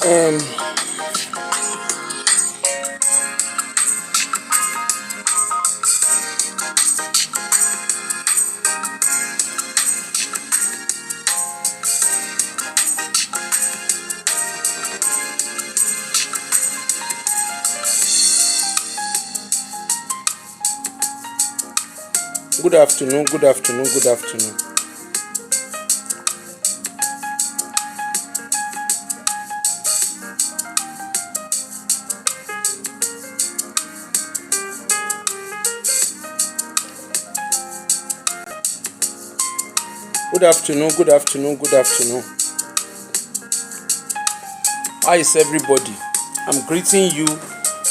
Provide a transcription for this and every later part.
Um, Good afternoon, good afternoon, good afternoon. Good afternoon, good afternoon, good afternoon. How is everybody? I'm greeting you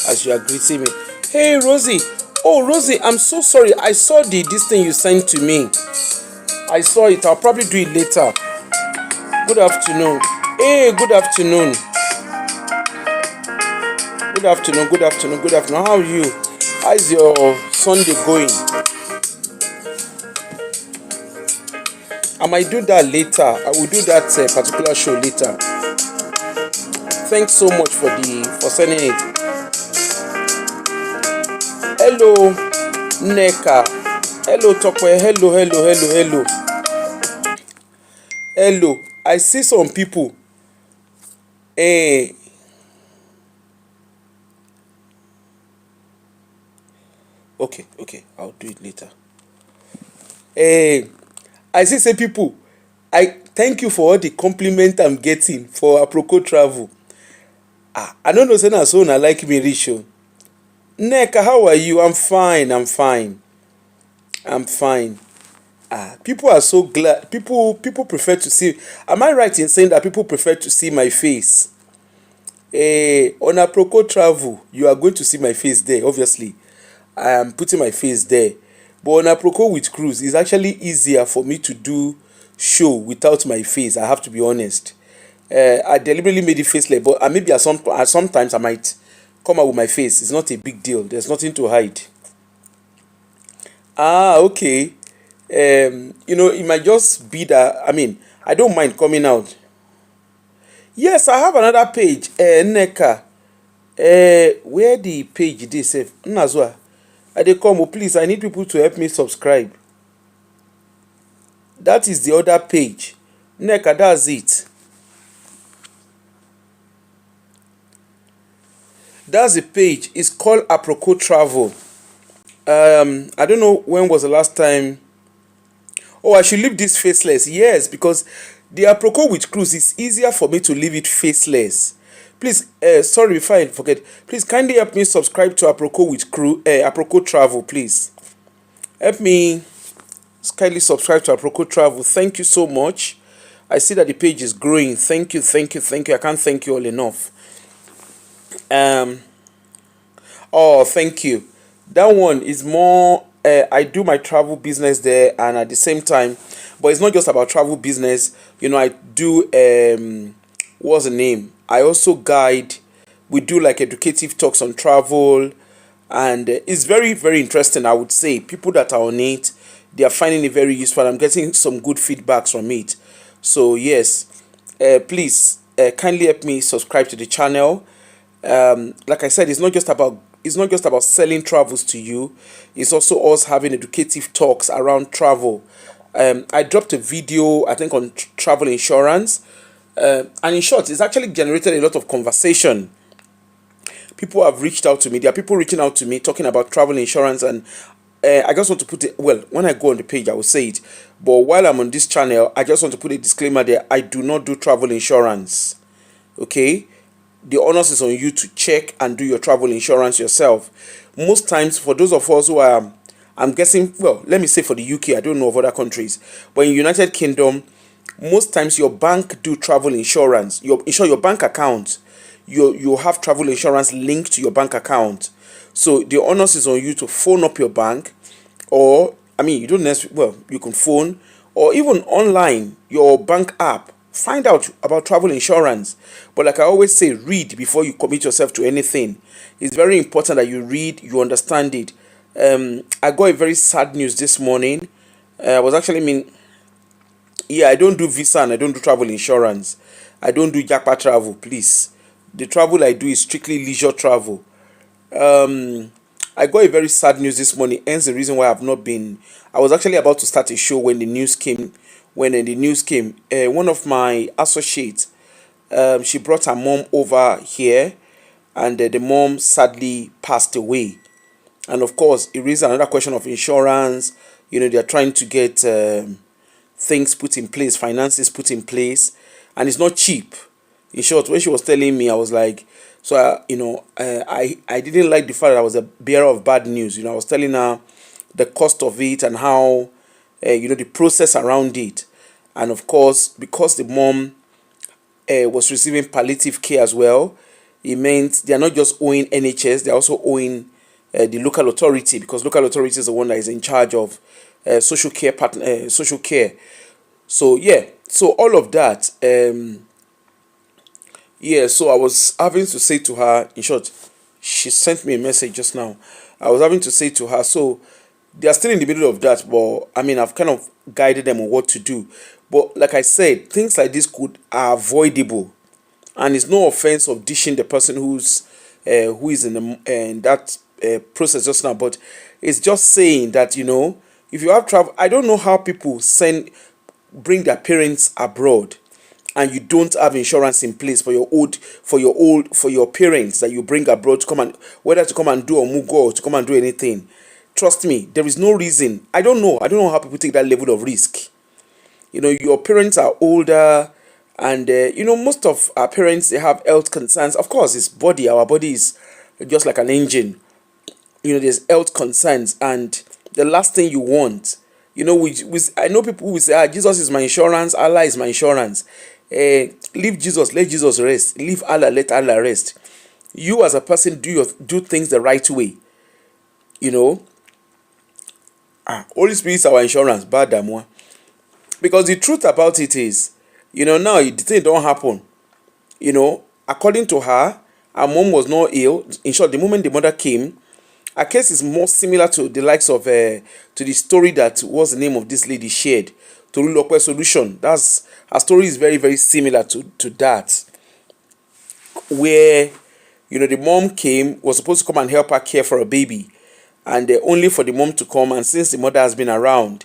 as you are greeting me. Hey, Rosie. Oh, Rosie, I'm so sorry. I saw this thing you sent to me. I saw it. I'll probably do it later. Good afternoon. Hey, good afternoon. Good afternoon, good afternoon, good afternoon. How are you? How is your Sunday going? I might do that later. I will do that particular show later. Thanks so much for sending it. Hello, Neka. Hello, Tokwe. Hello. Hello. I see some people. Eh. Okay. I'll do it later. I see some people. I thank you for all the compliment I'm getting for Aproko travel. I don't know say na so una like me reach o. Neka, how are you? I'm fine. People are so glad. People prefer to see. Am I right in saying that people prefer to see my face? On Aproko travel, you are going to see my face there. Obviously, I am putting my face there. But on Aproko with cruise, it's actually easier for me to do show without my face. I have to be honest. I deliberately made it faceless, but maybe sometimes I might come out with my face. It's not a big deal. There's nothing to hide. Okay. It might just be that. I don't mind coming out. Yes, I have another page. Neka. Where the page dey sef? Nnazua. I dey come. Oh, please. I need people to help me subscribe. That is the other page. Neka, that's it. That's the page. It's called Aproko Travel. I don't know when was the last time. Oh, I should leave this faceless. Yes, because the Aproko with cruise is easier for me to leave it faceless. Please, sorry if I forget. Please kindly help me subscribe to Aproko with Aproko Travel, please. Help me kindly subscribe to Aproko Travel. Thank you so much. I see that the page is growing. Thank you. I can't thank you all enough. Thank you. That one is more. I do my travel business there, and at the same time, but it's not just about travel business. I do. What's the name? I also guide. We do like educative talks on travel, and it's very, very interesting. I would say people that are on it, they are finding it very useful. I'm getting some good feedbacks from it. So yes, please kindly help me subscribe to the channel. Like I said, it's not just about selling travels to you. It's also us having educative talks around travel. I dropped a video, I think, on travel insurance, and in short, it's actually generated a lot of conversation. People have reached out to me. There are people reaching out to me talking about travel insurance, and I just want to put it. Well, when I go on the page, I will say it. But while I'm on this channel, I just want to put a disclaimer there. I do not do travel insurance. Okay, the onus is on you to check and do your travel insurance yourself. Most times, for those of us who are, I'm guessing, well, let me say for the UK, I don't know of other countries, but in United Kingdom, most times your bank do travel insurance. Your bank account, you have travel insurance linked to your bank account. So the onus is on you to phone up your bank, or you don't necessarily, well, you can phone, or even online, your bank app. Find out about travel insurance. But like I always say, read before you commit yourself to anything. It's very important that you read, you understand it. I got a very sad news this morning. I was actually yeah, I don't do visa and I don't do travel insurance. I don't do Japa travel, please. The travel I do is strictly leisure travel. Um, I got a very sad news this morning. Hence the reason why I've not been. I was actually about to start a show when the news came. When the news came, one of my associates, she brought her mom over here, and the mom sadly passed away. And of course, it raises another question of insurance. They're trying to get things put in place, finances put in place, and it's not cheap. In short, when she was telling me, I was like, so I didn't like the fact that I was a bearer of bad news. I was telling her the cost of it and how the process around it, and of course, because the mom was receiving palliative care as well, it meant they are not just owing NHS, they're also owing the local authority, because local authority is the one that is in charge of social care. So yeah, so all of that, yeah. So I was having to say to her, in short, she sent me a message just now. I was having to say to her, so they are still in the middle of that, but I mean, I've kind of guided them on what to do. But like I said, things like this could are avoidable, and it's no offense of dishing the person who is in that process just now, but it's just saying that if you have travel, I don't know how people bring their parents abroad and you don't have insurance in place for your parents that you bring abroad to come and whether to come and do or mugo or to come and do anything. Trust me, there is no reason. I don't know how people take that level of risk. Your parents are older, and most of our parents, they have health concerns. Of course, it's body our body is just like an engine. There's health concerns, and the last thing you want, I know people who will say, Jesus is my insurance, Allah is my insurance. Leave Jesus, let Jesus rest. Leave Allah, let Allah rest. You as a person, do things the right way. you know Holy Spirit is our insurance, bad damn. Because the truth about it is, now the thing don't happen. According to her, her mom was not ill. In short, the moment the mother came, her case is more similar to the likes of to the story that was the name of this lady shared. Tolulope Solution. That's Her story is very, very similar to that, where the mom was supposed to come and help her care for a baby, and only for the mom to come. And since the mother has been around,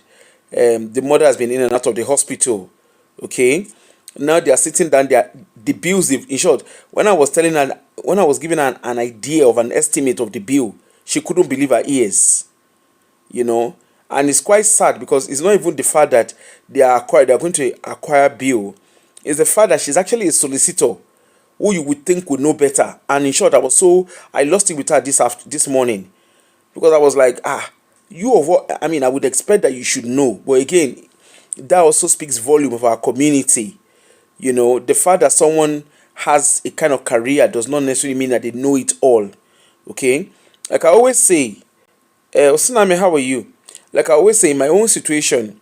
the mother has been in and out of the hospital. Okay, now they are sitting down there. The bills, in short, when I was giving her an idea of an estimate of the bill, she couldn't believe her ears. And it's quite sad, because it's not even the fact that they are going to acquire bill. It's the fact that she's actually a solicitor who you would think would know better. And in short, I lost it with her this morning, because I was like, you of what? I mean, I would expect that you should know. But again, that also speaks volume of our community. The fact that someone has a kind of career does not necessarily mean that they know it all. Okay, like I always say, Osuname, how are you? Like I always say, in my own situation,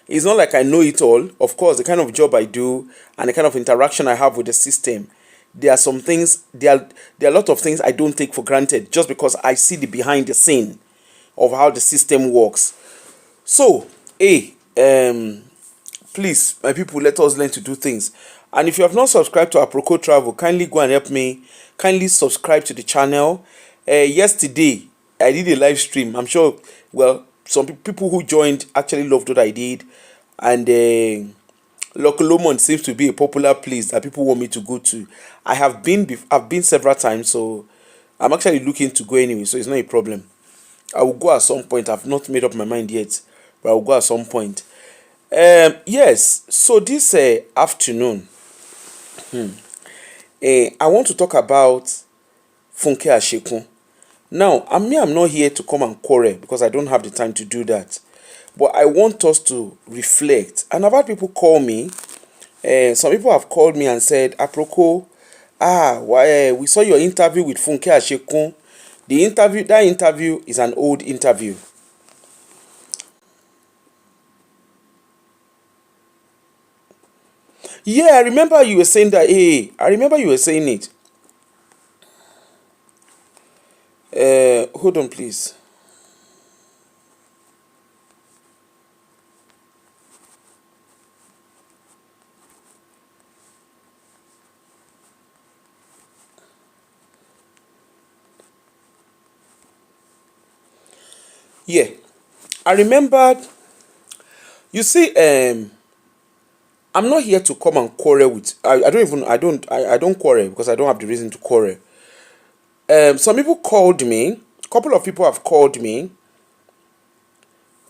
it's not like I know it all. Of course, the kind of job I do and the kind of interaction I have with the system, there are some things, there are a lot of things I don't take for granted, just because I see the behind the scene of how the system works. So, hey, please, my people, let us learn to do things. And if you have not subscribed to Aproko Travel, kindly go and help me. Kindly subscribe to the channel. Yesterday, I did a live stream. I'm sure, well, some people who joined actually loved what I did. And Lokolomon seems to be a popular place that people want me to go to. I've been several times, so I'm actually looking to go anyway, so it's not a problem. I will go at some point. I've not made up my mind yet, but I will go at some point. Yes, so this afternoon, I want to talk about Funke Ashekyn. Now, I'm not here to come and quarrel, because I don't have the time to do that. But I want us to reflect. And I've had people call me. Some people have called me and said, Aproko, we saw your interview with Funke Ashekyn. That interview is an old interview. Yeah, I remember you were saying that. Hey, I remember you were saying it. Hold on, please. Yeah, I remembered. You see, I'm not here to come and quarrel with. I don't even. I don't quarrel because I don't have the reason to quarrel. Some people called me. Couple of people have called me.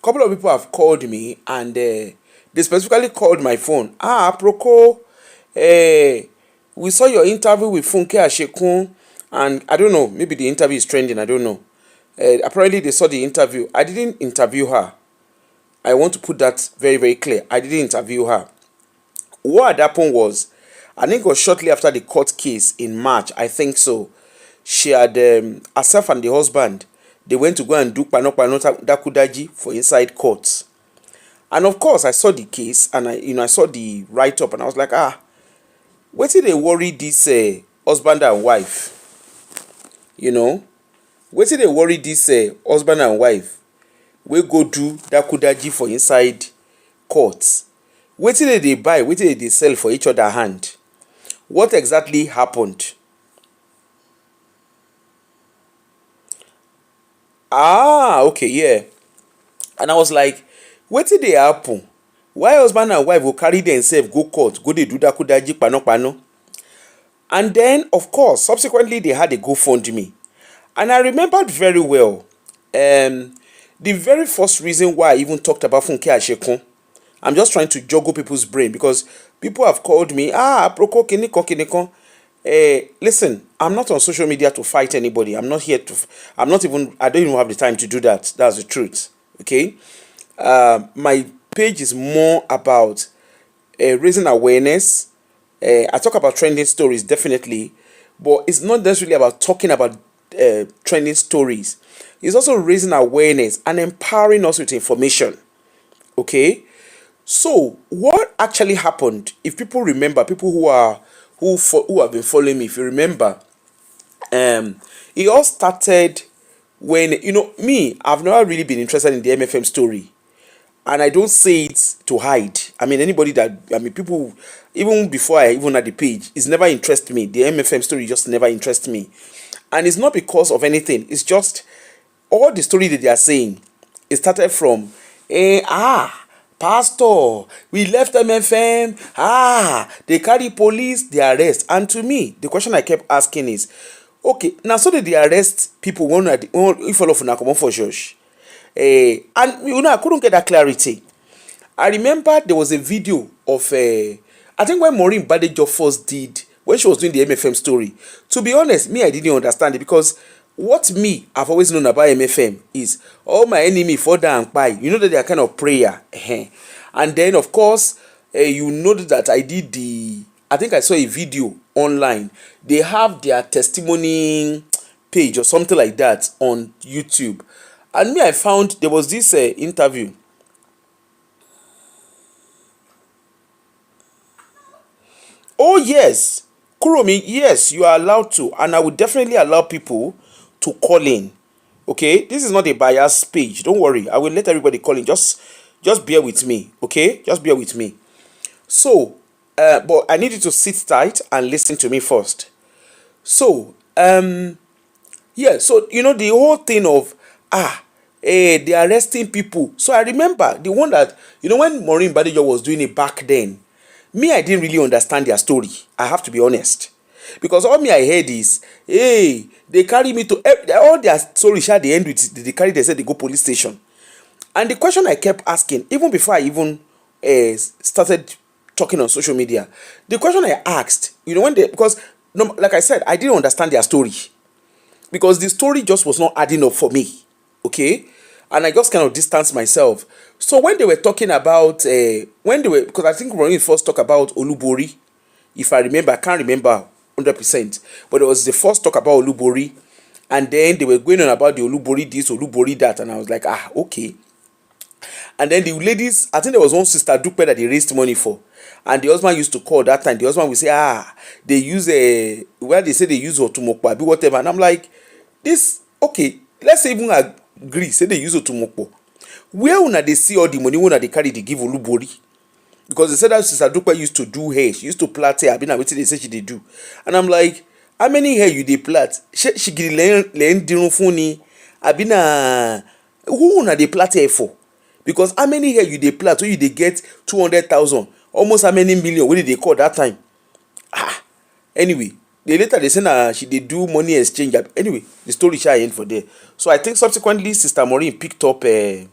Couple of people have called me, and they specifically called my phone. Aproko, we saw your interview with Funke Ashekyn, and I don't know. Maybe the interview is trending. I don't know. Apparently, they saw the interview. I didn't interview her. I want to put that very, very clear. I didn't interview her. What had happened was, I think it was shortly after the court case in March, I think so. She had, herself and the husband, they went to go and do pano dakudaji for inside courts. And of course, I saw the case and I saw the write-up and I was like, what did they worry this husband and wife? You know, what did they worry this husband and wife? We go do dakudaji for inside courts. Wetin dey dey buy, wetin dey dey sell for each other hand? What exactly happened? Okay, yeah. And I was like, wetin dey happen? Why husband and wife go carry themselves go court, go dey do dakudaji kpano? And then, of course, subsequently they had a GoFundMe. And I remembered very well, the very first reason why I even talked about Funke Ashekyn. I'm just trying to juggle people's brain because people have called me, Proko Kiniko. Listen, I'm not on social media to fight anybody. I'm not here to, I don't even have the time to do that. That's the truth. Okay? My page is more about raising awareness. I talk about trending stories, definitely, but it's not necessarily about talking about trending stories. It's also raising awareness and empowering us with information. Okay? So what actually happened, if people remember, people who have been following me, if you remember, it all started when, me, I've never really been interested in the MFM story, and I don't say it to hide. I mean, people, even before I even had the page, it's never interested me. The MFM story just never interests me, and it's not because of anything. It's just all the story that they are saying. It started from pastor, we left MFM, they carry police, they arrest. And to me, the question I kept asking is, okay, now so did they arrest people if all of them come for church? And I couldn't get that clarity. I remember there was a video of I think when Maureen Badejo first did, when she was doing the MFM story. To be honest, me, I didn't understand it because what me I've always known about MFM is all my enemy fall down and buy. You know that they are kind of prayer. And then of course, you know that I think I saw a video online. They have their testimony page or something like that on YouTube. And me, I found there was this interview. Oh yes, Kuromi, yes, you are allowed to, and I will definitely allow people to call in. Okay, this is not a bias page. Don't worry, I will let everybody call in. Just bear with me. Okay, just bear with me. So, but I need you to sit tight and listen to me first. So, yeah. So the whole thing of they arresting people. So I remember the one that when Maureen Badejo was doing it back then. Me, I didn't really understand their story. I have to be honest. Because all me I heard is, hey, they carry me to all their story at the end with they carry they said they go police station. And the question I kept asking, even before I even started talking on social media, the question I asked, because like I said, I didn't understand their story. Because the story just was not adding up for me. Okay? And I just kind of distanced myself. So when they were talking about because I think Ronnie first talked about Olubori, if I remember, I can't remember 100%, but it was the first talk about Olubori, and then they were going on about the Olubori this, Olubori that, and I was like, okay. And then the ladies, I think there was one sister Dupe that they raised money for, and the husband used to call that time. The husband would say, they use they say they use Otumokpa, whatever, and I'm like, this okay. Let's say even agree, say they use Otumokpo. Where una they see all the money una they carry they give Olubori? Because they said that Sister Dupe used to do hair, she used to plait hair. I mean, what they say she they do, and I'm like, how many hair you they plait? She give len dirun funi. I been Who una dey plait here for? Because how many here you dey plait wey you dey get 200,000, almost how many million wey dey call that time? Anyway, later they say she dey do money exchange. Anyway, the story shall end for there. So I think subsequently Sister Maureen picked up MF.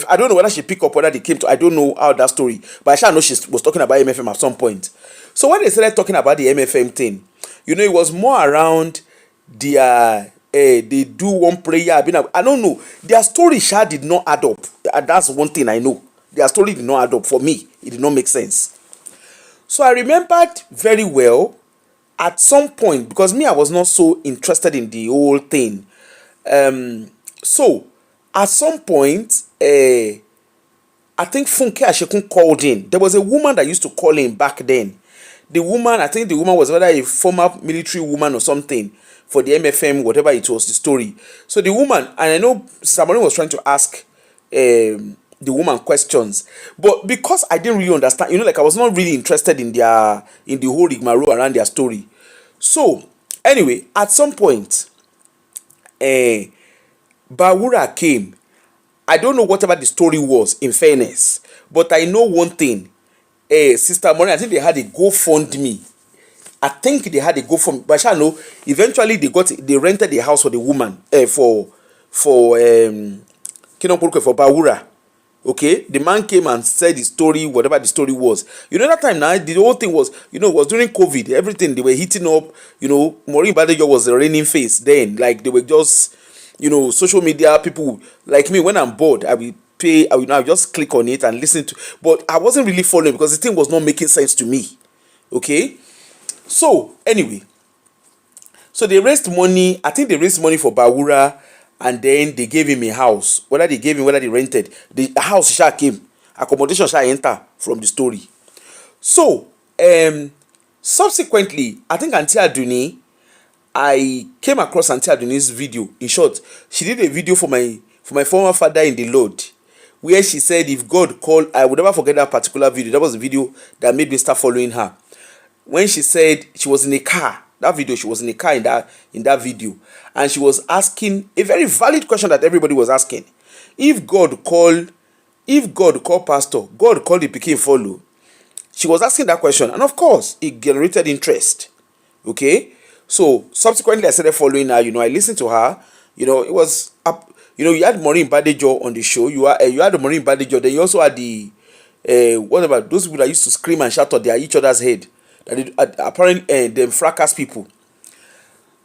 I don't know whether she picked up, whether they came to, I don't know how that story, but I shall know she was talking about MFM at some point. So when they started talking about the MFM thing, it was more around their they do one prayer. I don't know. Their story did not add up. That's one thing I know. Their story did not add up for me. It did not make sense. So I remembered very well at some point, because me, I was not so interested in the whole thing. So at some point, I think Funke Ashekyn called in. There was a woman that used to call in back then. I think the woman was whether a former military woman or something for the MFM, whatever it was, the story. So the woman, and I know somebody was trying to ask the woman questions, but because I didn't really understand, like I was not really interested in the whole rigmarole around their story. So anyway, at some point, Bawura came. I don't know whatever the story was, in fairness, but I know one thing. Sister Maureen, I think they had a GoFundMe. I think they had a GoFundMe, but I know eventually they rented the house for the woman for Bawura. Okay, the man came and said the story, whatever the story was. That time now, the whole thing was, it was during COVID. Everything they were heating up. Maureen Badejo was the reigning face then. Like they were just, social media people like me. When I'm bored, I will just click on it and listen to. But I wasn't really following because the thing was not making sense to me. Okay, so anyway, so they raised money. I think they raised money for Bawura. And then they gave him a house. Whether they gave him, whether they rented, the house came. Accommodation enter from the story. So, subsequently, I think Auntie Aduni, I came across Auntie Aduni's video. In short, she did a video for my former father in the Lord, where she said, if God called, I would never forget that particular video. That was the video that made me start following her. When she said she was in a car. That video, she was in a car in that video, and she was asking a very valid question that everybody was asking. If God call pastor, God call the pikin follow. She was asking that question, and of course, it generated interest. Okay, so subsequently, I started following her. I listened to her. It was up. You had Maureen Badejo on the show. You had the Maureen Badejo. Then you also had the what about those people that used to scream and shout at each other's head. Apparently them fracas people.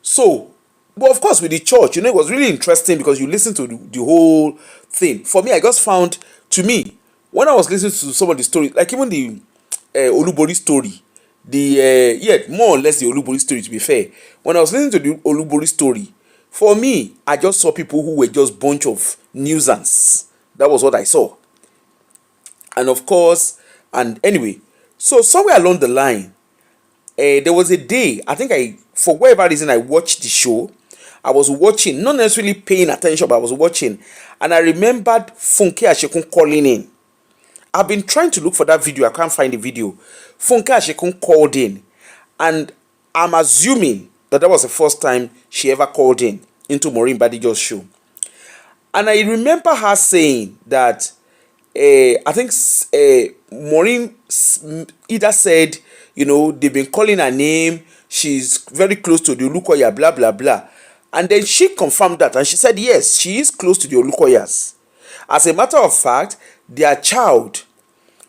So, but of course with the church, it was really interesting because you listen to the whole thing. For me, I just found, to me, when I was listening to some of the stories, like even the Olubori story, more or less the Olubori story, to be fair. When I was listening to the Olubori story, for me, I just saw people who were just bunch of nuisance. That was what I saw. And of course, and anyway, so somewhere along the line, there was a day, I think for whatever reason, I watched the show. I was watching, not necessarily paying attention, but I was watching. And I remembered Funke Ashekyn calling in. I've been trying to look for that video. I can't find the video. Funke Ashekyn called in. And I'm assuming that was the first time she ever called in into Maureen Badejo's show. And I remember her saying that, I think Maureen either said, they've been calling her name, she's very close to the Olukoya, blah, blah, blah. And then she confirmed that, and she said, yes, she is close to the Olukoyas. As a matter of fact, their child,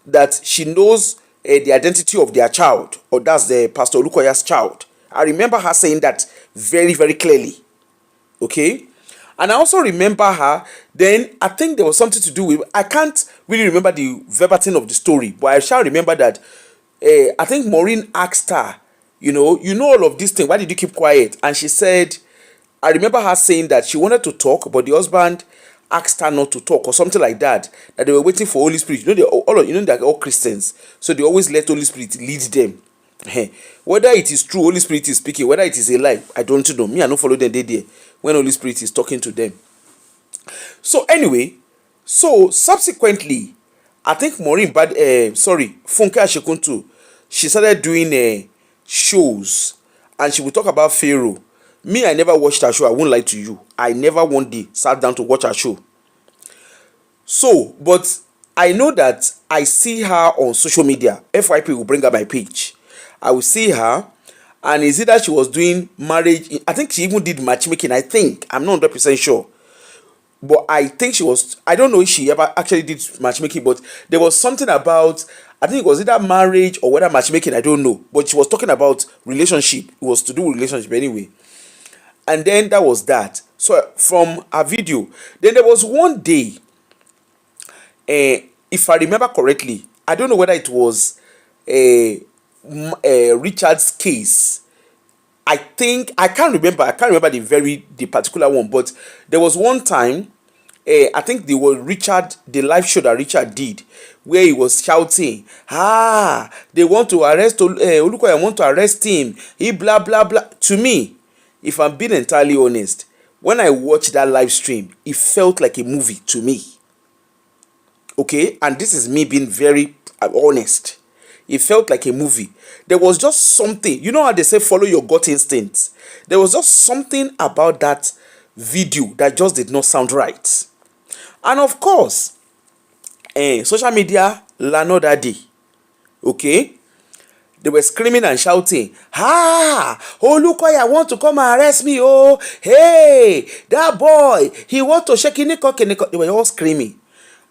that she knows the identity of their child, or that's the Pastor Olukoya's child. I remember her saying that very, very clearly. Okay? And I also remember her, then I think there was something to do with, I can't really remember the verbatim of the story, but I shall remember that I think Maureen asked her, you know all of these things, why did you keep quiet? And she said, I remember her saying that she wanted to talk, but the husband asked her not to talk or something like that, that they were waiting for Holy Spirit. They're all Christians, so they always let Holy Spirit lead them. Whether it is true Holy Spirit is speaking, whether it is a lie, I don't know. Me, I don't follow them there when Holy Spirit is talking to them. So anyway, so subsequently, I think Funke Ashekyn too, she started doing shows, and she would talk about Pharaoh. Me, I never watched her show. I won't lie to you. I never one day sat down to watch her show. So, but I know that I see her on social media. FYP will bring up my page. I will see her, and is it that she was doing marriage? I think she even did matchmaking. I think I'm not 100% sure, but I think she was. I don't know if she ever actually did matchmaking, but there was something about. I think it was either marriage or whether matchmaking. I don't know, but she was talking about relationship. It was to do with relationship anyway. And then that was that. So from a video, then there was one day, if I remember correctly, I don't know whether it was Richard's case. I think I can't remember. I can't remember the particular one, but there was one time. I think the was Richard, the live show that Richard did, where he was shouting, "Ah, they want to arrest Olukoya, want to arrest him. He blah blah blah." To me, if I'm being entirely honest, when I watched that live stream, it felt like a movie to me. Okay, and this is me being very honest. It felt like a movie. There was just something, you know how they say follow your gut instincts. There was just something about that video that just did not sound right. And of course, social media lano that day. Okay, they were screaming and shouting, "Ah, Olukoya want to come and arrest me, oh, hey, that boy, he want to Ashekyn." They were all screaming.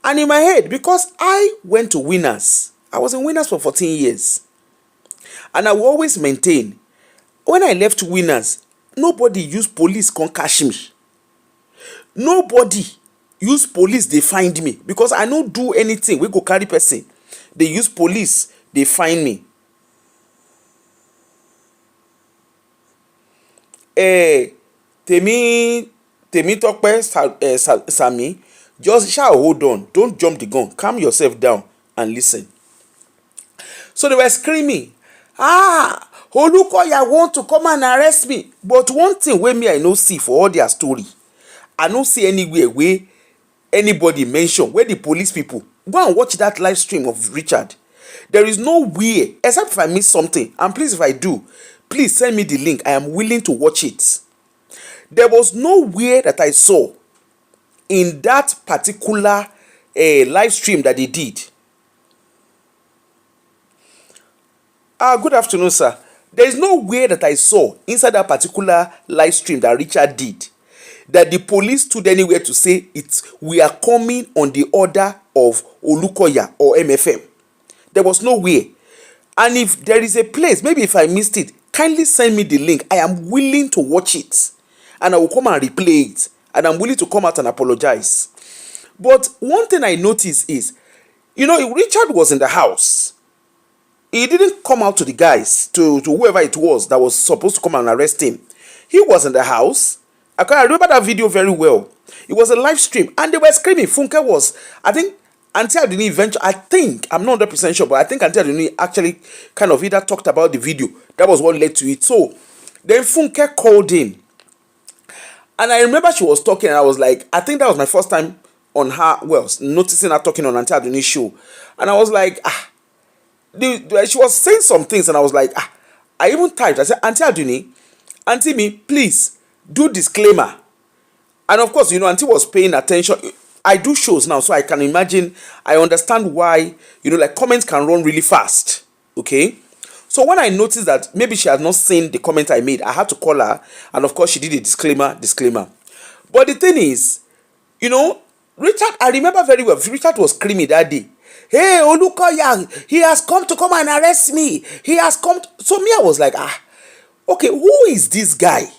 And in my head, because I went to Winners, I was in Winners for 14 years. And I will always maintain, when I left Winners, nobody used police come catch me. Nobody use police, they find me. Because I don't do anything, we go carry person. They use police, they find me. Temi Tokpe Sami, just shall hold on, don't jump the gun, calm yourself down and listen. So they were screaming, "Ah, Olukoya want to come and arrest me." But one thing wey me I no see for all their story, I no see anywhere where anybody mention, where the police people go and watch that live stream of Richard. There is no way, except if I miss something, and please if I do, please send me the link. I am willing to watch it. There was nowhere that I saw in that particular live stream that they did. Good afternoon, sir. There is no way that I saw inside that particular live stream that Richard did that the police stood anywhere to say we are coming on the order of Olukoya or MFM. There was no way. And if there is a place, maybe if I missed it, kindly send me the link. I am willing to watch it. And I will come and replay it. And I'm willing to come out and apologize. But one thing I noticed is, Richard was in the house. He didn't come out to the guys, to whoever it was that was supposed to come and arrest him. He was in the house. I remember that video very well. It was a live stream. And they were screaming. Funke was, I think, Auntie Aduni eventually, I think, I'm not 100% sure, but I think Auntie Aduni actually kind of either talked about the video. That was what led to it. So, then Funke called in. And I remember she was talking, and I was like, I think that was my first time on her, noticing her talking on Auntie Aduni's show. And I was like, she was saying some things, and I was like, I even typed, I said, "Auntie Aduni, Auntie me, please do disclaimer." And of course, Auntie was paying attention. I do shows now, so I can imagine, I understand why, comments can run really fast. Okay? So when I noticed that maybe she had not seen the comment I made, I had to call her, and of course she did a disclaimer. But the thing is, Richard, I remember very well, Richard was screaming that day, "Hey, Olukoya, he has come to come and arrest me. He has come." So me, I was like, okay, who is this guy?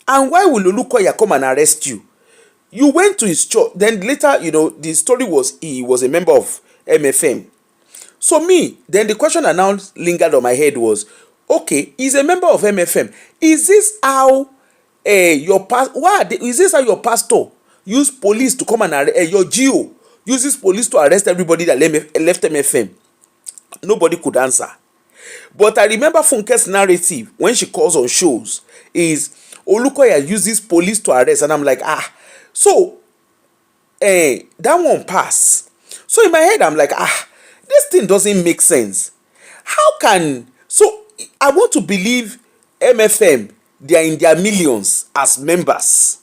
And why will Olukoya come and arrest you? You went to his church. Then later, the story was he was a member of MFM. So then the question that now lingered on my head was, okay, he's a member of MFM. Is this how is this how your pastor use police to come and arrest your GO? Uses police to arrest everybody that left MFM. Nobody could answer. But I remember Funke's narrative when she calls on shows is Olukoya uses police to arrest, and I'm like, so that one pass. So in my head, I'm like, this thing doesn't make sense. How can, so I want to believe MFM they are in their millions as members.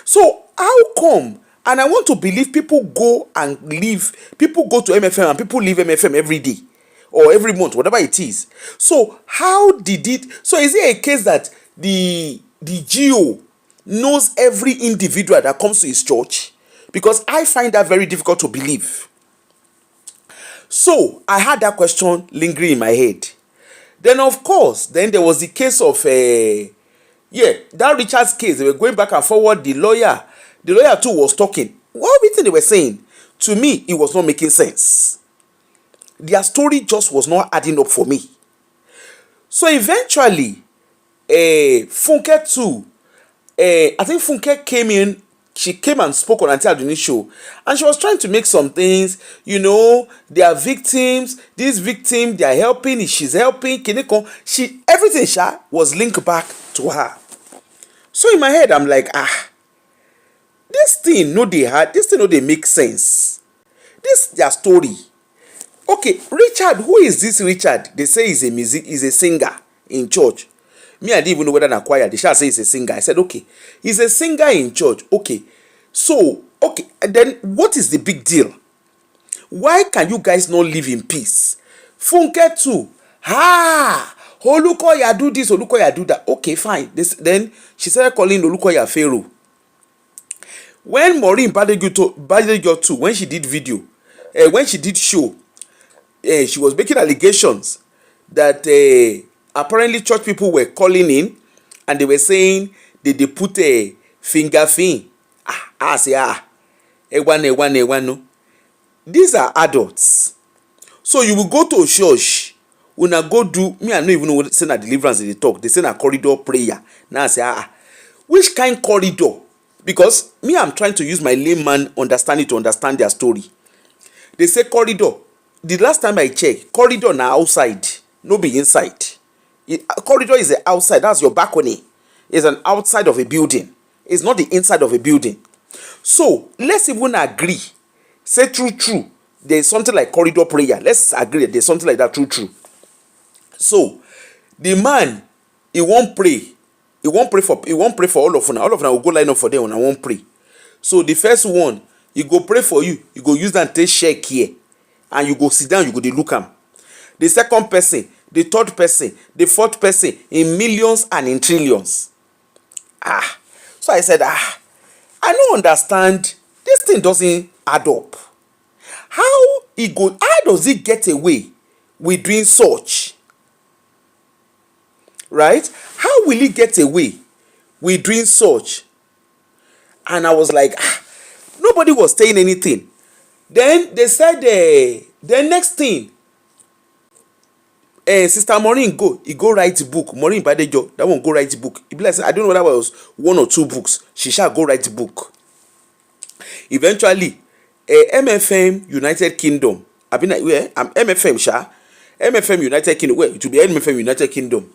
So how come? And I want to believe people go to MFM and people leave MFM every day or every month, whatever it is. So how did it? So is it a case that the GO knows every individual that comes to his church? Because I find that very difficult to believe. So I had that question lingering in my head. Then of course, then there was the case of that Richard's case. They were going back and forward. The lawyer too was talking. What everything they were saying, to me, it was not making sense. Their story just was not adding up for me. So eventually, Funke too, I think Funke came in. She came and spoke on Auntie Aduni's show, and she was trying to make some things, they are victims. This victim, they are helping. She's helping. Everything was linked back to her. So in my head, I'm like, this thing no they make sense. This their story. Okay, Richard, who is this Richard? They say he's a singer in church. Me, I didn't even know whether na choir. They shall say he's a singer. I said, okay, he's a singer in church. Okay, so and then what is the big deal? Why can you guys not live in peace? Funke too. Olukoya do this, Olukoya do that. Okay, fine. Then she started calling Olukoya Pharaoh. When Maureen Badejo too, when she did video, when she did show, she was making allegations that apparently church people were calling in and they were saying they put a finger thing. No. These are adults. So you will go to a church, una go do, me I don't even know what say na deliverance they talk. They say na corridor prayer. Now I say, which kind corridor? Because me, I'm trying to use my layman understanding to understand their story. They say corridor. The last time I checked, corridor na outside, no be inside. Corridor is the outside. That's your balcony. It's an outside of a building. It's not the inside of a building. So let's even agree. Say true. There's something like corridor prayer. Let's agree that there's something like that true. So the man, he won't pray. He won't pray for all of them. All of them will go line up for them and I won't pray. So the first one, he go pray for you. You go use that and take check here. And you go sit down, you go dey look am. The second person, the third person, the fourth person, in millions and in trillions. So I said, I don't understand. This thing doesn't add up. How does he get away with doing such? Right? How will he get away with doing such? And I was like, nobody was saying anything. Then they said, the next thing, Sister Maureen go write a book. Maureen Badejo, that one go write a book. It be like, I don't know whether it was 1 or 2 books. She shall go write a book. Eventually, MFM United Kingdom. I've been like, MFM United Kingdom. Well, it will be MFM United Kingdom.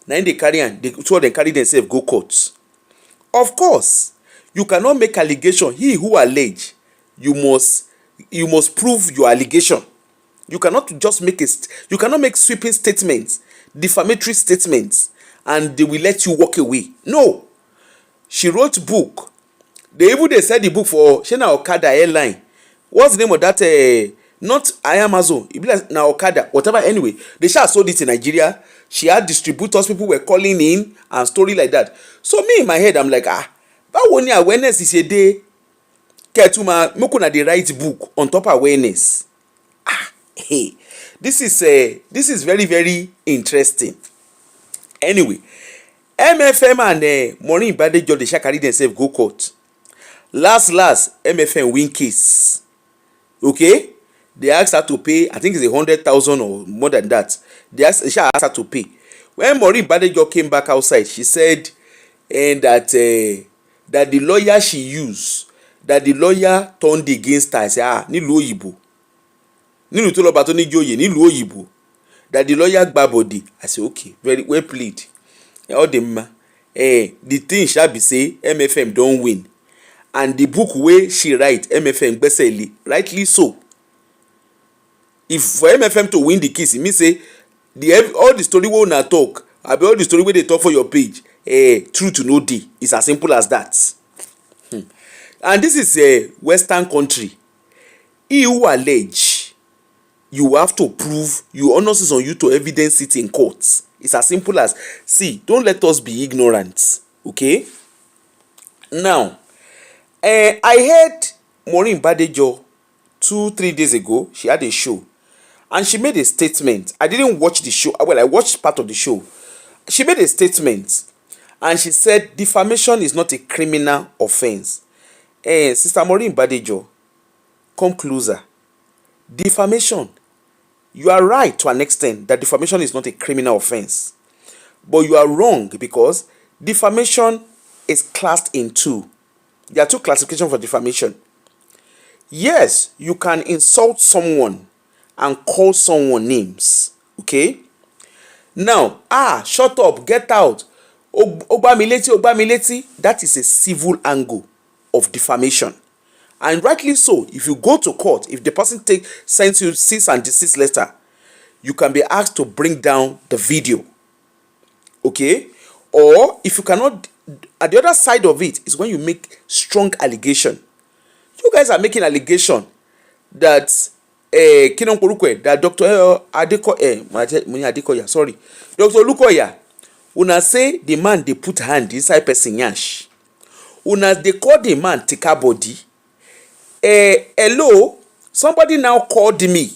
Now they carry themselves go courts. Of course, you cannot make allegation. He who allege, you must prove your allegation. You cannot just you cannot make sweeping statements, defamatory statements, and they will let you walk away. No. She wrote book. They said the book for Shena Okada airline. What's the name of that? Not Amazon. It be like na Okada, whatever. Anyway, they shall sold it in Nigeria. She had distributors, people were calling in and story like that. So me in my head, I'm like, that one awareness is a day. Ketuma mokuna the right book on top of awareness. Hey, this is very, very interesting. Anyway, MFM and Maureen Badejo, they shall carry themselves go court. Last, MFM win case. Okay? They asked her to pay, I think it's 100,000 or more than that. They asked her to pay. When Maureen Badejo came back outside, she said that the lawyer she used, that the lawyer turned against her. I said, nílùú òyìnbó. Nílùú tó lọ́ba tó ní jóyè, nílùú òyìnbó. That the lawyer gba body. I said, okay, very well played. All the thing shall be say MFM don't win. And the book where she write, MFM gbẹ́sẹ̀ rightly so. If for MFM to win the case, it means say all the story we una talk, Abi all the story wey dey talk for your page, truth no dey. It's as simple as that. And this is a Western country. He who allege, you have to prove, you onus on you to evidence it in court. It's as simple as, see, don't let us be ignorant, okay? Now, I heard Maureen Badejo 2-3 days ago. She had a show and she made a statement. I didn't watch the show. Well, I watched part of the show. She made a statement and she said defamation is not a criminal offense. Sister Maureen Badejo, come closer. Defamation, you are right to an extent that defamation is not a criminal offense, but you are wrong because defamation is classed in two. There are two classifications for defamation. Yes, you can insult someone and call someone names, okay? Now, shut up, get out, ogbamileti, that is a civil angle of defamation. And rightly so, if you go to court, if the person sends you cease and desist letter, you can be asked to bring down the video, okay? Or if you cannot, at the other side of it is when you make strong allegation. You guys are making allegation that that Dr. Adekoya, sorry, Dr. Olukoya, una say the man they put hand inside person yansh. Una they call the man tika body. Hello, somebody now called me.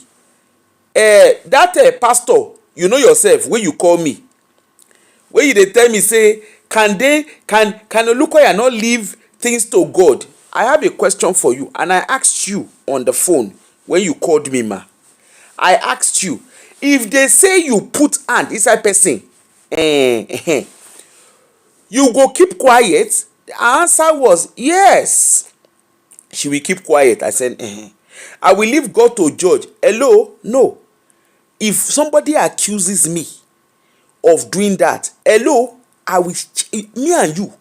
That pastor, you know yourself, when you call me, when you dey tell me say, can Olukoya not leave things to God? I have a question for you, and I asked you on the phone when you called me, ma. I asked you, if they say you put hand inside person, you go keep quiet? The answer was yes. She will keep quiet. I said, I will leave God to judge. Hello? No. If somebody accuses me of doing that, hello, I will, me and you,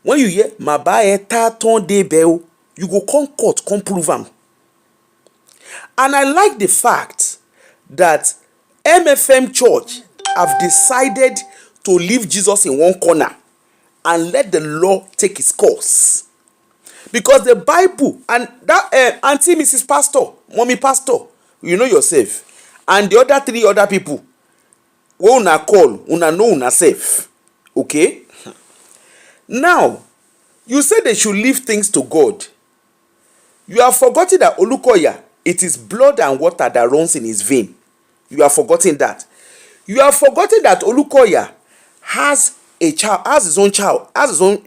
when you hear Mabae ton de bell, you go come court, come prove am. And I like the fact that MFM Church have decided to leave Jesus in one corner and let the law take its course. Because the Bible and that Auntie Mrs. Pastor, Mommy Pastor, you know yourself, and the other 3 other people, we una call, una know una safe. Okay? Now, you say they should leave things to God. You have forgotten that Olukoya, it is blood and water that runs in his vein. You have forgotten that. You have forgotten that Olukoya has a child, has his own child, has his own,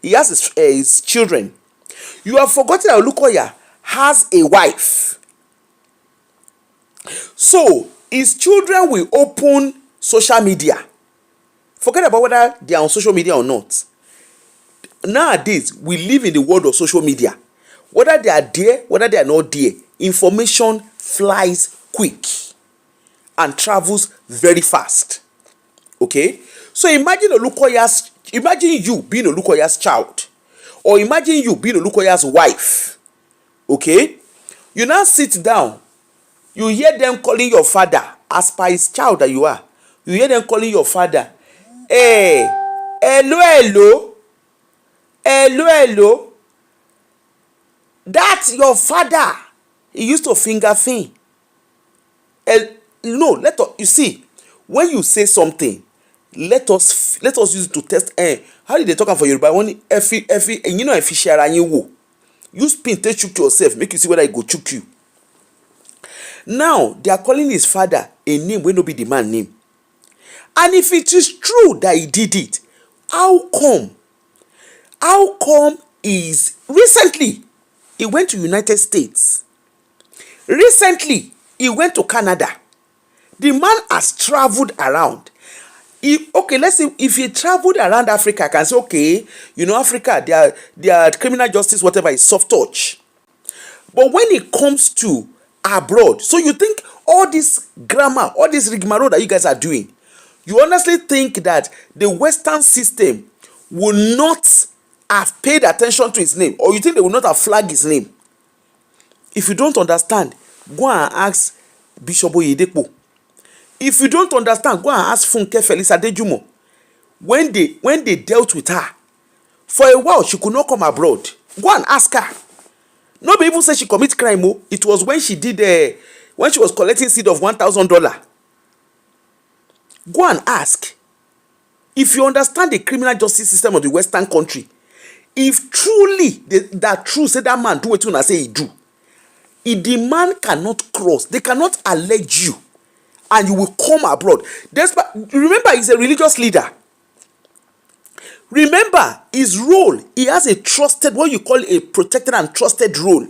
he has his children. You have forgotten that Olukoya has a wife. So, his children will open social media. Forget about whether they are on social media or not. Nowadays, we live in the world of social media. Whether they are there, whether they are not there, information flies quick and travels very fast. Okay? So imagine you being Olukoya's child, or imagine you being Olukoya's wife. Okay? You now sit down, you hear them calling your father, as per his child that you are. You hear them calling your father, hey, hello, that's your father. He used to finger thing. No, you see, when you say something, let us use it to test. How did they talk for Yoruba? You know, share and you use pin to choke yourself, make you see whether it go choke you. Now they are calling his father a name when no be the man name. And if it is true that he did it, how come is recently he went to United States? Recently he went to Canada. The man has traveled around. Let's say if he traveled around Africa, I can say, okay, you know, Africa, their criminal justice, whatever, is soft touch. But when it comes to abroad, so you think all this grammar, all this rigmarole that you guys are doing, you honestly think that the Western system will not have paid attention to his name, or you think they will not have flagged his name? If you don't understand, go and ask Bishop Oyedepo. If you don't understand, go and ask Funke Felix Adejumo. When they dealt with her, for a while she could not come abroad. Go and ask her. Nobody even say she commit crime. Oh. It was when she did when she was collecting seed of $1,000. Go and ask. If you understand the criminal justice system of the Western country, if truly that true say that man do what you say he do, if the man cannot cross, they cannot allege you, and you will come abroad. Remember, he's a religious leader. Remember his role. He has a trusted, what you call a protected and trusted role.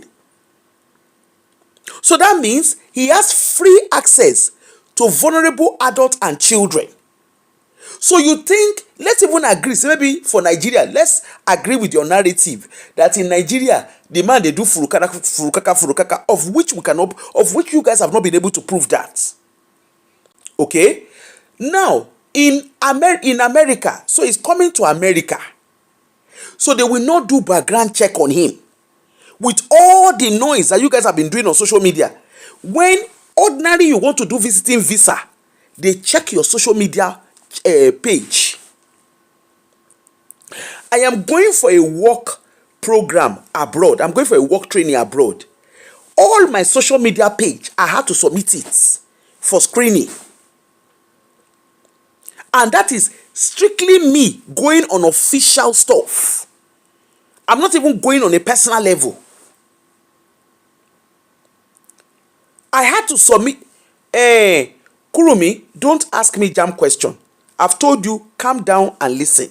So that means he has free access to vulnerable adults and children. So you think, let's even agree, so maybe for Nigeria, let's agree with your narrative that in Nigeria, the man they do furukaka, of which you guys have not been able to prove that. Okay? Now, in America, so he's coming to America. So they will not do background check on him. With all the noise that you guys have been doing on social media, when ordinarily you want to do visiting visa, they check your social media page. I am going for a work program abroad. I'm going for a work training abroad. All my social media page, I had to submit it for screening. And that is strictly me going on official stuff. I'm not even going on a personal level. I had to submit. Kurumi, don't ask me jam question. I've told you, calm down and listen.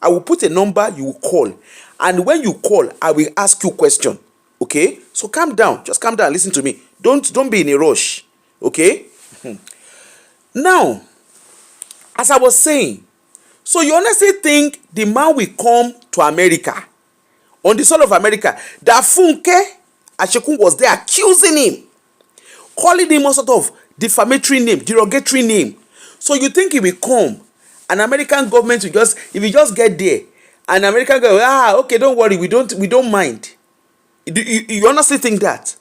I will put a number, you will call. And when you call, I will ask you question. Okay? So calm down. Just calm down and listen to me. Don't be in a rush. Okay? Now, as I was saying, so you honestly think the man will come to America, on the soil of America, that Funke Ashekyn was there accusing him, calling him all sort of defamatory name, derogatory name. So you think he will come, an American government will just, if you just get there, an American government, okay, don't worry, we don't mind. You honestly think that?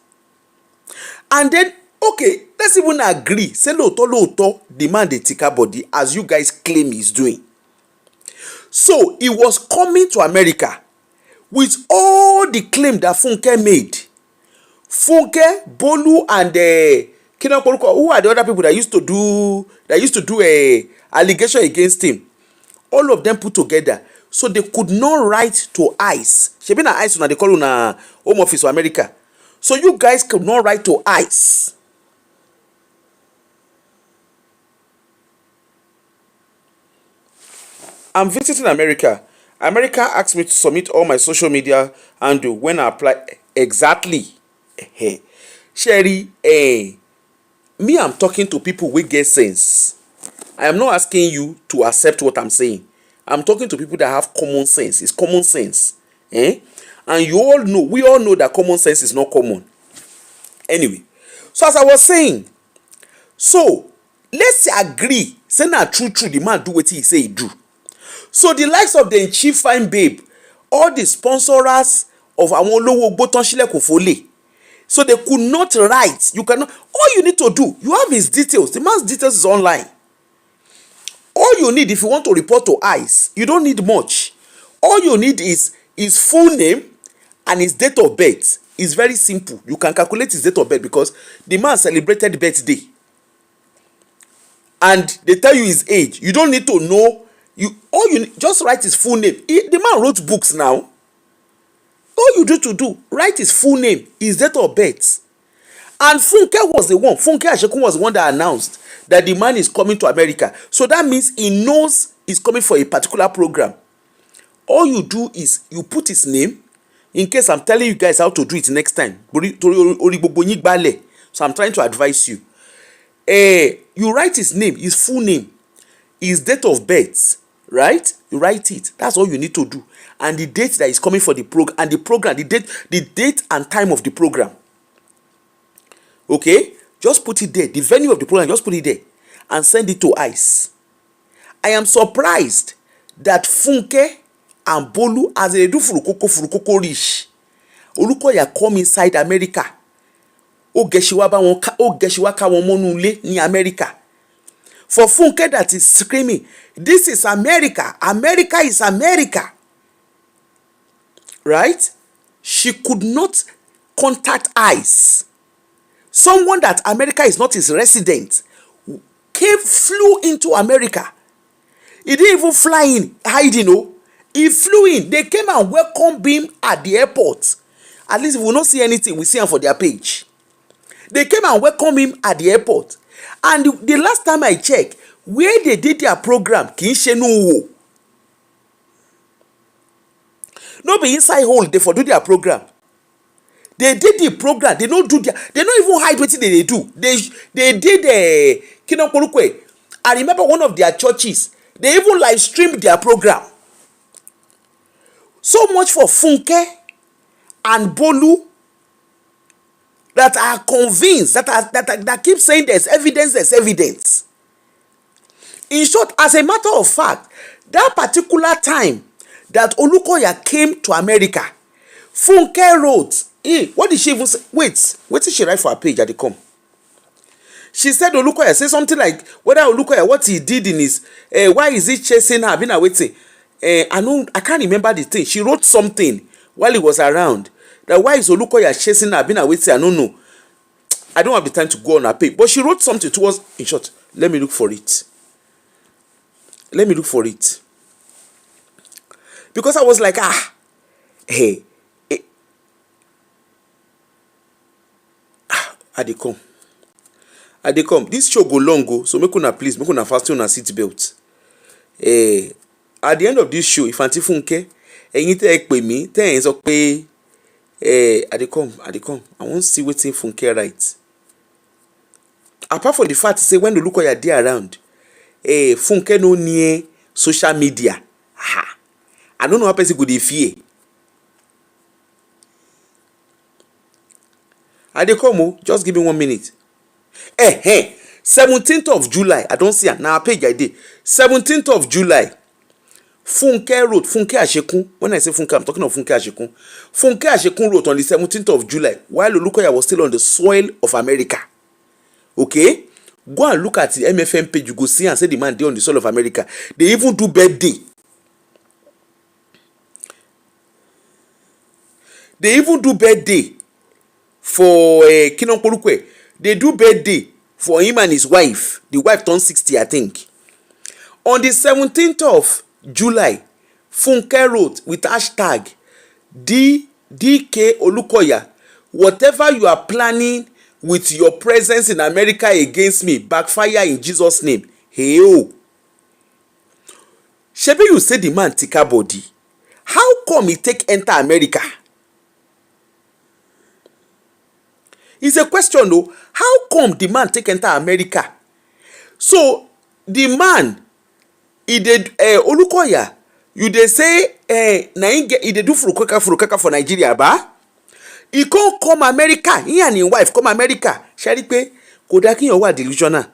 And then, okay, let's even agree. Say loto, the man dey tika body, as you guys claim he's doing. So he was coming to America with all the claim that Funke made. Funke, Bolu, and who are the other people that used to do a allegation against him? All of them put together. So they could not write to ICE. She been at ICE when they call on Home Office of America. So you guys could not write to ICE. I'm visiting America. America asked me to submit all my social media handle when I apply. Exactly. Sherry, me, I'm talking to people with get sense. I am not asking you to accept what I'm saying. I'm talking to people that have common sense. It's common sense. And we all know that common sense is not common. Anyway, so as I was saying, so let's agree, say na true, the man do what he say he do. So the likes of the Chief Fine Babe, all the sponsors of Amolowo Botonshile Kofole, so they could not write. You cannot. All you need to do, you have his details. The man's details is online. All you need, if you want to report to ICE, you don't need much. All you need is his full name and his date of birth. It's very simple. You can calculate his date of birth because the man celebrated birthday. And they tell you his age. You don't need to know. All you need, just write his full name. The man wrote books now. All you do, write his full name, his date of birth. And Funke was the one. Funke Ashekyn was the one that announced that the man is coming to America. So that means he knows he's coming for a particular program. All you do is you put his name. In case I'm telling you guys how to do it next time. So I'm trying to advise you. You write his name, his full name, his date of birth, right? You write it. That's all you need to do. And the date that is coming for the program, and the date and time of the program. Okay? Just put it there. The venue of the program, just put it there. And send it to ICE. I am surprised that Funke and Bolu, as they do furukoko rich, Olukoya come inside America. O geshiwa ka won monu ile ni America. For Funke that is screaming, this is America, America is America, right? She could not contact ICE. Someone that America is not his resident flew into America. He didn't even fly in hiding, no. He flew in. They came and welcomed him at the airport. At least if we don't see anything, we see him for their page. They came and welcomed him at the airport. And the last time I checked, where they did their program, no be inside hole they for do their program. They did the program. They don't even hide what they do. They did I remember one of their churches. They even live streamed their program. So much for Funke and Bolu that are convinced that keep saying there's evidence. In short, as a matter of fact, that particular time that Olukoya came to America, Funke wrote, what did she even say? Wait did she write for her page at the com? She said Olukoya say something like whether Olukoya what he did in his why is he chasing her? Been waiting. I can't remember the thing. She wrote something while he was around. That why is Olukoya chasing her? Been waiting. I don't know. I don't have the time to go on her page. But she wrote something towards, in short, let me look for it. Because I was like, I dey come. This show go long go, so make una please, make una fasten una seat belt. At the end of this show, if Auntie Funke, ẹ̀yin tẹ́ ẹ pè mí, tẹ́ ẹ sọ pé, I dey come. I wan see wetin Funke write. Apart from the fact say when Olukoya dey around, Funke no near social media. I don't know how person go dey fear. I dey come, just give me 1 minute. 17th of July, I don't see it. Now page I did. 17th of July, Funke wrote, Funke Ashekyn. When I say Funke, I'm talking of Funke Ashekyn. Funke Ashekyn wrote on the 17th of July, while Olukoya was still on the soil of America. Okay? Go and look at the MFM page, you go see and say the man dey on the soil of America. They even do birthday. They even do birthday for Kinon Polukwe. They do birthday for him and his wife. The wife turned 60, I think. On the 17th of July, Funke wrote with hashtag DK Olukoya, whatever you are planning with your presence in America against me, backfire in Jesus' name. Hey, oh. Shebi you say the man tika body. How come he take enter America? It's a question though. How come the man take enter America? So the man, he did Olukoya, you dey say na he dey do furukaka for Nigeria ba? He can't come America. He and his wife come America. Shari pe kodaki your word delusional.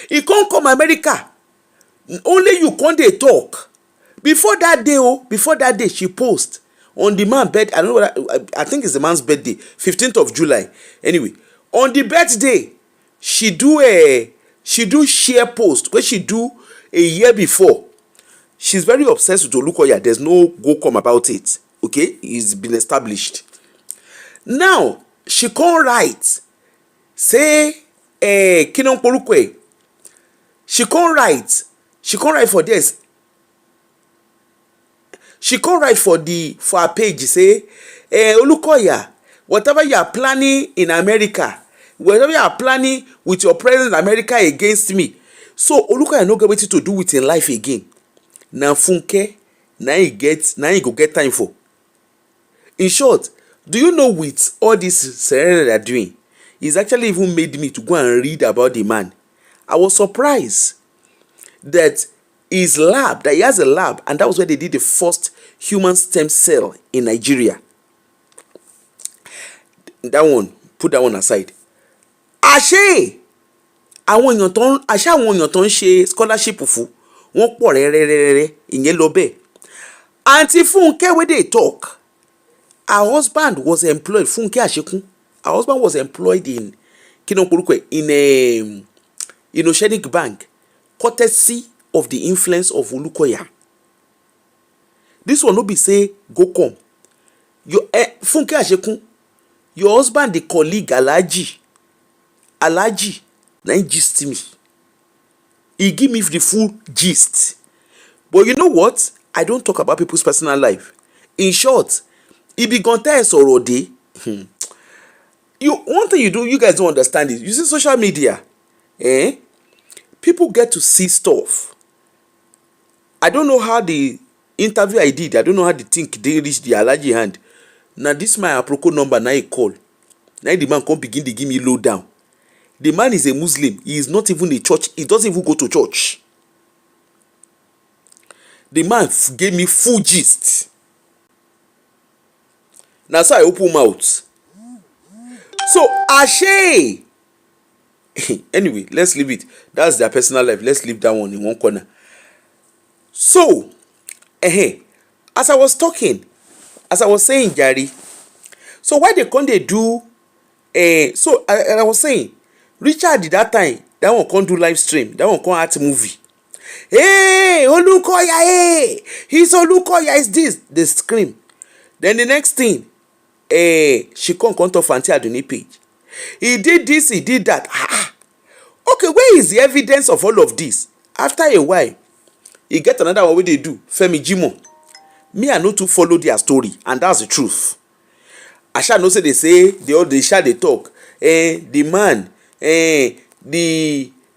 He can't come America. Only you can't dey talk. Before that day, she post on the man's bed. I don't know what I think it's the man's birthday, 15th of July. Anyway, on the birthday, she do share post where she do a year before. She's very obsessed with Olukoya. There's no go come about it. Okay, it's been established. Now she can't write. Say Kinon Polukwe. She can't write. She can't write for this. She can't write for her page. Say, Olukoya, whatever you are planning in America, whatever you are planning with your presence in America against me. So Olukoya no get wetin to do with in life again. Now Funke, now he go get time for. In short, do you know with all this surrender they are doing, it's actually even made me to go and read about the man. I was surprised that his lab, that he has a lab, and that was where they did the first human stem cell in Nigeria. That one, put that one aside. Àwọn èèyàn tó ń ṣe scholarship fún wọn pọ̀ rẹ́rẹ́rẹ́rẹ́ ìyẹn lọ bẹ́ẹ̀. Auntie Funke wey dey talk, her husband was employed, Funke Ashekyn. Her husband was employed in Kinon Polukwe in Oceanic Bank, courtesy of the influence of Olukoya. This one no be say go come. Your Funke Ashekyn, your husband, the colleague Alhaji, na him gist me. He give me the full gist. But you know what? I don't talk about people's personal life. In short, if you gonna tell us already, one thing you guys don't understand is, you see social media, people get to see stuff. I don't know how the interview I did, I don't know how the thing they reach the Alhaji hand. Now this my aproko number, now he call. Now the man come begin to give me low down. The man is a Muslim. He is not even a church. He doesn't even go to church. The man gave me full gist. Now so I open mouth. So Ashe. Anyway, let's leave it. That's their personal life. Let's leave that one in one corner. So, as I was talking, as I was saying, Gary, so why they can't they do, so I was saying, Richard did that time, that one can't do live stream, that one can't act movie. Hey, Olukoya, hey, he's Olukoya, is this? They scream. Then the next thing, she can't come to Funke Adoni page. He did this, he did that. Okay, where is the evidence of all of this? After a while, you get another one wey they do, Femi Jimo. Me, I know to follow their story, and that's the truth. I shall know say they shall they talk. The man, the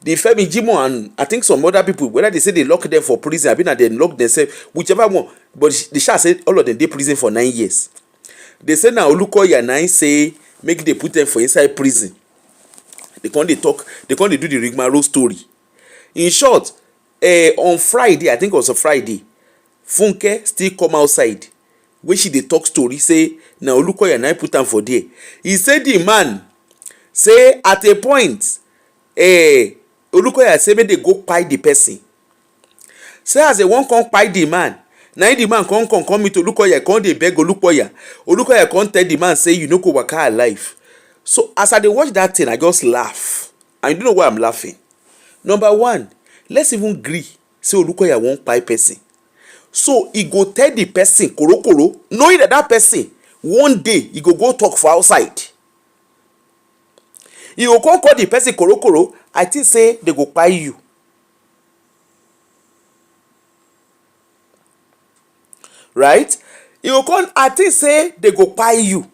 Femi Jimo and I think some other people, whether they say they lock them for prison, I mean they lock themselves, whichever one. But they shall say all of them they prison for 9 years. They say now Olukoya 9 say make they put them for inside prison. They can't they talk, they can't they do the rigmarole story. In short, on Friday, I think it was a Friday, Funke still come outside when she dey talk story say na Olukoya na put am for there. He say the man say at a point Olukoya say make they go kpai the person. Say as they wan come kpai the man, na the man come meet Olukoya, come dey beg Olukoya. Olukoya come tell the man say you no go waka alive. So as I dey watch that thing, I just laugh. And you don't know why I'm laughing. Number one, let's even agree say Olukoya wan kpai person. So he go tell the person korokoro, knowing that person one day he go talk for outside. He go call the person korokoro. I think say they go kpai you. Right? He go call, I think say they go kpai you.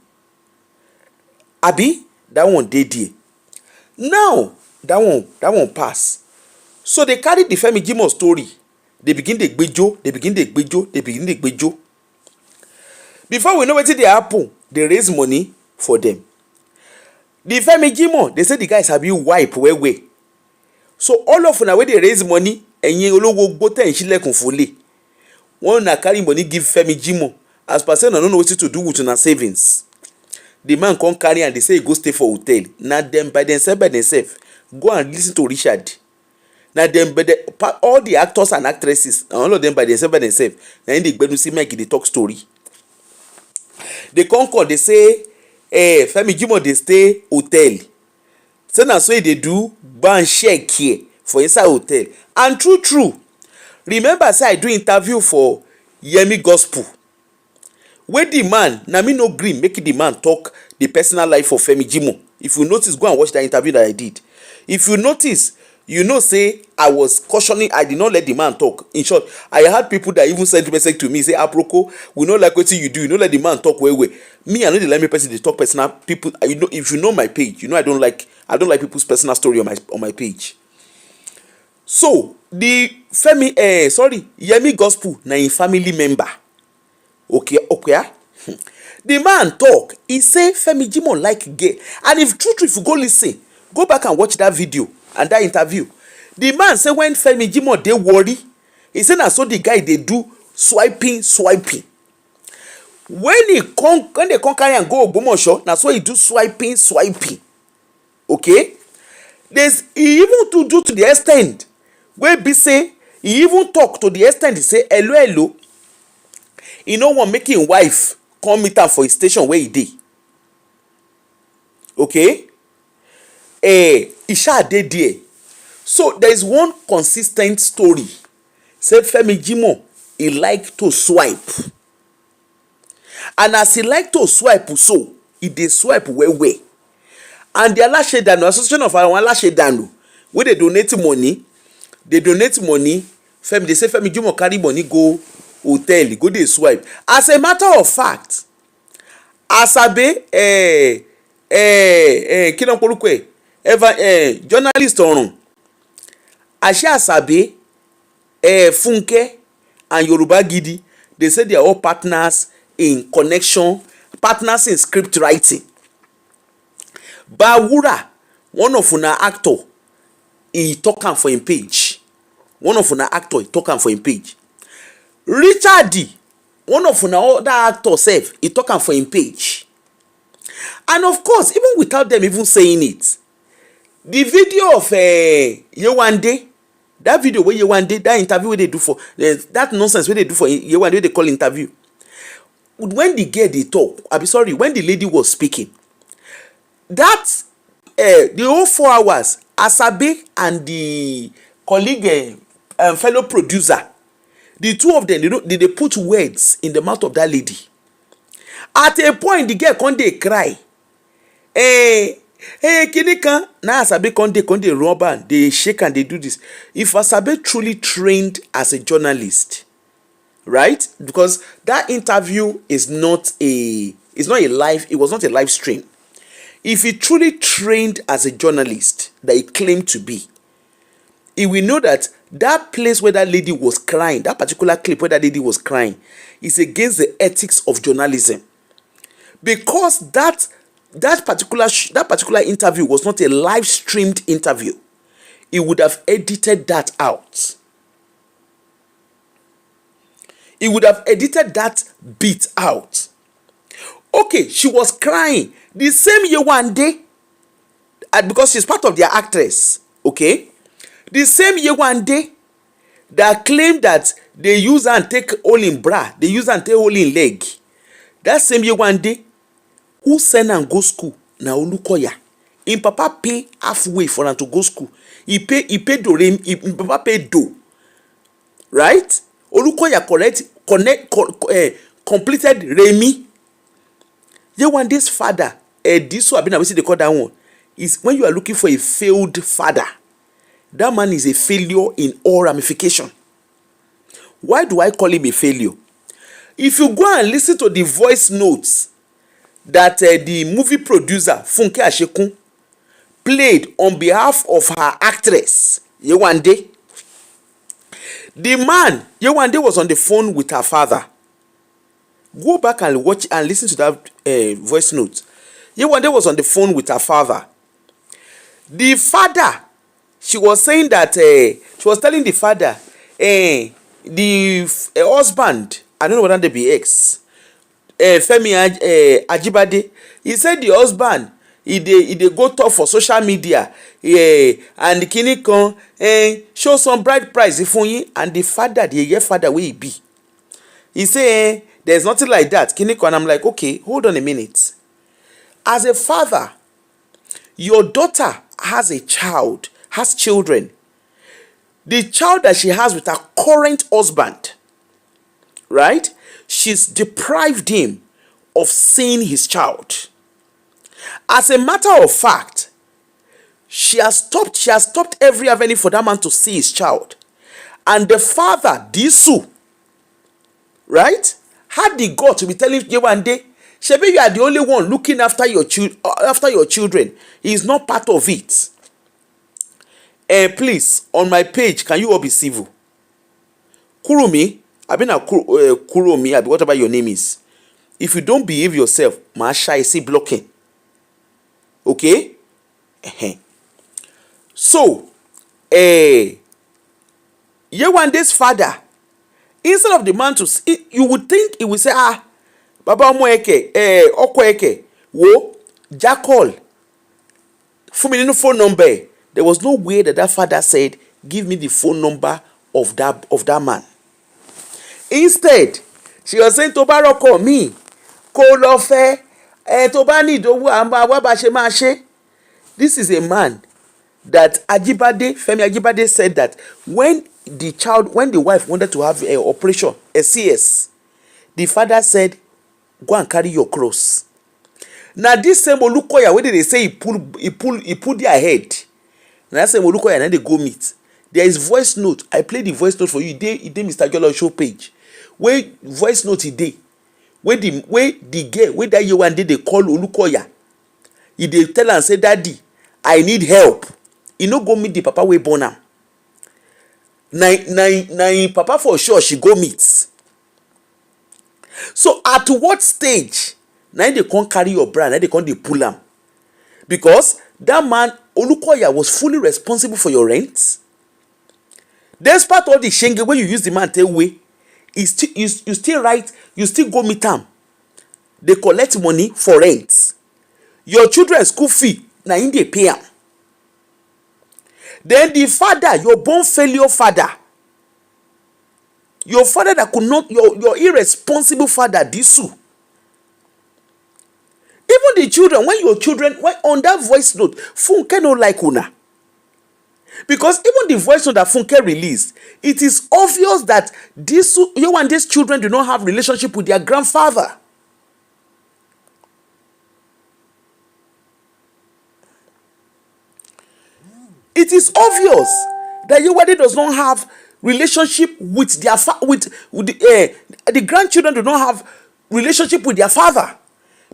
Abi, that one dey there. Now that one pass. So they carry the Femi Jimo story. They begin the gbejo. Before we know wetin dey happen, they raise money for them. The Femi Jimo, they say the guys have been wipe well. So all of una wey dey raise money, ẹ̀yin olówó gbótẹ̀ ń ṣílẹ̀kùn fólè. One na carry money give Femi Jimo. As per say una no know wetin to do with una savings. The man come carry and they say he go stay for hotel. Na them by themselves. Go and listen to Richard. Now them, all the actors and actresses, all of them by themselves. Now in the bedroom see Mike they talk story. They come call, they say, Femi Jimo they stay hotel. So now so they do ban check here for inside hotel. And true. Remember say I do interview for Yemi Gospel. Where the man, na me no gree make the man talk the personal life of Femi Jimo. If you notice, go and watch that interview that I did. If you notice, you know say I was cautioning, I did not let the man talk. In short, I had people that even sent message to me say, Aproko, we no like wetin you do, you no let the man talk well. Me, I know they let me person they talk personal people. You know, if you know my page, you know I don't like people's personal story on my page. So the Yemi Gospel na in family member. Okay. The man talk, he say Femi Jimo like gay. And if true, if you go listen, go back and watch that video and that interview. The man say when Femi Jimo dey worry, he say na so the guy dey do swiping. When they come carry and go Ogbomoso, na so he do swiping. Okay? He even to do to the extent where be say he even talk to the extent he say hello. He no wan make him wife come meet am for his station where he dey. Okay? He sha dey there. So there is one consistent story. Say Femi Jimo, he like to swipe. And as he like to swipe so, he dey swipe well. And the Ashekyn association of our Ashekyn, where they donate money, Femi, they say Femi Jimo carry money go hotel, go dey swipe. As a matter of fact, Asabe kí ló ń porúkọ ẹ̀ journalist ọ̀run Asabe Funke and Yoruba Gidi, they say they are all partners in connection, partners in script writing. Bawura, one of una actor, he talk am for him page. One of una actor, he talk am for him page. Richard, one of una other actor sef, he talk am for him page. And of course, even without them even saying it, the video of Yewande, that video where Yewande, that interview where they do for that nonsense where they do for Yewande, where they call interview. When the girl they talk, when the lady was speaking, that the whole 4 hours, Asabe and the colleague fellow producer, the two of them, they put words in the mouth of that lady. At a point, the girl can't they cry. Kinikan na Asabe conde rub and they shake and they do this. If Asabe truly trained as a journalist, right? Because that interview is not a live, it was not a live stream. If he truly trained as a journalist that he claimed to be, he will know that that place where that lady was crying, that particular clip where that lady was crying, is against the ethics of journalism. Because that particular interview was not a live streamed interview, he would have edited that out. He would have edited that bit out. Okay, she was crying the same year one day, because she's part of their actress. Okay, the same year one day, that claimed that they use and take all in bra, they use and take all in leg. That same year one day, who send and go school na Olukoya. Im papa pay halfway for am to go school. He pay do him papa pay do. Right? Olukoya completed Remi. Yewande's father, this one, we see they call that one, is when you are looking for a failed father, that man is a failure in all ramification. Why do I call him a failure? If you go and listen to the voice notes that the movie producer Funke Ashekyn played on behalf of her actress Yewande, the man Yewande was on the phone with her father. Go back and watch and listen to that voice note. Yewande was on the phone with her father. The father, she was saying that she was telling the father, the husband, I don't know whether they be ex, Femi Ajibade, he said the husband, he dey go talk for social media, and the kini kan show some bride price fún yín, and the father, the year father wey he be, he say there's nothing like that. Kini kan, I'm like, okay, hold on a minute. As a father, your daughter has children. The child that she has with her current husband, right? She's deprived him of seeing his child. As a matter of fact, she has stopped every avenue for that man to see his child. And the father, Disu, right, had the gut to be telling Yewande, Shebi, you are the only one looking after your children. He is not part of it. Please, on my page, can you all be civil? Kurumi, I've been a Kurumi, whatever your name is. If you don't behave yourself, Masha is blocking. Okay? So, Yewande's father, instead of the man to see, you would think he would say, Baba Omoeke, Okoeke, wo, Jackal, fún mi nínú phone number. There was no way that father said, give me the phone number of that man. Instead, she was saying, tó bá rọ́kọ mi, kó lọ fẹ́, tó bá ní ìdówó, àwa bá ṣe máa ṣe. This is a man that Femi Ajibade said that when the wife wanted to have a operation, a CS, the father said, go and carry your cross. Now this same Olukoya, where they say he pull their head. Now that same Olukoya, and then they go meet. There is voice note. I play the voice note for you. It dey Mr. Jolo show page. Where voice note he where the girl, where that you one day they call Olukoya. He dey tell am say, daddy, I need help. He no go meet the papa wey born am. Na papa for sure she go meet. So at what stage na they come carry your brand, na they come dey pull am? Because that man Olukoya was fully responsible for your rent. Despite all the shenge wey you use the man take away, you still right, you still go meet am. They collect money for rent. Your children school fee na him dey pay am. Then the father, your born failure father, your father that could not, your irresponsible father, Disu. Even the children, when on that voice note, Funke no like una. Because even the voice note that Funke released, it is obvious that you and these children do not have relationship with their grandfather. It is obvious that Yewande does not have relationship with their the grandchildren do not have relationship with their father.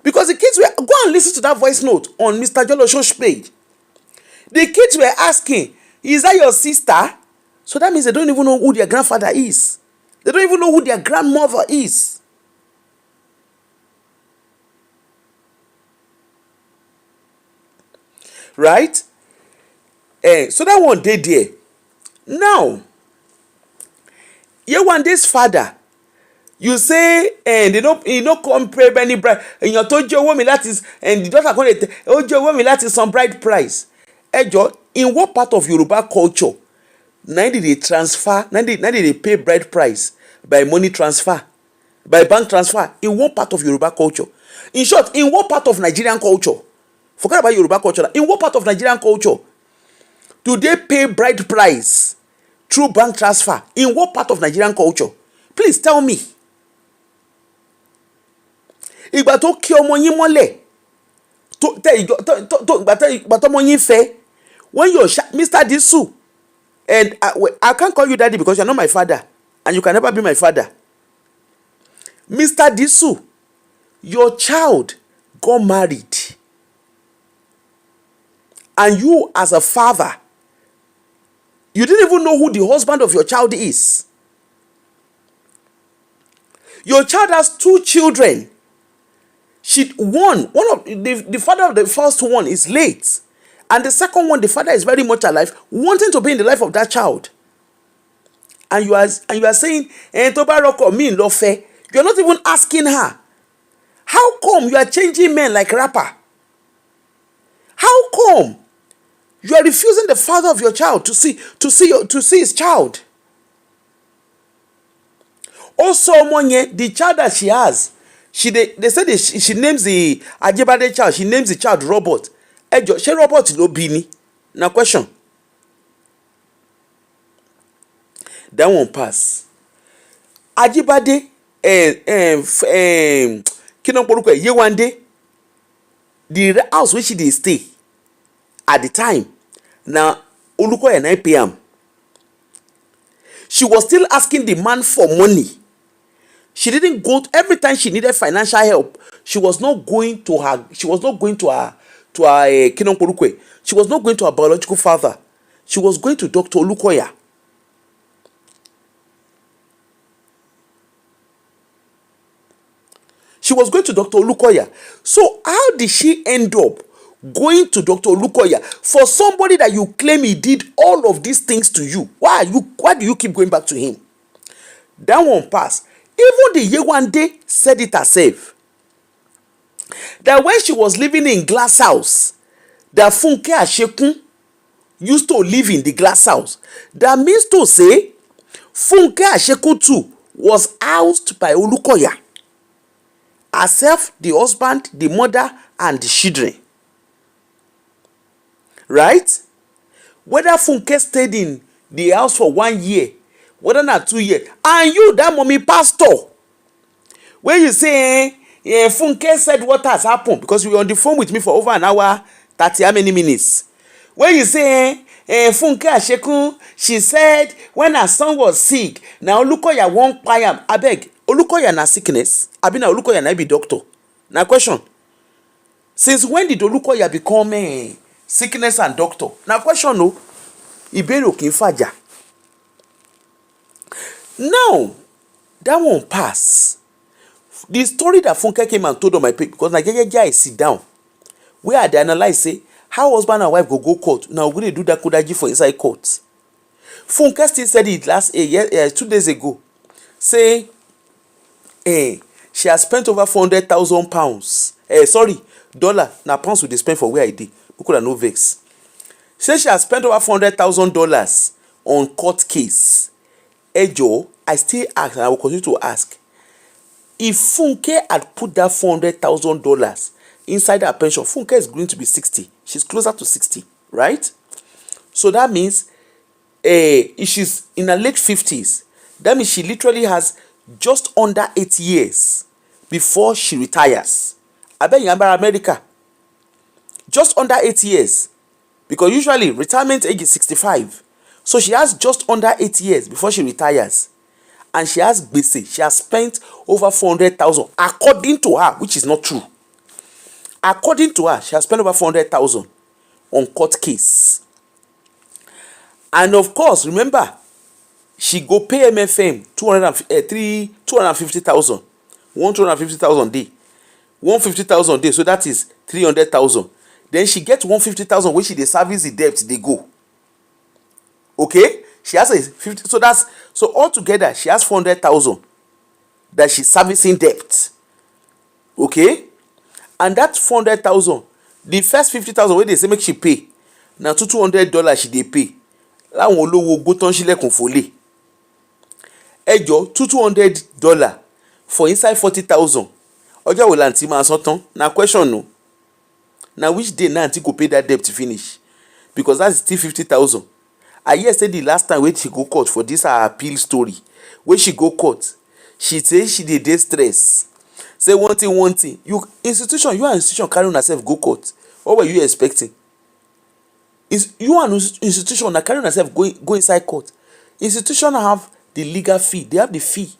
Because the kids were, go and listen to that voice note on Mr. Jolo Show's page. The kids were asking, is that your sister? So that means they don't even know who their grandfather is. They don't even know who their grandmother is. Right? So that one day there. Now, Yewande's father, you say, and you don't come pray any bride, and you told your woman that is, and the daughter going to tell your woman that is some bride price. Ejo, in what part of Yoruba culture, now did they transfer, now did they pay bride price by money transfer, by bank transfer? In what part of Yoruba culture? In short, in what part of Nigerian culture? Forget about Yoruba culture. In what part of Nigerian culture do they pay bride price through bank transfer? In what part of Nigerian culture? Please tell me. Ìgbà tó kí ọmọ yín mọ́lẹ̀ ìgbà tó ọmọ yín fẹ́, when your Mr. Disu, and I can't call you daddy because you're not my father and you can never be my father. Mr. Disu, your child got married and you as a father, you didn't even know who the husband of your child is. Your child has 2 children. One of the father of the first one is late, and the second one, the father is very much alive, wanting to be in the life of that child. And you are saying, "Toba me in love." You're not even asking her, how come you are changing men like rapper? How come you are refusing the father of your child to see his child? Also, the child that she has, they said she names the Ajibade child, she names the child Robert. Ejo, she Robert lo bi ni? Na question. That one pass. Ajibade Yewande, the house where she dey stay at the time, now Olukoya 9 p.m. She was still asking the man for money. She didn't go every time she needed financial help. She was not going to her She was not going to her biological father. She was going to Dr. Olukoya. She was going to Dr. Olukoya. So how did she end up going to Dr. Olukoya for somebody that you claim he did all of these things to you? Why do you keep going back to him? That one pass. Even the Yewande said it herself. That when she was living in glass house, that Funke Ashekyn used to live in the glass house. That means to say, Funke Ashekyn too was housed by Olukoya. Herself, the husband, the mother, and the children. Right? whether Funke stayed in the house for 1 year, whether not 2 years, and you, that mommy pastor, when you say Funke said what has happened, because you were on the phone with me for over an hour 30 how many minutes, when you say Funke Ashekyn, she said when her son was sick, na Olukoya wan kpai am. Abeg, Olukoya na sickness abi na Olukoya na be doctor? Na question. Since when did Olukoya become sickness and doctor? Na question o. Ìbéèrè ò kì í fàjà. Now that one pass. The story that Funke came and told on my page, because na jejeje I sit down where I dey analyse say how husband and wife go court. Now we dey do that kodaji for inside court. Funke still said it last 2 days ago. Say she has spent over 400,000 pounds. Dollar. Na pounds we dey spend for where I dey. People no vex. Say she has spent over $400,000 on court case. Joe, I still ask and I will continue to ask. If Funke had put that $400,000 inside her pension, Funke is going to be 60. She's closer to 60, right? So that means if she's in her late 50s, that means she literally has just under 8 years before she retires. I bet you remember America. Just under 8 years. Because usually retirement age is 65. So she has just under 8 years before she retires. And she has gbese. She has spent over 400,000 according to her, which is not true. According to her, she has spent over 400,000 on court case. And of course, remember, she go pay MFM 250,000. 150,000 day. 150,000 day. So that is 300,000. Then she gets 150,000 when she dey service the debt they go. Okay? She has a 50. So altogether she has 400,000 that she's servicing debt. Okay? And that 400,000, the first 50,000 wey they say make she pay, na $200 she dey pay. Láwọn olówó gbó tán sílẹ̀kùn fòlè. $200 for inside 40,000. Ọjọ́ wo la ntí máa san tán? Na question no. Na which day na aunty go pay that debt to finish? Because that is still 50,000. I hear say the last time when she go court for this her appeal story, when she go court, she say she dey stress. Say one thing. You and institution carry yourself go court. What were you expecting? You and institution na carry yourself go inside court. Institution have the legal fee. They have the fee.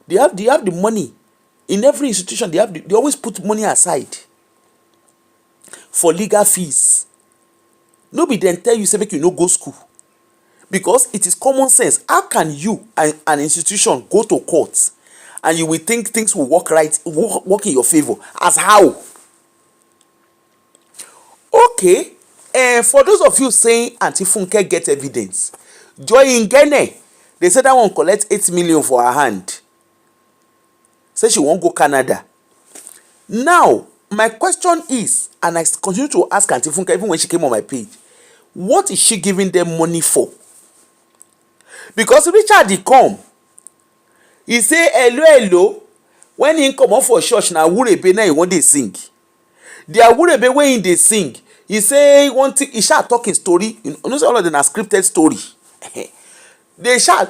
They have the money. In every institution, they always put money aside for legal fees. No be dem tell you say make you no go school, because it is common sense. How can you and an institution go to court and you will think things will work in your favor? As how? Okay, for those of you saying Aunty Funke get evidence, Joy Ngene, they say that one collect 8 million for her hand. Say she won't go Canada. Now, my question is, and I continue to ask Aunty Funke even when she came on my page, what is she giving them money for? Because Richard he come, he say hello. When he come up for church, na Awurebe na he wan dey sing. The Awurebe wey he dey sing, he say one thing, he start talking story. You know, say all of them are scripted story.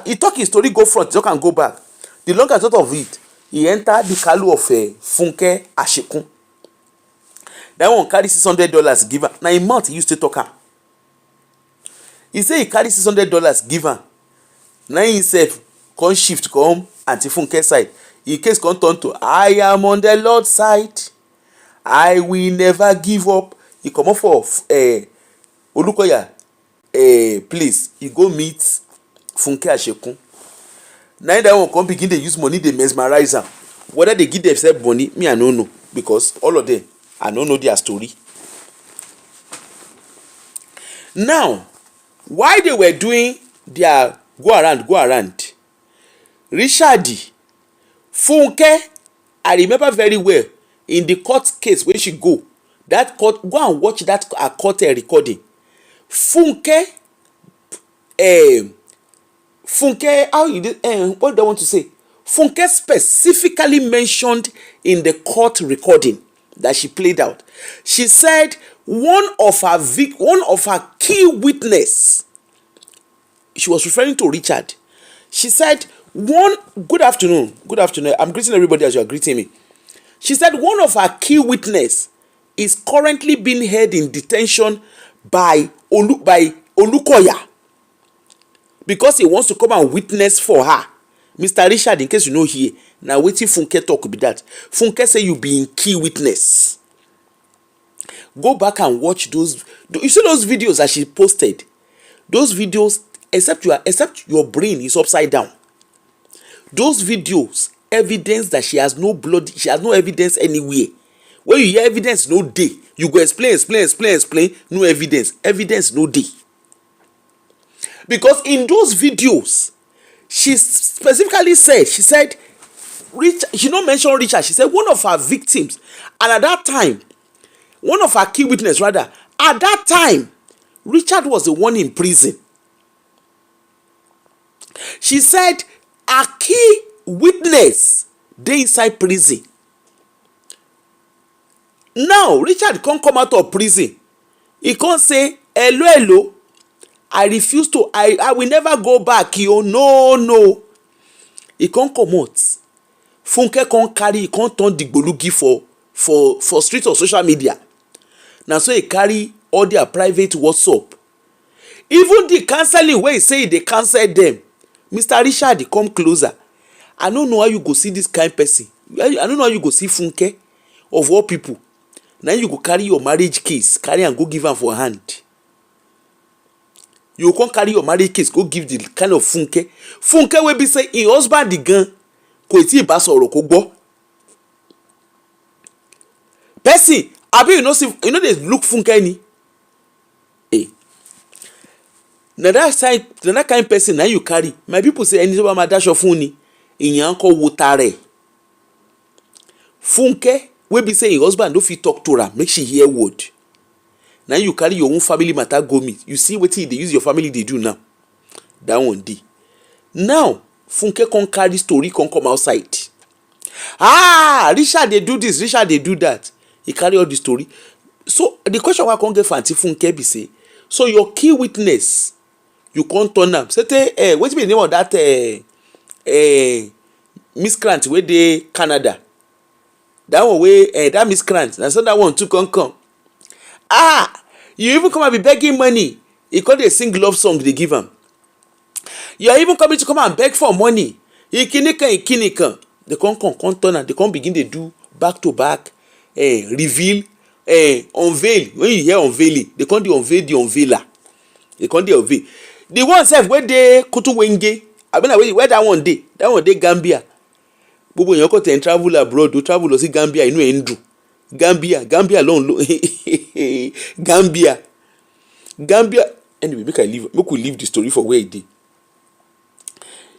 He talk his story, go front, he can go back. The long and short of it, he enter the kalu of Funke Ashekyn. That one carry $600 give am. Na a month he used to talk am. He say he carry $600 give am. Na himself come shift come Aunty Funke side. In case come turn to I am on the Lord's side. I will never give up. He come up for Olukoya place. He go meet Funke Ashekyn. Now that one come begin dey use money, dey mesmerize am. Whether they give themselves money, me I no know, because all of them I no know their story. Now, while they were doing their go around, Richard, Funke, I remember very well in the court case when she go and watch that court recording. Funke, how you what do I want to say? Funke specifically mentioned in the court recording that she played out. She said one of her key witness, she was referring to Richard. She said, good afternoon, I'm greeting everybody as you are greeting me. She said one of her key witness is currently being held in detention by Olukoya because he wants to come and witness for her. Mr. Richard, in case you know here, now wetin Funke talk be that. Funke say you be in key witness. Go back and watch those. You see those videos that she posted? Those videos, except your brain is upside down. Those videos evidence that she has no blood, she has no evidence anywhere. When you hear evidence no dey, you go explain, no evidence no dey. Because in those videos, she specifically said, she don't mention Richard, she said one of her victims, and at that time, one of her key witness rather, at that time, Richard was the one in prison. She said a key witness dey inside prison. Now Richard can't come out of prison. He can't say hello, I refuse to, I will never go back. No. He can't come out. Funke can't carry, he can't turn the gbolugi for street or social media. Now so he carry all their private WhatsApp. Even the counseling where he say they cancel them. Mr. Richard, he come closer. I don't know how you go see this kind of person. I don't know how you go see Funke of all people. Now you go carry your marriage case, carry and go give am for hand. You can't carry your marriage case, go give the kind of Funke. Funke will be say in husband the gun, kò tí ì bá sọ̀rọ̀ kó gbọ́. Person, abi you know they look Funke ni. Na that kind person now you carry. My people say ẹni tó bá máa dáṣọ fún ni, ìyẹn kò wo tare. Funke wey be say im husband no fit talk to her, make she hear word. Now you carry your own family matter go meet. You see wetin they use your family they do now. That one dey. Now Funke can't carry story, can't come outside. Richard they do this, Richard they do that. He carry all the story. So the question I can't get for Auntie Funke be say, so your key witness, you can't turn am. Say, what's the name of that miscreant where they Canada? That one way, that miscreant. And so that one too can come. You even come and be begging money. He called a sing love song they give him. You are even coming to come and beg for money. Ikinikan. They can't turn and they can't begin to do back to back, reveal, unveil. When you hear unveiling, they can't do unveil the unveiler. They can't do unveil. The one self where they kutu wenge. I mean where that one day Gambia. Bobo yon ko ten travel abroad, do travel lo si Gambia inu endu. Gambia alone. Gambia. Anyway, make we leave the story for where it did.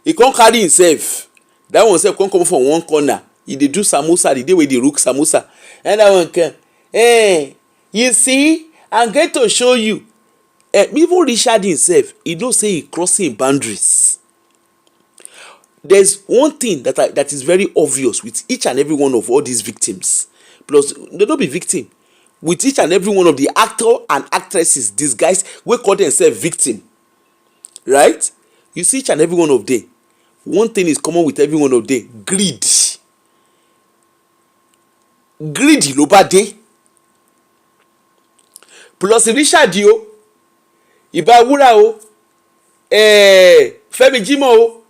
He can't carry himself. That one self can't come from one corner. He dey do samosa the day where they rook samosa. And that one can. You see, I'm going to show you. Even Richard himself, he don't say he crossing boundaries. There's one thing that is very obvious with each and every one of all these victims. Plus, they don't be victim. With each and every one of the actor and actresses, these guys, we call themselves victim. Right? You see each and every one of them. One thing is common with every one of them. Greed. Greedy ló bá dé. Plus Richard yo. Ìbá Wúrà o. Fẹ́mi Jímọ̀ o.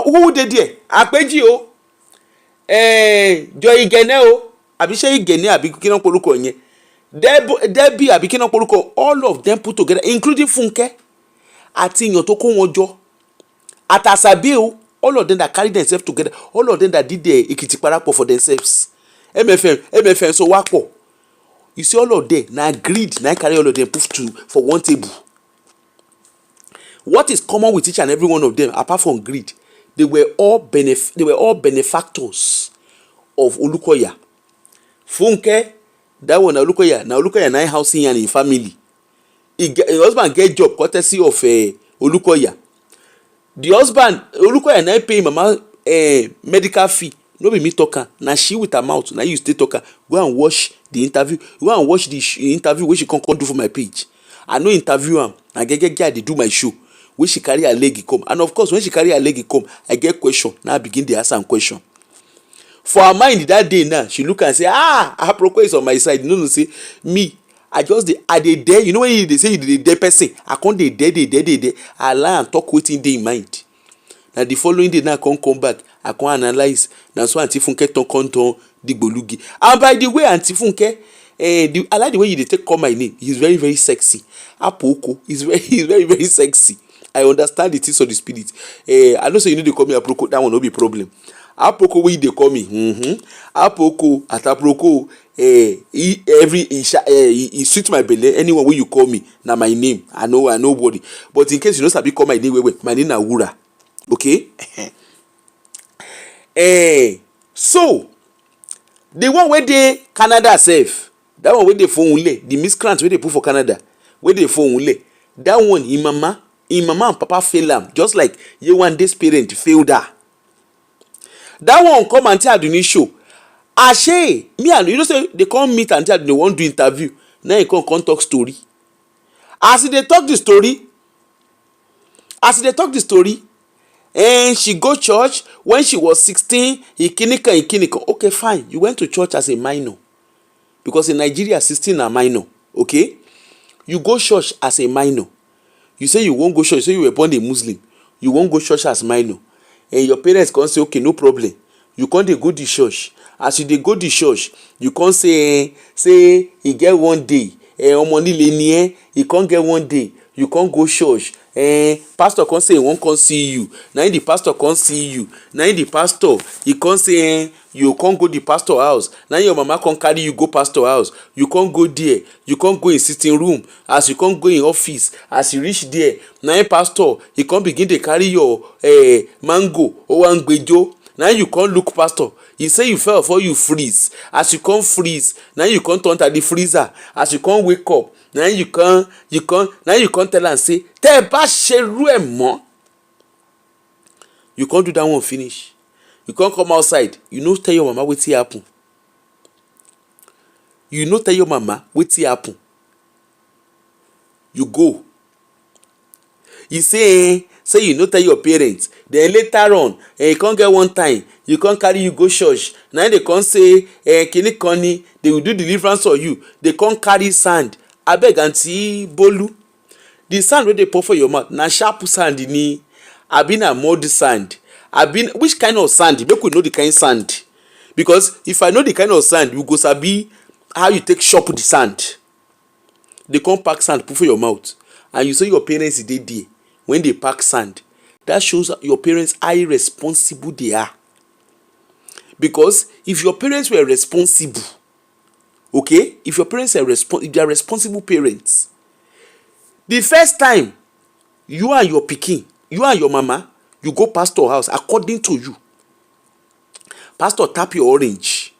Who dey there? Àpèjì o. Joy Igene o. Àbí ṣé Igene àbí kí ná porúkọ yẹn. Debbie àbí kí ná porúkọ. All of them put together, including Funke. Àti èèyàn tó kó wọn jọ. Àtàsàbí o. All of them that carry themselves together. All of them that did the Ekiti Parapọ̀ for themselves. MFM so wapọ̀. You see all of them, now greed, now carry all of them put for one table. What is common with each and every one of them, apart from greed? They were all benefactors of Olukoya. Funke, that one Olukoya, now Olukoya na housing and in family. His husband get job courtesy of Olukoya. The husband, Olukoya na pay mama medical fee no be me talk am, na she with her mouth na you stay talk am. Go and watch the interview, go and watch the interview wey she come do for my page. I no interview am, na gegege I dey do my show wey she carry her leg come. And of course when she carry her leg come, I get question, na I begin dey ask am question. For her mind that day now, she look and say, aproko is on my side. You know say me, I dey there. You know when they say you dey there person, I come dey there. I lie and talk wetin dey in mind. Na the following day now I come back, I come analyse. Na so Aunty Funke come turn digbolugi. And by the way, Aunty Funke, I like the way you dey take call my name. He's very very sexy. Apoko, he's very very sexy. I understand the things of the spirit. I know say you know they call me aproko. That one no be problem. Apoko wey dey call me, apoko at aproko, he suit my belle. Anyone wey you call me na my name. I know nobody. But in case you no sabi call my name, wait, my name na Wura. Okay. So the one wey dey Canada sef, that one wey dey for Unle, the miscreant wey dey put for Canada, wey dey for Unle, that one im mama and papa fail am, just like Yewande's parent failed her. That one come Aunty Aduni show. Me and you know say they come meet Aunty Aduni, they wan do interview. Now he come talk story. As they talk the story, and she go church when she was 16. Ikinika. Okay, fine. You went to church as a minor, because in Nigeria 16 na minor. Okay, you go church as a minor. You say you won't go church. You say you were born a Muslim. You won't go church as minor. And your parents can say, okay, no problem. You can't go to church. As you dey go to church, you can't say he get one day. He can't get one day. You can't go church. Pastor can't say he won't come see you. Now the pastor can't see you. Now the pastor he can't say you can't go the pastor house. Now your mama can't carry you go pastor house. You can't go there. You can't go in sitting room. As you can't go in office. As you reach there, now pastor he can't begin to carry your mango or angbejo. Now you can't look pastor. He say you fell before you freeze. As you can't freeze, now you can't turn to the freezer. As you can't wake up, now you can't tell and say, "Te ba sheru e mo." You can't do that one finish. You can't come outside. You know tell your mama wetin happen. You know tell your mama wetin happen. You go. You say you no tell your parents. Then later on, you can't get one time. You can't carry you go church. Now they can't say, kini koni, they will do deliverance for you. They can't carry sand. Abeg Aunty Bolu, the sand wey dey pour for your mouth na sharp sand ni, abi na mud sand, abi which kind of sand? Make we know the kind sand, because if I know the kind of sand, we go sabi how you take chop the sand. They come pack sand put for your mouth, and you say your parents dey there when they pack sand. That shows your parents how irresponsible they are. Because if your parents were responsible, okay, if your parents are if they are responsible parents, the first time you and your pikin, you and your mama, you go pastor house, according to you, pastor tap your orange.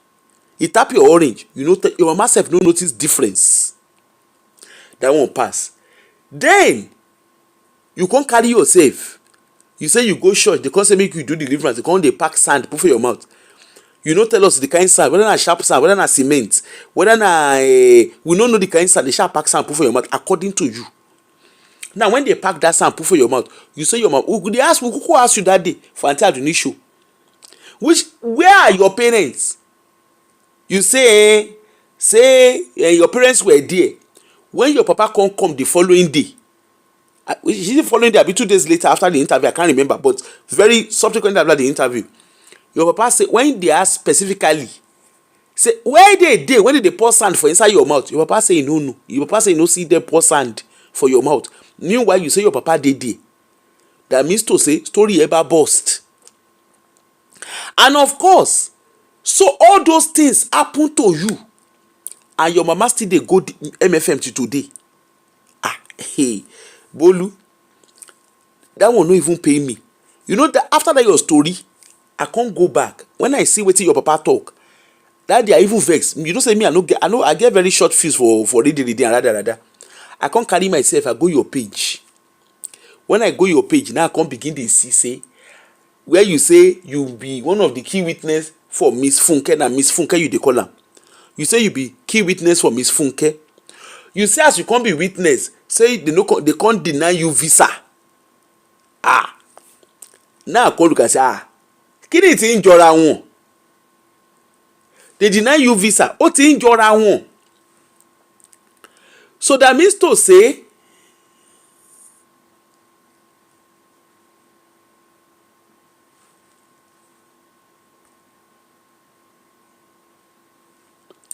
He tap your orange. You know your mama self no notice difference. That one pass. Then you can't carry yourself. You say you go church, they can't say make you do deliverance. They can't they pack sand put for your mouth. You no tell us the kind sand, whether na sharp sand, whether na cement, whether na we don't know the kind sand. They shall pack sand put for your mouth according to you. Now when they pack that sand put for your mouth, you say your mom. They ask who asked you that day for Aunty Aduni show. Where are your parents? You say your parents were there when your papa come the following day. The following day, 2 days later after the interview, I can't remember, but very subsequently after the interview, your papa say when they ask specifically, say where they when did they pour sand for inside your mouth? Your papa say no. Your papa say no see them pour sand for your mouth. Meanwhile, you say your papa dey there. That means to say story ever burst. And of course, so all those things happen to you, and your mama still dey go MFM till today. Hey, Bolu, that one no even pay me. You know that after that your story, I can't go back. When I see wetin your papa talk, that they are even vexed. You know say me, I get very short fuse for reading and rather. I can't carry myself. I go your page. When I go your page, now I can't begin to see say where you say you be one of the key witness for Miss Funke, na Miss Funke you dey call am. You say you be key witness for Miss Funke. You say as you come be witness, say they can't deny you visa. Now I call you and say, kí ni tí ń jọra wọn? They deny you visa. Ó tí ń jọra wọn. So that means to say,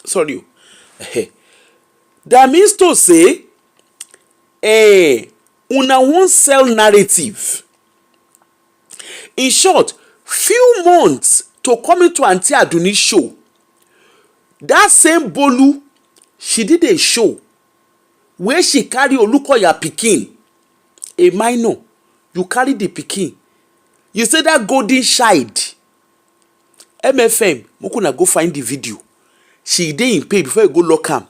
sorry, that means to say, una wan sell narrative. In short, few months to come into Aunty Aduni's show, that same Bolu, she did a show where she carry Olukoya pikin, a minor. You carry the pikin. You say that golden child. MFM, mukuna go find the video. She dey in pay before you go lock am.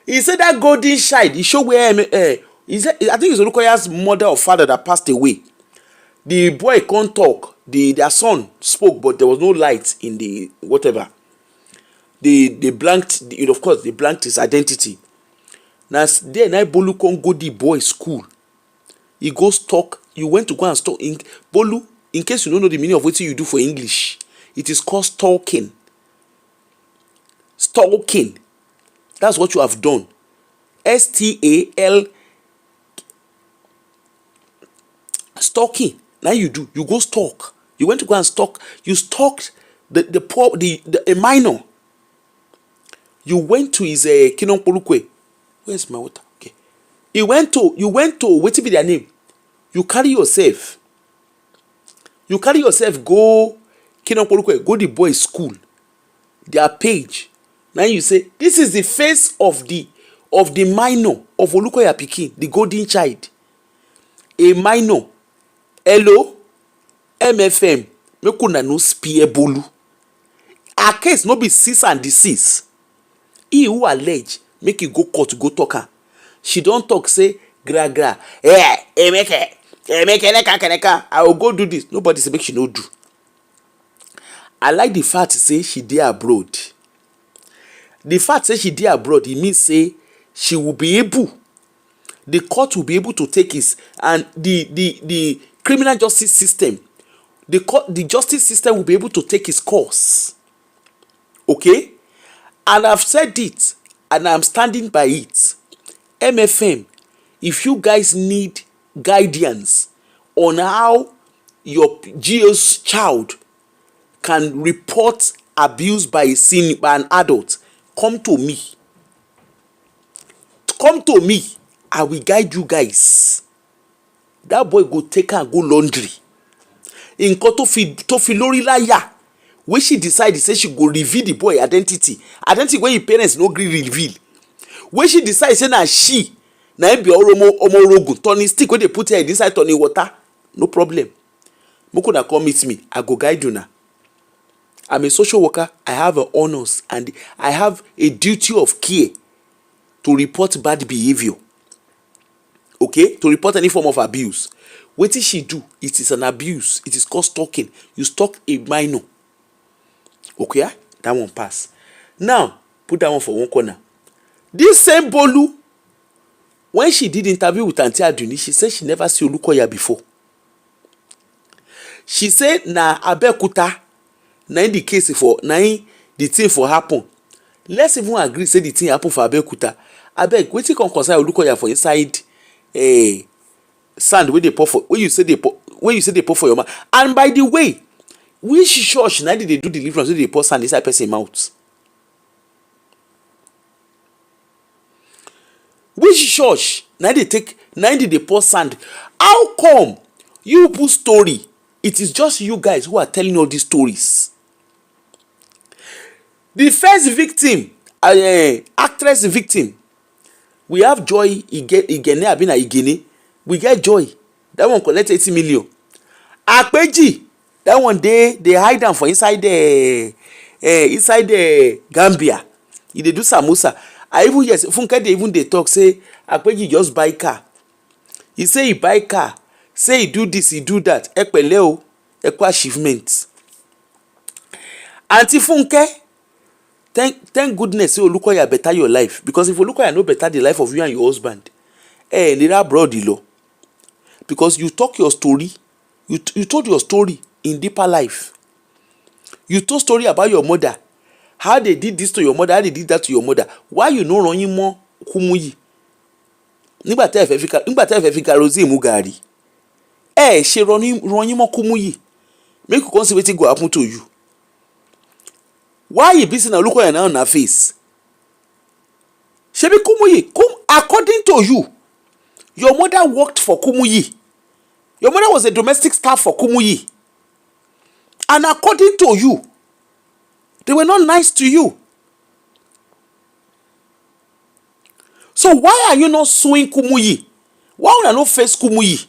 He said that golden child, he show where he said, I think it's Olukoya's mother or father that passed away. The boy can't talk. Their son spoke, but there was no light in the whatever. They blanked, of course, they blanked his identity. Now then, I Bolu can't go the boy school. He goes talk. You went to go and stalk in Bolu. In case you don't know the meaning of what you do for English, it is called stalking. Stalking. That's what you have done. STAL. Stalking. Now you do. You go stalk. You went to go and stalk. You stalked a minor. You went to his Kinon Polukwe. Where's my water? Okay. You went to what be their name? You carry yourself. Go Kinon Polukwe. Go the boys' school. Their page. Now you say this is the face of the minor of Olukoya pikin, the golden child. A minor. Hello, MFM. Make una no spear Bolu. Her case no be cease and desist. He who allege make you go court go talk her. She don't talk say gra. Emeke neka. I will go do this. Nobody say make she no do. I like the fact say she dey abroad. The fact say she dey abroad, it means say she will be able. The court will be able to take his and the criminal justice system. The justice system will be able to take its course. Okay? And I've said it and I'm standing by it. MFM, if you guys need guidance on how your GO's child can report abuse by an adult, come to me. Come to me. I will guide you guys. That boy go take her and go laundry. Nkan to fi lórí láyà. When she decide say she go reveal the boy identity wey him parents no gree reveal. When she decide say na she na him be omo orogun turning stick wey dey put head inside turning water, no problem. Make una come meet me, I go guide una. I'm a social worker. I have a honors and I have a duty of care to report bad behavior. Okay? To report any form of abuse. Wetin she do? It is an abuse. It is called stalking. You stalk a minor. Okay? That one pass. Now, put that one for one corner. This same Bolu, when she did interview with Aunty Aduni, she said she never see Olukoya before. She said na Abekuta, na in the case for, na in the thing for happen. Let's even agree say the thing happen for Abekuta. Abeg, wetin come concern Olukoya for inside sand wey dey pour for, wey you say dey pour for your mouth. And by the way, which church na dey do deliverance wey dey pour sand inside person mouth? Which church na dey pour sand? How come you put story? It is just you guys who are telling all these stories. The first victim, actress victim, we have Joy Igene Abina Igene. We get Joy. That one collect 80 million. Akpeji, that one they hide am for inside the Gambia. He dey do samosa. I even yes, Funke they talk say Akpeji just buy car. He say he buy car. Say he do this, he do that. Ekpele o, ekwa achievement. Auntie Funke, thank goodness say Olukoya better your life, because if Olukoya no better the life of you and your husband, nira abroad lo, because you talk your story, you told your story in deeper life. You told story about your mother, how they did this to your mother, how they did that to your mother. Why you no run yin mo Kumuyi? Nígbà tẹ́ fẹ́ fi kerosene mu gàrí, ṣe run yin mo Kumuyi, make you come see wetin go happen to you. Why you busy na Olukoya now na face? Shebi Kumuyi, according to you, your mother worked for Kumuyi. Your mother was a domestic staff for Kumuyi. And according to you, they were not nice to you. So why are you not suing Kumuyi? Why would I not face Kumuyi?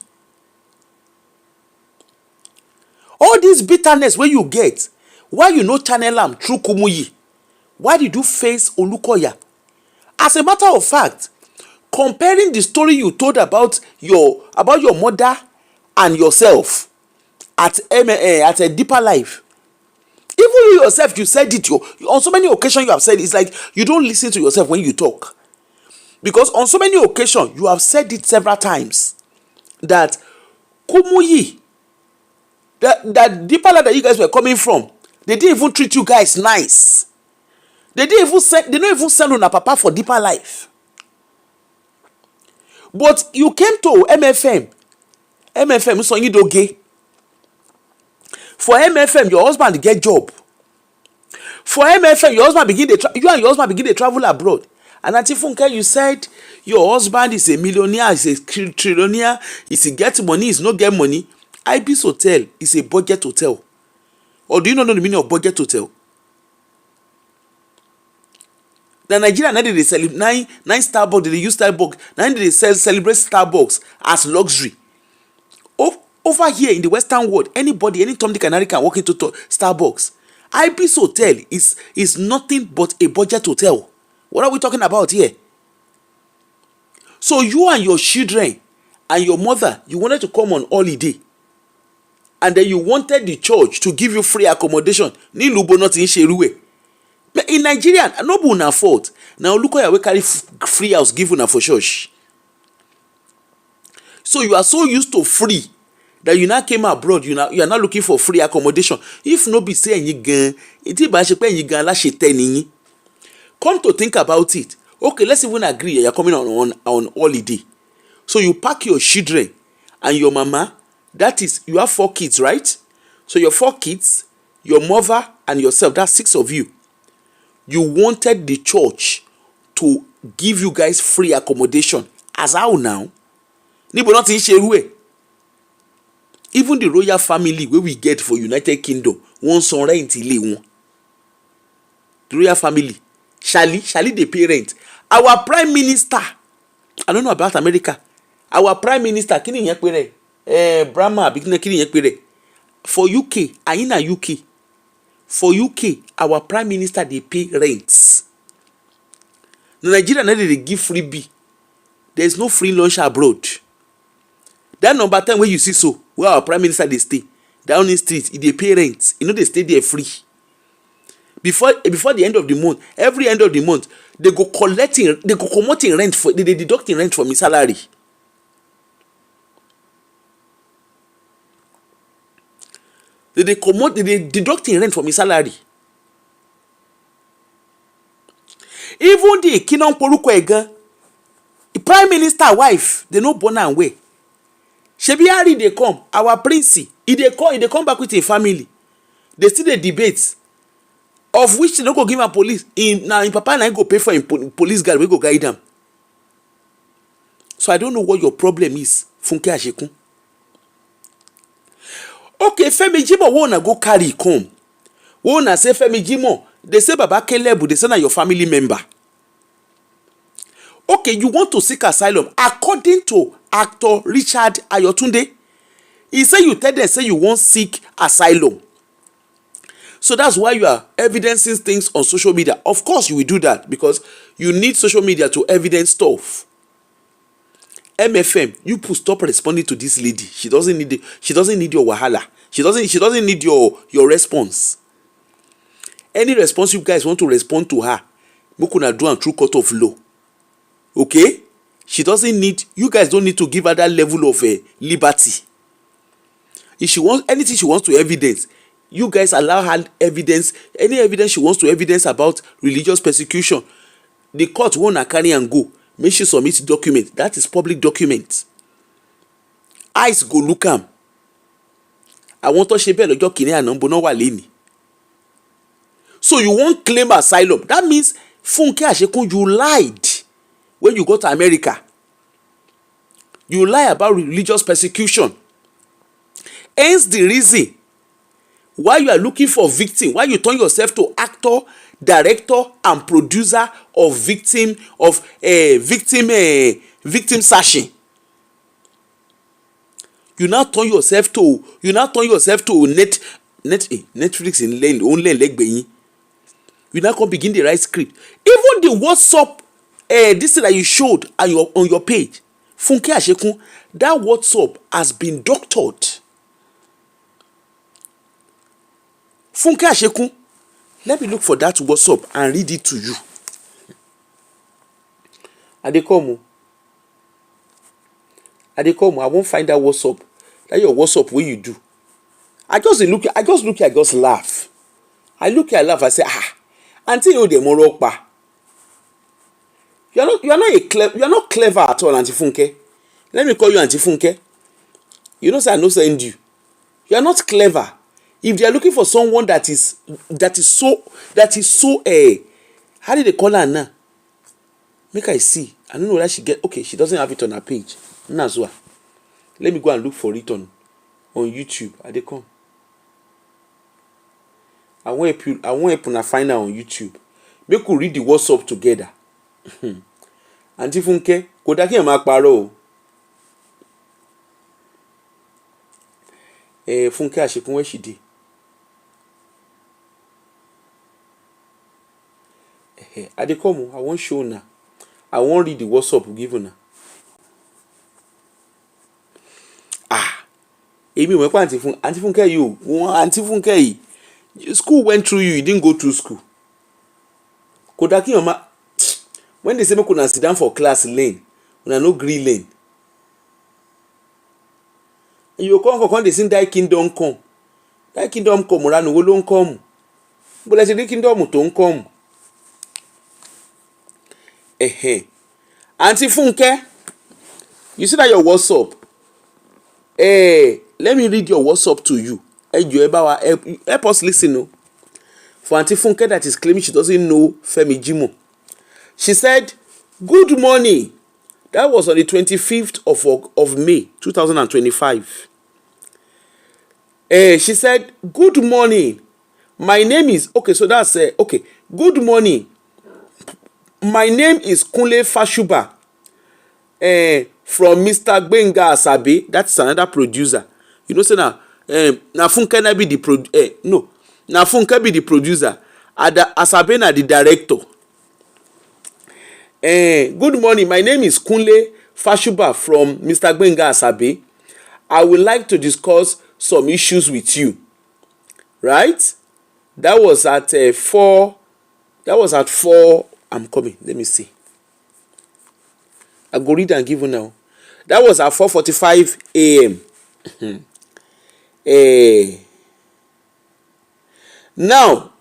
All this bitterness where you get, why you no channel am through Kumuyi? Why did you face Olukoya? As a matter of fact, comparing the story you told about your mother and yourself at a deeper life, even you yourself, you said it. On so many occasions you have said it's like you don't listen to yourself when you talk, because on so many occasions you have said it several times that Kumuyi, that deeper life that you guys were coming from, they didn't even treat you guys nice. They don't even send on a papa for deeper life. But you came to MFM so you don't get. For MFM, your husband get job. For MFM, you and your husband begin to travel abroad. And Auntie Funke, you said your husband is a millionaire, is a trillionaire, is he get money, is not get money. Ibis Hotel is a budget hotel. Or do you not know the meaning of budget hotel? The Nigeria now they celebrate nine Starbucks, they use Starbucks, now they celebrate Starbucks as luxury. Over here in the Western world, anybody, any Tom, Dick, and Harry can walk into Starbucks. Ibis Hotel is nothing but a budget hotel. What are we talking about here? So you and your children and your mother, you wanted to come on holiday, and then you wanted the church to give you free accommodation. Ni lubo not in Sheruwe. In Nigeria, no be una fault. Now look how you carry free house give una for church. So you are so used to free that you now came abroad, you are now looking for free accommodation. If no be say you gan, it ba se pe you gan la se te niyin. Come to think about it. Okay, let's even agree you're coming on holiday. So you pack your children and your mama. That is, you have 4 kids, right? So your 4 kids, your mother and yourself, that's 6 of you. You wanted the church to give you guys free accommodation. As how now? Nibo not in Sheruwe. Even the royal family where we get for United Kingdom, one son rent ile one. The royal family, Shali they pay rent. Our prime minister, I don't know about America. Our prime minister, kini yen pere? Brahma, kini yen pere? For UK, Aina UK. For UK, our prime minister they pay rents. The Nigeria now they give freebie. There is no free lunch abroad. That number 10 where you see so, where our prime minister they stay, down in street, they pay rent. You know they stay there free. Before the end of the month, every end of the month, they go commuting rent for, they deducting rent from his salary. They deducting rent from his salary. Even the Kinon Poruko Egan, the prime minister wife, they no born and way. Shebiari they come, our prince, if they come back with a family, they still the debates of which they don't go give him police. In papa and I go pay for him police guard, we go guide them. So I don't know what your problem is, Funke Ashekyn. Okay, Femi Jimo wanna go carry come. Wanna say Femi Jimo, they say Baba Kelebu, they say na your family member. Okay, you want to seek asylum according to actor Richard Ayotunde. He say you tell them say you want seek asylum. So that's why you are evidencing things on social media. Of course you will do that because you need social media to evidence stuff. MFM, you put stop responding to this lady. She doesn't need your wahala. She doesn't need your response. Any response you guys want to respond to her, make una do am through court of law. Okay? She doesn't need, you guys don't need to give her that level of liberty. If she wants anything she wants to evidence, you guys allow her evidence, any evidence she wants to evidence about religious persecution. The court won't carry and go. Make she submit document. That is public document. Eyes go look am. I want to ṣe bẹ́ẹ̀ lọ́jọ́ kìíní àná bó náà wà lẹ́nìí. So you won't claim asylum. That means Funke Ashekyn, you lied when you go to America. You lie about religious persecution. Hence the reason why you are looking for victim, why you turn yourself to actor, director and producer of victim searching. You now turn yourself to Netflix in lane only legbeyin. You now come begin the right script. Even the WhatsApp this thing that you showed on your page, Funke Ashekyn, that WhatsApp has been doctored. Funke Ashekyn, let me look for that WhatsApp and read it to you. Adekomu, I won't find that WhatsApp. That your WhatsApp where you do. I just laugh. I laugh. I say, Auntie you the morokpa. You are not clever at all, Auntie Funke. Let me call you Auntie Funke. You know, say I no send you. You are not clever. If they are looking for someone that is so how did they call her now? Make I see. I don't know whether she get. Okay, she doesn't have it on her page. Nazwa. Let me go and look for it on YouTube. They come. I want to find her on YouTube. Make we read the WhatsApp together. Auntie Funke, kò dá kí ẹ máa parọ́ o. Funke Ashekyn, where she dey? I dey come. I wan show una. I wan read the WhatsApp give una. Èmi wọ́n pa Auntie Funke you. Auntie Funke yìí. School went through you didn't go through school. Kò dá kí ẹ máa. When they say make una sit down for class lane, una no gree lane. And you come they sing that kingdom come. That kingdom come, ranu wo ló ń come. But let's say kingdom tó ń come. Auntie Funke, you see that your WhatsApp? Let me read your WhatsApp to you. Help us listen. No? For Auntie Funke that is claiming she doesn't know Femi Jimo. She said, "Good morning." That was on the 25th of May, 2025. She said, "Good morning. My name is..." Okay, so that's... okay. "Good morning. My name is Kunle Fashuba from Mr. Gbenga Asabe." That's another producer. You know, say now, Funke na be the Funke be the producer. Asabe na the director. "Good morning. My name is Kunle Fashuba from Mr. Gbenga Asabe. I would like to discuss some issues with you." Right? That was at 4. That was at 4. I'm coming. Let me see. I go read and give you now. That was at 4:45 a.m. Now,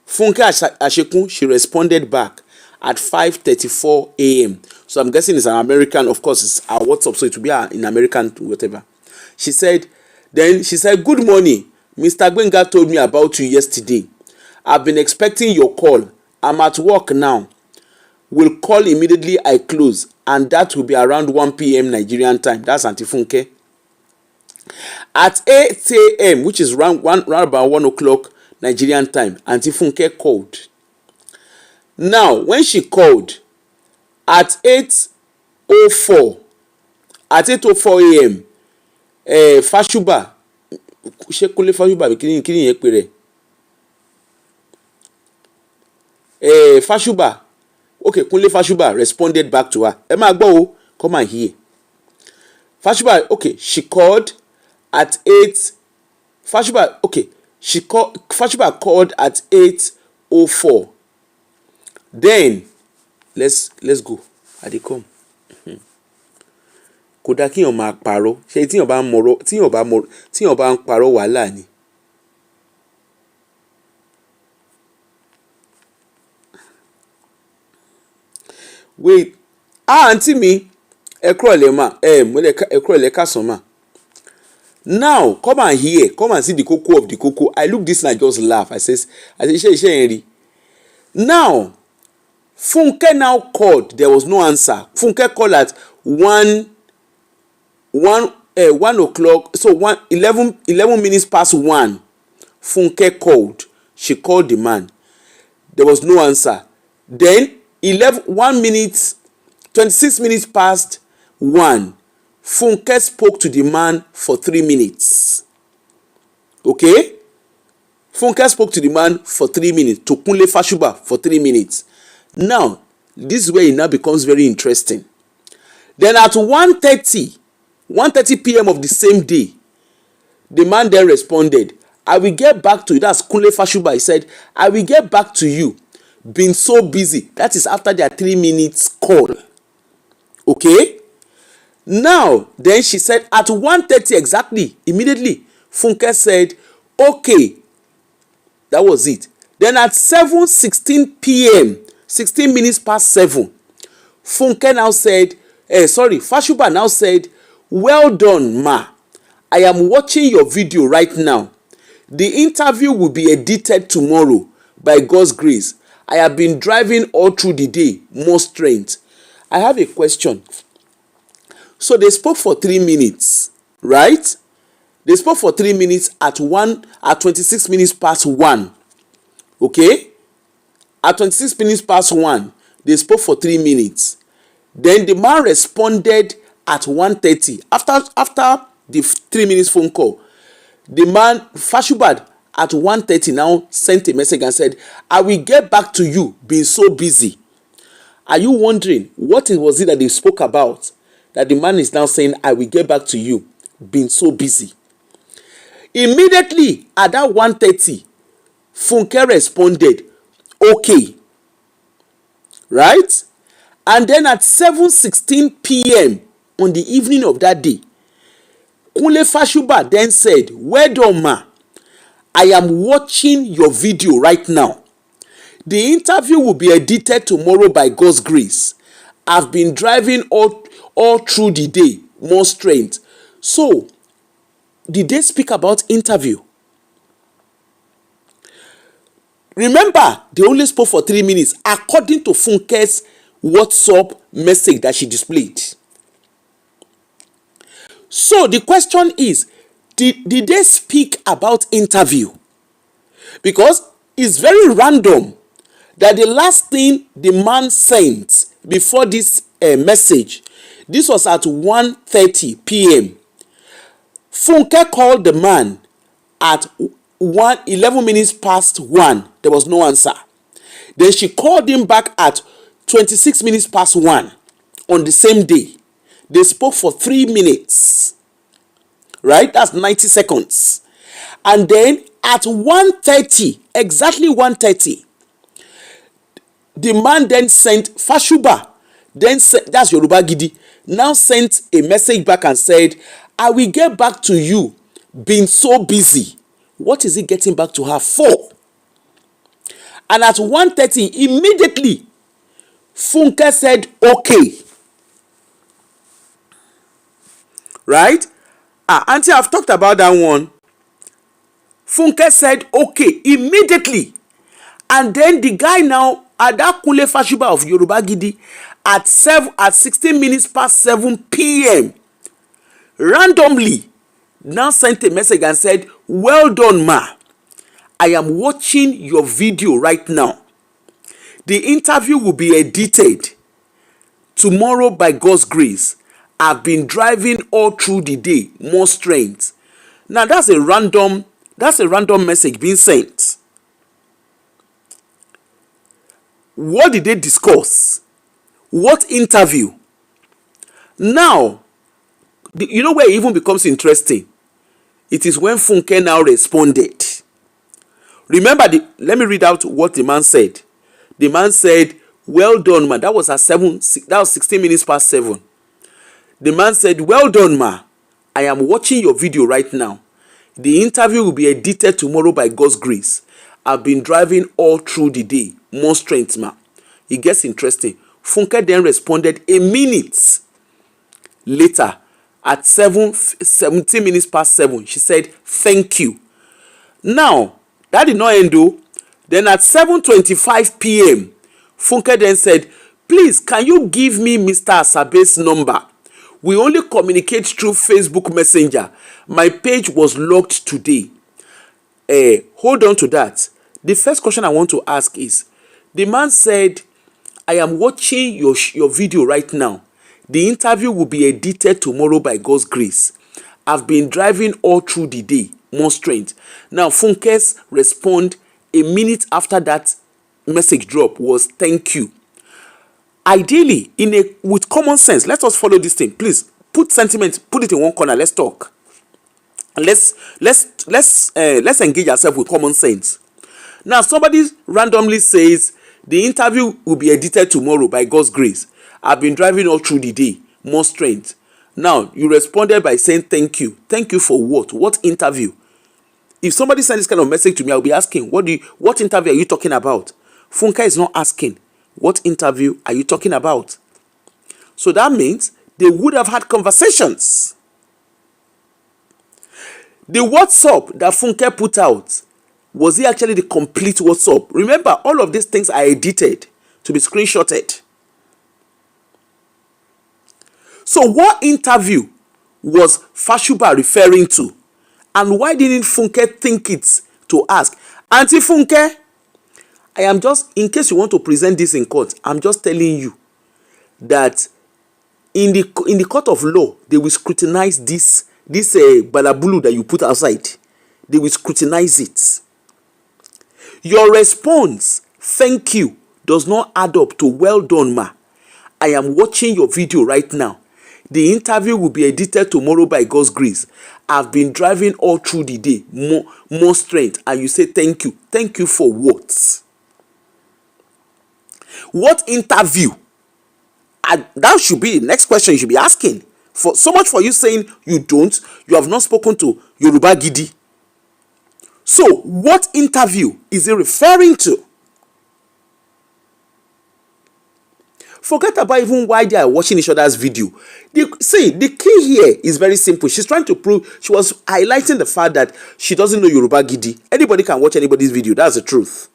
Funke Ashekyn, she responded back at 5:34 a.m. So I'm guessing it's an American. Of course, it's our WhatsApp, so it will be in American whatever. She said, "Good morning. Mr. Gbenga told me about you yesterday. I've been expecting your call. I'm at work now. Will call immediately I close, and that will be around 1 p.m. Nigerian time." That's Auntie Funke. At 8 a.m., which is round about 1 o'clock Nigerian time, Auntie Funke called. Now, when she called at 8:04 a.m., Fashuba, Kunle Fashuba, kini yẹn pè rẹ̀. Fashuba, okay, Kunle Fashuba responded back to her. Ẹ máa gbọ́ o, come and hear. Fashuba, okay, she called at 8. Fashuba, okay, Fashuba called at 8:04. Then let's go. I dey come. Kò dá kíyàn máa parọ́. Ṣé tíyàn bá ń mọ̀rọ̀, tíyàn bá ń parọ́ wàhálà ni. Wait, àǹtí mi, ẹ kúrọ̀lẹ́ mà, ẹ kúrọ̀lẹ́ kásán mà. Now come and hear, come and see the koko of the koko. I look this and I just laugh. I say iṣẹ́ yẹn rí. Now Funke now called, there was no answer. Funke called at 1 o'clock, so 11 minutes past 1. Funke called. She called the man. There was no answer. Then 1 minute, 26 minutes past 1. Funke spoke to the man for 3 minutes. Okay? Funke spoke to the man for 3 minutes. To Kunle Fashuba for 3 minutes. Now, this is where it now becomes very interesting. Then at 1:30 p.m. of the same day, the man then responded, I will get back to you. That's Kunle Fashuba. He said, I will get back to you. Been so busy. That is after their 3 minutes call. Okay? Now, then she said at 1:30 exactly, immediately, Funke said, okay. That was it. Then at 7:16 p.m., 16 minutes past 7, Funke now said, Fashuba now said, well done, ma. I am watching your video right now. The interview will be edited tomorrow by God's grace. I have been driving all through the day, more strength. I have a question. So they spoke for 3 minutes, right? They spoke for 3 minutes at 26 minutes past 1. Okay? At 26 minutes past 1, they spoke for 3 minutes. Then the man responded at 1:30. After the 3 minutes phone call, the man, Fashuba, at 1:30 now sent a message and said, I will get back to you, being so busy. Are you wondering what was it that they spoke about? That the man is now saying, I will get back to you, being so busy. Immediately at that 1:30, Funke responded, okay. Right? And then at 7:16 p.m. on the evening of that day, Kunle Fashuba then said, well done, ma. I am watching your video right now. The interview will be edited tomorrow by God's grace. I've been driving all through the day, more strength. So, did they speak about interview? Remember, they only spoke for 3 minutes according to Funke's WhatsApp message that she displayed. So the question is, did they speak about interview? Because it's very random that the last thing the man sent before this message, this was at 1:30 p.m. Funke called the man at 11 minutes past 1. There was no answer. Then she called him back at 26 minutes past 1 on the same day. They spoke for 3 minutes. Right? That's 90 seconds. And then at 1:30, exactly 1:30, the man then sent Fashuba, that's Yoruba Gidi, now sent a message back and said, I will get back to you, being so busy. What is he getting back to her for? And at 1:30, immediately, Funke said, okay. Right? Auntie, I've talked about that one. Funke said, okay, immediately. And then the guy now, Kunle Fashuba of Yoruba Gidi, at 16 minutes past 7 p.m., randomly, now sent a message and said, well done, ma. I am watching your video right now. The interview will be edited tomorrow by God's grace. I've been driving all through the day, more strength. Now that's a random message being sent. What did they discuss? What interview? Now, you know where it even becomes interesting? It is when Funke now responded. Remember, let me read out what the man said. The man said, "Well done, ma." That was at 7. That was 16 minutes past 7. The man said, "Well done, ma. I am watching your video right now. The interview will be edited tomorrow by God's grace. I've been driving all through the day. More strength, ma." It gets interesting. Funke then responded a minute later at 17 minutes past 7. She said, "Thank you." Now, that did not end though. Then at 7:25 p.m., Funke then said, "Please, can you give me Mr. Asabe's number? We only communicate through Facebook Messenger. My page was locked today." Hold on to that. The first question I want to ask is, the man said, "I am watching your video right now. The interview will be edited tomorrow by God's grace. I've been driving all through the day. More strength." Now, Funke's response a minute after that message drop was, "Thank you." Ideally, with common sense, let us follow this thing. Please put sentiment, put it in one corner. Let's talk. Let's engage ourselves with common sense. Now, somebody randomly says the interview will be edited tomorrow by God's grace. I've been driving all through the day. More strength. Now, you responded by saying thank you. Thank you for what? What interview? If somebody sends this kind of message to me, I'll be asking, what interview are you talking about? Funke is not asking, what interview are you talking about? So that means they would have had conversations. The WhatsApp that Funke put out, was it actually the complete WhatsApp? Remember, all of these things are edited to be screenshotted. So what interview was Fashuba referring to? And why didn't Funke think it to ask? Auntie Funke, I am just, in case you want to present this in court, I'm just telling you that in the court of law, they will scrutinize this balabulu that you put outside. They will scrutinize it. Your response, "Thank you," does not add up to "Well done, ma. I am watching your video right now. The interview will be edited tomorrow by God's grace. I've been driving all through the day. More strength." And you say thank you. Thank you for what? What interview? And that should be the next question you should be asking. For so much for you saying you have not spoken to Yoruba Gidi. So, what interview is he referring to? Forget about even why they are watching each other's video. The key here is very simple. She's trying to prove, she was highlighting the fact that she doesn't know Yoruba Gidi. Anybody can watch anybody's video. That's the truth.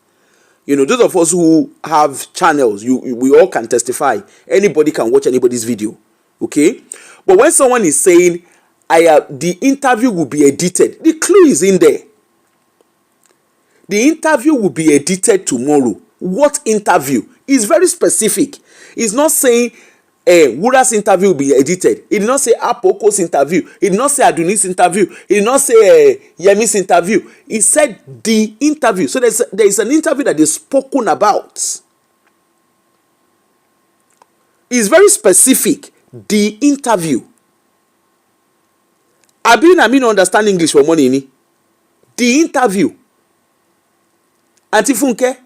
You know, those of us who have channels, we all can testify. Anybody can watch anybody's video. Okay? But when someone is saying, the interview will be edited, the clue is in there. The interview will be edited tomorrow. What interview? It's very specific. It's not saying Wura's interview will be edited. It did not say Apoko's interview. It did not say Aduni's interview. It did not say Yemi's interview. It said the interview. So there is an interview that is spoken about. It's very specific. The interview. I mean understand English for money. The interview. Auntie Funke,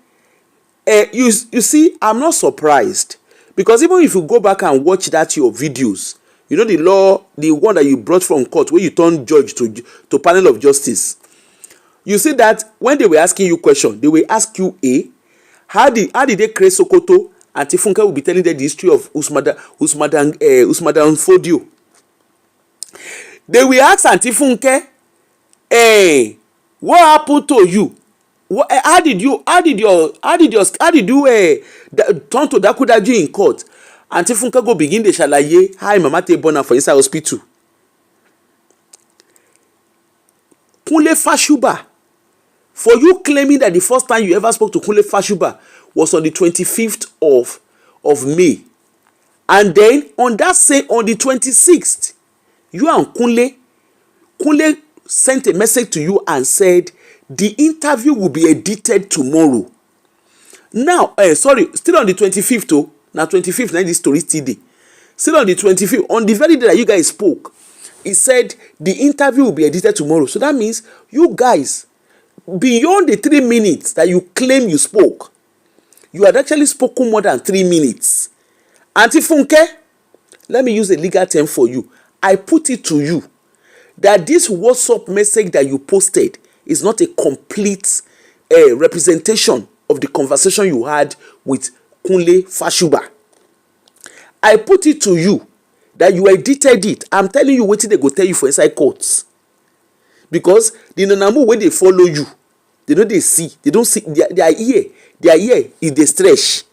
you see, I'm not surprised, because even if you go back and watch your videos, you know the one that you brought from court where you turned judge to panel of justice, you see that when they were asking you question, they will ask you how did they create Sokoto? Auntie Funke will be telling them the history of Usmadan Fodio. They will ask Auntie Funke, what happened to you? How did you turn to Dakudaji in court? Auntie Funke go begin the shalaye how mama take born for inside hospital. Kunle Fashuba, for you claiming that the first time you ever spoke to Kunle Fashuba was on the 25th of May, and then on the 26th, you and Kunle sent a message to you and said the interview will be edited tomorrow. Now, still on the 25th, oh, now 25th, now this story still day. Still on the 25th, on the very day that you guys spoke, he said the interview will be edited tomorrow. So that means you guys, beyond the 3 minutes that you claim you spoke, you had actually spoken more than 3 minutes. Auntie Funke, let me use a legal term for you. I put it to you that this WhatsApp message that you posted is not a complete representation of the conversation you had with Kunle Fashuba. I put it to you that you edited it. I'm telling you wetin they go tell you for inside courts. Because the nanamu wey dey follow you, they no dey see, they don't see, their ear is dey stretch.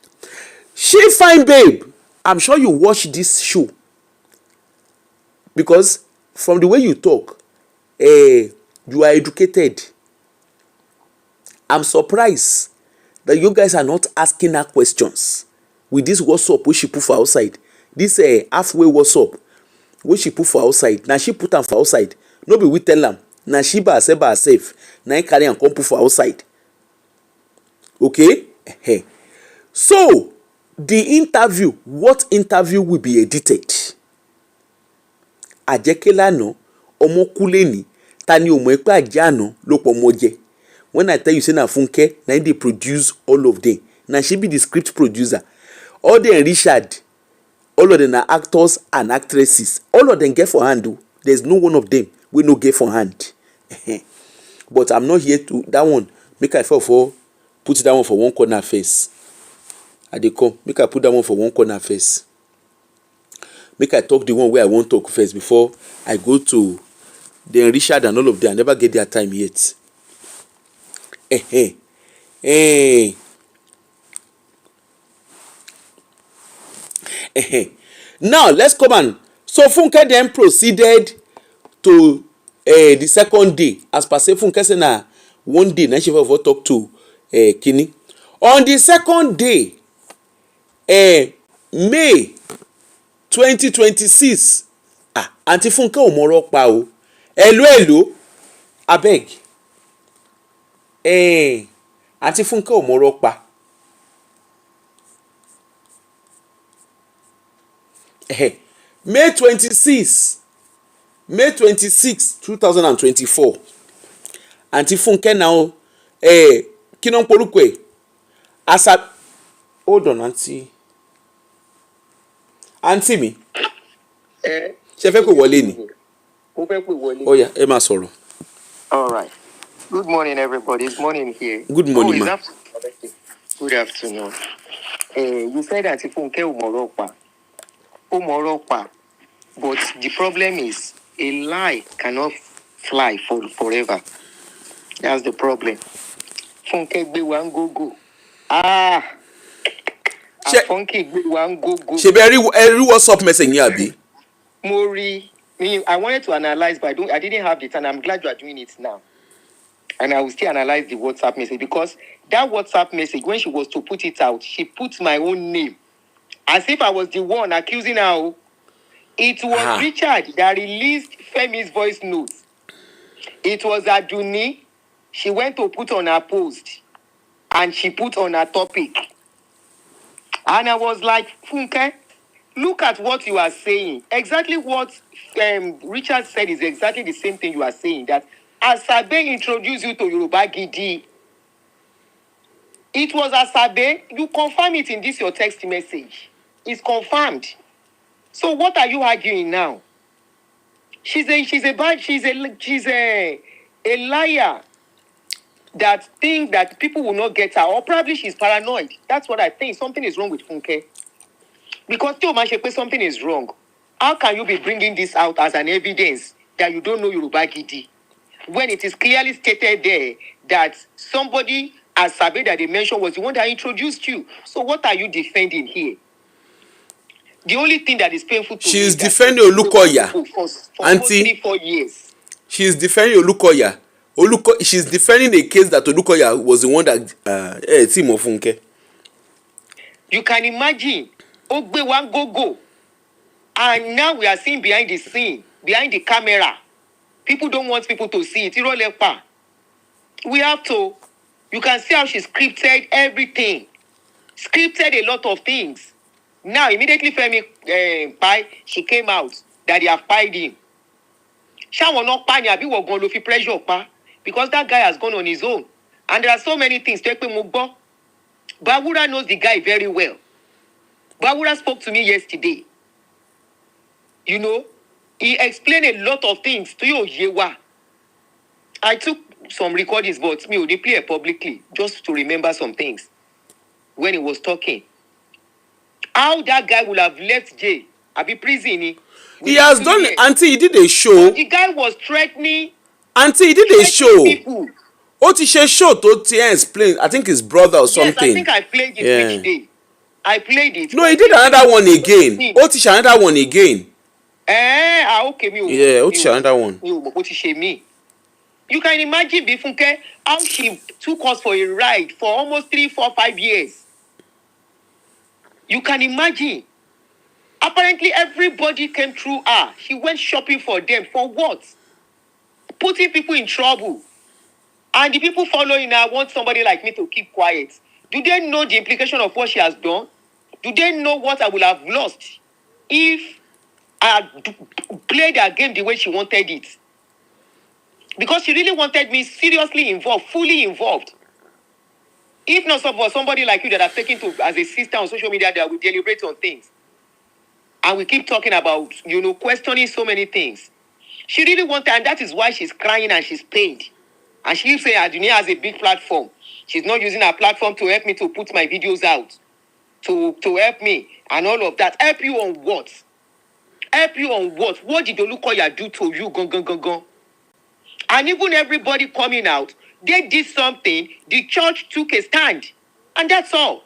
She fine babe, I'm sure you watch this show, because from the way you talk, you are educated. I'm surprised that you guys are not asking her questions with this WhatsApp wey she put for outside. This halfway WhatsApp wey she put for outside, na she put am for outside, no be we tell am. Na she by herself na him carry am come put for outside. Okay. So the interview, what interview will be edited? Àjẹkẹ́ lánàá ọmọ kú lẹ́ni, ta ni ò mọ̀ pé àjẹ́ àná ló pọ̀ ọmọ jẹ? When I tell you say na Funke na dey produce all of them, na she be the script producer. All them Richard, all of them are actors and actresses. All of them get for hand. There's no one of them wey no get for hand. But I'm not here to that one. Make I for put that one for one corner first. I dey come. Make I put that one for one corner first. Make I talk the one where I wan talk first before I go to the Richard and all of them. I never get their time yet. Now let's come on. So Funke then proceeded to the second day. As per say Funke say na one day na she for talk to Kini. On the second day, May 2026, Auntie Funke ò mọ̀rọ̀ pa o. Hello abeg. Auntie Funke ò mọ̀rọ̀ pa. May 26, 2024. Auntie Funke now, kí ló ń porúkọ ẹ̀? Hold on, auntie mi. Ṣé fẹ́ pè wọlé ni? Mo fẹ́ pè wọlé. Ó yá, ẹ máa sọ̀rọ̀. All right. Good morning, everybody. It's morning here. Good morning, ma. Good afternoon. You said that Funke ò mọ̀rọ̀ pa. Ó mọ̀rọ̀ pa. But the problem is, a lie cannot fly forever. That's the problem. Funke gbé wa ń gógó. Funke gbé wa ń gógó. Ṣé bẹ́ẹ̀ rí WhatsApp message yẹn àbí? Mo rí. I wanted to analyze, but I didn't have the time. I'm glad you are doing it now. And I will still analyze the WhatsApp message, because that WhatsApp message, when she was to put it out, she put my own name as if I was the one accusing her. It was Richard that released Femi's voice notes. It was Aduni. She went to put on her post and she put on her topic. And I was like, Funke, look at what you are saying. Exactly what Richard said is exactly the same thing you are saying. That Asabe introduced you to Yoruba Gidi. It was Asabe. You confirm it in this your text message. It's confirmed. So what are you arguing now? She's a liar that think that people will not get her, or probably she's paranoid. That's what I think. Something is wrong with Funke. Because something is wrong. How can you be bringing this out as an evidence that you don't know Yoruba Gidi, when it is clearly stated there that somebody, as Sabe that they mentioned, was the one that introduced you? So what are you defending here? The only thing that is painful to me is defending Olukoya. For Auntie, 3-4 years. She is defending Olukoya. She's defending a case that Olukoya was the one that team of Funke. You can imagine, Ogbe wan go. And now we are seeing behind the scene, behind the camera. People don't want people to see it. We have to. You can see how she scripted everything. Scripted a lot of things. Now, immediately Femi she came out that they have pied him. Ṣáwọn náà pa ni àbí wọ̀gán ló fi pressure pa. because that guy has gone on his own. And there are so many things. Bawura knows the guy very well. Bawura spoke to me yesterday. You know, he explained a lot of things to you, Yewa. I took some recordings, but me, they play it publicly just to remember some things when he was talking. How that guy would have left jail, I be prison. He has done, Auntie, he did a show. But the guy was threatening. Auntie, he did a show. People. Otishe show to explain. I think his brother or something. Yes, I think I played it which day. I played it. No, he did another one again. Otishe another one again. Okay, me. Yeah, Otishe another one. Otishe me. You can imagine Funke how she took us for a ride for almost 3, 4, 5 years. You can imagine. Apparently, everybody came through her. She went shopping for them. For what? Putting people in trouble. And the people following her want somebody like me to keep quiet. Do they know the implication of what she has done? Do they know what I would have lost if I had played her game the way she wanted it? Because she really wanted me seriously involved, fully involved. If not for somebody like you that I've taken to as a sister on social media that will deliberate on things. And we keep talking about, questioning so many things. She really wanted, and that is why she's crying and she's pained. And she keeps saying Adunia has a big platform. She's not using her platform to help me to put my videos out. To help me and all of that. Help you on what? Help you on what? What did Olukoya do to you? Gong. And even everybody coming out, they did something. The church took a stand. And that's all.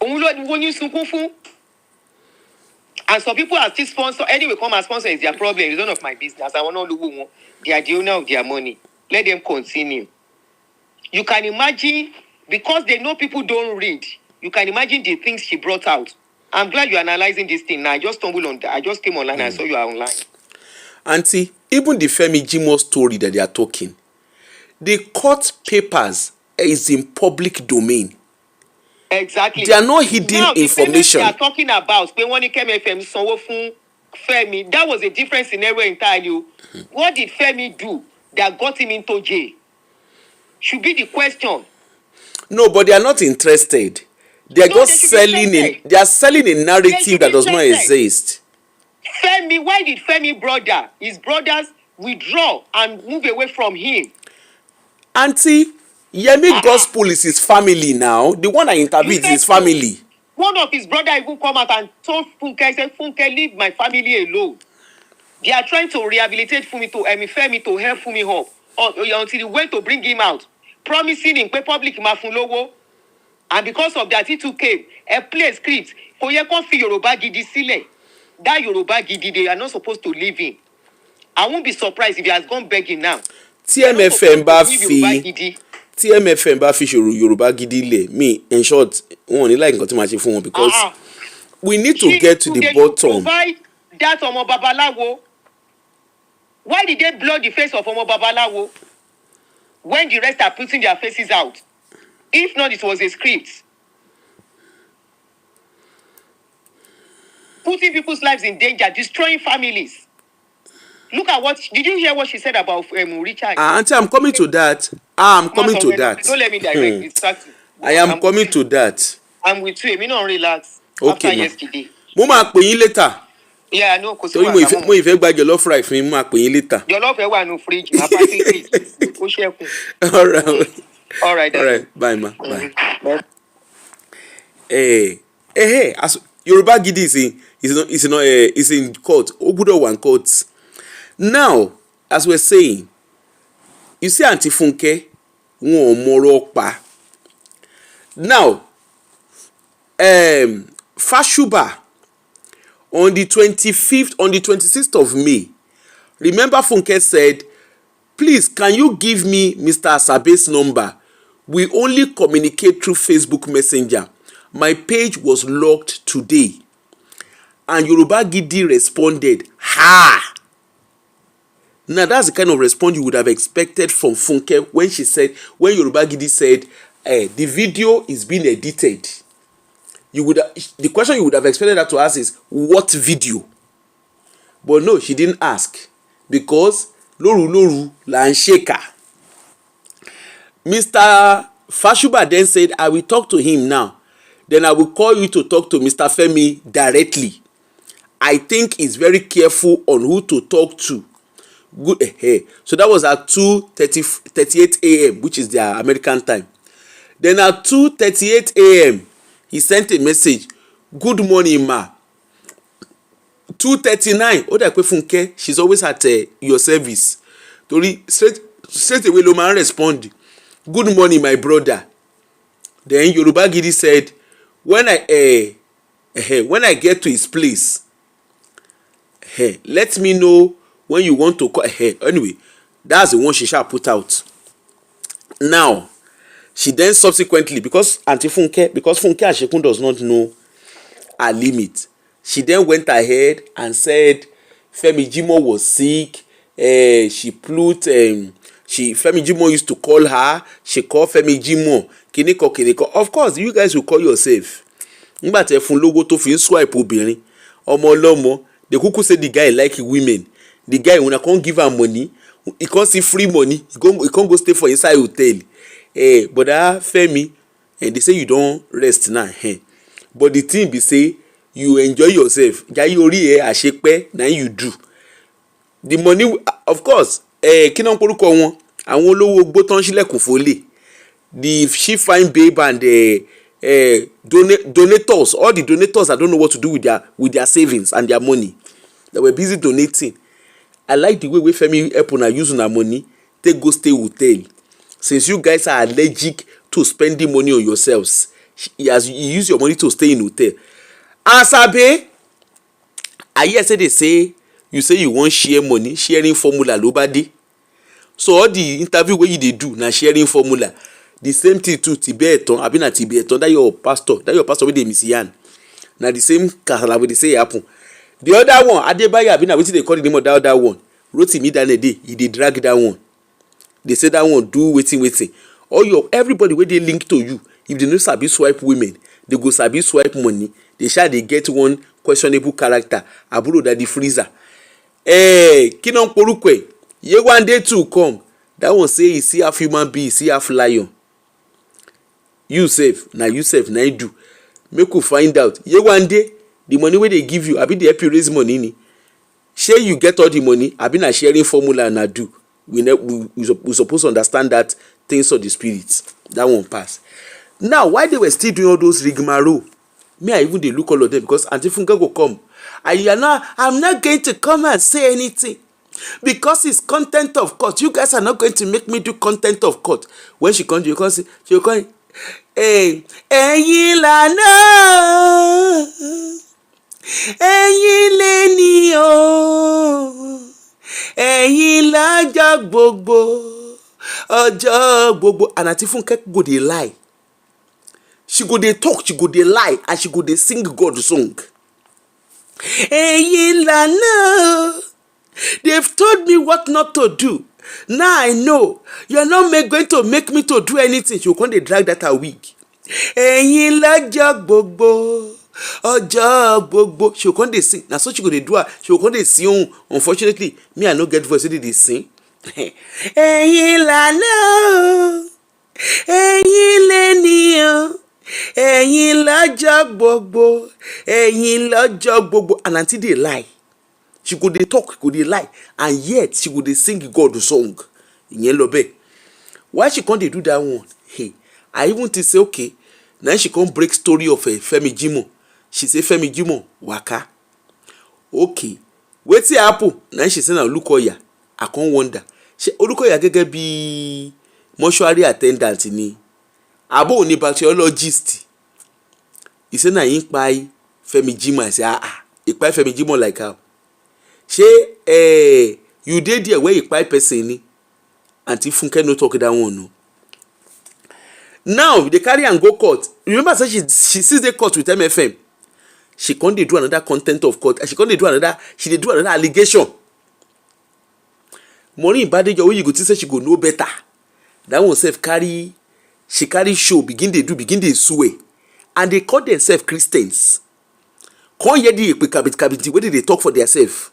And some people are still sponsor. Anyway, come and sponsor is their problem. It's none of my business. I want to know they are the owner of their money. Let them continue. You can imagine, because they know people don't read, you can imagine the things she brought out. I'm glad you're analyzing this thing now. I just stumbled on that. I just came online and I saw you are online. Auntie, even the Femi Jimo story that they are talking, the court papers is in public domain. Exactly. They are not hidden information. They are talking about when he came FM Sanwo fun Femi, that was a different scenario entirely. What did Femi do that got him into jail? Should be the question. No, but they are not interested. They are just selling they are selling a narrative that does not exist. Femi, why did Femi his brothers withdraw and move away from him? Auntie, Yemi Gospel is his family now. The one I interviewed is his family. One of his brothers even come out and told Funke, said, Funke, leave my family alone. They are trying to rehabilitate Femi to help Fumi up until he went to bring him out, promising him public mafunlowo. And because of that, he too came and play script. Yoruba Gidi sile. That Yoruba Gidi, they are not supposed to live in. I won't be surprised if he has gone begging now. TMFM bá fi Yoruba Gidi lẹ̀. Me, in short, wọn ní like nǹkan tí màá ṣe fún wọn because we need to get to the bottom. Provide that Omo Babalawo. Why did they blur the face of Omo Babalawo when the rest are putting their faces out? If not, it was a script. Putting people's lives in danger, destroying families. Look at did you hear what she said about Richard? Auntie, I'm coming to that. I'm coming to that. Don't let me direct. I am coming to that. I'm with you. Me not relax. Okay, after yesterday. Mo máa pè yín later. Yeah, I know. Torí mo ìfẹ́ gba jollof rice fún mi, mo máa pè yín later. Jollof ẹ wà no fridge. Ma pa sí fridge. Ó ṣẹ́kù. All right. Bye, ma. Bye. As Yoruba Gidi is in court. Ó gbọ́dọ̀ wà in court. Now, as we're saying, you see Auntie Funke, wọn ò mọ̀rọ̀ pa. Now, Fashuba, on the 26th of May, remember Funke said, please, can you give me Mr. Asabe's number? We only communicate through Facebook Messenger. My page was locked today. And Yoruba Gidi responded, ha! Now that's the kind of response you would have expected from Funke when Yoruba Gidi said, the video is being edited. The question you would have expected her to ask is, what video? But no, she didn't ask because lóru là ń ṣèkà. Mr. Fashuba then said, I will talk to him now. Then I will call you to talk to Mr. Femi directly. I think he's very careful on who to talk to. Good. So that was at 2:38 a.m., which is their American time. Then at 2:38 a.m., he sent a message. Good morning, ma. 2:39, ó dà pé Funke, she's always at your service. Torí straight away ló máa ń respond. Good morning, my brother. Then Yoruba Gidi said, when I get to his place, let me know when you want to call. Anyway, that's the one she shall put out. Now, she then subsequently, because Funke Ashekyn does not know her limit, she then went ahead and said Femi Jimoh was sick. Femi Jimoh used to call her. She called Femi Jimoh. Kiniko. Of course, you guys will call yourself. Nígbà tí ẹ fún lówó tó fi ń swipe obìnrin, ọmọ ọlọ́mọ, they kuku say the guy like women. The guy, when I can't give her money, he can't see free money. He can't go stay for inside hotel. But Femi, and they say you don't rest now. But the thing be say, you enjoy yourself. Jayi ori àṣepẹ́ na you do. The money, of course, kí náà ń porúkọ wọn, àwọn olówó gbó tán sílẹ̀kùn fólè. The she fine babe and donators, all the donators that don't know what to do with their savings and their money, they were busy donating. I like the way Femi help una use una money take go stay hotel. Since you guys are allergic to spending money on yourselves, you use your money to stay in hotel. Asabe, I hear say you say you wan share money, sharing formula ló bá dé. So all the interview wey you dey do na sharing formula. The same thing too, Tibetan, abi na Tibetan, that your pastor wey dey Messian. Na the same kasala wey dey say happen. The other one, Adebayo, abi na wetin dey call the name of that other one, Rotimi Danede, he dey drag that one. They say that one do wetin. Everybody wey dey link to you, if they no sabi swipe women, they go sabi swipe money. They shall dey get one questionable character, Aburo Daddy Freezer. Kí náà ń porúkọ ẹ̀? Yewande too come. That one say he see half human being, he see half lion. You sef na you do. Make we find out. Yewande, the money wey dey give you, abi dey help you raise money ni? Shey you get all the money, abi na sharing formula na do? We suppose to understand that things of the spirit. That one pass. Now, why they were still doing all those rigmarole? Me, I even dey look all of them because Auntie Funke go come. I'm not going to come and say anything because it's content of court. You guys are not going to make me do content of court. When she comes, you can say, she'll come, ẹ̀yin lànà, ẹ̀yin lẹ́ni o, ẹ̀yin lọ́jọ́ gbogbo, ọjọ́ gbogbo. And Auntie Funke go dey lie. She go dey talk, she go dey lie, and she go dey sing God song. Ẹ̀yin lànà, they've told me what not to do. Now I know you're not going to make me to do anything. She will come dey drag that her wig. Ẹ̀yin lọ́jọ́ gbogbo, ọjọ́ gbogbo. She will come dey sing. Na so she go dey do her. She will come dey sing. Unfortunately, me I no get voice, so dey sing. Ẹ̀yin lànà, ẹ̀yin lẹ́ni o, ẹ̀yin lọ́jọ́ gbogbo, ẹ̀yin lọ́jọ́ gbogbo. And until they lie, she go dey talk, go dey lie, and yet she go dey sing God song. Ìyẹn lọ bẹ́ẹ̀. Why she come dey do that one? I even think say okay. Now she come break story of Femi Jimoh. She say Femi Jimoh waka. Okay. Wetin happen? Now she say na Olukoya. I come wonder. Ṣé Olukoya gẹ́gẹ́ bí mortuary attendant ni? Abo ni bacteriologist. He say na him kpai Femi Jimoh. I say he kpai Femi Jimoh like how? Ṣé you dey there where he kpai person ni? Auntie Funke no talk that one no. Now they carry am go court. Remember say she sees the court with MFM. She can't dey do another content of court. She dey do another allegation. Money Badejo wey you go think say she go know better. That one sef carry show begin dey sway, and they call themselves Christians. Come hear the kabiti wey dey talk for themselves.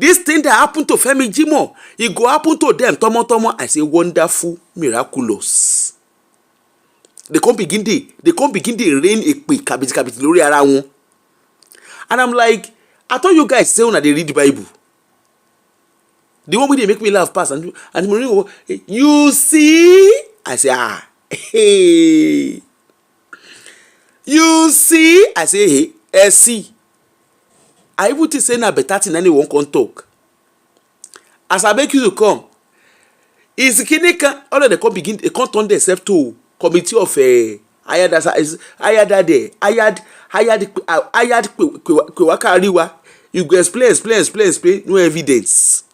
This thing that happened to Femi Jimo, it go happen to them. Tomo. I say wonderful, miraculous. They can't begin the rain a quick kabiti lórí ara wọn. And I'm like, I thought you guys say when they read the Bible. The one way they make me laugh pass and you see, I say hey. You see, I say hey, see. I would say na better thing anyone can talk. As I beg you to come, is Kineka all of them begin they can't turn themselves to committee of hired Kwewakariwa. You go explain, no evidence.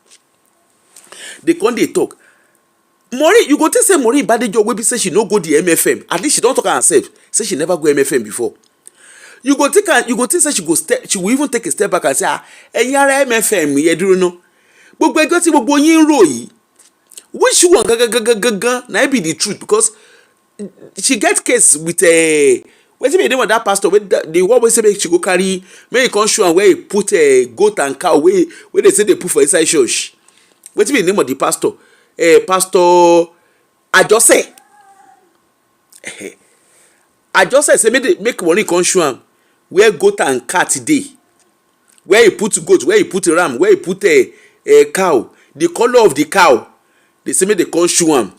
They can't they talk. Mori, you go to say Mori Badejo will be say she no go the MFM. At least she don't talk herself. Say she never go MFM before. You go take say she will even take a step back and say ẹ̀yin MFM ye dúró no. Gbogbo ẹjọ́ tí gbogbo yín rò yìí. Which one gangan na be the truth because she get case with wetin be the name of that pastor wey the one wey say make she go carry make he come show am where he put goat and cow wey they say they put for inside church. Wetin be the name of the pastor? Pastor Ajose. Ajose say make money come show am where goat and cat dey. Where he put goat, where he put ram, where he put a cow. The color of the cow. They say make they come show am.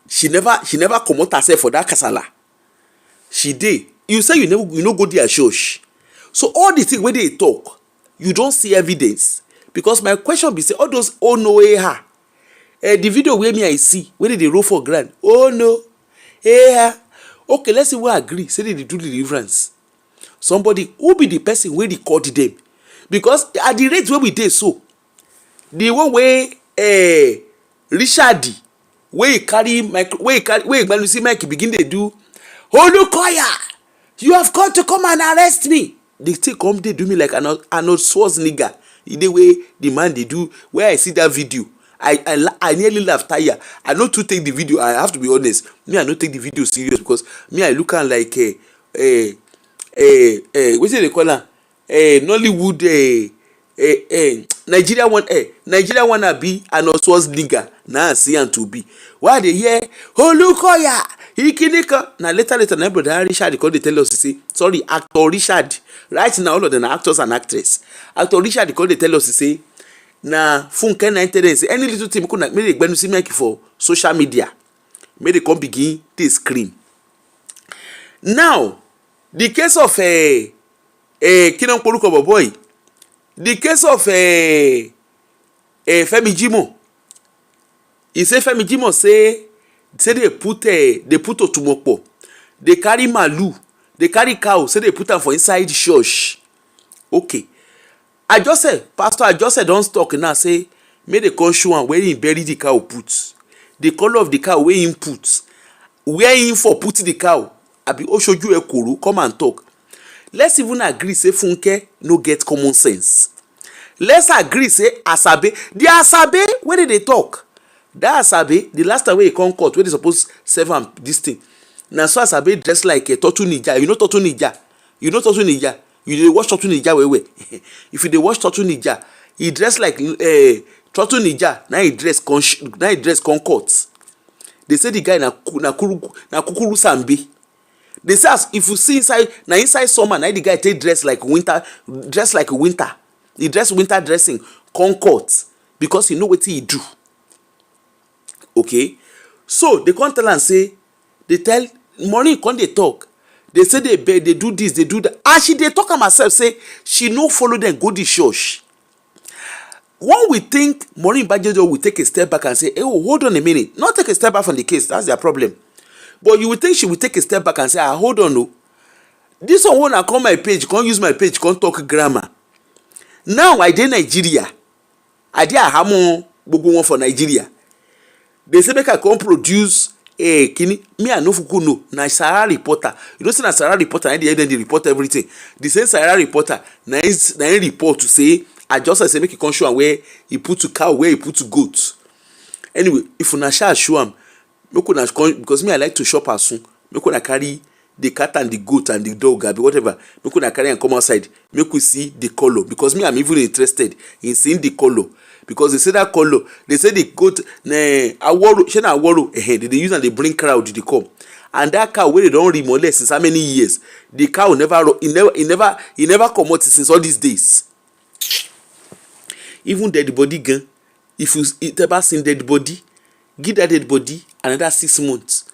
She never comot herself for that kasala. She dey. You say you no go there church. So all the things wey they talk, you don't see evidence. Because my question be say all those oh no ha. The video wey me I see wey they roll for ground. Oh no. Ha. Okay, let's see we agree. Say they do deliverance. Somebody who be the person wey record them. Because at the rate where we dey so, the one way Richard wey carry mic wey Igbalusi mic begin dey do Olukoya, you have come to come and arrest me. They still come dey do me like Arnold Schwarzenegger. The way the man dey do where I see that video, I nearly laugh tire. I no too take the video. I have to be honest. Me I no take the video serious because me I look am like wetin they call am Nollywood Nigeria wanna be and also was nigga na see am to be. Why they hear Olukoya Ikinika na later na brother Richard because they tell us say sorry actor Richard right now all of them are actors and actress. Actor Richard because they tell us say na Funke na internet any little thing make they Igbalusi make for social media make they come begin to scream. Now the case of Kinon Poluko boy. The case of Femi Jimo. He say Femi Jimo say they put Otumokpo. They carry malu. They carry cow. Say they put am for inside church. Okay. Pastor Ajose don talk now say make they come show am where he bury the cow put. The color of the cow where he put. Where he for put the cow. Abi Oshoju Ekuru come and talk. Let's even agree say Funke no get common sense. Let's agree say Asabe, the Asabe where did they talk? That Asabe, the last time when he come court where they suppose serve am this thing. Now so Asabe dressed like a Tortu Ninja. You know Tortu Ninja? You dey watch Tortu Ninja way. If you dey watch Tortu Ninja, he dressed like Tortu Ninja. Now he dress court. They say the guy na kukuru sambi. They say as if you see inside summer, now the guy take dress like winter. He dress winter dressing, concord because he know what he do. Okay, so they come tell and say they tell morning come they talk. They say they do this, they do that. And she they talk am herself say she no follow them go the church. One we think Maureen Bajejo will take a step back and say, oh, hold on a minute, not take a step back from the case. That's their problem. But you would think she will take a step back and say, hold on, no. This one when I come my page, can't use my page, can't talk grammar. Now I dey Nigeria. I dey Ahamo gbogbo one for Nigeria. They say make I come produce kini. Me I no fuku no. Na Sahara reporter. You know say na Sahara reporter. Then they report everything. The same Sahara reporter na him report to say I just say make he come show am where he put to cow, where he put to goat. Anyway, if una shall show am, make una come because me I like to shop as soon. Make una carry the cat and the goat and the dog abi whatever, make una carry am come outside, make we see the colour, because me I'm even interested in seeing the colour, because they say that colour, they say the goat aworo shey na aworo they dey use am dey bring crowd dey come, and that cow wey they don remolest since how many years, the cow never comot since all these days. Even dead body gan, if you ever seen dead body, give that dead body another 6 months,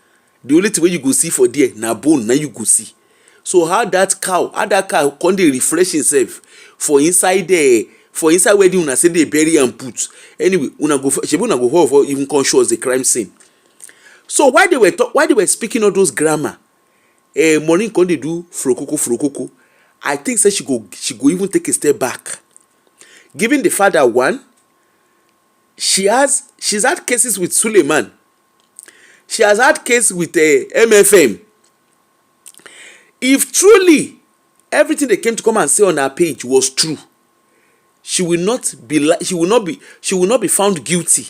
the only thing wey you go see for there na bone na you go see. So how that cow come dey refresh himself for inside where the una say dey bury am put. Anyway, una go hold for even conscious the crime scene. So while they were speaking all those grammar, Maureen come dey do frokoko. I think say she go even take a step back, given the fact that one, she's had cases with Suleiman, she has had case with MFM. If truly everything they came to come and say on her page was true, she will not be found guilty.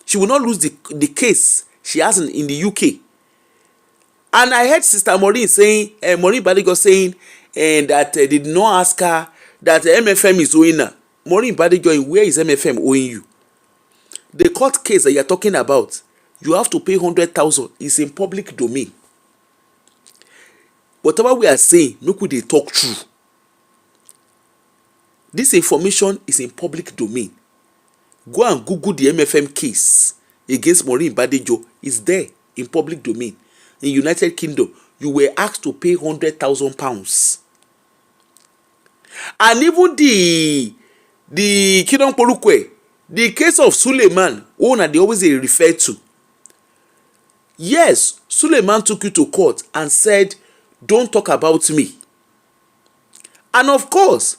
She will not lose the case she has in the UK. And I heard Sister Maureen saying, Maureen Badigo saying, that they did not ask her that MFM is owing her. Maureen Badigo, where is MFM owing you? The court case that you are talking about, you have to pay 100,000. It's in public domain. Whatever we are saying, make we dey talk true. This information is in public domain. Go and Google the MFM case against Maureen Badejo. It's there in public domain. In United Kingdom, you were asked to pay £100,000. And even the Kidon Polukwe, the case of Suleiman, they always refer to. Yes, Suleiman took you to court and said, don't talk about me. And of course,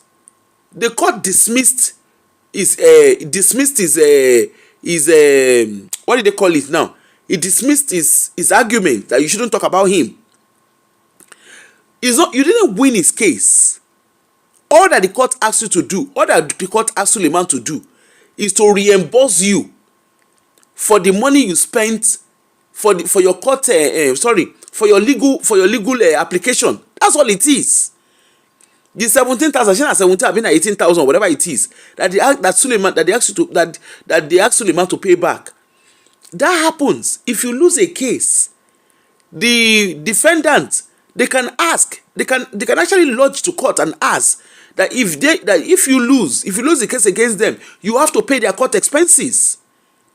the court dismissed his what did they call it now? It dismissed his argument that you shouldn't talk about him. You didn't win his case. All that the court asked you to do, all that the court asked Suleiman to do, is to reimburse you for the money you spent for your court for your legal application. That's all it is. The 17,000, 17,000, I mean 18,000, whatever it is, that they asked Suleiman to pay back. That happens if you lose a case. The defendant, they can actually lodge to court and ask that if you lose the case against them, you have to pay their court expenses.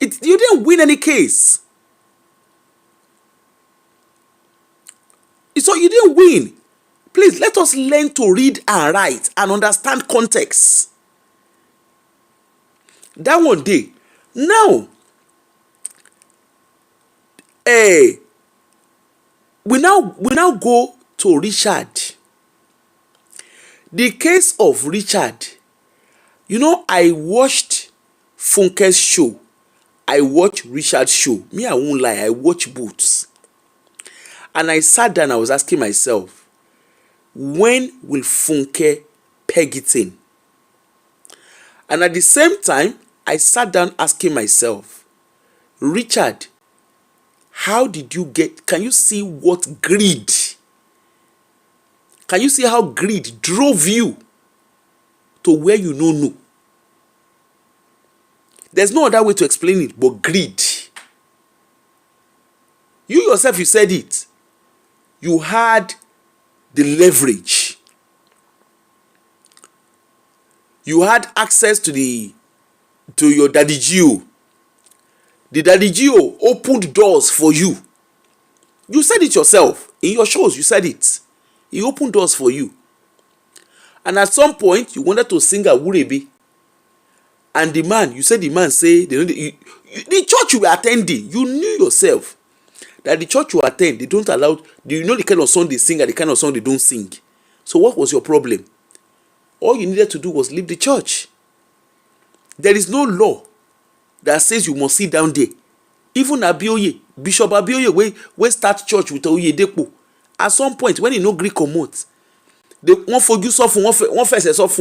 You didn't win any case. So you didn't win. Please, let us learn to read and write and understand context. That one day. Now, we now go to Richard. The case of Richard. I watched Funke's show. I watched Richard's show. Me, I won't lie, I watch both. And I sat down, I was asking myself, when will Funke peg it in? And at the same time, I sat down asking myself, Richard, can you see what greed? Can you see how greed drove you to where you don't know? There's no other way to explain it but greed. You yourself, you said it. You had the leverage. You had access to your Daddy Gio. The Daddy Gio opened doors for you. You said it yourself. In your shows, you said it. He opened doors for you. And at some point, you wanted to sing a Wurebi. And the man say, the church you were attending, you knew yourself that the church you attend, they don't allow, the kind of song they sing and the kind of song they don't sing. So what was your problem? All you needed to do was leave the church. There is no law that says you must sit down there. Even Abioye, Bishop Abioye, we start church with Oyedepo. At some point, when he no gree comot, they won't focus off, one face off,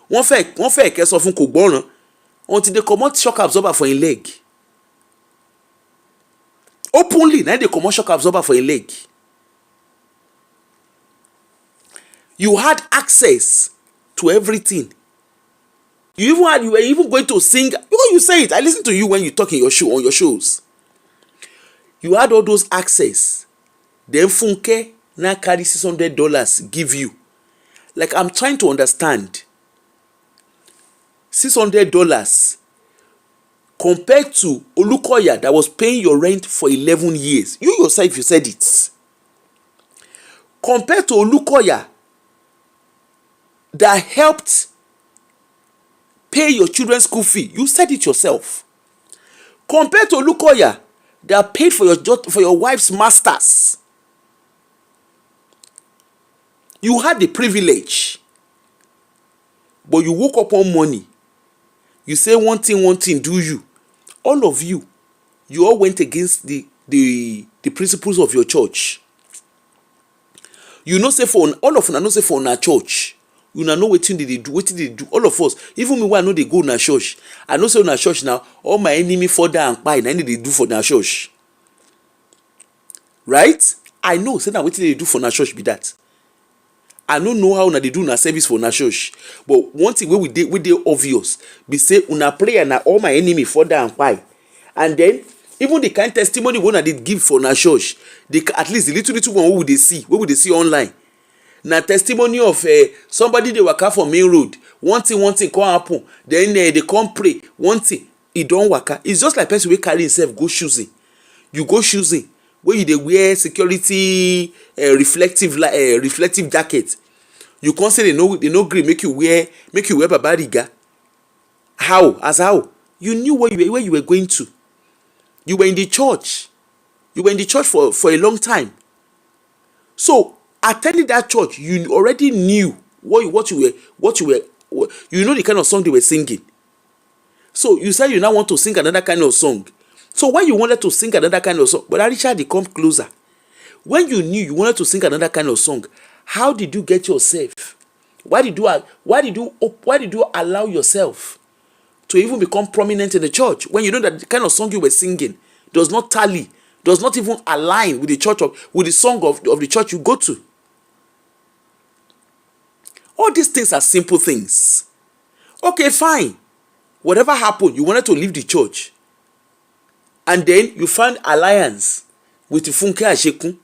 one face off, kò gbọ́ràn, until they comot shock absorber for him leg. Openly, now they comot shock absorber for him leg. You had access to everything. You were even going to sing. Because you say it. I listen to you when you talk in your show, on your shows. You had all those access. Then Funke now carry $600 give you. Like, I'm trying to understand. $600 compared to Olukoya that was paying your rent for 11 years. You yourself, you said it. Compared to Olukoya that helped pay your children's school fee. You said it yourself. Compared to Olukoya that paid for your wife's masters. You had the privilege. But you woke up on money. You say one thing do you. All of you all went against the principles of your church. You know say for all of una know say for una church, una know wetin dey do. All of us, even me wey I no dey go una church, I know say una church now, all my enemy father and kpai na dey do for una church. Right? I know say na wetin dey do for una church be that. I no know how una dey do una service for una church, but one thing wey dey obvious be say una prayer na all my enemy father and kpai. And then even the kind testimony wey una dey give for una church, at least the little one wey we dey see online, na testimony of somebody dey waka for main road, one thing come happen, then they come pray, one thing e don waka. It's just like person wey carry himself go choosing. You go choosing wey you dey wear security reflective jacket. You come say they no gree make you wear baba riga. How? You knew where you were going to. You were in the church. You were in the church for a long time. So attending that church, you already knew what you were. You know the kind of song they were singing. So you said you now want to sing another kind of song. So when you wanted to sing another kind of song, but Richard, they come closer. When you knew you wanted to sing another kind of song, how did you get yourself? Why did you allow yourself to even become prominent in the church when you know that the kind of song you were singing does not tally, does not even align with the song of the church you go to? All these things are simple things. Okay, fine. Whatever happened, you wanted to leave the church. And then you found alliance with Funke Ashekyn.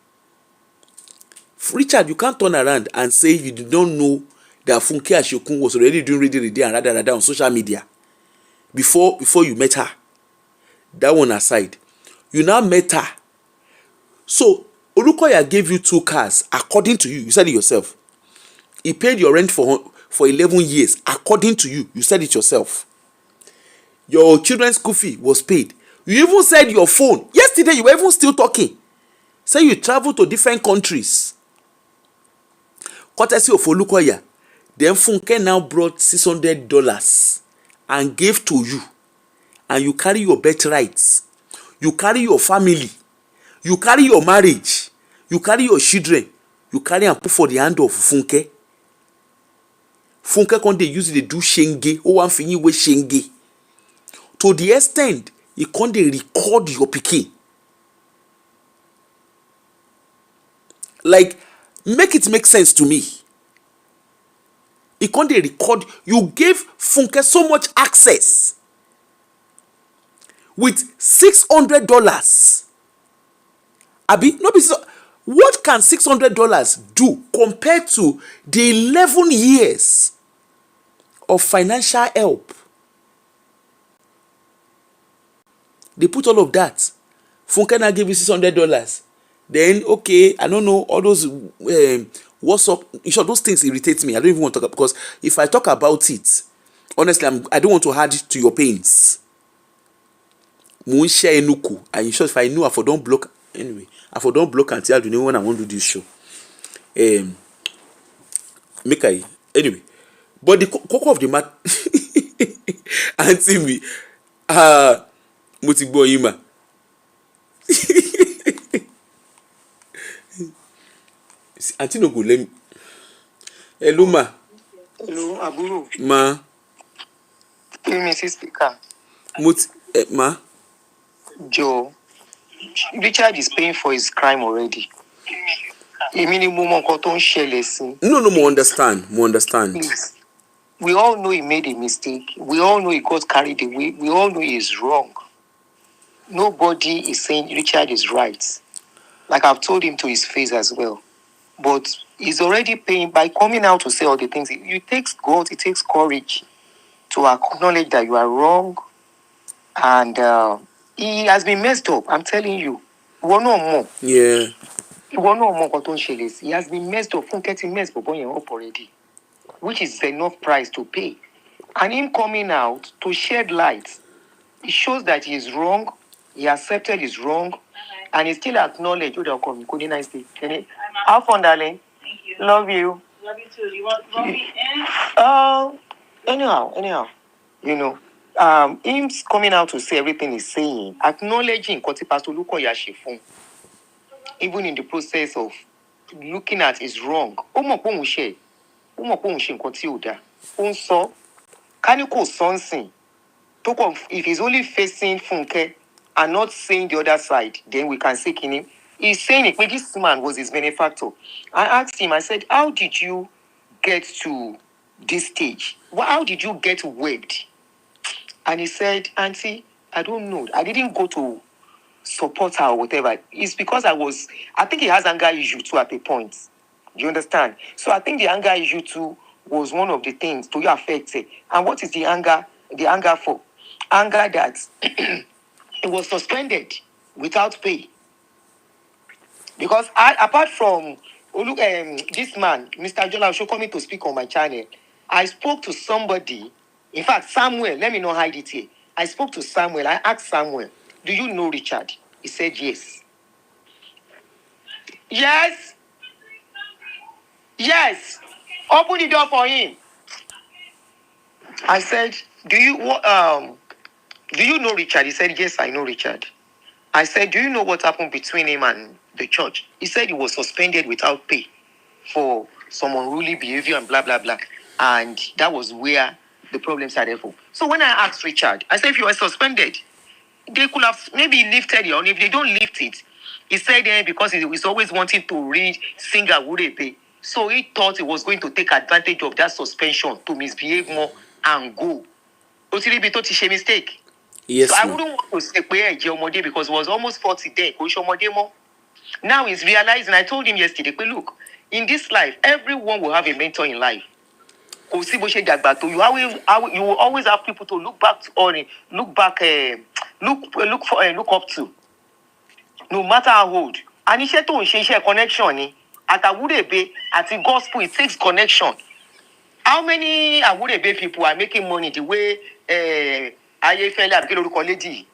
Richard, you can't turn around and say you did not know that Funke Ashekyn was already doing ready and rather on social media before you met her. That one aside, you now met her. So Olukoya gave you 2 cars according to you. You said it yourself. He paid your rent for 11 years according to you. You said it yourself. Your children's school fee was paid. You even said your phone. Yesterday you were even still talking. Say you travel to different countries. Courtesy of Olukoya. Then Funke now brought $600 and gave to you. And you carry your birthrights. You carry your family. You carry your marriage. You carry your children. You carry and put for the hand of Funke. Funke can they use it to do shenge. Oh, one thing with shenge. To the extent he can't record your pikin. Like, make it make sense to me. He can't record. You gave Funke so much access with $600. Abi, no be so. What can $600 do compared to the 11 years of financial help? They put all of that. Funke now gave you $600. Then, okay, I don't know, all those WhatsApp, in short, those things irritate me. I don't even want to talk, because if I talk about it, honestly, I don't want to add to your pains. And in short, if I knew, I for don't block. Anyway, I for don't block until I don't know when I want to do this show. Anyway, but the cocoa of the matter, Auntie me, Mutigbo Ima. Auntie no go let me. Hello, ma. Hello, Aburo. Ma. Give me speaker. Ma. Joe. Richard is paying for his crime already. èmi ni mo mọ nǹkan tó ń ṣẹlẹ̀ sí. No, more understand. More understand. Please. We all know he made a mistake. We all know he got carried away. We all know he is wrong. Nobody is saying Richard is right. Like I've told him to his face as well. But he's already paying by coming out to say all the things. It takes God, it takes courage to acknowledge that you are wrong. And he has been messed up. I'm telling you. One no more. Yeah. One no more. He has been messed up. Funke ti messed up already, which is enough price to pay. And him coming out to shed light, it shows that he is wrong. He accepted his wrong, and he still acknowledged. Oh, they'll come. Good nice day. Have fun, darling. Thank you. Love you. Love you too. You want me in? Anyhow, you know, him coming out to say everything he's saying, acknowledging what Pastor Lukoya Shifun, even in the process of looking at his wrong. If he's only facing Funke and not saying the other side, then we can say him. He's saying it, but this man was his benefactor. I asked him, I said, how did you get to this stage? How did you get whipped? And he said, Auntie, I don't know. I didn't go to support her or whatever. It's because I think he has anger issue too at a point. Do you understand? So I think the anger issue too was one of the things to affect it. And what is the anger? The anger for? Anger that it was suspended without pay. Because apart from this man, Mr. Jola, should coming to speak on my channel, I spoke to somebody. In fact, Samuel, let me not hide it here. I spoke to Samuel. I asked Samuel, do you know Richard? He said yes. Yes. Yes. Open the door for him. I said, do you know Richard? He said, yes, I know Richard. I said, do you know what happened between him and the church? He said he was suspended without pay for some unruly behavior and blah, blah, blah. And that was where the problem started for. So when I asked Richard, I said, if you were suspended, they could have maybe lifted it. And if they don't lift it, he said because he was always wanting to read, sing Awurebe. So he thought he was going to take advantage of that suspension to misbehave more and go. Otiribi thought he made a mistake. Yes, so I wouldn't want to say because it was almost 40 then. Now he's realizing, I told him yesterday, look, in this life, everyone will have a mentor in life. You will always have people to look back to or look up to. No matter how old. And iṣẹ́ tó ń ṣe iṣẹ́ connection ni. At Awurebe, at the gospel, it takes connection. How many Awurebe people are making money the way Ayefele àbí kí lorúkọ lady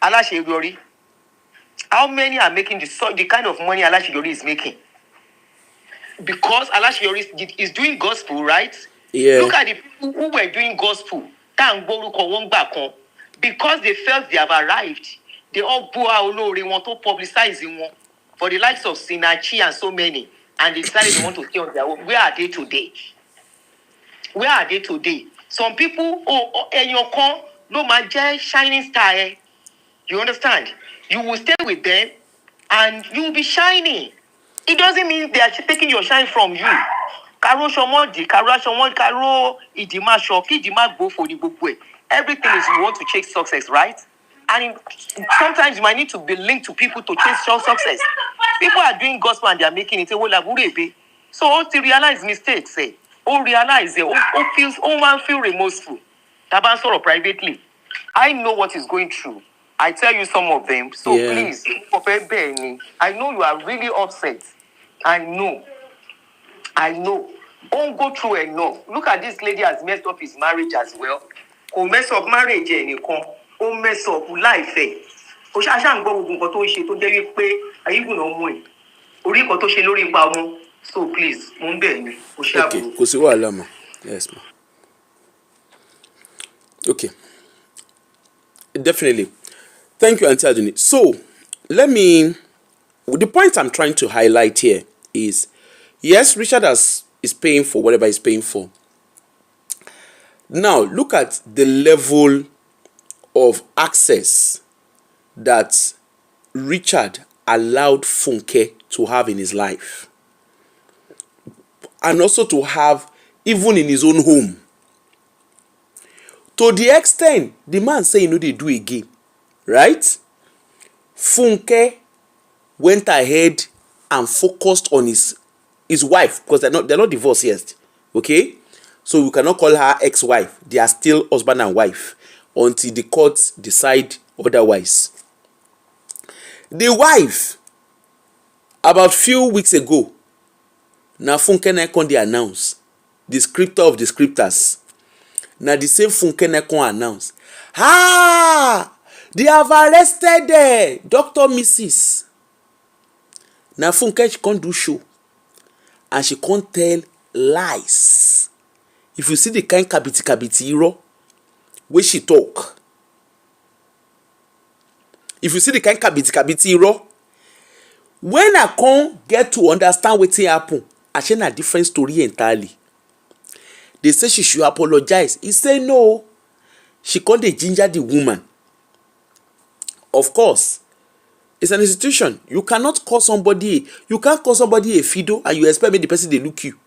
Aláṣeyọrí? How many are making the kind of money Aláṣeyọrí is making? Because Aláṣeyọrí is doing gospel, right? Yeah. Look at the people who were doing gospel. Because they felt they have arrived, they all go out want to publicize one for the likes of Sinachi and so many, and they decided they want to stay on their own. Where are they today? Where are they today? Some people, no man, shining star. You understand? You will stay with them, and you will be shining. It doesn't mean they are taking your shine from you. Karo Shomodi, Karo Idima Shoki, Idima go for the book way. Everything is you want to chase success, right? And sometimes you might need to be linked to people to chase success. People are doing gospel and they are making it. So to realize mistakes, realize man feel remorseful. Taban privately. I know what is going through. I tell you some of them. So please, I know you are really upset. I know. Don't go through enough. Look at this lady has messed up his marriage as well. Ó mess up marriage ẹnìkan. Ó mess up life ẹ̀. Ó ṣàṣà ń gbọ́ gbogbo nǹkan tó ń ṣe tó jẹ́ wípé ayégun náà mú ẹ̀. Orí nǹkan tó ṣe lórí ipa ọmọ. So please, mo ń bẹ̀ ni. Ó ṣe àbúrò. Okay, kò sí wàhálà mà. Yes, ma. Okay. Definitely. Thank you, Auntie Aduni. So, the point I'm trying to highlight here is, yes, Richard is paying for whatever he's paying for. Now, look at the level of access that Richard allowed Funke to have in his life. and also to have even in his own home. To the extent the man say he no dey do again, right? Funke went ahead and focused on his wife, because they're not divorced yet, okay? So we cannot call her ex-wife. They are still husband and wife until the courts decide otherwise. The wife, about few weeks ago, na Funke na come dey announce, the scriptor of the scriptors. Na the same Funke na come announce, they have arrested Dr. Mrs. Na Funke she come do show and she come tell lies. If you see the kind kabiti iro wey she talk, if you see the kind kabiti iro, when I come get to understand wetin happen, Ashekyn na different story entirely. They say she should apologize. He say no. She come dey ginger the woman. Of course, it's an institution. You can't call somebody a fido and you expect me the person dey look you.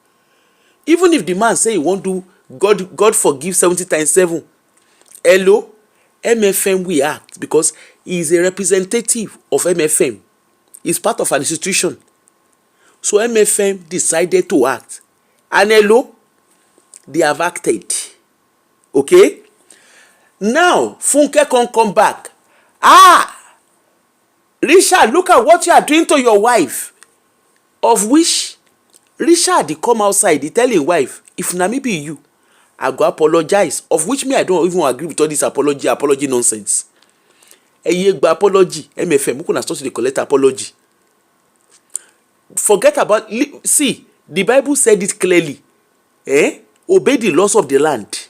Even if the man say he won't do God forgive 70 times 7. Hello, MFM we act because he is a representative of MFM. He's part of an institution. So MFM decided to act. And hello, they have acted. Okay? Now, Funke can come back. Richard, look at what you are doing to your wife. Of which, Richard, he come outside, he tell his wife, if na me be you, I go apologize. Of which me, I don't even agree with all this apology nonsense. Eye gba apology, MFM, who can start to collect apology. Forget about, see, the Bible said it clearly. Obey the laws of the land.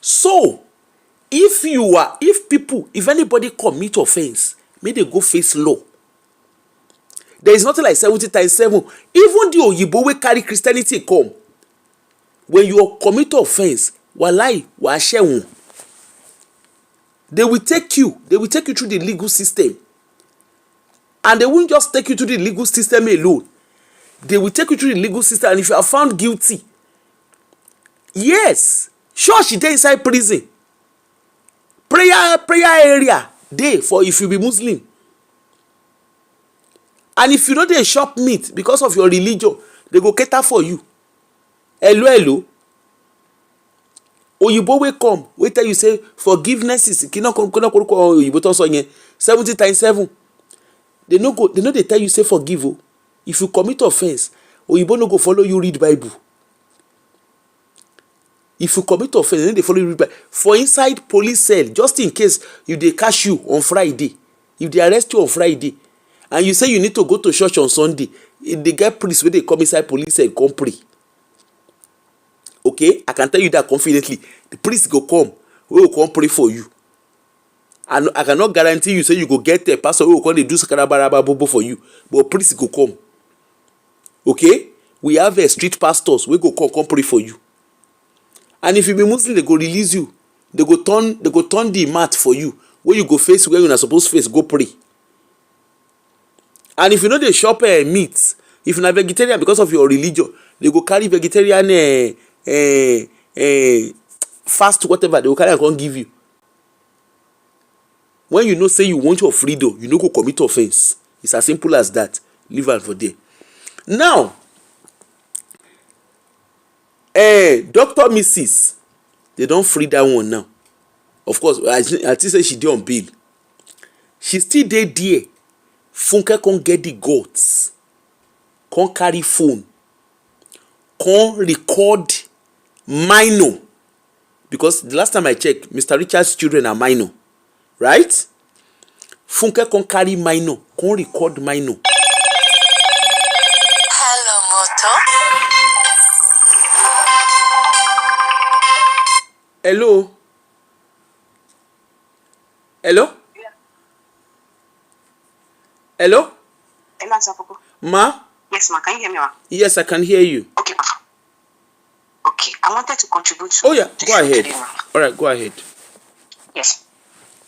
So, if anybody commit offense, may they go face law. There is nothing like 70 times 7. Even the Oyibo wey carry Christianity come, when you commit offense, walai wa shewun. They will take you through the legal system. And they won't just take you to the legal system alone. They will take you through the legal system, and if you are found guilty, yes, sure, she dey inside prison. Prayer area dey for if you be Muslim. And if you no dey chop meat because of your religion, they go cater for you. Hello. Oyibo wey come, wey tell you say forgiveness is kina Oyibo to so yen 70 times 7. They no dey tell you say forgive o. If you commit offense, Oyibo no go follow you read Bible. If you commit offense, then they follow you read Bible. For inside police cell, just in case if they catch you on Friday, if they arrest you on Friday, and you say you need to go to church on Sunday, if they get priest wey dey come inside police cell come pray. Okay, I can tell you that confidently. The priest go come, we will come pray for you. And I cannot guarantee you say you go get a pastor who will come dey do sakarabaraba bobo for you, but priest go come. Okay, we have street pastors wey go come pray for you. And if you be Muslim, they go release you. They go turn the mat for you, where you go face where you are supposed to face, go pray. And if you know they shop meat, if you are vegetarian because of your religion, they go carry vegetarian fast whatever, they will carry and come give you. When you know say you want your freedom, you no go commit offense. It's as simple as that. Leave am for there. Now, Dr. Mrs. They don't free that one now. Of course, I think say she dey on bail. She still dey there. Funke can't get the guts, can't carry phone, can't record minor. Because the last time I checked, Mr. Richard's children are minor, right? Funke can't carry minor, can't record minor. Hello, Moto. Hello? Hello? Hello? Hello, Asafoko. Ma? Yes, ma. Can you hear me, ma? Yes, I can hear you. Okay, ma. Okay, I wanted to contribute to Oh yeah, the go show ahead. today, ma. All right, go ahead. Yes.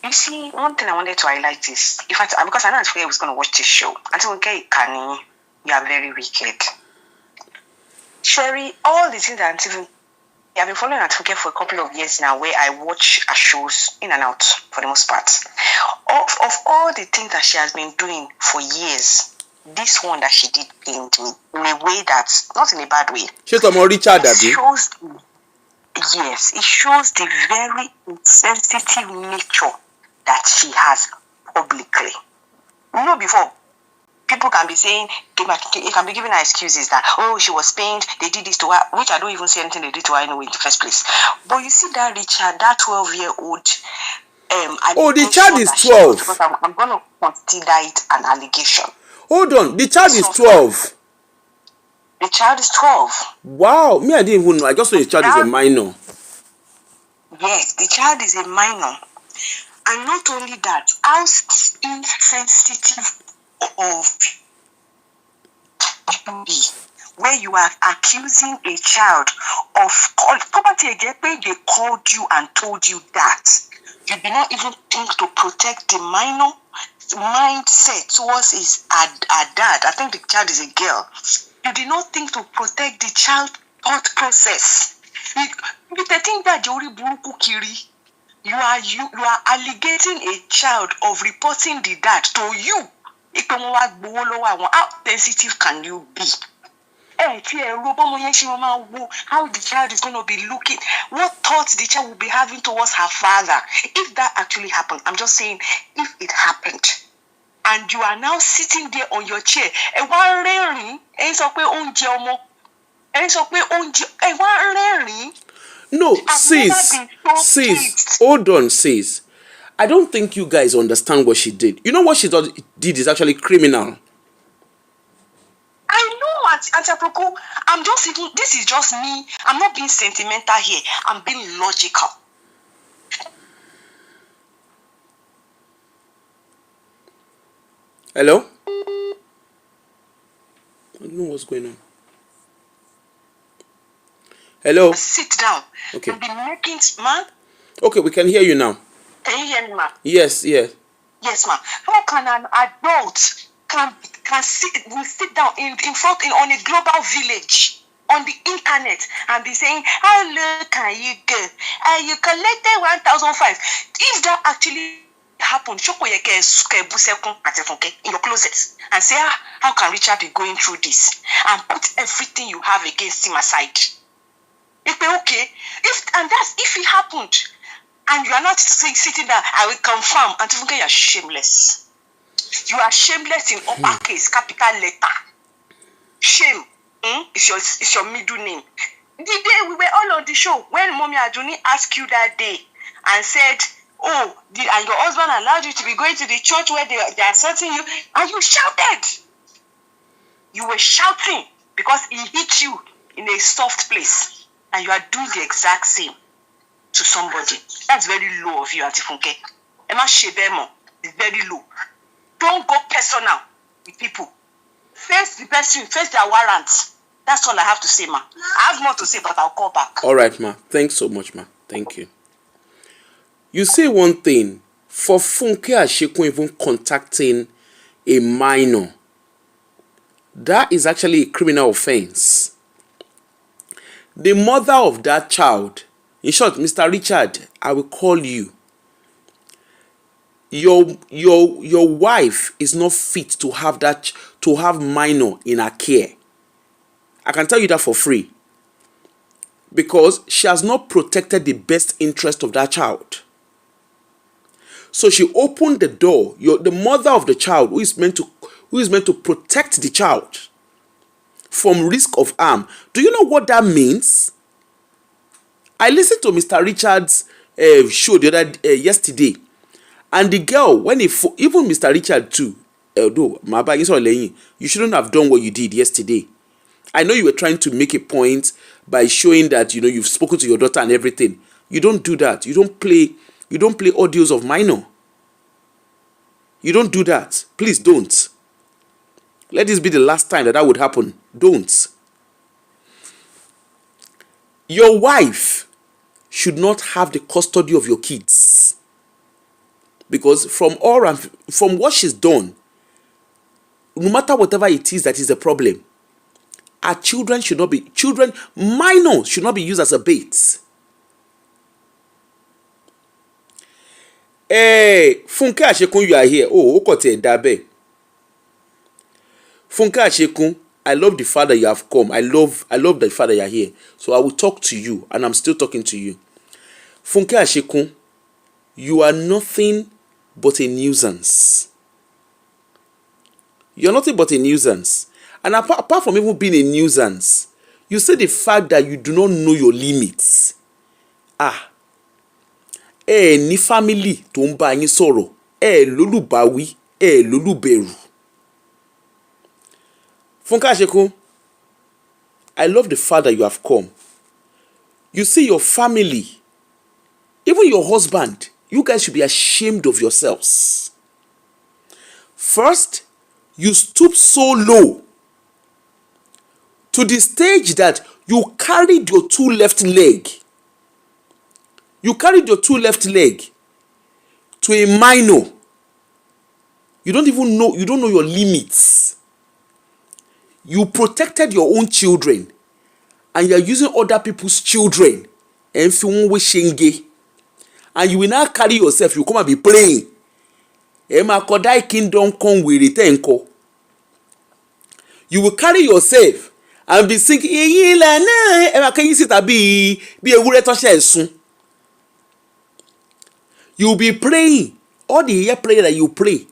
You see, one thing I wanted to highlight is, in fact, because I know Antifunke was going to watch this show. Antifunke Ikani, you are very wicked. Sherry, all the things that Auntie, I've been following Funke for a couple of years now, where I watch her shows in and out for the most part. Of all the things that she has been doing for years, this one that she did pained me in a way that's not in a bad way. Ṣé tọmọ Richard It àbí? shows, yes, it shows the very insensitive nature that she has publicly. You know, before, people can be saying, they can be giving her excuses that, oh, she was pained, they did this to her, which I don't even see anything they did to her anyway in the first place. But you see that Richard, that 12-year-old, Oh, the child is 12. Because I'm going to consider it an allegation. Hold on, the child is So, 12. The child is 12. Wow, me I didn't even know. I just know the child is a minor. Yes, the child is a minor. And not only that, how insensitive of you be, where you are accusing a child of property again, they called you and told you that. You did not even think to protect the minor mindset towards his dad. I think the child is a girl. You did not think to protect the child thought process. You think that you are alienating a child of reporting the dad to you. How sensitive can you be? How the child is going to be looking, what thoughts the child will be having towards her father. If that actually happened, I'm just saying, if it happened, and you are now sitting there on your chair, No, sis, hold on, sis. I don't think you guys understand what she did. You know what she did is actually criminal. I know, Auntie Aproko. This is just me. I'm not being sentimental here. I'm being logical. Hello? I don't know what's going on. Hello? Sit down. Okay. You've been making, man. Okay, we can hear you now. Can you hear me, ma? Yes, yes. Yes, ma. How can an adult can sit down in front on a global village on the internet and be saying, how low can you go? You collected 1,005. If that actually happened, in your closet and say, how can Richard be going through this? And put everything you have against him aside. Okay. If it happened, and you are not sitting there, I will confirm, and Funke, you are shameless. You are shameless in uppercase, capital letter. Shame. It's your middle name. The day we were all on the show, when Mommy Aduni asked you that day and said, and your husband allowed you to be going to the church where they are assaulting you, and you shouted. You were shouting because he hit you in a soft place, and you are doing the exact same to somebody. That's very low of you, Auntie Funke. Emma Shebemo is very low. Don't go personal with people. Face the person, face their warrants. That's all I have to say, ma. I have more to say, but I'll call back. All right, ma. Thanks so much, ma. Thank you. You say one thing, for Funke Ashekyn even contacting a minor, that is actually a criminal offense. The mother of that child, in short, Mr. Richard, I will call you. Your wife is not fit to have minor in her care. I can tell you that for free. Because she has not protected the best interest of that child. So she opened the door. The mother of the child who is meant to protect the child from risk of harm. Do you know what that means? I listened to Mr. Richard's show yesterday, and the girl, even Mr. Richard too, although you shouldn't have done what you did yesterday. I know you were trying to make a point by showing that you've spoken to your daughter and everything. You don't do that. You don't play audios of minor. You don't do that. Please don't. Let this be the last time that would happen. Don't. Your wife should not have the custody of your kids. Because from what she's done, no matter whatever it is that is a problem, Our children should not be, minors should not be used as a bait. Hey, Funke Ashekyn, you are here. Oh, Okote Dabe. Funke Ashekyn, I love the fact that you have come. I love the fact that you are here. So I will talk to you, and I'm still talking to you. Funke Ashekyn, you are nothing but a nuisance. You're nothing but a nuisance. And apart from even being a nuisance, you say the fact that you do not know your limits. Ní family tó ń bá yín sọ̀rọ̀, lólùbáwí, lólùbẹ̀rù. Funke Ashekyn, I love the fact that you have come. You see your family, even your husband, you guys should be ashamed of yourselves. First, you stoop so low to the stage that you carried your two left leg. You carried your two left leg to a minor. You don't know your limits. You protected your own children, and you are using other people's children. And you will now carry yourself, you come and be praying. Kingdom come with it. You will carry yourself and be singing. You will be praying. All the year prayer that you pray,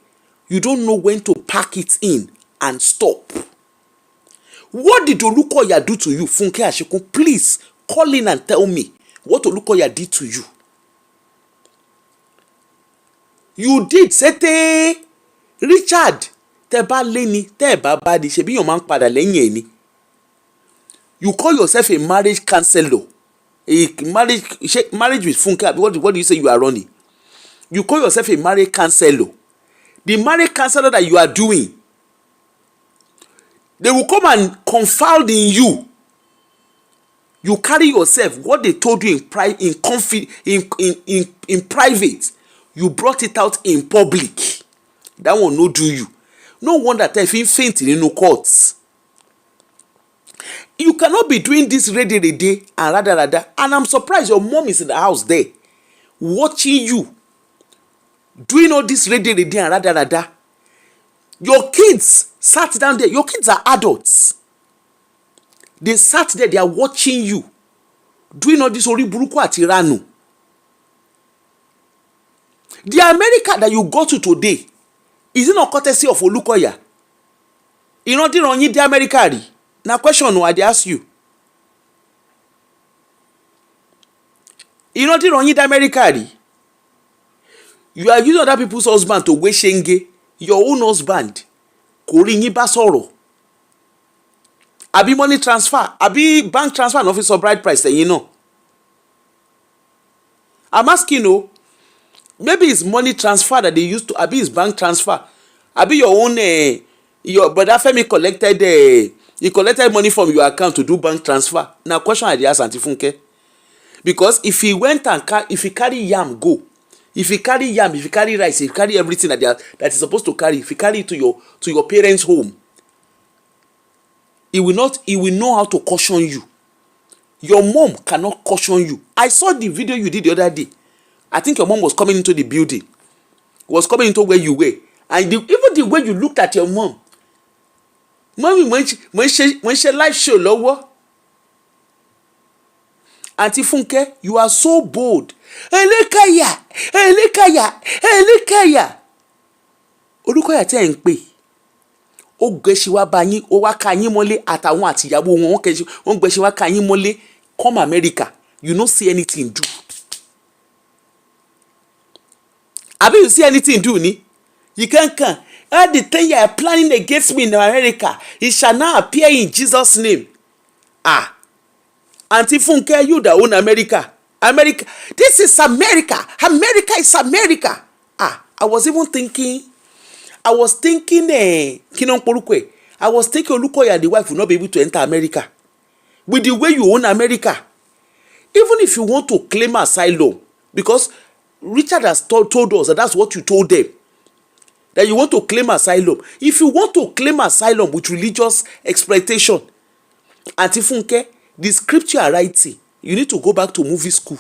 you don't know when to pack it in and stop. What did Olukoya do to you, Funke Ashekyn? Please call in and tell me what Olukoya did to you. You did. Sete Richard, teba leni, teba badi, shebi yon man pada lenye ni. You call yourself a marriage counselor. A marriage with Funke. What do you say you are running? You call yourself a marriage counselor. The marriage counselor that you are doing, they will come and confide in you. You carry yourself, what they told you in private, you brought it out in public. That will not do you. No wonder that if you faint in no courts. You cannot be doing this ready and rather. And I'm surprised your mom is in the house there, watching you, doing all this ready and rather. Your kids sat down there. Your kids are adults. They sat there. They are watching you doing all this oriburuku atiranu. The America that you go to today, is it not courtesy of Olukoya? You know the wrong the America. Now question no, I ask you. You know the wrong the America. You are using other people's husband to wear shenge. Your own husband kò rí yín bá sọ̀rọ̀. Àbí money transfer, àbí bank transfer no fit sọ bride price ẹ̀yin náà. I'm asking you, maybe it's money transfer that they used to, àbí it's bank transfer, àbí your own your brother Femi collected he collected money from your account to do bank transfer. Now question I dey ask Aunty Funke, because if he went and if he carry yam go, if you carry yam, if you carry rice, if you carry everything that is supposed to carry, if you carry it to your parents' home, he will know how to caution you. Your mom cannot caution you. I saw the video you did the other day. I think your mom was coming into the building, was coming into where you were, and even the way you looked at your mom. Mommy, when she live show lower, Aunty Funke, you are so bold. Elekaya. Olukoya tẹ́ ń pè. Ó gbéṣẹ́ wá bá yín, ó wá ká yín mọ́lé àtàwọn àtìyàwó wọn, wọ́n gbéṣẹ́ wá ká yín mọ́lé. Come America, you no see anything do. Abi you see anything do ni? You can't come. All the thing you are planning against me in America, it shall not appear in Jesus' name. Aunty Funke, you that own America. America. This is America. America is America. I was thinking Kinon Porukwe. I was thinking Olukoya and the wife will not be able to enter America. With the way you own America. Even if you want to claim asylum, because Richard has told us that that's what you told them. That you want to claim asylum. If you want to claim asylum with religious exploitation, Auntie Funke, the script you are writing, you need to go back to movie school.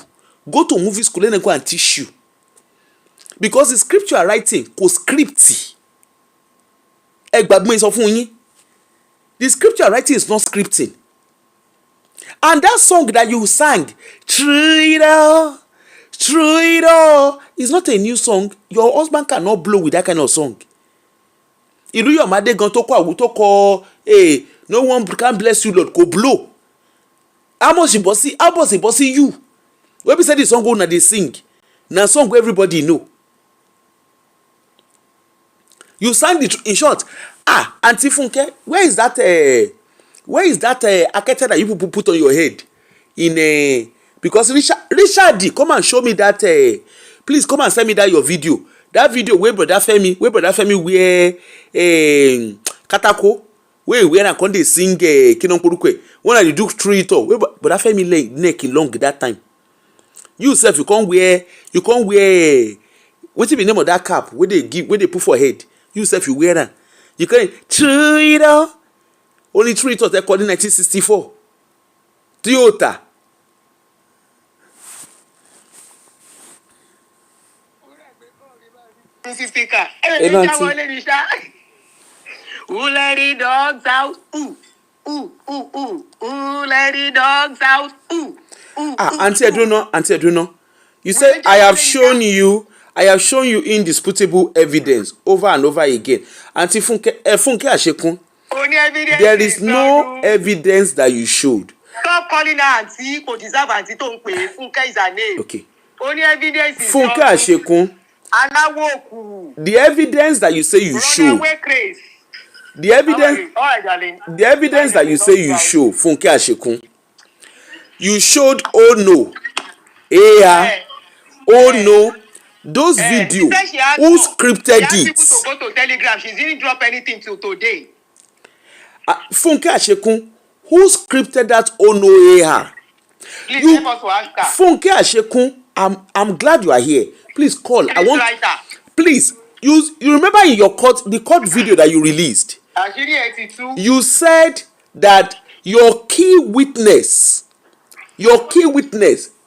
Go to movie school, let them go and teach you. Because the script you are writing, scripty. The script you are writing is not scripting. And that song that you sang, True It All, is not a new song. Your husband cannot blow with that kind of song. Ìlú Yomade gan tó kọ àwù tó kọ no one can bless you Lord, go blow. How much it bossy you? When we say the song una dey sing, na song wey everybody know. You sang it in short. Auntie Funke, where is that akete that you people put on your head? Because Richard, come and show me that. Please come and send me that your video. That video where brother Femi wear katako, where I come dey sing Kinonkurukwe. When I do through it all, where brother Femi neck long that time. You self you can't wear what's the name of that cap where they put for head? You self you wear that. You can't True It All. Only True It All they called in 1964. Toyota. Who let the dogs out? Ooh, ooh, ooh, ooh. Who let the dogs out? Ooh, ooh. Auntie Adruno. You say I have shown you indisputable evidence over and over again. Auntie Funke Ashekyn, there is no evidence that you showed. Stop calling her auntie. Ko deserve auntie to npe. Funke is her name. Okay. Only evidence is Funke Ashekyn, the evidence that you say you showed. The evidence that you say you show, Funke Ashekyn. You showed oh no, those videos. Who scripted it? She asked people to go to Telegram. She didn't drop anything till today. Funke Ashekyn, who scripted that oh no? Please help us to ask her. Funke Ashekyn, I'm glad you are here. Please call. Please you remember in your the court video that you released. You said that your key witness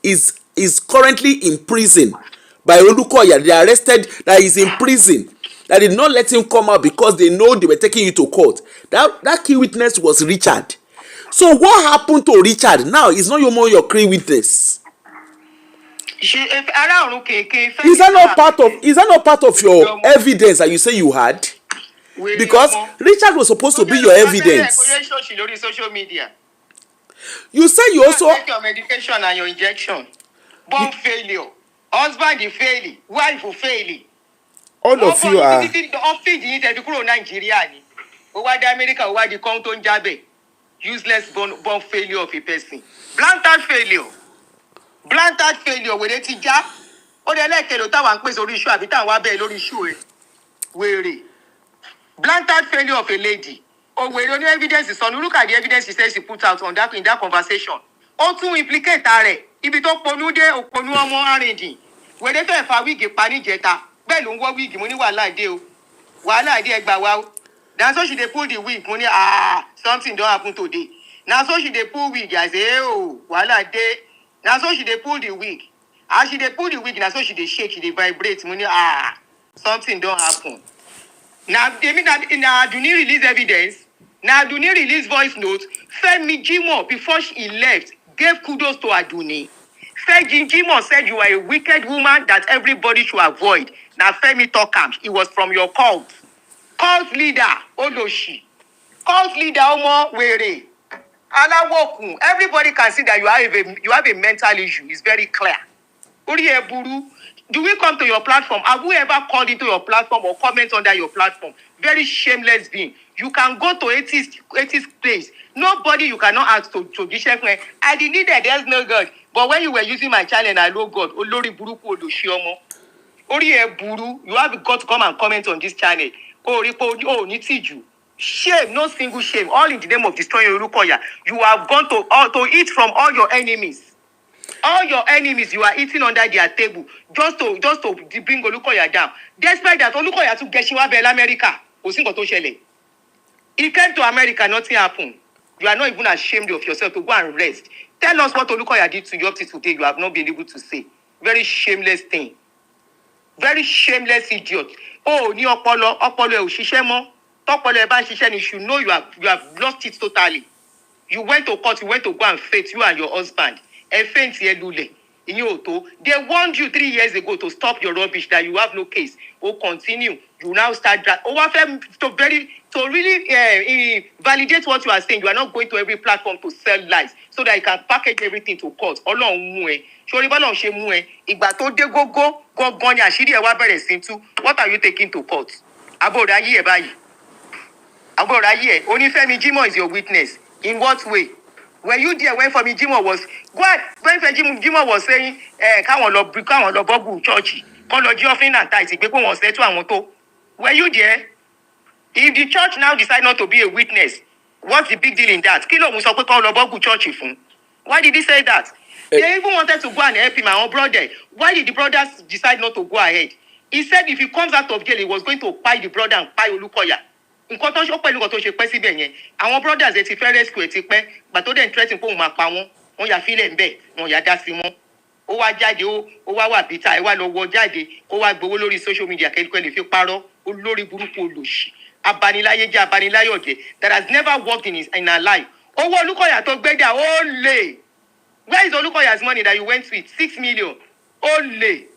is currently in prison by Olukoya. They arrested that is in prison. That did not let him come out because they know they were taking you to court. That key witness was Richard. So what happened to Richard? Now it's not your key witness. Is that not part of your evidence that you say you had? Because Richard was supposed to be your evidence. You say you also take your medication and your injection. Bomb failure. Husband fail. Wife fail. All of you are. Useless bomb failure of a person. Blatant failure. Where they teach ya? Oh, they like to tell one person on issue. Every time one bell on issue. Where? Blatant failure of a lady. Oh, we don't know evidence is on. Look at the evidence she says she put out on that in that conversation. All to implicate her. If you talk ponu de or ponu amo arranging. Where they tell if we get panic jetta. Bell on wig money while I do. While I did wow. That's how she they pull the wig money. Something don't happen today. Now so she they pull wig. I say while I did. Now so she they pull the wig. As she they pull the wig, now so she they shake, she they vibrate. Money something don't happen. Now they mean that now do you release evidence? Now do you release voice notes? Femi Jimo before she left gave kudos to Aduni. Femi Jimo said you are a wicked woman that everybody should avoid. Now Femi Tokam, it was from your cult. Cult leader Odoshi. Cult leader Omo Were. Alawoku. Everybody can see that you have a mental issue. It's very clear. Uriye Buru. Do we come to your platform? Have we ever called into your platform or comment under your platform? Very shameless being. You can go to atheist place. Nobody you cannot ask to Gishekwe. I didn't that there's no God. But when you were using my channel and I know God, Olori Buruku Odoshiomo. Uriye Buru, you have got to come and comment on this channel. Nitiju. Shame, no single shame. All in the name of destroying Olukoya. You have gone to eat from all your enemies. All your enemies, you are eating under their table just to bring Olukoya down. Despite that, Olukoya to get Shiwa Bell America. He came to America, nothing happened. You are not even ashamed of yourself to go and rest. Tell us what Olukoya did to you up to today. You have not been able to say. Very shameless thing. Very shameless idiot. Oh, ní ọpọlọ ẹ ò ṣiṣẹ́ mọ́. Tọ́pọlọ ẹ bá ń ṣiṣẹ́ ni you should know you have lost it totally. You went to court, you went to go and faint, you and your husband. Ẹ faint yẹn lulẹ̀. Ìyẹn ò tó. They warned you 3 years ago to stop your rubbish, that you have no case. Oh, continue. You now start that. Oh, to really validate what you are saying, you are not going to every platform to sell lies so that you can package everything to court. Ọlọ́run mú ẹ. Ṣorí bọ́lọ́run ṣe mú ẹ. Ìgbà tó dé gógó gangan ni àṣírí ẹ wá bẹ̀rẹ̀ sí tú. What are you taking to court? Àbọ̀dá yí ẹ̀ báyìí. Àbọ̀dá yí ẹ̀. Onífẹ́mi Jimoh is your witness. In what way? Were you there when Femi Jimoh was when Femi Jimoh was saying káwọn lọ bọ́gù church, kán lọ jí offering and tithe pé kó wọ́n ṣẹ́tú àwọn tó? Were you there? If the church now decide not to be a witness, what's the big deal in that? Kí ló mú sọ pé kán lọ bọ́gù church fún? Why did he say that? They even wanted to go and help him, my own brother. Why did the brothers decide not to go ahead? He said if he comes out of jail, he was going to pay the brother and pay Olukoya. Nǹkan tó ṣe pẹ̀lú nǹkan tó ṣe pẹ́ síbẹ̀ yẹn. Àwọn brothers ẹ ti fẹ́ rescue ẹ ti pẹ́. Gbà tó dẹ̀ ń threaten pé òun máa pa wọ́n. Wọ́n yà fílẹ̀ ń bẹ̀. Wọ́n yà dá sí wọn. Ó wá jáde, ó wá wà bíta, ẹ wá lọ wọ jáde. Ó wá gbowó lórí social media kẹ́kẹ́ lè fi parọ́. Olórí burúkú olòṣì. Abaniláyé jẹ́ abaniláyọ̀jẹ̀ that has never worked in her life. Owó Olúkọ̀yà tó gbé dà ó lè. Where is Olukoya's money that you went with? 6 million. Ole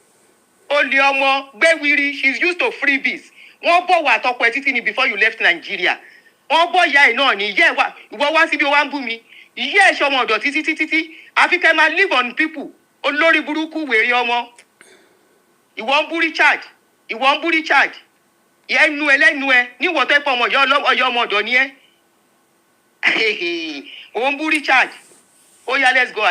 ọmọ gbéwìrì. She's used to freebies. Wọ́n bọ̀ wà tọkọ ẹ títí ni before you left Nigeria. Wọ́n bọ̀ ìyá ẹ̀ náà ni ìyá ẹ̀ wà. Ìwọ wá síbi wá ń bú mi. Ìyá ẹ̀ ṣọmọ ọ̀dọ̀ títí. Àfi kẹ́ máa live on people. Olórí burúkú wèrè ọmọ. Ìwọ ń bú Richard. Ẹnu ẹ lẹ́nu ẹ. Níwọ̀ tẹ́ pọ̀ ọmọ ọ̀yọ́ ọmọ ọ̀dọ̀ ni ẹ́. Ó ń bú Richard. Oh yeah, let's go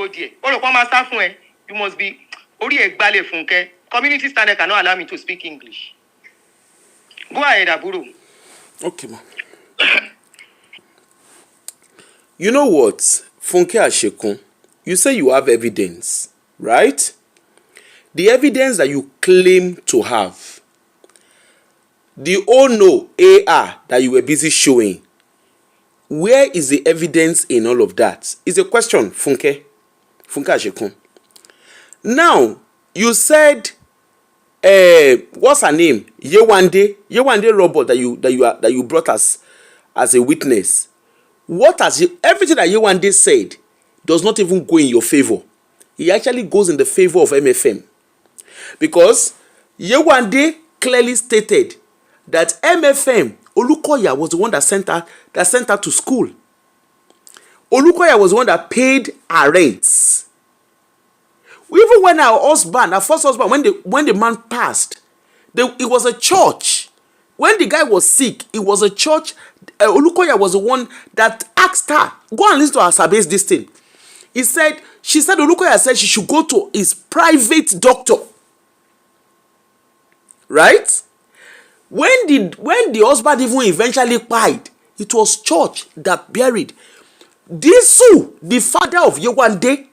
there. Oh, come and start fún ẹ. You must be orí ẹ gbálẹ̀ Funke. Community standard cannot allow me to speak English. Go ahead, àbúrò. Okay, ma. You know what, Funke Ashekyn, you say you have evidence, right? The evidence that you claim to have. The no AR that you were busy showing. Where is the evidence in all of that? It's a question, Funke Ashekyn. Now, you said, what's her name? Yewande robot that you brought us as a witness. Everything that Yewande said does not even go in your favor. It actually goes in the favor of MFM, because Yewande clearly stated that MFM, Olukoya was the one that sent her to school. Olukoya was the one that paid her rents. Even when her first husband, when the man passed, it was a church. When the guy was sick, it was a church. Olukoya was the one that asked her, go and listen to her Sabe's this thing. She said Olukoya said she should go to his private doctor. Right? When the husband even eventually died, it was church that buried. Disu, the father of Yewande,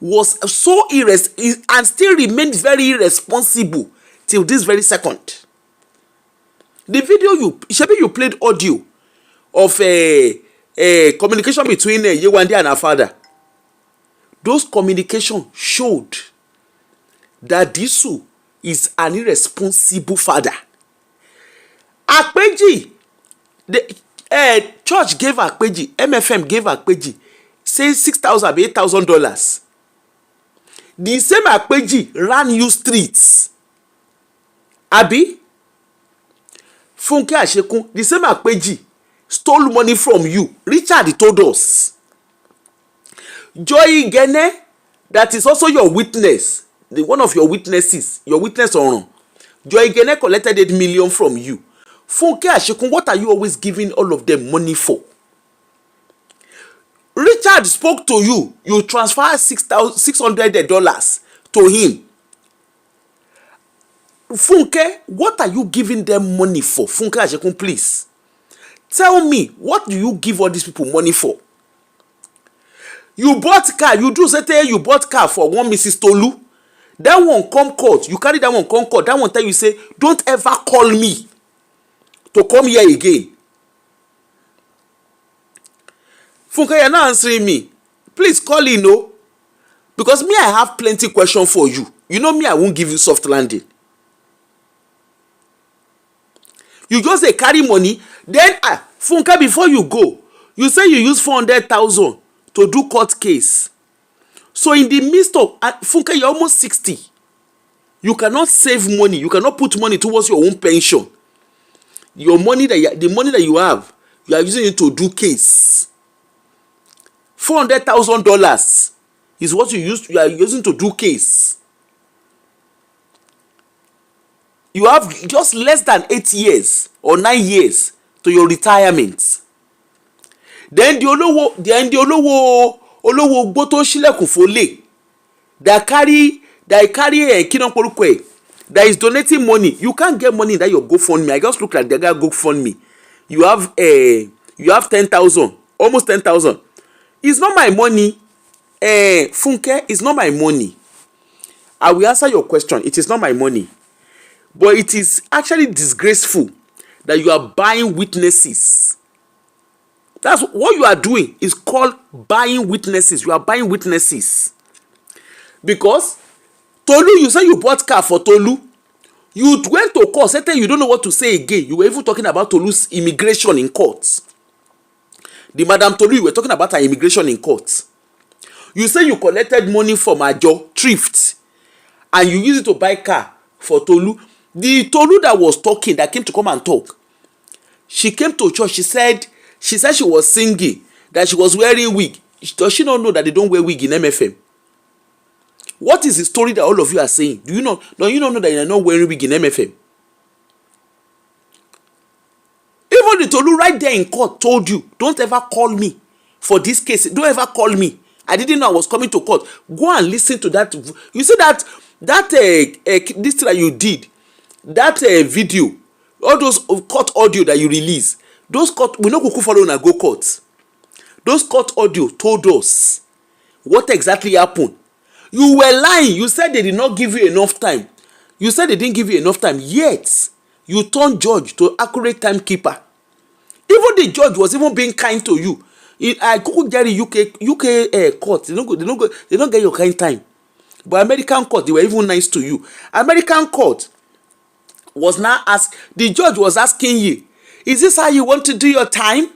was so and still remains very irresponsible till this very second. The video you played audio of a communication between Yewande and her father. Those communications showed that Disu is an irresponsible father. Akpeji, the church gave Akpeji, MFM gave Akpeji, say $6,000, $8,000. The same Akpeji ran you streets. Abi, Funke Ashekyn, the same Akpeji stole money from you. Richard told us. Joy Gene, that is also your witness, one of your witnesses, your witness on Joy Gene collected 8 million from you. Funke Ashekyn, what are you always giving all of them money for? Richard spoke to you. You transferred $600 to him. Funke, what are you giving them money for? Funke Ashekyn, please. Tell me, what do you give all these people money for? You bought car. You do say you bought car for one Mrs. Tolu. That one come court. You carry that one come court. That one tell you say, don't ever call me to come here again. Funke, you're not answering me. Please call in, no. Because me, I have plenty question for you. You know me, I won't give you soft landing. You just say carry money. Then, Funke, before you go, you say you use 400,000 to do court case. So in the midst of, Funke, you're almost 60. You cannot save money. You cannot put money towards your own pension. Your money the money that you have, you are using it to do case. $400,000 is what you are using to do case. You have just less than 8 years or 9 years to your retirement. Then the olówó gbó tó ṣílẹ̀kùn fólè that carry kinaporukwe that is donating money. You can't get money in that your GoFundMe. I just look at the guy GoFundMe. You have 10,000, almost 10,000. It's not my money. Funke, it's not my money. I will answer your question. It is not my money. But it is actually disgraceful that you are buying witnesses. That's what you are doing, is called buying witnesses. You are buying witnesses. Because Tolu, you say you bought car for Tolu. You went to court, said you don't know what to say again. You were even talking about Tolu's immigration in court. The Madam Tolu, you were talking about her immigration in court. You say you collected money from Ajo, thrift, and you used it to buy car for Tolu. The Tolu that was talking, that came to come and talk, she came to church. She said she was singing, that she was wearing wig. Does she not know that they don't wear wig in MFM? What is the story that all of you are saying? Do you not know that you are not wearing wig in MFM? Even the Tolu right there in court told you, don't ever call me for this case. Don't ever call me. I didn't know I was coming to court. Go and listen to that. You see that this thing that you did, that video, all those court audio that you release, those court, we no go follow na go court. Those court audio told us what exactly happened. You were lying. You said they did not give you enough time. You said they didn't give you enough time. Yet you turned judge to accurate timekeeper. Even the judge was even being kind to you. I couldn't get UK court. They don't get your kind time. But American court, they were even nice to you. American court was now asked. The judge was asking you, is this how you want to do your time?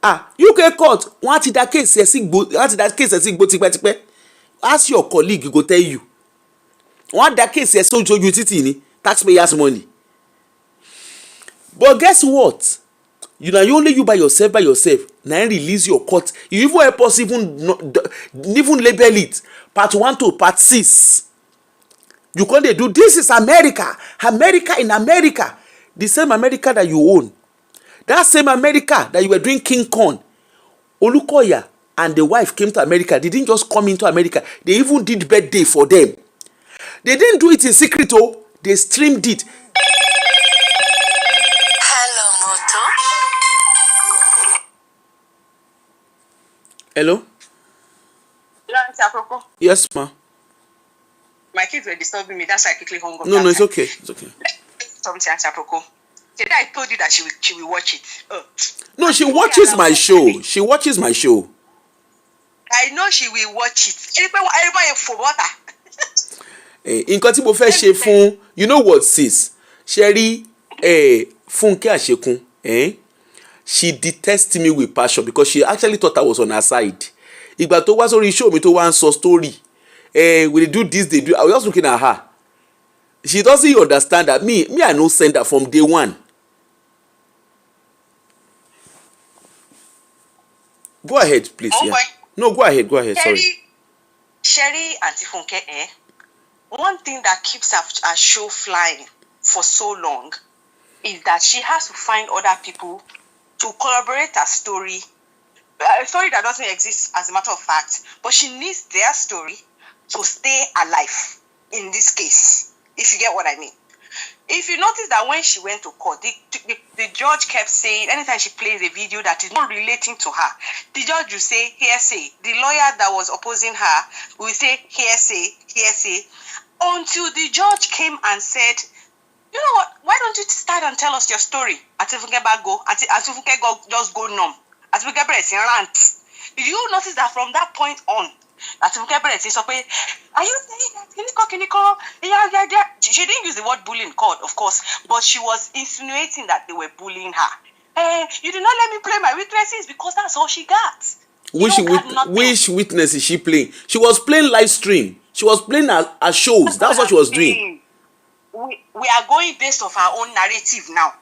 UK court, what did that case say? Ask your colleague, he go tell you. What that case says, so you titini, taxpayers' money. But guess what? You only you by yourself. Now release your court. You even help us even label it part 1 to part 6. You can't do this is America. America in America. The same America that you own. That same America that you were doing King Kong. Olukoya and the wife came to America. They didn't just come into America. They even did birthday for them. They didn't do it in secret. They streamed it. Hello? Yes, ma. My kids were disturbing me. That's why I quickly hung up. No, it's okay. It's okay. Something, Aproko. Today I told you that she will watch it. No, she watches my show. She watches my show. I know she will watch it. Everybody for water. Nǹkan tí mo fẹ́ ṣe fún, you know what, sis? Sherry, Funke Ashekyn, she detests me with passion because she actually thought I was on her side. Ìgbà tó wá sórí show mi tó wá ń sọ story, we do this, they do. I was just looking at her. She doesn't understand that me I no send her from day one. Go ahead, please. Oh, yeah. No, go ahead. Sorry. Sherry and Funke, one thing that keeps her show flying for so long is that she has to find other people to corroborate her story. A story that doesn't exist as a matter of fact, but she needs their story to stay alive in this case, if you get what I mean. If you notice that when she went to court, the judge kept saying, anytime she plays a video that is not relating to her, the judge will say, hearsay. The lawyer that was opposing her will say, hearsay, until the judge came and said, you know what, why don't you start and tell us your story? Atifunke just go numb. Atifunke rant. Did you notice that from that point on, Atifunke bẹ̀rẹ̀ sí sọ pé, are you saying that kiniko? Yeah. She didn't use the word bullying, of course, but she was insinuating that they were bullying her. You did not let me play my weaknesses because that's all she got. Which witness is she playing? She was playing live stream. She was playing her shows. That's what she was doing. We are going based off our own narrative now.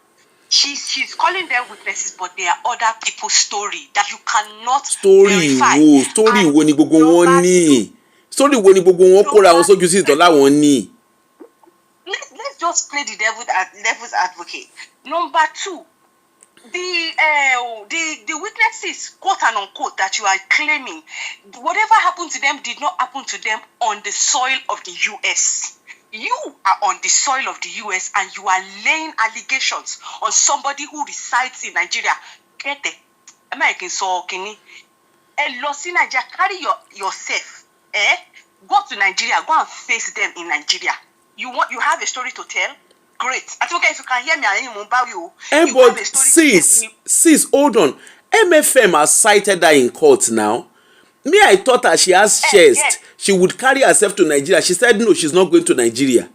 She's calling them witnesses, but they are other people's story that you cannot verify. Story wo ni gbogbo wọn ní? Story wo ni gbogbo wọn kóra wọn sójú sí ìtọ́lá wọn ní? Let's just play the devil's advocate. Number 2, the witnesses, quote and unquote, that you are claiming, whatever happened to them did not happen to them on the soil of the US. You are on the soil of the US and you are laying allegations on somebody who resides in Nigeria. Get it? American so kini. Lost in Nigeria, carry yourself. Go to Nigeria, go and face them in Nigeria. You have a story to tell? Great. I think if you can hear me, I am about you. But sis, hold on. MFM has cited her in court now. Me, I thought that she has chest. Yes. She would carry herself to Nigeria. She said no, she's not going to Nigeria.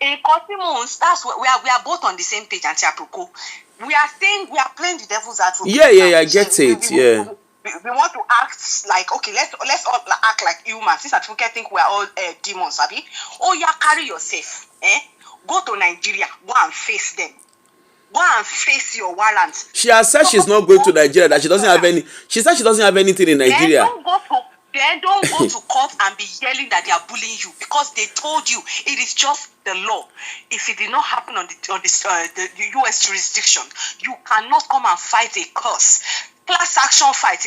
In Cosmos, that's what we are both on the same page, Auntie Aproko. We are saying we are playing the devil's advocate. Yeah, I get it. We want to act like, okay, let's all act like humans. Since Auntie think we are all demons, Abi. Oh, yeah, carry yourself. Go to Nigeria. Go and face them. Go and face your warrants. She has said she's not going to Nigeria. That she doesn't have any. She said she doesn't have anything in Nigeria. Then don't go to court and be yelling that they are bullying you because they told you it is just the law. If it did not happen on the US jurisdiction, you cannot come and fight a cause. Class action fight,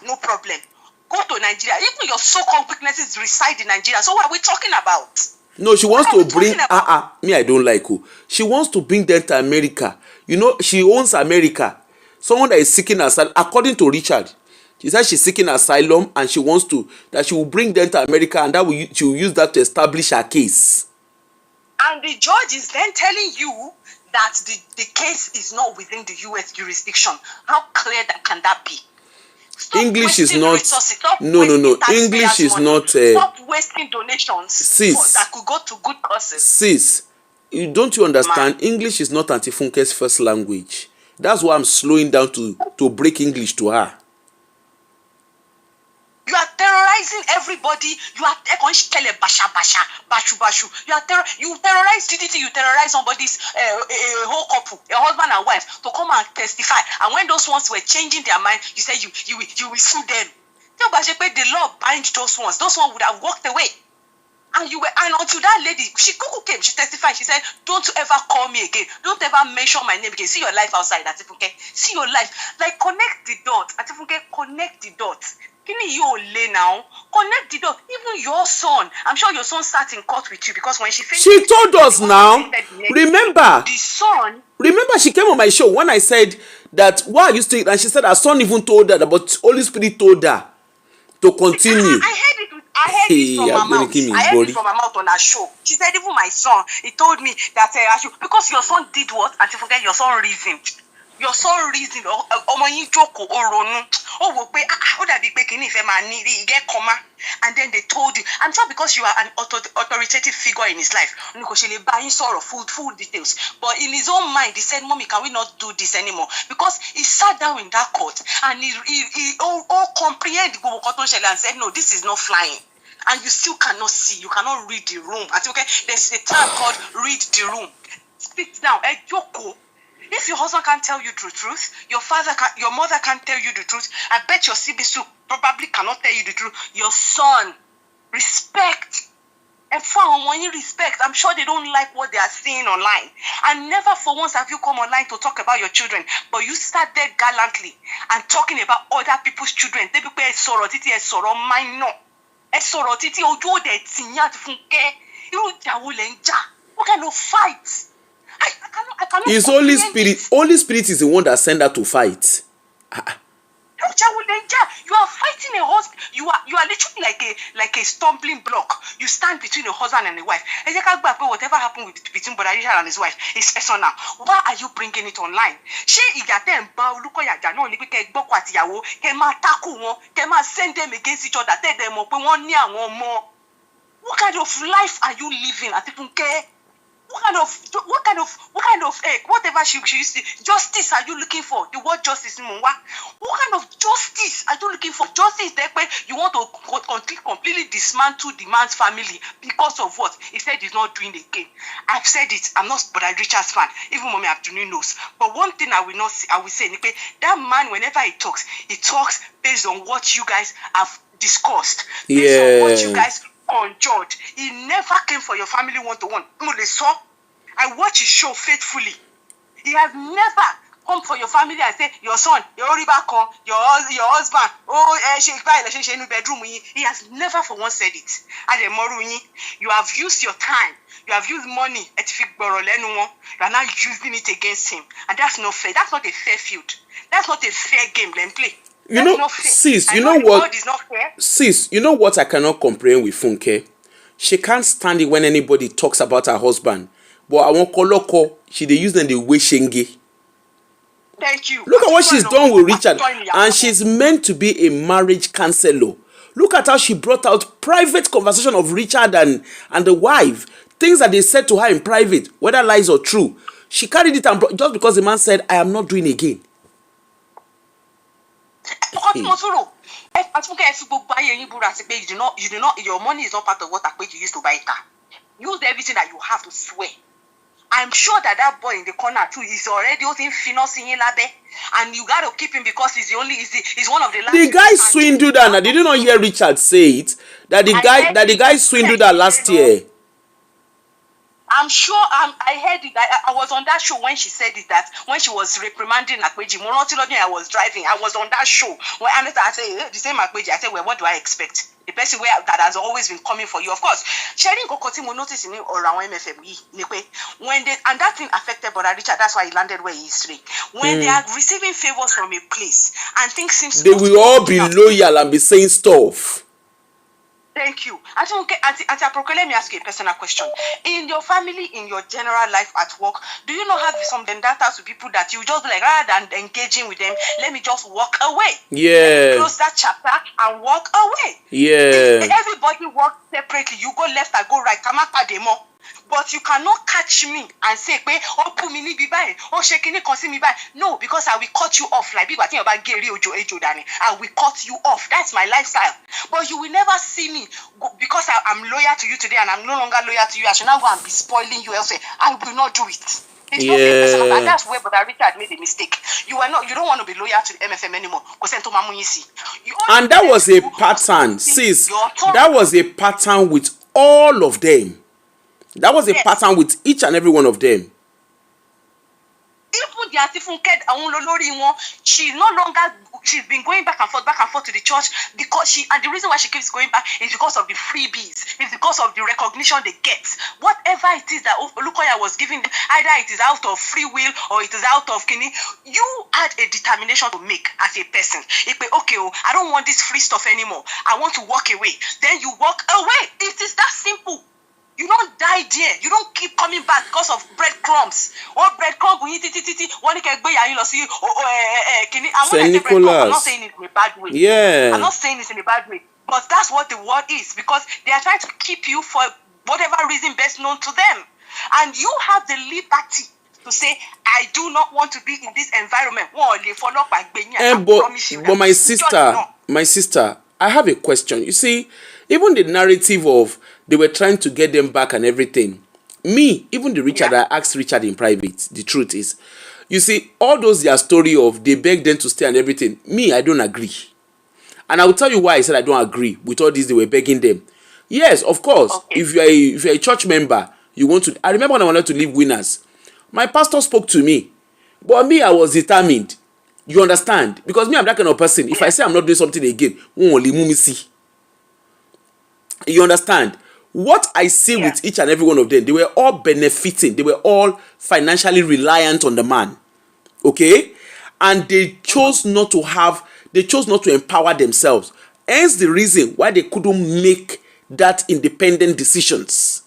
no problem. Go to Nigeria. Even your so-called weaknesses reside in Nigeria. So what are we talking about? No, she wants to bring me, I don't like her. She wants to bring them to America. You know, she owns America. Someone that is seeking asylum, according to Richard, she said she's seeking asylum and she wants to, that she will bring them to America and she will use that to establish her case. And the judge is then telling you that the case is not within the US jurisdiction. How clear can that be? English is not. No. English is not. Stop wasting donations sis, that could go to good causes. Sis, don't you understand? Man. English is not Auntie Funke's first language. That's why I'm slowing down to break English to her. You are terrorizing everybody. You are you terrorize DDT. You terrorize somebody's a whole couple, a husband and wife, to come and testify. And when those ones were changing their mind, you said you will sue them. The law binds those ones. Those ones would have walked away. And until that lady, she came, she testified, she said, don't ever call me again. Don't ever mention my name again. See your life outside, Atifunke. See your life. Like, connect the dots. Atifunke, connect the dots. Now, connect the dots. Even your son, I'm sure your son sat in court with you because when she told us now. Remember, the son. Remember, she came on my show when I said that why are you still, and she said her son even told her, but Holy Spirit told her to continue. I heard it from my mouth. I heard it from my mouth on her show. She said, even my son, he told me that because your son did what? And you forget your son reasoned. Your son reasoned. And then they told you, I'm sure because you are an authoritative figure in his life, full details. But in his own mind, he said, Mommy, can we not do this anymore? Because he sat down in that court and he all comprehend and said, no, this is not flying. And you still cannot see, you cannot read the room. I think, okay, there's a term called read the room. Speak now, Joko. If your husband can't tell you the truth, your mother can't tell you the truth, I bet your siblings probably cannot tell you the truth. Your son, respect. And when you respect, I'm sure they don't like what they are seeing online. And never for once have you come online to talk about your children, but you start there gallantly and talking about other people's children. They be sorority and soror minor. Sorority ojo de tinya Funke. What kind of fight? I cannot. It's Holy Spirit. Holy Spirit is the one that sent her to fight. You are fighting You are literally like a stumbling block. You stand between a husband and a wife. Whatever happened between Brother Richard and his wife is personal. Why are you bringing it online? Send them against each other. Tell them more. What kind of life are you living? Whatever she used to, justice are you looking for? The word justice, what kind of justice are you looking for? Justice that way you want to completely dismantle the man's family because of what he said he's not doing again. I've said it. I'm not Brother Richard's fan. Even Mommy Afternoon knows. But one thing I will say, that man, whenever he talks based on what you guys have discussed, based on what you guys conjured. He never came for your family one-to-one. I watch his show faithfully. He has never come for your family and say, your son, your husband, bedroom. He has never for once said it. You have used your time. You have used money. You are now using it against him. And that's not fair. That's not a fair field. That's not a fair game. Then play. You know, sis, you know what? Sis, you know what I cannot comprehend with Funke? She can't stand it when anybody talks about her husband. But I want Koloko, they use them the way Shenge. Thank you. Look at what she's done with Richard. And she's meant to be a marriage counselor. Look at how she brought out private conversation of Richard and the wife. Things that they said to her in private, whether lies or true. She carried it and brought, just because the man said, I am not doing again. Your money is not part of what you used to buy car. Use everything that you have to swear. I'm sure that boy in the corner too is already financing and you gotta keep him because he's one of the last. The guy swindled her. Now, did you not hear Richard say it? That the guy swindled her last year. I'm sure I heard it. I was on that show when she said it, that when she was reprimanding Akweji. I was driving. I was on that show. When I said, the same Akweji, I said, well, what do I expect? The person that has always been coming for you. Of course, sharing Kokoti will notice in around MFM. And that thing affected Brother Richard. That's why he landed where he is today. When they are receiving favors from a place and things seem they will all be loyal and be saying stuff. Thank you. Auntie Aproko, let me ask you a personal question. In your family, in your general life at work, do you not have some vendettas with people that you just like, rather than engaging with them, let me just walk away? Yeah. Close that chapter and walk away. Yeah. If everybody works separately, you go left, I go right. Kamaka demo. But you cannot catch me and say, no, because I will cut you off. Like people think about Gary Ojo, I will cut you off. That's my lifestyle. But you will never see me because I'm loyal to you today and I'm no longer loyal to you. I should now go and be spoiling you elsewhere. I will not do it. It's not personal. And that's where Brother Richard made a mistake. You don't want to be loyal to the MFM anymore. And that was a pattern, sis. That was a pattern with all of them. That was a pattern with each and every one of them. Even the Auntie Funke, she's been going back and forth to the church because and the reason why she keeps going back is because of the freebies. It's because of the recognition they get. Whatever it is that Olukoya was giving them, either it is out of free will or it is out of kidney, you had a determination to make as a person. I don't want this free stuff anymore. I want to walk away. Then you walk away. It is that simple. You don't die there. You don't keep coming back because of breadcrumbs. Or breadcrumb, I'm not saying it in a bad way. Yeah. I'm not saying this in a bad way. But that's what the word is. Because they are trying to keep you for whatever reason best known to them. And you have the liberty to say, I do not want to be in this environment. But my sister, I have a question. You see, even the narrative of they were trying to get them back and everything. Even the Richard, I asked Richard in private, the truth is, you see, all those their story of they begged them to stay and everything, I don't agree. And I will tell you why I said I don't agree with all this they were begging them. Yes, of course, if you're a church member, you want to. I remember when I wanted to leave Winners, my pastor spoke to me, but I was determined. You understand? Because I'm that kind of person. If I say I'm not doing something again, only me see. You understand? What I see with each and every one of them, they were all benefiting. They were all financially reliant on the man. Okay? And they chose not to empower themselves. Hence the reason why they couldn't make that independent decisions.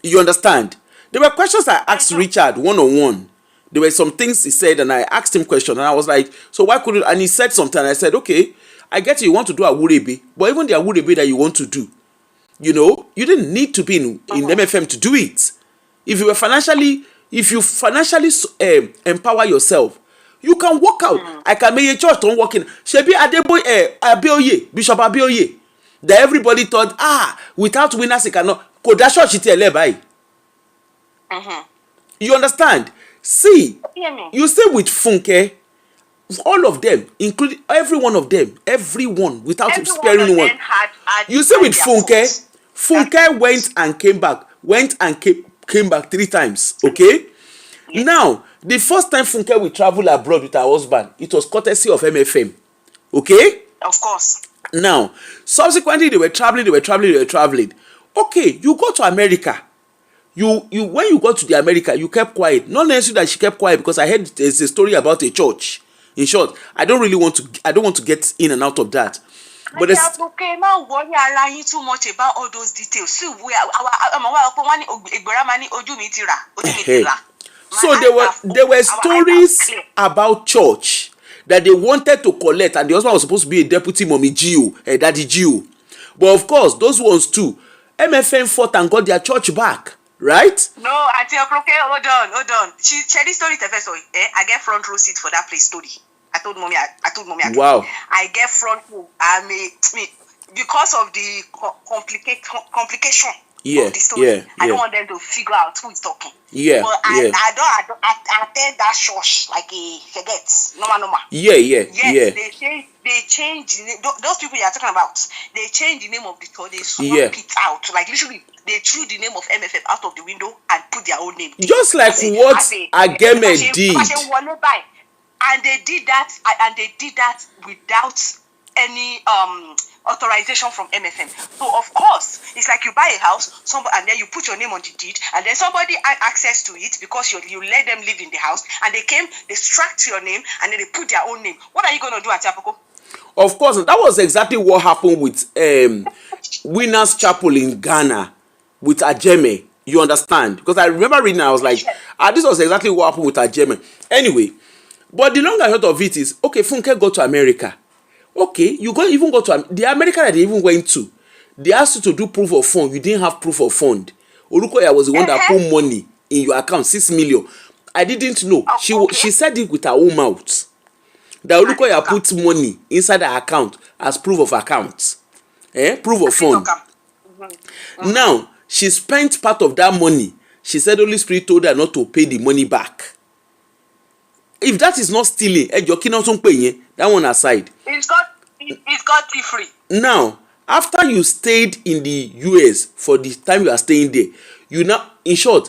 You understand? There were questions I asked Richard one-on-one. There were some things he said, and I asked him questions, and I was like, so why couldn't, and he said something, and I said, okay, I get you want to do a Awurebe, but even the Awurebe that you want to do, you know, you didn't need to be in MFM to do it. If you financially empower yourself, you can walk out. I can make a church don't walk in. Shebi Adeboye, Bishop Abioye. That everybody thought, without winners, he cannot. Koda church it by. You understand? See, you see with Funke, all of them, including every one of them, everyone, without sparing one. You see with Funke, Funke went and came back, came back 3 times, okay? Yes. Now, the first time Funke will travel abroad with her husband, it was courtesy of MFM, okay? Of course. Now, subsequently, they were traveling. Okay, you go to America. You when you got to the America, you kept quiet. Not necessarily that she kept quiet, because I heard there's a story about a church. In short, I don't want to get in and out of that. But it's okay, now worry too much about all those details. So there were stories about church that they wanted to collect, and the husband was supposed to be a deputy mommy Gio, daddy Gio. But of course, those ones too, MFM fought and got their church back, right? No, Auntie Okroke, hold on. She this story first. I get front row seat for that place story. I told mommy. Wow. I get front row. I mean, because of the complication of the story. I don't want them to figure out who is talking. Yeah. But I don't attend that church like a forget. Normal. Yeah. Yes, they changed the name. Those people you are talking about, they changed the name of the church. They swapped it out. Like literally, they threw the name of MFM out of the window and put their own name. Just like what Ageme did. And they did that without any authorization from MFM. So of course, it's like you buy a house, and then you put your name on the deed, and then somebody had access to it because you let them live in the house, and they struck your name, and then they put their own name. What are you going to do, Auntie Apoko? Of course, that was exactly what happened with Winners Chapel in Ghana with Ajeme. You understand? Because I remember reading, I was like, this was exactly what happened with Ajeme. Anyway, but the long and short of it is, okay, Funke go to America. Okay, you even go to the America that they even went to. They asked you to do proof of fund. You didn't have proof of fund. Olukoya was the one that put money in your account, 6 million. I didn't know. She said it with her own mouth. That Olukoya put money inside her account as proof of account. Proof of fund. Now, she spent part of that money. She said Holy Spirit told her not to pay the money back. If that is not stealing, that one aside. It's got free. Now, after you stayed in the US for the time you are staying there, you now, in short,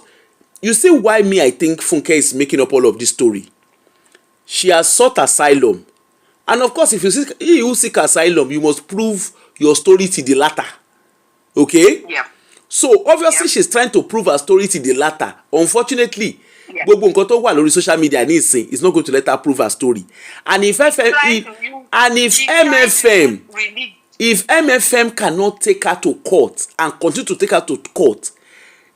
you see why I think Funke is making up all of this story. She has sought asylum. And of course, if you seek asylum, you must prove your story to the latter. Okay? Yeah. So, obviously, she's trying to prove her story to the latter. Unfortunately, gbogbo nǹkan tó wà lórí social media nísìn is not going to let her prove her story. And if MFM cannot take her to court and continue to take her to court,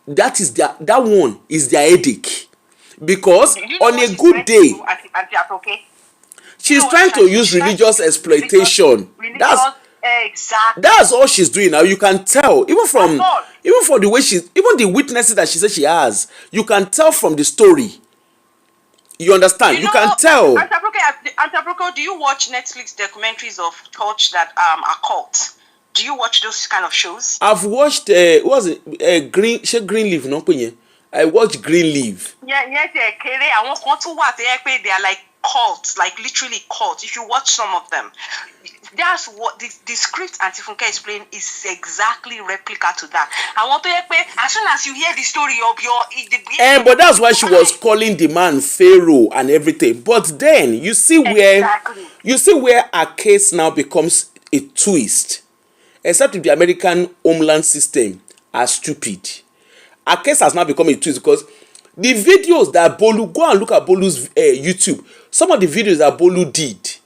that one is their headache. Because on a good day, she's trying to use religious exploitation. That's all she's doing now. You can tell, even from the way even the witnesses that she says she has, you can tell from the story. You understand? You can tell. Antabroko, do you watch Netflix documentaries of church that are cult? Do you watch those kind of shows? I've watched what was it? Greenleaf, no? I watched Greenleaf. Yeah, I want to watch. They are like cults, like literally cults. If you watch some of them, that's what the script Auntie Funke explained is exactly replica to that. I want to as soon as you hear the story of your but that's why she was calling the man Pharaoh and everything. But then you see where her case now becomes a twist. Except if the American homeland system are stupid. Her case has now become a twist because the videos that Bolu, go and look at Bolu's YouTube. Some of the videos that Bolu did,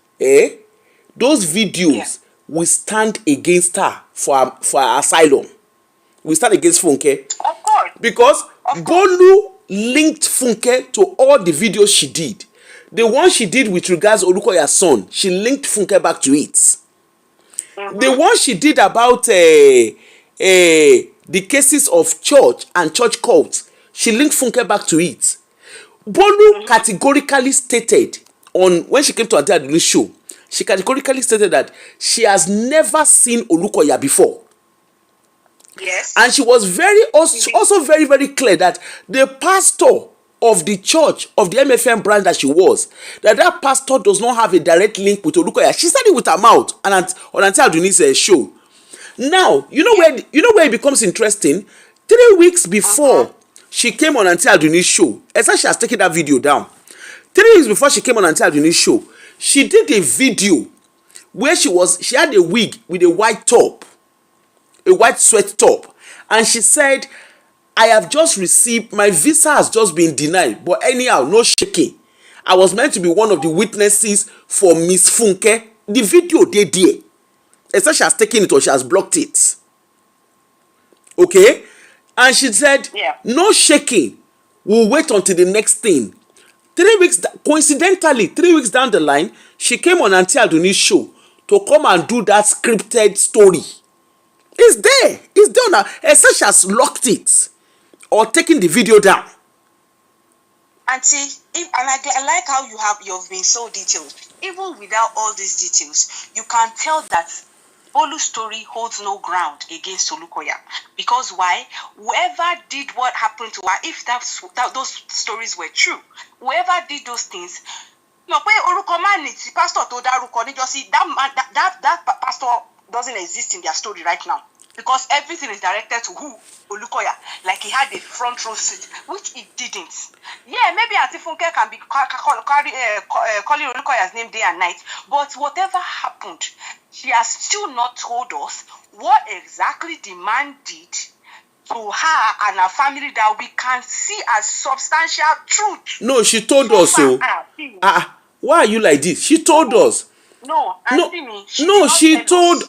those videos will stand against her for asylum. We stand against Funke. Of course. Because Of course. Bolu linked Funke to all the videos she did. The one she did with regards Olukoya's son, she linked Funke back to it. The one she did about the cases of church and church cults, she linked Funke back to it. Bolu categorically stated when she came to Aunty Aduli's show, she categorically stated that she has never seen Olukoya before. Yes. And she was also very, very clear that the pastor of the church, of the MFM branch that she was, that pastor does not have a direct link with Olukoya. She said it with her mouth on Aunty Aduli's show. Now, you know where it becomes interesting? 3 weeks before she came on Aunty Aduli's show, except she has taken that video down. 3 weeks before she came on Aunty Aduli's show, she did a video where she had a wig with a white top, a white sweat top, and she said, I have just received, my visa has just been denied, but anyhow, no shaking. I was meant to be one of the witnesses for Miss Funke. The video they did. Except she has taken it or she has blocked it. Okay? And she said, no shaking. We'll wait until the next thing. 3 weeks, coincidentally, 3 weeks down the line, she came on Aunty Aduli's show to come and do that scripted story. It's there. It's there now. Except she has locked it or taken the video down. Auntie, I like how you've been so detailed. Even without all these details, you can tell that Bolu's story holds no ground against Olukoya. Because why? Whoever did what happened to her, if those stories were true, whoever did those things, pastor told that pastor doesn't exist in their story right now. Because everything is directed to who? Olukoya. Like he had a front row seat, which he didn't. Yeah, maybe Aunty Funke can be calling Olukoya's name day and night. But whatever happened, she has still not told us what exactly the man did to her and her family that we can see as substantial truth. No, she told us so. Why are you like this? She told us. No, she told no. She told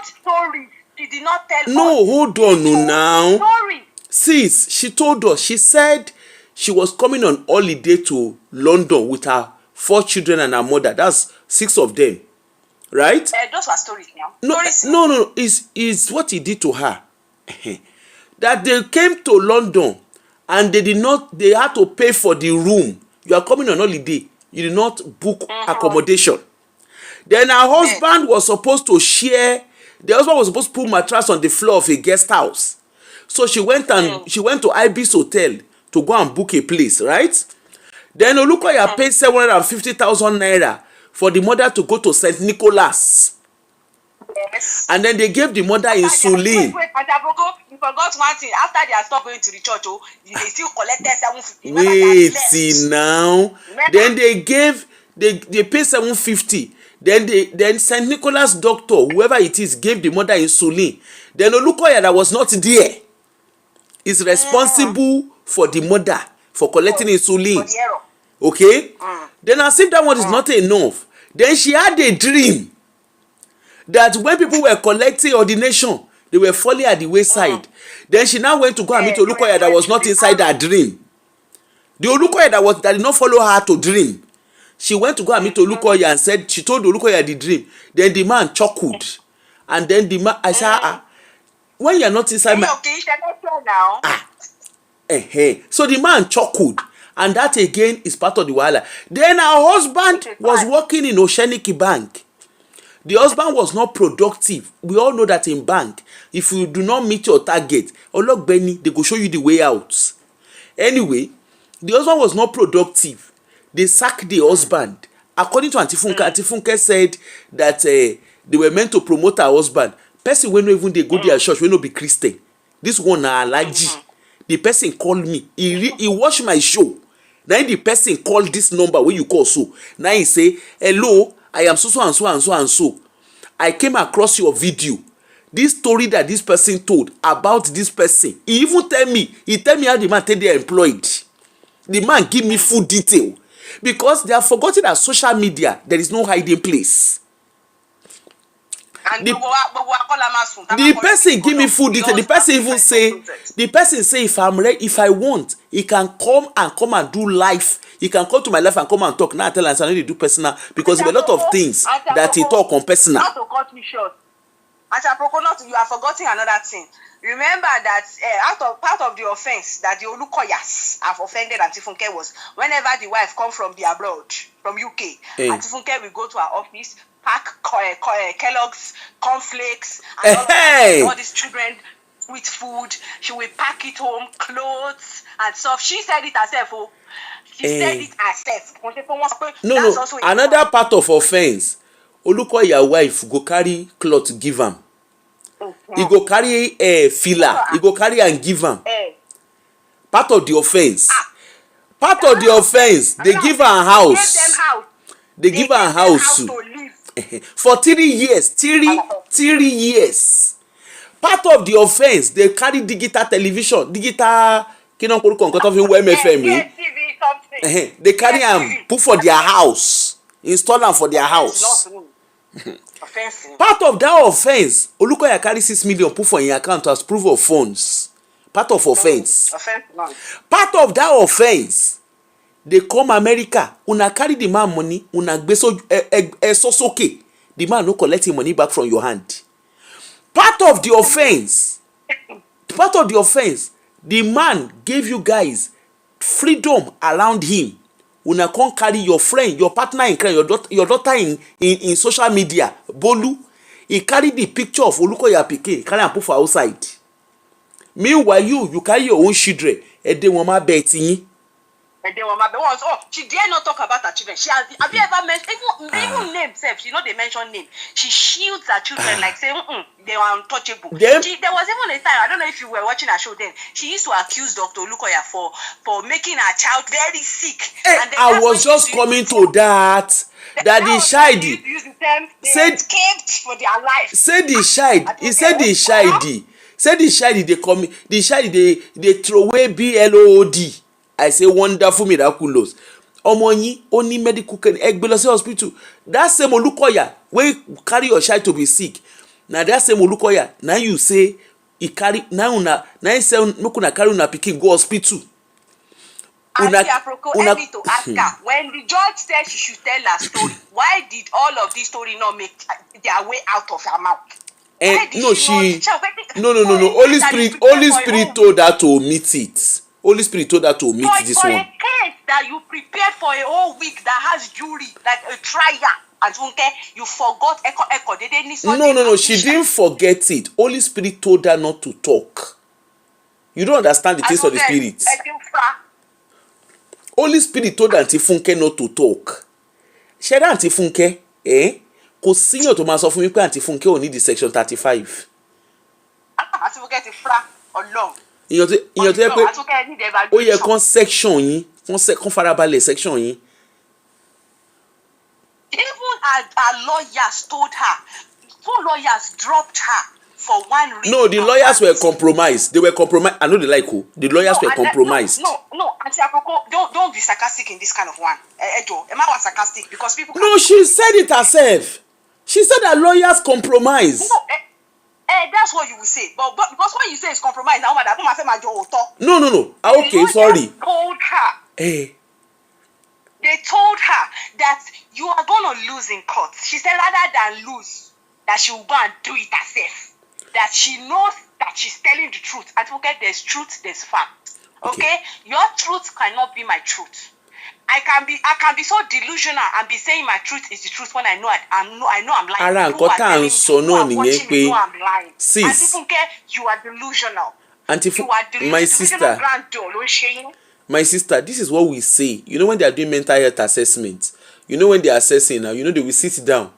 stories. She did not tell us. No, hold on now. Story. Sis, she told us. She said she was coming on holiday to London with her 4 children and her mother. That's 6 of them. Right? Those were stories now. No. It's what he did to her. That they came to London and they had to pay for the room. You are coming on holiday. You did not book accommodation. Then her husband was supposed to share. The husband was supposed to put mattress on the floor of a guest house. So she went to Ibis Hotel to go and book a place, right? Then Olukoya paid 750,000 naira for the mother to go to St. Nicholas. Yes. And then they gave the mother insulin. Wait, you forgot one thing. After they are stopped going to the church, they still collected 750. Wait, see now. Then they pay 750. Then St. Nicholas doctor, whoever it is, gave the mother insulin. Then Olukoya that was not there is responsible for the mother for collecting insulin. Okay? Then as if that one is not enough. Then she had a dream that when people were collecting ordination, they were falling at the wayside. Then she now went to go and meet Olukoya that was not inside her dream. The Olukoya that did not follow her to dream. She went to go and meet Olukoya and said, she told Olukoya the dream. Then the man chuckled. And then the man, I said, when you are not inside my... Okay, now. So the man chuckled. And that again is part of the wahala. Then her husband was working in Osheniki Bank. The husband was not productive. We all know that in bank, if you do not meet your target, Ologbeni, they go show you the way out. Anyway, the husband was not productive. They sacked the husband. According to Aunty Funke said that they were meant to promote her husband. Person when even they go their church, will not be Christian. This one na allergy. The person called me. He watched my show. Now the person called this number when you call so. Now he say, hello, I am so and so and so and so. I came across your video. This story that this person told about this person. He even tell me how the man take they employed. The man give me full detail. Because they have forgotten that social media, there is no hiding place. And the person give me full detail. The person even say, if I'm ready, if I want, he can come and do live. He can come to my life and come and talk. Now I tell him I need to do personal because there are a lot of things that he talk on personal. Not to cut me short. You have forgotten another thing. Remember that part of the offense that the Olukoyas have offended Auntie Funke was whenever the wife come from the abroad, from UK, Auntie Funke will go to her office, pack Kellogg's, cornflakes, and all these children with food. She will pack it home, clothes and stuff. She said it herself. Oh, she said it herself. No. Another part of offense, Olukoya wife go carry cloth give am. He go carry filler. He go carry and give am. Part of the offense. Part of the offense. They give her house. They give her house for 3 years. 3 years. Part of the offense. They carry digital television. Digital. They carry am put for their house. Install am for their house. Part of that offense, Olukoya carry 6 million put for your account as proof of funds. Part of offense. Part of that offense, they come America. Una carry the man money. Una gbeso soke. The man no collect him money back from your hand. Part of the offense. The man gave you guys freedom around him. Una can't carry your friend, your partner in crime, your daughter in social media. Bolu, he carry the picture of Olukoya Pikin, carry and put for outside. Meanwhile, you carry your own children. Ede wama beti. Oh, she dare not talk about her children. She has. Have you ever mentioned even name self? She know they mention name. She shields her children like saying they were untouchable. There was even a time, I don't know if you were watching her show then. She used to accuse Dr. Olukoya for making her child very sick. And I was just coming to that. That the child said for their life. Said the child. He said the child. Said the child they come. The child they throw away BLOD. I say wonderful miraculous. Omonyi only medical can Egbelose hospital. That same Olukoya when you carry your child to be sick. Now that same Olukoya now you say he carry now say make una carry una pikin go hospital. To ask her when the judge said she should tell her story. Why did all of this story not make their way out of her mouth? No. Holy Spirit told her to omit it. Holy Spirit told her to omit this one. For a case that you prepared for a whole week that has jury, like a trial, and Funke, you forgot echo. They didn't need No. She didn't forget it. Holy Spirit told her not to talk. You don't understand the things of the Spirit. Holy Spirit told Auntie Funke not to talk. Ṣé Auntie Funke, kò síyàn tó máa sọ fún mi pé Auntie Funke ò ní di section 35. Auntie Funke ti fra Ọlọ́run. Ìyàn tó yẹ pé ó yẹ kán section yín, kán farabalẹ̀ section yín. Even our lawyers told her, 2 lawyers dropped her for one reason. No, the lawyers were compromised. They were compromised. I know they like who. The lawyers were compromised. No, Auntie Aproko, don't be sarcastic in this kind of one. Ejo, Emma was sarcastic because people. No, she said it herself. She said that lawyers compromised. No, that's what you will say. But because when you say it's compromised, now No. Okay, sorry. Told her. They told her that you are gonna lose in court. She said rather than lose, that she will go and do it herself. That she knows that she's telling the truth. And okay, there's truth, there's fact. Okay? Your truth cannot be my truth. I can be so delusional and be saying my truth is the truth when I know I'm lying. Ara nǹkan tá à ń sọ náà nìyẹn pé sis, you are delusional. My sister, this is what we say. You know when they are doing mental health assessment, you know when they are assessing now, you know they will sit down,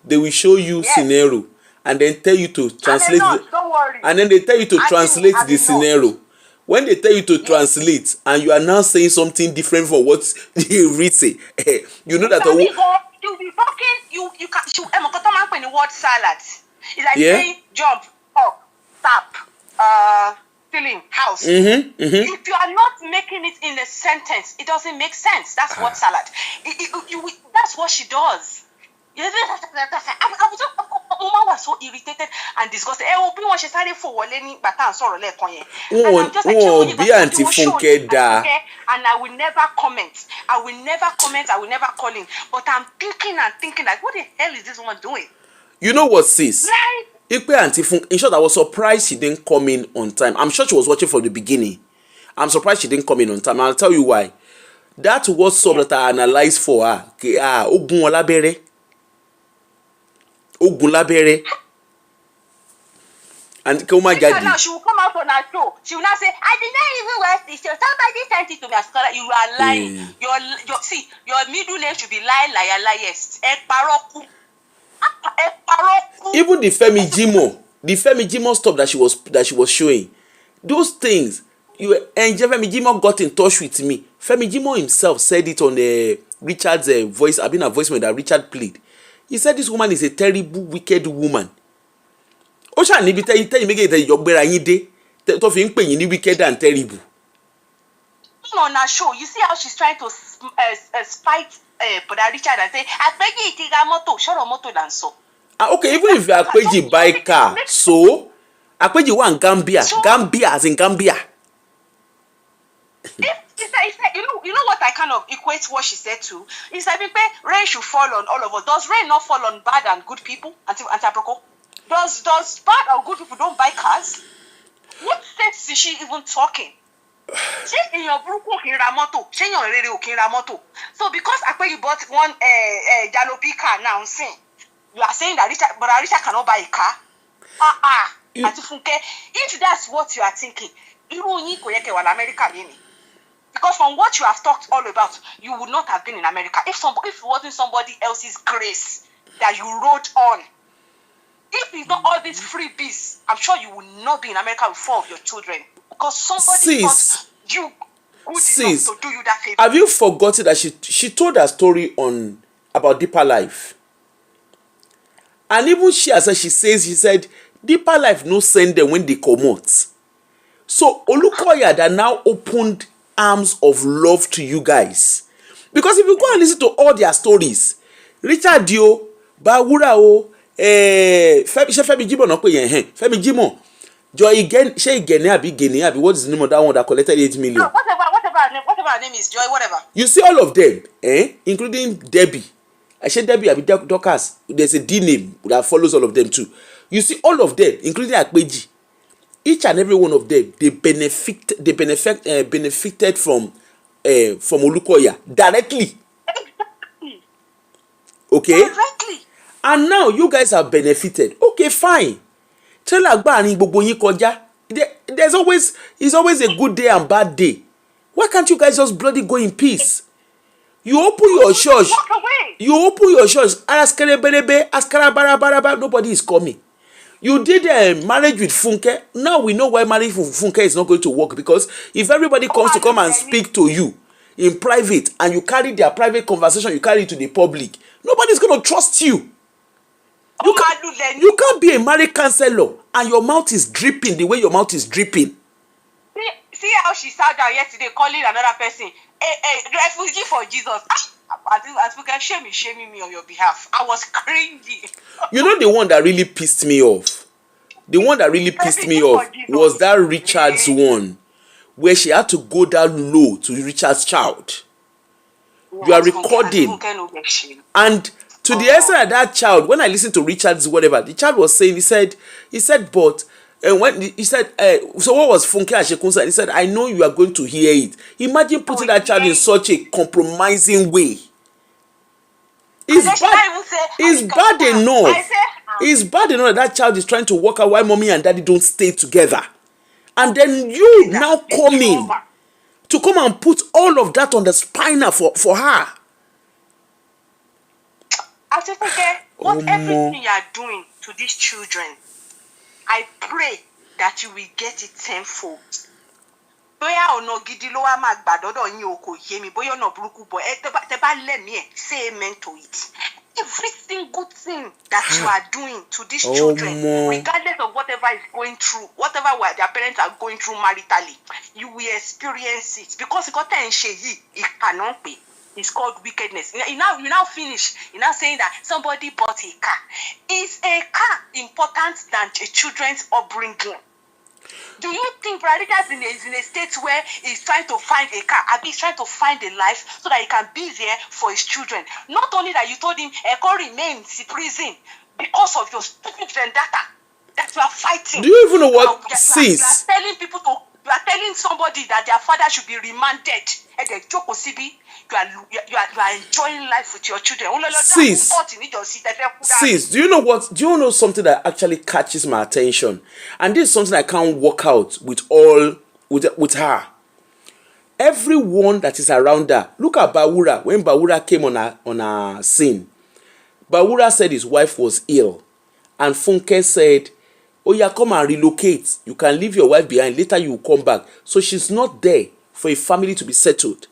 they will show you scenario and then tell you to translate and then they tell you to translate the scenario. When they tell you to translate and you are now saying something different from what they read say, you know that you'll be talking, you can when the word salad. It's like saying jump, up, tap, filling, house. If you are not making it in a sentence, it doesn't make sense. That's what salad. That's what she does. Mama was so irritated and disgusted. Bí wọ́n ṣe sáré fò wọlé ní ìgbà tá à ń sọ̀rọ̀ lẹ́ẹ̀kan yẹn. And I'm just like, bí Aunty Funke dá. And I will never comment. I will never comment. I will never call in. But I'm thinking like, what the hell is this woman doing? You know what, sis? Like, Ipe Aunty Funke, in short, I was surprised she didn't come in on time. I'm sure she was watching from the beginning. I'm surprised she didn't come in on time. I'll tell you why. That was something that I analyzed for her. Ogun olabere. Ogun labere. And Koma Jadi. Now she will come out on her show. She will not say, I did not even watch this show. Somebody sent it to me as scholar. You are lying. Your middle name should be lie, liar, liars. Even the Femi Jimo stuff that she was showing, those things. Femi Jimo got in touch with me. Femi Jimo himself said it on Richard's voice. I've been a voicemail that Richard played. He said this woman is a terrible, wicked woman. Osha níbi tẹ́yìn méjèèjì ìjọgbéra yín dé tó fi ń pè yín ní wicked and terrible. On her show, you see how she's trying to spite Brother Richard and say, Akpeji itiga moto, shoro moto than so. Okay, even if Akpeji buy car, so Akpeji want Gambia. Gambia as in Gambia. You know what I kind of equate what she said to? It's like rain should fall on all of us. Does rain not fall on bad and good people? Anti-Aproko? Does bad or good people don't buy cars? What sense is she even talking? She in your Bruku Kiramoto, she in your radio Kiramoto. So because Akpeji bought one Jalopy car now, you are saying that Richard cannot buy a car? Funke, if that's what you are thinking, because from what you have talked all about, you would not have been in America if it wasn't somebody else's grace that you wrote on. If it's not all these freebies, I'm sure you will not be in America with 4 of your children. Because somebody thought you good enough to do you that favor. Have you forgotten that she told her story about Deeper Life? And even she said, Deeper Life no send them when they come out. So Olukoya that now opened arms of love to you guys. Because if you go and listen to all their stories, Richard Dio, Bawura o, Femi Jimo no pe yen Femi Jimo Joy again she Gene abi what is the name of that one that collected 8 million? No, whatever her name is, Joy, whatever. You see all of them, including Debbie. I said Debbie abi Dorcas. There's a D name that follows all of them too. You see all of them, including Akpeji. Each and every one of them, they benefited from Olukoya directly. Okay? Directly. And now you guys have benefited. Okay, fine. It's always a good day and bad day. Why can't you guys just bloody go in peace? You open your church. Nobody is coming. You did a marriage with Funke. Now we know why marriage with Funke is not going to work. Because if everybody comes to come and speak to you in private and you carry their private conversation, you carry it to the public, nobody's going to trust you. You can't be a marriage counselor and your mouth is dripping the way your mouth is dripping. See how she sat down yesterday calling another person a refugee for Jesus. As we can shaming me on your behalf. I was cringy. You know the one that really pissed me off? The one that really pissed me off was that Richard's one, where she had to go down low to Richard's child. You are recording. And to the extent that child, when I listened to Richard's whatever, the child was saying, he said, but when he said, so what was Funke Ashekyn said? He said, I know you are going to hear it. Imagine putting that child in such a compromising way. It's bad enough. It's bad enough that child is trying to work out why mommy and daddy don't stay together. And then you now come in to come and put all of that on the spinal for her. What everything you are doing to these children, I pray that you will get it tenfold. Bóyá ọ̀nà gidi ló wá máa gbà dọ́dọ̀ yín o kò yé mi bóyá ọ̀nà burúkú bọ̀ tẹ́ bá lẹ́mí ẹ̀ say amen to it. Every single thing that you are doing to these children, regardless of whatever is going through, whatever their parents are going through maritally, you will experience it because nǹkan tẹ́ ń ṣe yìí ìkà náà pé. It's called wickedness. You now finish. You're now saying that somebody bought a car. Is a car important than a children's upbringing? Do you think Radika is in a state where he's trying to find a car, and he's trying to find a life so that he can be there for his children? Not only that, you told him Eko remains in prison because of your stupid vendetta that you are fighting. Do you even know what you are telling people to, you are telling somebody that their father should be remanded. And they joke with CB. You are enjoying life with your children. Sis, do you know what? Do you know something that actually catches my attention? And this is something I can't work out with her. Everyone that is around her. Look at Bawura. When Bawura came on a scene, Bawura said his wife was ill, and Funke said, "Oh yeah, come and relocate. You can leave your wife behind. Later you will come back." So she's not there for a family to be settled.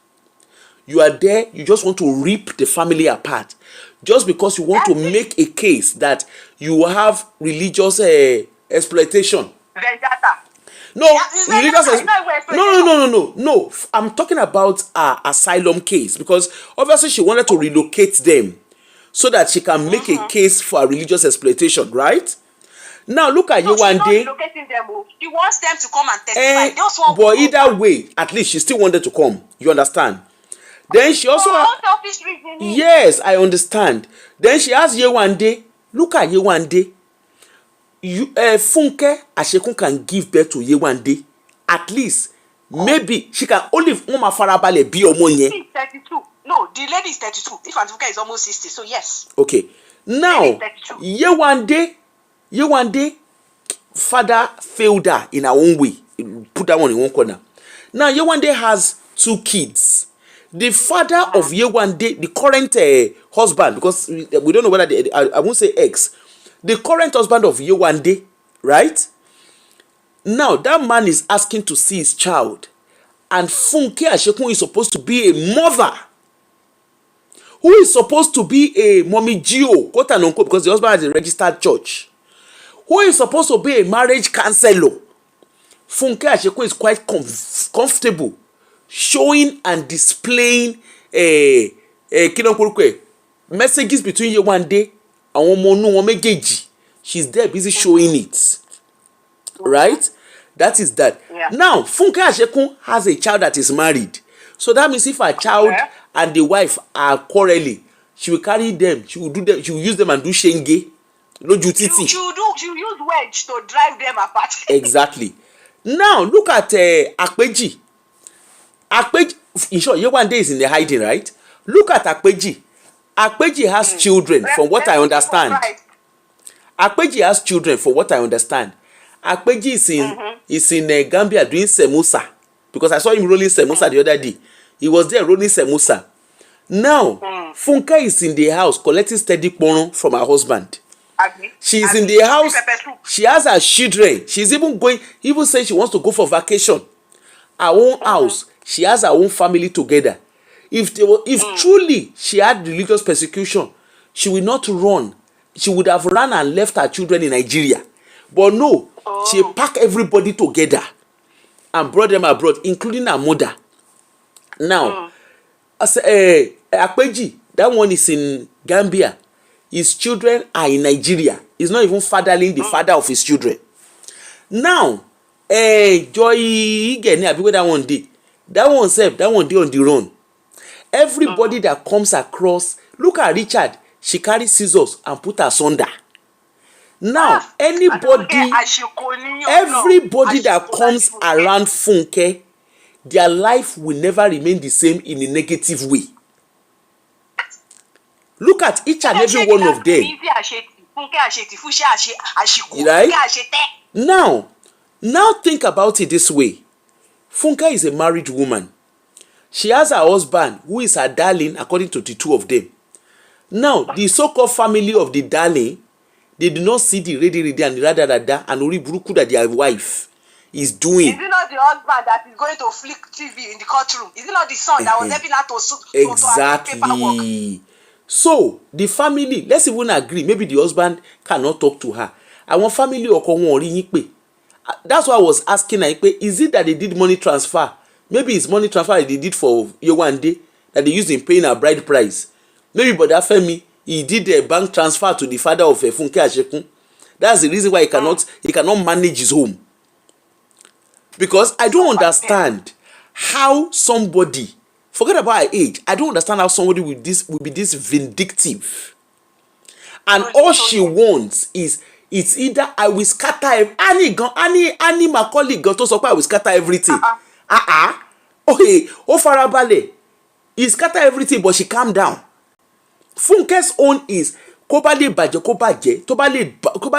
You are there, you just want to rip the family apart just because you want to make a case that you have religious exploitation. No, no. I'm talking about an asylum case, because obviously she wanted to relocate them so that she can make a case for a religious exploitation, right? Now look at Yewande. She wants them to come and testify. But either way, at least she still wanted to come. You understand? Then she also yes, I understand. Then she asked Yewande, look at Yewande. Funke Ashekyn can give birth to Yewande. At least maybe she can only Mama Farabale be omonye. 32. No, the lady is 32. If Funke is almost 60, so yes. Okay. Now Yewande father failed her in her own way. Put that one in one corner. Now Yewande has 2 kids. The father of Yewande, the current husband, because we don't know whether I won't say ex, the current husband of Yewande, right? Now that man is asking to see his child, and Funke Ashekyn is supposed to be a mother, who is supposed to be a mommy Gio, quote and unquote, because the husband has a registered church, who is supposed to be a marriage counselor. Funke Ashekyn is quite comfortable showing and displaying messages between Yewande and Omogeji. She's there busy showing it. Right? That is that. Yeah. Now, Funke Ashekyn has a child that is married. So that means if her child and the wife are quarreling, she will carry them, she will use them and do shenge. She will use wedge to drive them apart. Exactly. Now, look at Akpeji. Akpeji, in short, Yewande is in the hiding, right? Look at Akpeji. Akpeji has children, from what I understand. Akpeji has children, from what I understand. Akpeji is in Gambia doing semusa, because I saw him rolling semusa the other day. He was there rolling semusa. Now, Funke is in the house collecting steady porno from her husband. She is in the house. She has her children. She's even saying she wants to go for vacation. Her own house. She has her own family together. If truly she had religious persecution, she will not run. She would have run and left her children in Nigeria. But no, she packed everybody together and brought them abroad, including her mother. Now, Akpeji, that one is in Gambia. His children are in Nigeria. He's not even fathering the father of his children. Now, Joy Igene, I that one did. That one did on the run. Everybody that comes across, look at Richard, she carries scissors and put her asunder. Now, everybody that comes around Funke, their life will never remain the same in a negative way. Look at each and every one of them. Right? Now think about it this way. Funke is a married woman. She has her husband, who is her darling, according to the 2 of them. Now, the so-called family of the darling, they do not see the ready and the rada and Ori Buruku that their wife is doing. Is it not the husband that is going to flick TV in the courtroom? Is it not the son that was helping her to exactly. paperwork? So, the family, let's even agree, maybe the husband cannot talk to her. I want family oko won ori yin pe. That's why I was asking her, is it that they did money transfer? Maybe it's money transfer they did for Yewande. that they used in paying her bride price. Maybe Brother Femi, he did a bank transfer to the father of Funke Ashekyn. That's the reason why he cannot manage his home. Because I don't understand how somebody, forget about her age, I don't understand how somebody will be this vindictive. And all she wants is, it's either I will scatter Annie Macaulay got to support, I will scatter everything. Okay, Farabale, he scatter everything, but she calm down. Funke's own is kó bá lè bàjẹ́ kó bàjẹ́, tó bá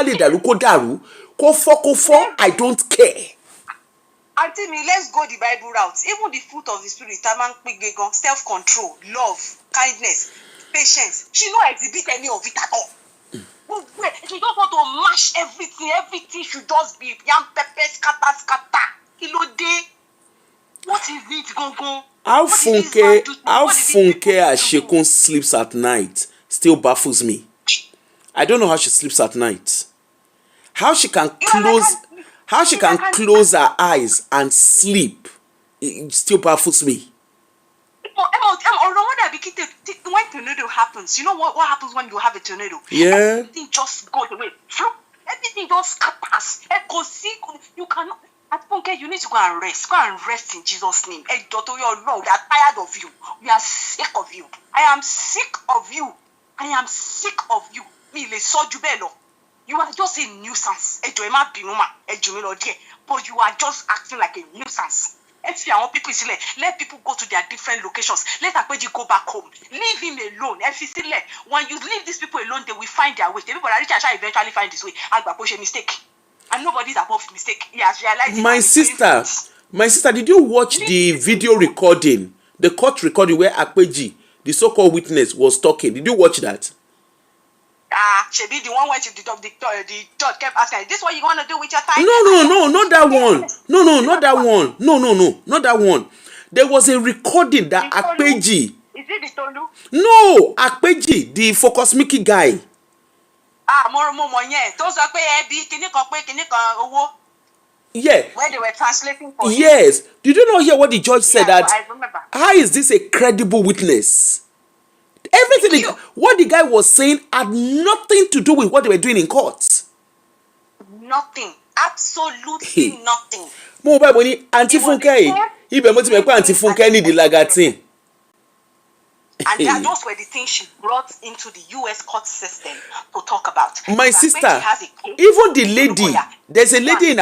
lè dàrú kó dàrú, kó fọ́, I don't care. Auntie me, let's go the Bible route. Even the fruit of the spirit, self-control, love, kindness, patience. She not exhibit any of it at all. She just want to mash everything. Everything should just be yam pepper, scatter. Kilo day. What is it, Gongon? How Funke Ashekyn sleeps at night still baffles me. I don't know how she sleeps at night. How she can close her eyes and sleep, it still baffles me. When tornado happens, you know what happens when you have a tornado? Yeah. Everything just goes away. Everything just scatters. You cannot. At Funke, you need to go and rest. Go and rest in Jesus' name. Hey, daughter, we are tired of you. We are sick of you. I am sick of you. Me, le soju belo. You are just a nuisance. But you are just acting like a nuisance. Let people go to their different locations. Let Akpeji go back home. Leave him alone. When you leave these people alone, they will find their way. The people that shall eventually find this way. Agbapo mistake. And nobody's above mistake. He has realized. My sister, did you watch the video recording, the court recording where Akpeji, the so-called witness, was talking? Did you watch that? She be the one where the judge kept asking, "Is this what you want to do with your time?" No, not that one. No, not that one. No, not that one. There was a recording that Akpeji. Is it the Tolu? No, Akpeji, the Focus Mickey guy. Yeah. Where they were translating for him. Yes. Did you not hear what the judge said? Yeah, that I remember. How is this a credible witness? Everything what the guy was saying had nothing to do with what they were doing in court. Nothing. Absolutely nothing. Mo ba boni Auntie Funke. Ibe mo ti me pe Auntie Funke need the lagatin. And those were the things she brought into the US court system to talk about. My sister, even the lady, there's a lady in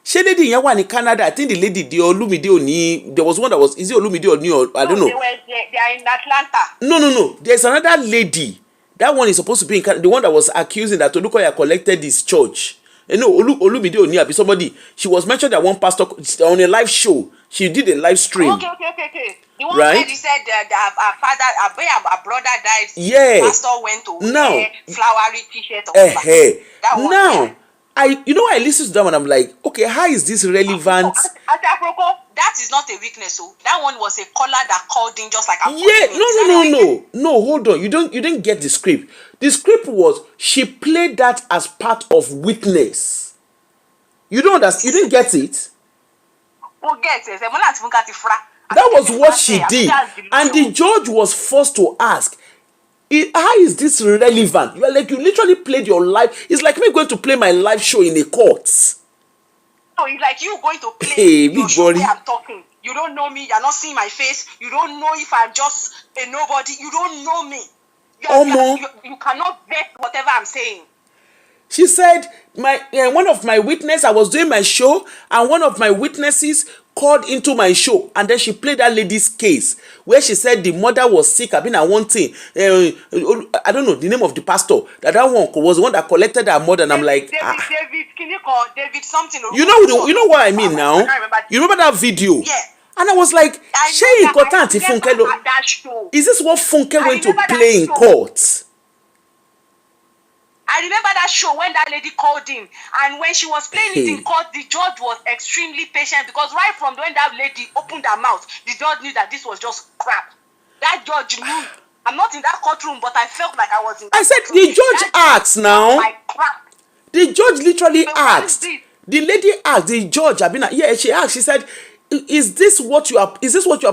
she lady in one in Canada. I think the lady, the Olumide Oni, there was one that was, is it Olumide Oni or I don't know. They are in Atlanta. No. There's another lady. That one is supposed to be in Canada. The one that was accusing that Olukoya collected his church. You know, Olumide Oni, be somebody. She was mentioned that one pastor on a live show. She did a live stream. Okay. The one where he said that our brother died. Yeah. The pastor went to wear flowery t-shirt. Now, I listen to them and I'm like, okay, how is this relevant? That is not a weakness. So that one was a caller that called in just like a No, hold on. You didn't get the script. The script was she played that as part of witness. You don't understand. You didn't get it. That was what she did. And the judge was forced to ask, how is this relevant? You are like, you literally played your life. It's like me going to play my live show in a court. So it's like you going to play your show where I'm talking. You don't know me. You're not seeing my face. You don't know if I'm just a nobody. You don't know me. You cannot vet whatever I'm saying. She said, one of my witnesses, I was doing my show, and one of my witnesses called into my show, and then she played that lady's case where she said the mother was sick. I've been at one thing. I don't know the name of the pastor. That one was the one that collected her mother, and I'm like, David something. You know what I mean now? You remember that video? Yeah. And I was like, is this what Funke went to play in court? I remember that show when that lady called in, and when she was playing it in court, the judge was extremely patient because right from when that lady opened her mouth, the judge knew that this was just crap. That judge knew. I'm not in that courtroom, but I felt like I was in. I said the judge asked now. The judge literally asked. The lady asked the judge. She asked. She said, is this what you are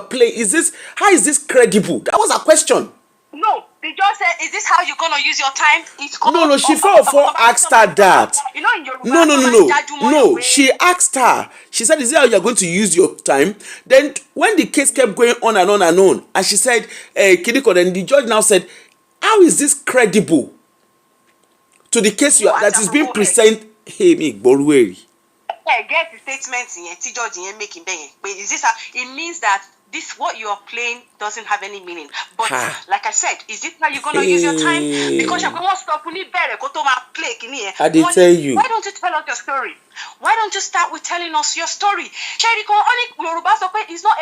playing? Is this, how is this credible? That was a question. No, the judge said, "Is this how you're gonna use your time?" It's called. No, she fell for asked her that. You know, in Yoruba, No. She asked her. She said, "Is it how you are going to use your time?" Then, when the case kept going on and on and on, and she said, "Kidiko," then the judge now said, "How is this credible to the case that is being presented?" Hey, me, Borueri. Get the statement in tí judge yẹn making bẹ́ẹ̀ yẹn. Is this how it means that this what you are playing doesn't have any meaning? But like I said, is this how you're gonna use your time? Because you're going to stop when you better go to my play. I did tell you. Why don't you tell us your story? Why don't you start with telling us your story? Ṣé kò only Yorùbá sọ pé it's not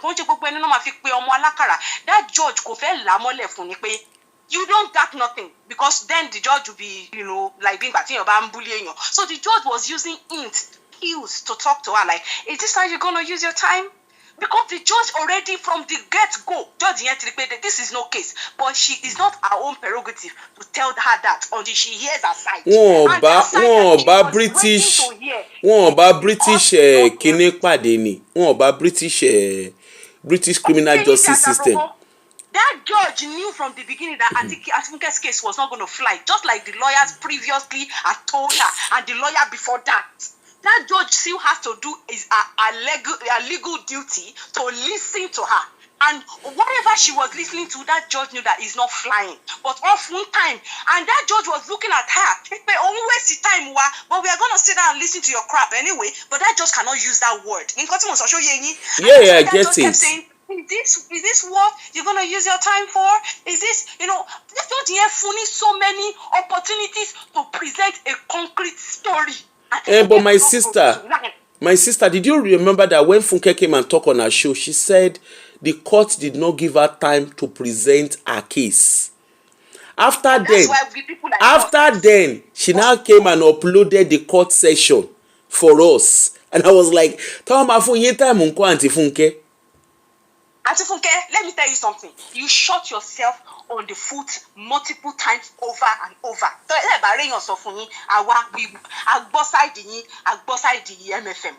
kò ń ṣe gbogbo ẹni náà máa fi pe ọmọ alákàrà. That judge kò fẹ́ là mọ́lẹ̀ fún ni pé you don't got nothing, because then the judge will be, like being batting your bullying you. So the judge was using cues to talk to her, like, is this how you're gonna use your time? Because the judge already from the get-go, judge that this is no case, but she is not her own prerogative to tell her that until she hears her side. British kíní pàdé ni. British criminal justice system. That judge knew from the beginning that Funke's case was not going to fly, just like the lawyers previously had told her, and the lawyer before that. That judge still has to do is a legal duty to listen to her. And whatever she was listening to, that judge knew that it's not flying. But off one time, and that judge was looking at her. But we are going to sit down and listen to your crap anyway. But that judge cannot use that word. Yeah, I get it. Saying, is this what you're going to use your time for? Is this, this judge here finding so many opportunities to present a concrete story. But my sister, did you remember that when Funke came and talked on her show, she said the court did not give her time to present her case. After then, she now came and uploaded the court session for us. And I was like, Auntie Funke. Auntie Funke, let me tell you something. You shot yourself on the foot multiple times over and over. MFM.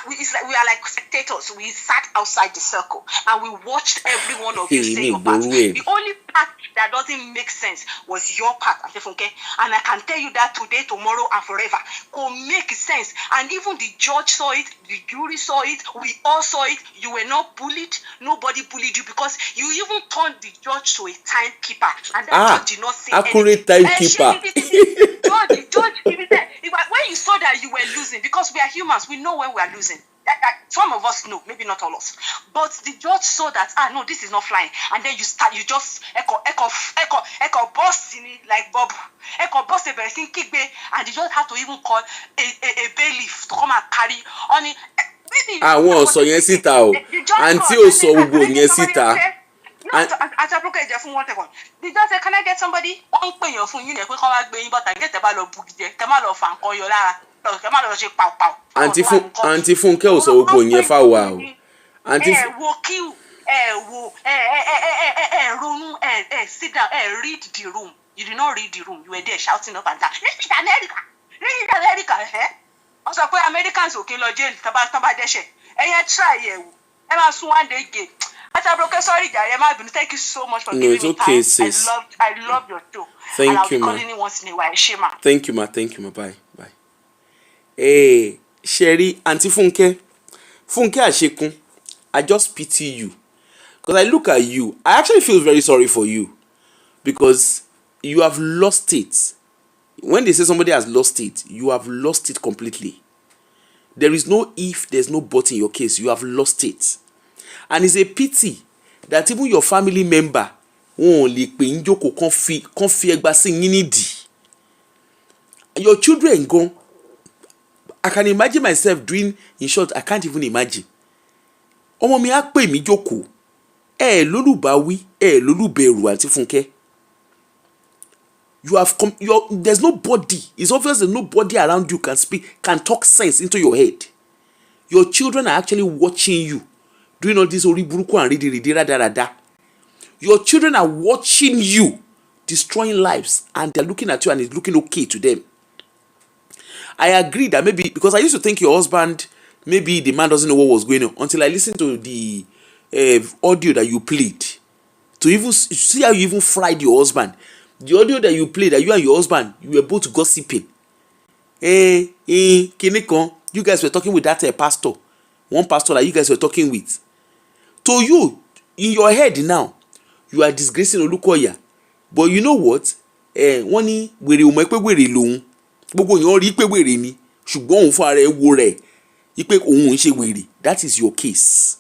It's like we are like spectators. We sat outside the circle and we watched every one of you say your part. The only part that doesn't make sense was your part, Auntie Funke. And I can tell you that today, tomorrow, and forever. Could make sense. And even the judge saw it, the jury saw it, we all saw it. You were not bullied. Nobody bullied you because you even turned the judge to a timekeeper. And that judge did not say accurate timekeeper. Judge, when you saw that you were losing, because we are humans, we know when we are losing. Some of us know, maybe not all of us. But the judge saw that, no, this is not flying. And then you just echo boss like Bob. Echo boss and the judge had to even call a bailiff to come and carry on it. Àwọn ọ̀sọ̀ yẹn síta o, àǹtí ò sọ gbogbo yẹn síta. The judge said, can I get somebody? Àǹtí Funke ò sọ gbogbo yẹn fáwa o. Sit down, read the room. You did not read the room. You were there shouting up and down. This is America. This is America. Also, Americans okay lọ jail taba deshe. Try here. One day again. Sorry, thank you so much for giving me okay, time. Sis. I love your show. Thank you, ma. Once in a while. Shema. Thank you, ma. Bye. Hey, Sherry, Auntie Funke Ashekyn, I just pity you. Because I look at you, I actually feel very sorry for you. Because you have lost it. When they say somebody has lost it, you have lost it completely. There is no if, there's no but in your case. You have lost it. And it's a pity that even your family member won't like pe njoko kon fi egba si yin nidi. Your children gone. I can imagine myself doing, in short, I can't even imagine. Ọmọ mi á pè mí jókòó. Lólùbáwí, lólùbẹ̀rù Auntie Funke. You have there's nobody. It's obvious that nobody around you can talk sense into your head. Your children are actually watching you doing all this oriburuku and ridi. Your children are watching you destroying lives, and they're looking at you and it's looking okay to them. I agree that maybe because I used to think your husband maybe the man doesn't know what was going on until I listened to the audio that you played, to even see how you even fried your husband. The audio that you played, that you and your husband, you were both gossiping. Kiniko, you guys were talking with that pastor, one pastor that you guys were talking with. To you, in your head now, you are disgracing Olukoya. But you know what? Wọ́n ní wèrè ò mọ̀ pé wèrè lòun. Gbogbo èèyàn rí pé wèrè ni. Ṣùgbọ́n òun fún ara ẹ̀ wo rẹ̀. Ipe òun ń ṣe wèrè. That is your case.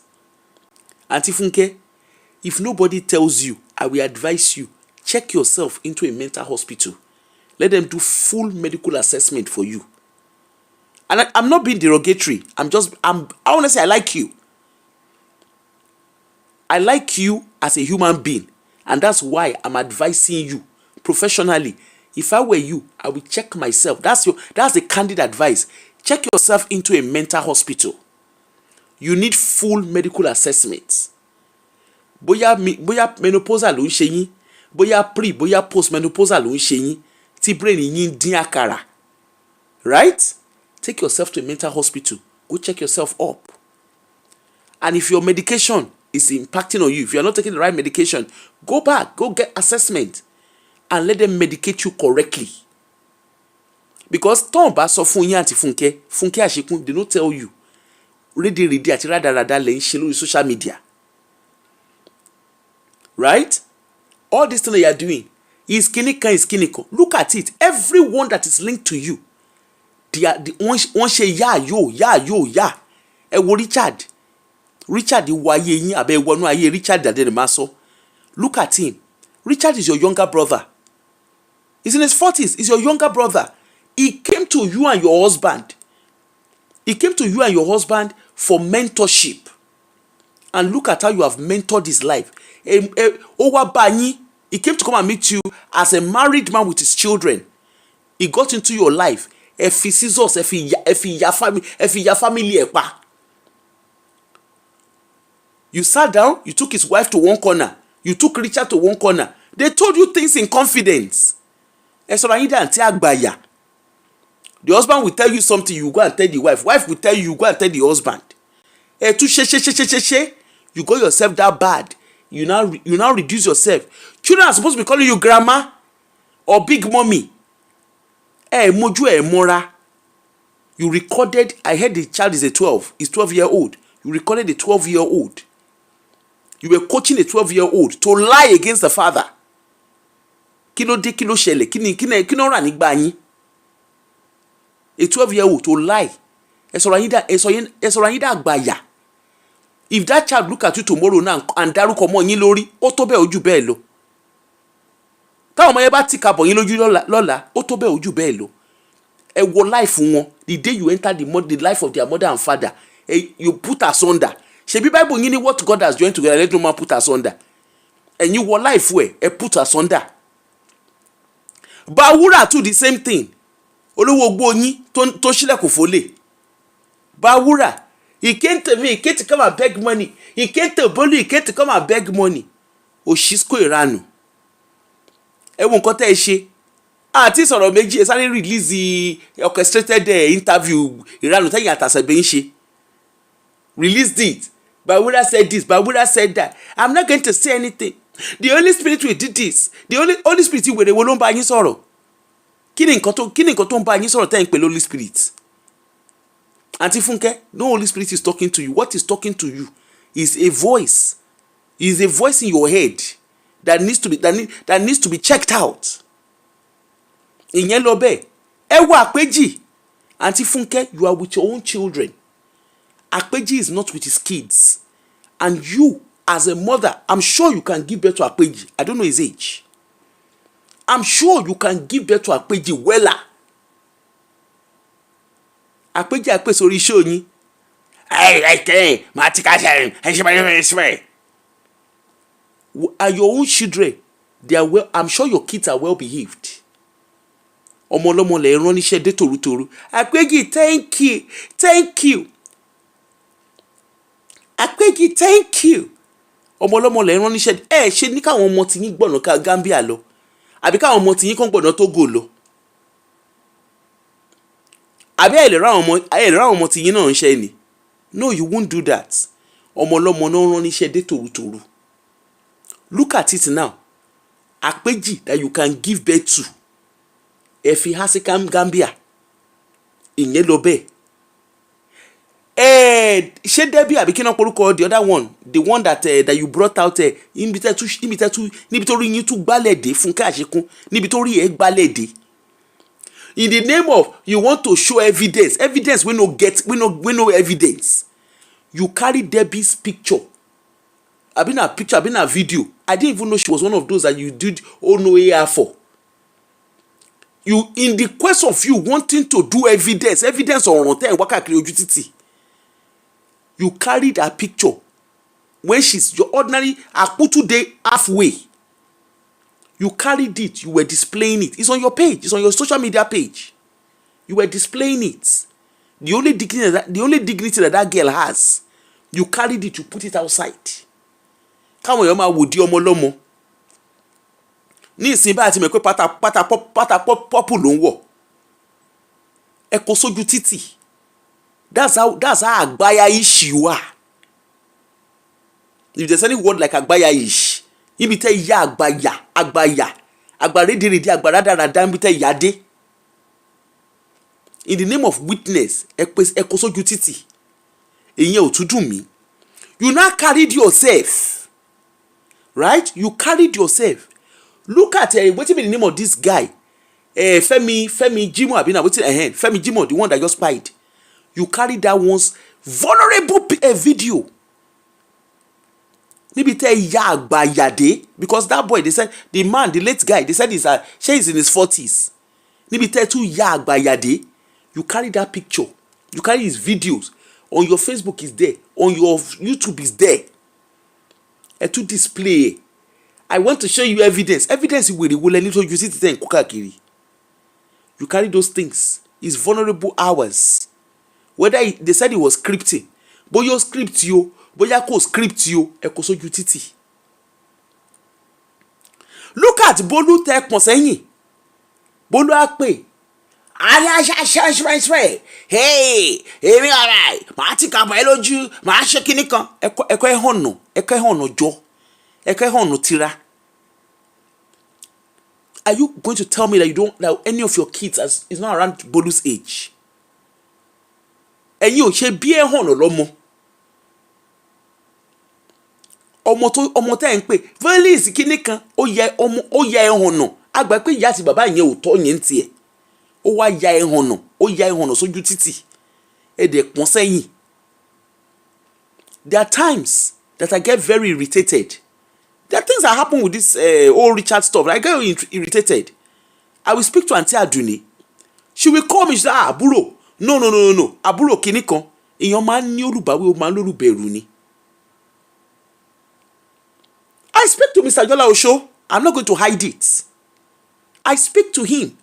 Auntie Funke, if nobody tells you, I will advise you, check yourself into a mental hospital. Let them do full medical assessment for you. And I'm not being derogatory. I want to say I like you. I like you as a human being. And that's why I'm advising you professionally. If I were you, I would check myself. That's the candid advice. Check yourself into a mental hospital. You need full medical assessment. Bóyá menopausal ló ń ṣe yín, bóyá pre, bóyá post menopausal ló ń ṣe yín, tí brain yín dín àkàrà. Right? Take yourself to a mental hospital. Go check yourself up. And if your medication is impacting on you, if you are not taking the right medication, go back, go get assessment, and let them medicate you correctly. Because tọ́n bá sọ fún yín àti Funke Ashekyn, they don't tell you. Rédèrèdè àti rádaràda lẹ́ ń ṣe lórí social media. Right? All this thing that you are doing is kinikan. Look at it. Everyone that is linked to you, they are wọ́n ṣe yá. Ẹ wo Richard wọ ayé yín àbẹ́ wọnú ayé Richard dàdé máa sọ. Look at him. Richard is your younger brother. He's in his 40s. He's your younger brother. He came to you and your husband. For mentorship. And look at how you have mentored his life. He came to come and meet you as a married man with his children. He got into your life. Ẹ fi scissors, ẹ fi ya family ẹ pa. You sat down, you took his wife to one corner. You took Richard to one corner. They told you things in confidence. Ẹ sọ̀rọ̀ ayé dàntí àgbàyà. The husband will tell you something, you go and tell the wife. Wife will tell you, you go and tell the husband. Ẹ tún ṣe. You got yourself that bad. You now reduce yourself. Children are supposed to be calling you grandma or big mommy. Moju mora. You recorded, I heard the child is a 12-year-old. You recorded a 12-year-old. You were coaching a 12-year-old to lie against the father. Kí ló dé, kí ló ṣẹlẹ̀, kí ló rà nígbà yín. A 12-year-old to lie. Ẹ sọ̀rọ̀ yín dà àgbàyà. If that child look at you tomorrow now and dárúkọ mọ́ yín lórí, ó tó bẹ́ẹ̀ ojú bẹ́ẹ̀ lọ. Táwọn ọmọ yẹn bá ti kabọ̀ yín lójú lọ́la, ó tó bẹ́ẹ̀ ojú bẹ́ẹ̀ lọ. Ẹ wo life wọn. The day you enter the life of their mother and father, you put asunder. Ṣebí Bible yín ní what God has joined together, let no man put asunder. Ẹ̀yin wọ life ẹ put asunder. Bawura too the same thing. Olówó ogbó yín tó ṣílẹ̀kùn fólè. Bawura, he came to me, he came to come and beg money. He came to Bolu, he came to come and beg money. Òṣìṣkò ìranù. Ẹ wo nǹkan tẹ́ ẹ ṣe. Àti sọ̀rọ̀ méjì ẹ sáré release the orchestrated interview ìranù tẹ́yìn àtàṣẹ̀bẹ̀ ń ṣe. Released it. Bawura said this, Bawura said that. I'm not going to say anything. The Holy Spirit will do this. The Holy Spirit wèrè wo ló ń bá yín sọ̀rọ̀. Kí ni nǹkan tó ń bá yín sọ̀rọ̀ tẹ́yìn pẹ̀lú Holy Spirit? Auntie Funke, no Holy Spirit is talking to you. What is talking to you is a voice. Is a voice in your head that needs to be checked out. Ìyẹn lọ bẹ́ẹ̀. Ẹ wo Àpèjì. Auntie Funke, you are with your own children. Àpèjì is not with his kids. And you, as a mother, I'm sure you can give birth to Àpèjì. I don't know his age. I'm sure you can give birth to Àpèjì wella. Àpèjì àpè sórí iṣẹ́ yín. Are your own children, they are well, I'm sure your kids are well behaved. Ọmọ ọlọ́mọ lẹ rán níṣẹ́ dé tòrútòrú. Àpèjì, thank you. Àpèjì, thank you. Ọmọ ọlọ́mọ lẹ rán níṣẹ́. Ṣe ní káwọn ọmọ tí yín gbọ̀nà ká Gambia lọ. Àbí káwọn ọmọ tí yín kàn gbọ̀nà Togo lọ. Àbí ẹ lè rán ọmọ tí yín náà ń ṣe ni. No, you won't do that. Ọmọlọ́mọ náà rán níṣẹ́ dé tòrutòru. Look at it now. Àpèjì that you can give birth to. Efi Ashekyn Gambia. Ìyẹn lọ bẹ́ẹ̀. Ṣé Debbie àbí kí náà porúkọ the other one, the one that you brought out níbi tó rí yín tún gbálẹ̀ dé Funke Ashekyn níbi tó rí ẹ̀ gbálẹ̀ dé. In the name of you want to show evidence we no evidence. You carry Debbie's picture. I've been a video. I didn't even know she was one of those that you did no AR for. You, in the quest of you wanting to do evidence on Wakakiri ojú títì, you carried her picture when she's your ordinary Akutu day halfway. You carried it, you were displaying it. It's on your page, it's on your social media page. You were displaying it. The only dignity that girl has, you carried it, you put it outside. Káwọn èèyàn máa wò di ọmọ lọ́mọ. Ní ìsìn báyìí ti mọ̀ pé pátá pọ́pù ló ń wọ̀. Ẹ kó sójú títì. That's how àgbáyà-ish you are. If there's any word like àgbáyà-ish, ibi tẹ́ ìyá àgbáyà àgbàrédèrèdè àgbàrádàràdà ibi tẹ́ ìyá dé. In the name of witness, ẹ kó sójú títì. Ìyẹn ò tún dùn mí. You now carried yourself. Right? You carried yourself. Look at what's the name of this guy? Femi Jimo Abina. What's it? Femi Jimo, the one that just spied. You carried that one's vulnerable video. Maybe tell ya àgbàyàdé, because that boy, they said the late guy, they said he's in his 40s. Maybe tell to ya àgbàyàdé. You carry that picture. You carry his videos. On your Facebook is there. On your YouTube is there. To display. I want to show you evidence. Evidence you will use it then kukakiri. You carry those things. It's vulnerable hours. Whether they said it was scripting, but your script you, but your script you, ekoso utiti. Look at Bolu tek monsenyi. Bolu akpe. Hey, èmi alright. Màá ti kàbọ̀ ẹ lójú, màá ṣe kíní kan. Ẹ̀kọ́ ẹ̀hànà jọ. Ẹ̀kọ́ ẹ̀hànà tira. Are you going to tell me that any of your kids is not around Bolu's age? Ẹ̀yin ò ṣe bí ẹ̀hànà lọ́mọ. Ọmọ tẹ́ ń pè Felix kíní kan ó yẹ ẹ̀hànà. Àgbà pé ìyá àti bàbá yẹn ò tọ́ yẹn tiẹ̀. Ó wá ya ẹ̀hànà sójú títì. Ẹ̀dẹ̀ pọ́n sẹ́yìn. There are times that I get very irritated. There are things that happen with this old Richard stuff. I get irritated. I will speak to Auntie Aduni. She will call me. She say, àbúrò. No. Àbúrò kìíní kan. Èèyàn máa ń ní olùbáwí, ó máa ń lólùbẹ̀rù ni. I speak to Mr. Jola Osho. I'm not going to hide it. I speak to him.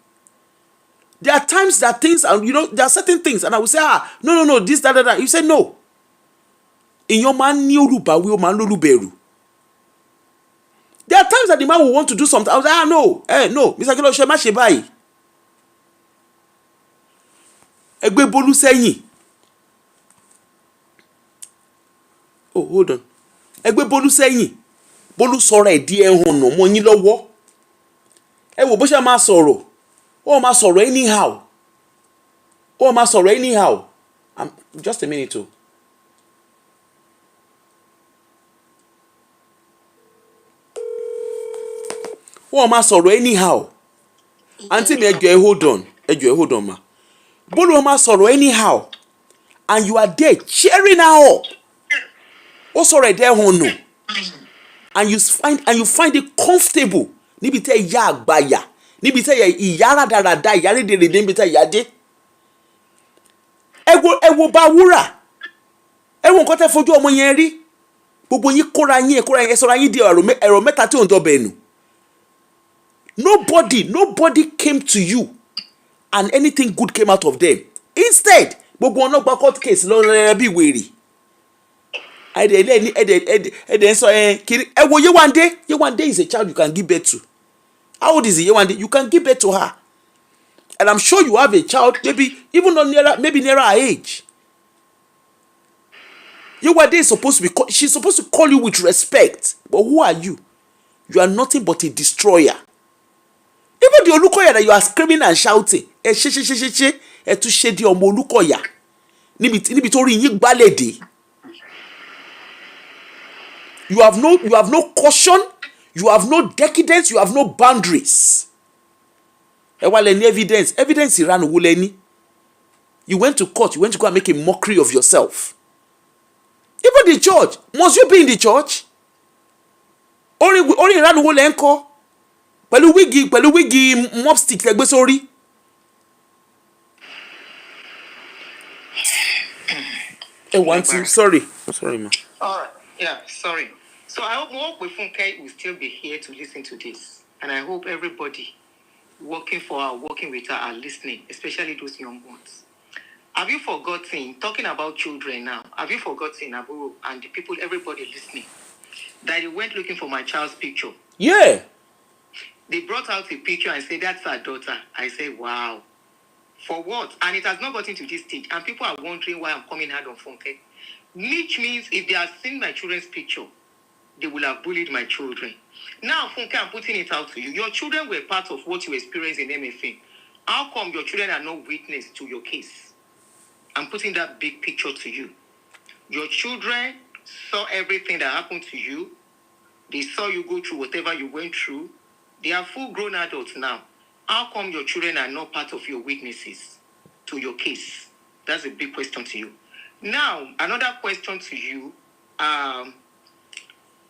There are times that things, there are certain things, and I will say, no, this, that. You say no. In your man, There are times that the man will want to do something. I will say, no, Mr. Kilo Shema Shebai. Egbe Bolu sẹ́yìn. Oh, hold on. Egbe Bolu sẹ́yìn. Bolu sọ̀rọ̀ ẹ̀ di ẹ̀hànà mọ́ yín lọ́wọ́. Ẹ wò bó ṣe máa sọ̀rọ̀. Ó máa sọ̀rọ̀ anyhow. Just a minute o. Ó máa sọ̀rọ̀ anyhow. Auntie mi ẹ hold on ma. Bolu máa sọ̀rọ̀ anyhow. And you are there cheering her up. Ó sọ̀rọ̀ ẹ̀ dẹ́ hàn nù. And you find it comfortable. Níbi tẹ́ ìyá àgbàyà. Níbi tẹ́ ìyá rádaràda ìyá rédèrèdè níbi tẹ́ ìyá dé. Ẹ wo bá wúrà. Ẹ wo nǹkan tẹ́ fojú ọmọ yẹn rí. Gbogbo yín kóra yín sọra yín di ẹ̀rọ mẹ́ta tí ò ń dọ̀bẹ̀ nù. Nobody came to you and anything good came out of them. Instead, gbogbo wọn náà gba court case lọ́rẹ́ bí wèrè. Ẹ̀dẹ̀ sọ kiri. Ẹ wo Yewande is a child you can give birth to. How old is he? You can give birth to her. And I'm sure you have a child, maybe even not near her age. Yewande is supposed to be she's supposed to call you with respect. But who are you? You are nothing but a destroyer. Even the Olukoya that you are screaming and shouting, ẹ tún ṣe di ọmọ Olukoya níbi tó rí yín gbálẹ̀ dé. You have no caution, you have no decadence, you have no boundaries. Ẹ wá lẹ ní evidence ìranù wo lẹ ní. You went to court, you went to go and make a mockery of yourself. Even the church, must you be in the church? Orin ìranù wo lẹ ń kọ? Pẹ̀lú wíìgì mop stick lẹ gbé sórí. Sorry ma. All right. Yeah, sorry. So I hope Funke will still be here to listen to this. And I hope everybody working with her are listening, especially those young ones. Have you forgotten, talking about children now, have you forgotten, Abu, and the people, everybody listening, that you went looking for my child's picture? Yeah. They brought out a picture and said, that's our daughter. I said, wow. For what? And it has not gotten to this stage. And people are wondering why I'm coming hard on Funke. Which means if they have seen my children's picture, they will have bullied my children. Now, Funke, I'm putting it out to you. Your children were part of what you experienced in MFA. How come your children are not witness to your case? I'm putting that big picture to you. Your children saw everything that happened to you. They saw you go through whatever you went through. They are full-grown adults now. How come your children are not part of your witnesses to your case? That's a big question to you. Now, another question to you.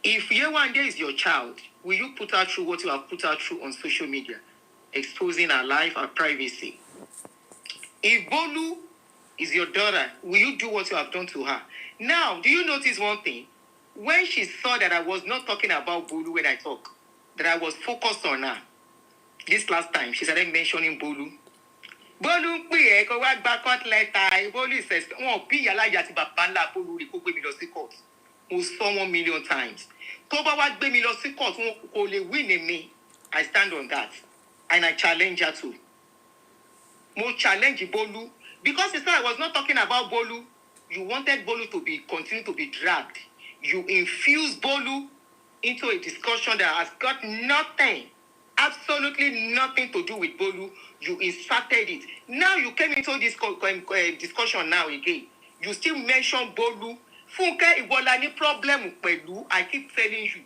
If Yewande is your child, will you put her through what you have put her through on social media? Exposing her life, her privacy. If Bolu is your daughter, will you do what you have done to her? Now, do you notice one thing? When she saw that I was not talking about Bolu when I talk, that I was focused on her, this last time, she started mentioning Bolu. Bolu pè é kó wá gba court letter. Bolu says, "Wọ́n bí ìyá láyà àti bàbá ńlá Bolu rí kó gbé mi lọ sí court." Mo sọ 1 million times. Tó bá wá gbé mi lọ sí court, wọn kò lè win in me. I stand on that. And I challenge her too. Mo challenge Bolu. Because it's not, I was not talking about Bolu. You wanted Bolu to continue to be dragged. You infused Bolu into a discussion that has got nothing, absolutely nothing to do with Bolu. You inserted it. Now you came into this discussion now again. You still mention Bolu. Funke, ìwọ ní problem pẹ̀lú. I keep telling you.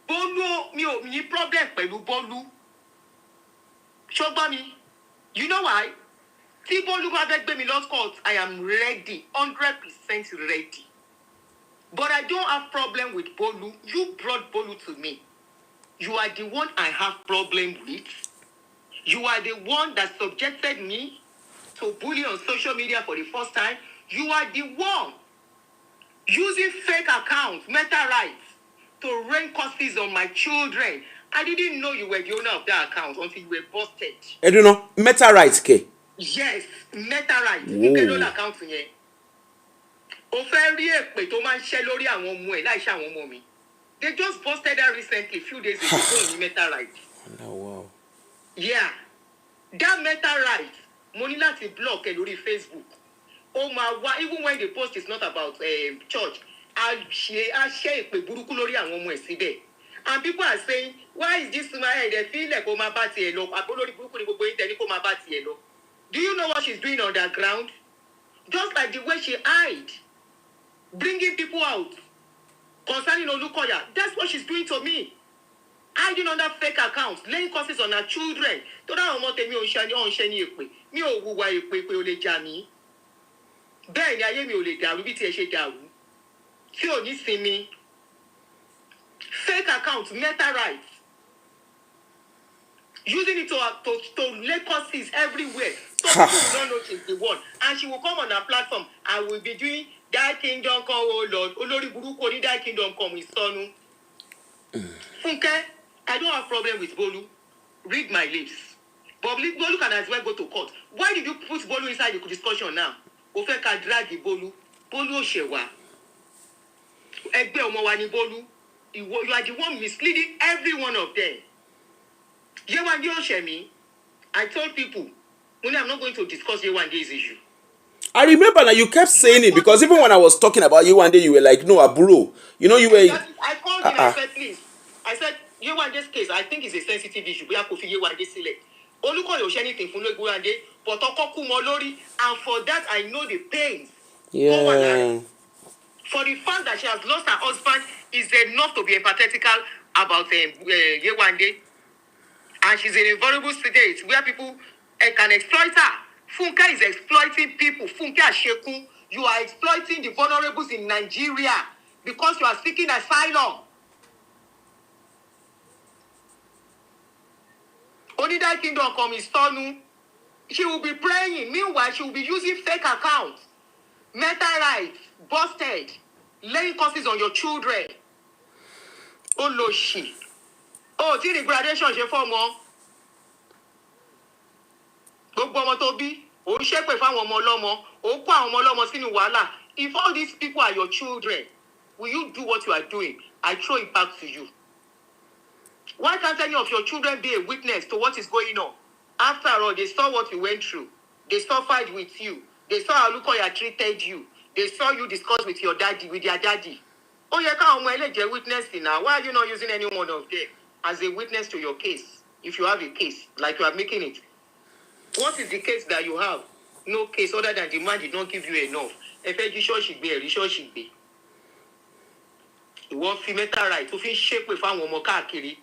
Bolu, mi ò ní problem pẹ̀lú Bolu. Ṣọgbọ́n mi. You know why? Tí Bolu bá fẹ́ gbé mi lọ court, I am ready, 100% ready. But I don't have problem with Bolu. You brought Bolu to me. You are the one I have problem with. You are the one that subjected me to bully on social media for the first time. You are the one using fake accounts, meta rights, to rain curses on my children. I didn't know you were the owner of that account until you were busted. I don't know. Meta rights, K. Yes, meta rights. You can own account here. O fẹ́ rí èpè tó máa ń ṣẹ́ lórí àwọn ọmọ ẹ̀ láì ṣe àwọn ọmọ mi. They just posted that recently, a few days ago, on meta rights. Oh, wow. Yeah. That meta rights, mo ní láti block ẹ lórí Facebook. Oh my, even when the post is not about church, I share èpè burúkú lórí àwọn ọmọ ẹ̀ síbẹ̀. And people are saying, why is this woman here? They feel like ó máa bá tiẹ̀ lọ. Àbólórí burúkú ni gbogbo yín tẹ̀ ní kó máa bá tiẹ̀ lọ. Do you know what she's doing on the ground? Just like the way she hide, bringing people out concerning Olukoya. That's what she's doing to me. Hiding under fake accounts, laying curses on her children. To that ọmọ tèmi ò ń ṣe ní èpè. Mi ò wùwà èpè pé ó lè jà mí. Bẹ́ẹ̀ ni ayé mi ò lè dàrú bí tiẹ̀ ṣe dàrú. Tí ò ní sinmi. Fake accounts, meta rights. Using it to lay curses everywhere. So people will not know she's the one. And she will come on her platform and will be doing that kingdom come, oh Lord. Olórí burúkú ní that kingdom come with Sonu. Funke, I don't have problem with Bolu. Read my lips. But Bolu can as well go to court. Why did you put Bolu inside the discussion now? O fẹ́ ká drag Bolu. Bolu ò ṣe wá. Ẹgbẹ́ ọmọ wa ni Bolu. You are the one misleading every one of them. Yewande Oshemi, I told people, I'm not going to discuss Yewande's issue. I remember that you kept saying it because even when I was talking about you one day, you were like, no, Aburo. You know, you were. I called him, I said, please. I said, Yewande's case, I think it's a sensitive issue. We have to figure Yewande select. Oluko Yoshe anything for no Yewande, but Okoku Molori, and for that I know the pains. Yeah. For the fact that she has lost her husband is enough to be empathetical about Yewande. And she's in a vulnerable state where people can exploit her. Funke is exploiting people. Funke Ashekyn, you are exploiting the vulnerables in Nigeria because you are seeking asylum. Only that kingdom come is Tonu. She will be praying. Meanwhile, she will be using fake accounts. Mental rights, busted, laying curses on your children. Oh, no, she. Oh, see the gradation she form on. Gbogbo ọmọ tó bí, ó ń ṣépè fáwọn ọmọ ọlọ́mọ, ó kó àwọn ọmọ ọlọ́mọ sínú wàhálà. If all these people are your children, will you do what you are doing? I throw it back to you. Why can't any of your children be a witness to what is going on? After all, they saw what you went through. They suffered with you. They saw how Lukoya treated you. They saw you discuss with your daddy, with their daddy. Oh, you can't witness now. Why are you not using any one of them as a witness to your case? If you have a case, like you are making it. What is the case that you have? No case other than the man did not give you enough. If you should be, should be. You want female right to feel shape with one more kakiri.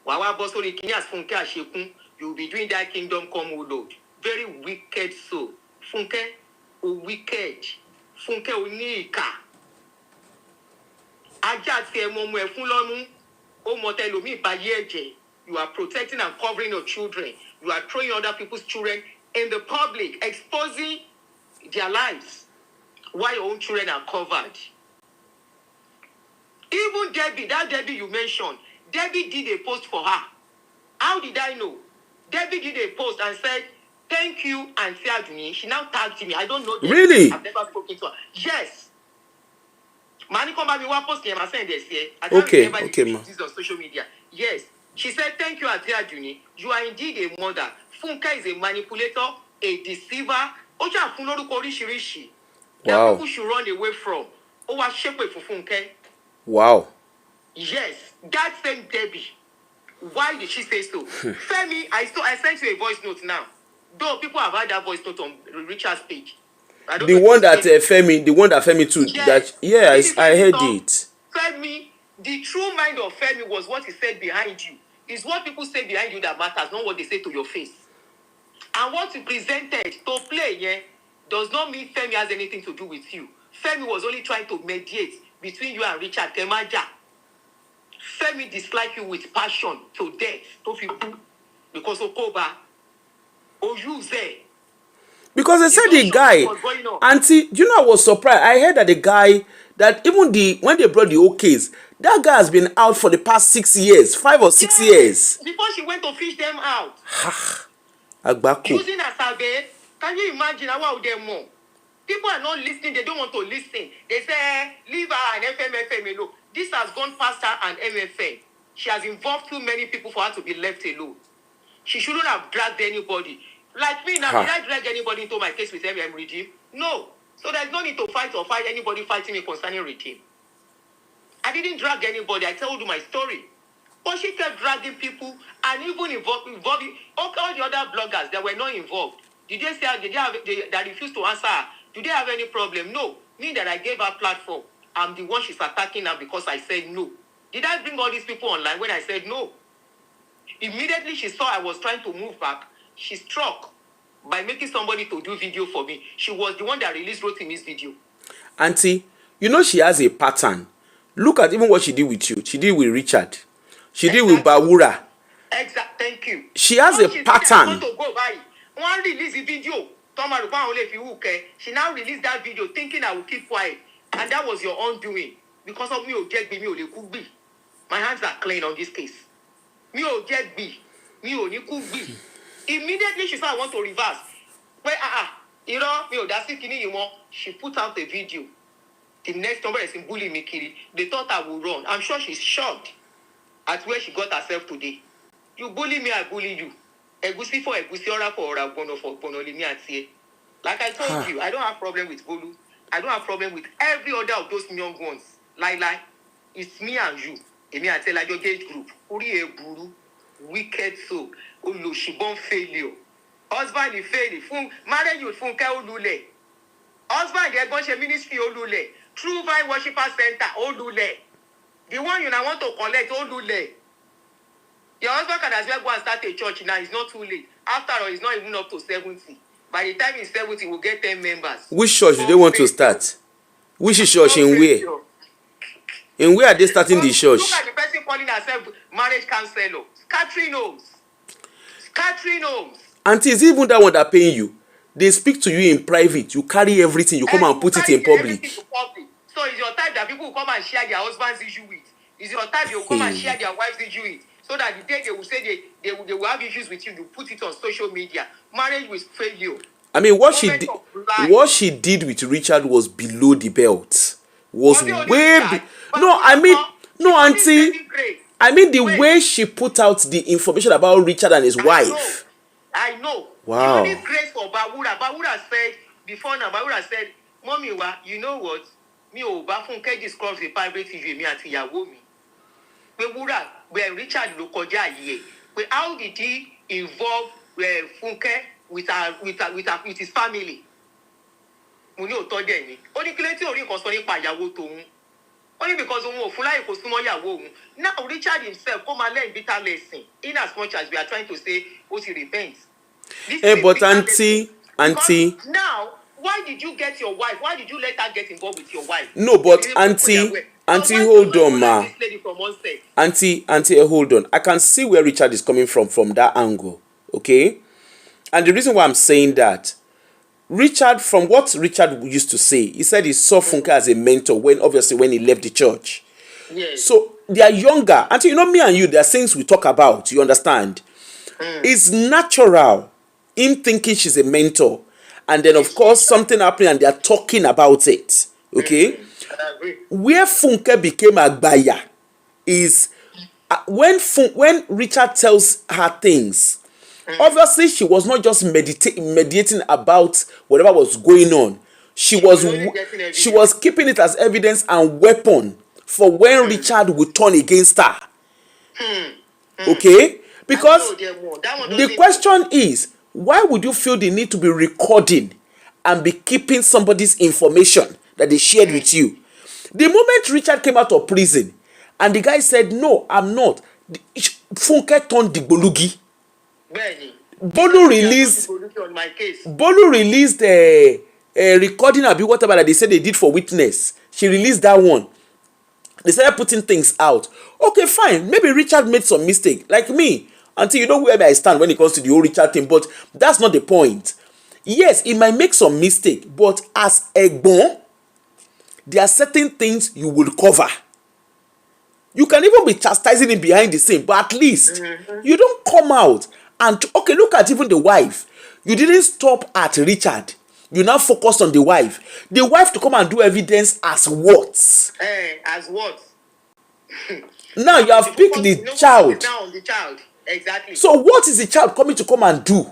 Wawa bosori kinyas Funke Ashekyn. You will be doing that kingdom come, O Lord. Very wicked soul. Funke, wicked. Funke, unika. Aja ti emomu efun o motelomi bayeje. You are protecting and covering your children. You are throwing other people's children in the public, exposing their lives while your own children are covered. Even Debbie, that Debbie you mentioned, Debbie did a post for her. How did I know? Debbie did a post and said, thank you, Auntie Aduni. She now tagged me. I don't know Debbie. Really? I've never spoken to her. Yes. Mani come back, me one post here, I send this here. I Okay, remember okay, ma. this on social media. Yes. She said, thank you, Auntie Aduni. You are indeed a mother. Funke is a manipulator, a deceiver. Oja Funoru Korishirishi. That Wow. people should run away from. Oh, I shape for Funke. Wow. Yes, that same Debbie. Why did she say so? Femi, I sent you a voice note now. Though people have had that voice note on Richard's page. The one that Femi too. Yes. That I heard it. Femi, the true mind of Femi was what he said behind you. It's what people say behind you that matters, not what they say to your face. And what you presented to play, yeah, does not mean Femi has anything to do with you. Femi was only trying to mediate between you and Richard Kemaja. Femi dislike you with passion to death, to people, because of Koba, or you say. Because they said the guy, Auntie, you know, I was surprised. I heard that the guy, that even when they brought the whole case, that guy has been out for the past 6 years, 5 or 6 years. Before she went to fish them out. Agbako. Using a survey, can you imagine how they more? People are not listening, they don't want to listen. They say, leave her and FM alone. This has gone past her and MFM. She has involved too many people for her to be left alone. She shouldn't have dragged anybody. Like me now, did I drag anybody into my case with MM regime? No. So there's no need to fight anybody fighting me concerning regime. I didn't drag anybody. I told you my story. But she kept dragging people and even involving all the other bloggers that were not involved. Did they say that refused to answer her? Do they have any problem? No. Me that I gave her platform. I'm the one she's attacking now because I said no. Did I bring all these people online when I said no? Immediately she saw I was trying to move back. She struck by making somebody to do video for me. She was the one that released Rotimi's video. Auntie, you know she has a pattern. Look at even what she did with you. She did with Richard. She did with Bawura. Exactly. Thank you. She has a pattern. To go by. One release the video. She now released that video thinking I will keep quiet. And that was your undoing. Because of me, my hands are clean on this case. Immediately she said I want to reverse. She put out a video. The next number is in bully me, Kiri. They thought I would run. I'm sure she's shocked at where she got herself today. You bully me, I bully you. Egusi for egusi, ora for ora, bono for bono, me and say. Like I told you, I don't have problem with Bolu. I don't have problem with every other of those young ones. Like, it's me and you. Emi àti Elajo Gage group. Uri Eburu, wicked soul. Olùṣìbọn failure. Husband is failing. Marriage with Funke Olule. Husband ẹ̀gbọ́n ṣe ministry Olule. True Vine Worshipper Center Olule. The one you now want to collect Olule. Your husband can as well go and start a church now. It's not too late. After all, it's not even up to 70. By the time he's 70, we'll get 10 members. Which church do they want to start? Which church in where? In where are they starting the church? Look at the person calling herself marriage counselor. Catherine knows. Catherine knows. Auntie, is even that one that paying you? They speak to you in private. You carry everything. You come and put it in public. So it's your type that people will come and share their husband's issue with. It's your type they will come and share their wife's issue with. So that the day they will say they will have issues with you, you put it on social media. Marriage will fail you. I mean, what she did with Richard was below the belt. Was way no, I mean, no, auntie. I mean the way she put out the information about Richard and his wife. I know. Wow. The only grace for Bawura. Bawura said before now. Bawura said, "Mommy, you know what? Me Funke discussed the private issue me àti ìyàwó mi. Bawura, where Richard ló kọjá yìí. How did he involve Funke with his family? Mo ní òótọ́ dẹ̀ ni. Ó ní kílé tí orí nǹkan sọ nípa ìyàwó tòun. Only because òun ò fún láyè kó súnmọ́ ìyàwó òun. Now Richard himself come and learn bitter lesson. In as much as we are trying to say, ó ti repent. But auntie. Now, why did you get your wife? Why did you let her get involved with your wife? No, but auntie, hold on, ma. Auntie, hold on. I can see where Richard is coming from that angle. Okay? And the reason why I'm saying that, Richard, from what Richard used to say, he said he saw Funke as a mentor when he left the church. Yes. So they are younger. Until me and you, there are things we talk about. You understand? It's natural him thinking she's a mentor, and then of course something happening and they are talking about it. Okay? Where Funke became Agbaya is when Richard tells her things. Obviously, she was not just meditating about whatever was going on. She was keeping it as evidence and weapon for when Richard would turn against her. Okay? Because the question is, why would you feel the need to be recording and be keeping somebody's information that they shared with you? The moment Richard came out of prison and the guy said, "No, I'm not," Funke turned the Bolugi. Bolu released a recording of whatever that they said they did for witness. She released that one. They started putting things out. Okay, fine. Maybe Richard made some mistake. Like me. Until you know where I stand when it comes to the whole Richard thing. But that's not the point. Yes, he might make some mistake. But as Egbon, there are certain things you will cover. You can even be chastising him behind the scene. But at least you don't come out. And okay, look at even the wife. You didn't stop at Richard. You now focus on the wife. The wife to come and do evidence as what? As what? Now you have picked the child. Now on the child. Exactly. So what is the child coming to come and do?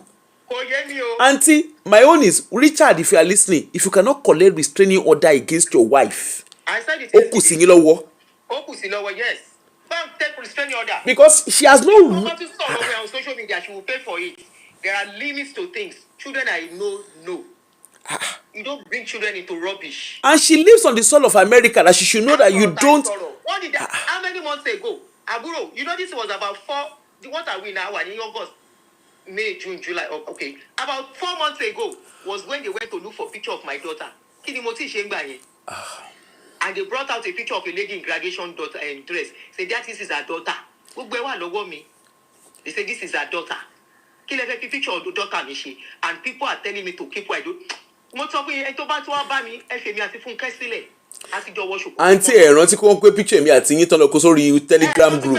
Auntie, my own is, Richard, if you are listening, if you cannot collect restraining order against your wife, I said it yes. Take restraining order. Because she has no on social media, she will pay for it. There are limits to things. Children I know. You don't bring children into rubbish. And she lives on the soil of America, that she should know that you don't. What did that? How many months ago? Aburo, you know this was about 4. What are we now? In August, May, June, July. Okay, about 4 months ago was when they went to look for a picture of my daughter. And they brought out a picture of a lady in graduation dress. Say that this is her daughter. They say this is her daughter. Picture of the daughter, and people are telling me to keep what I do. Auntie, rántí kó pé picture mi àti yín tán lọ kó sórí Telegram group.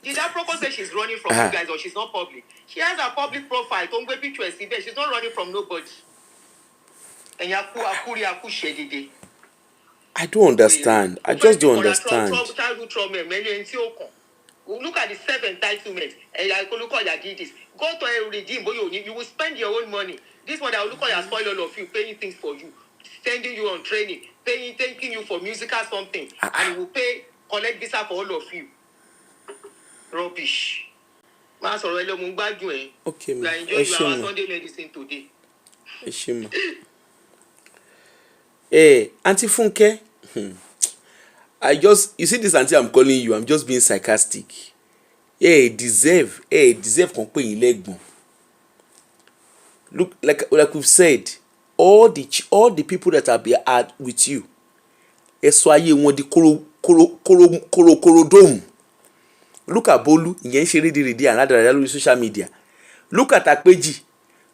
Did that Proco say she's running from you guys or she's not public? She has a public profile. Don't go picture she's not running from nobody. And I don't understand. I just don't understand. Look at the self-entitlement. Olukoya did this. Go to a redeem, but you will spend your own money. This one that Olukoya spoil all of you, paying things for you, sending you on training, taking you for musical something, and he will collect visa for all of you. Rubbish. Okay, we are enjoying our Sunday medicine today. Hey, Auntie Funke. You see this auntie I'm calling you, I'm just being sarcastic. Deserve kon pe yin legbon. Look, like we've said, all the people that are with you, eso aye won di koro dome. Look at Bolu, ìyẹn ṣe rédèrèdè and rádaràdà lórí social media. Look at Akpeji.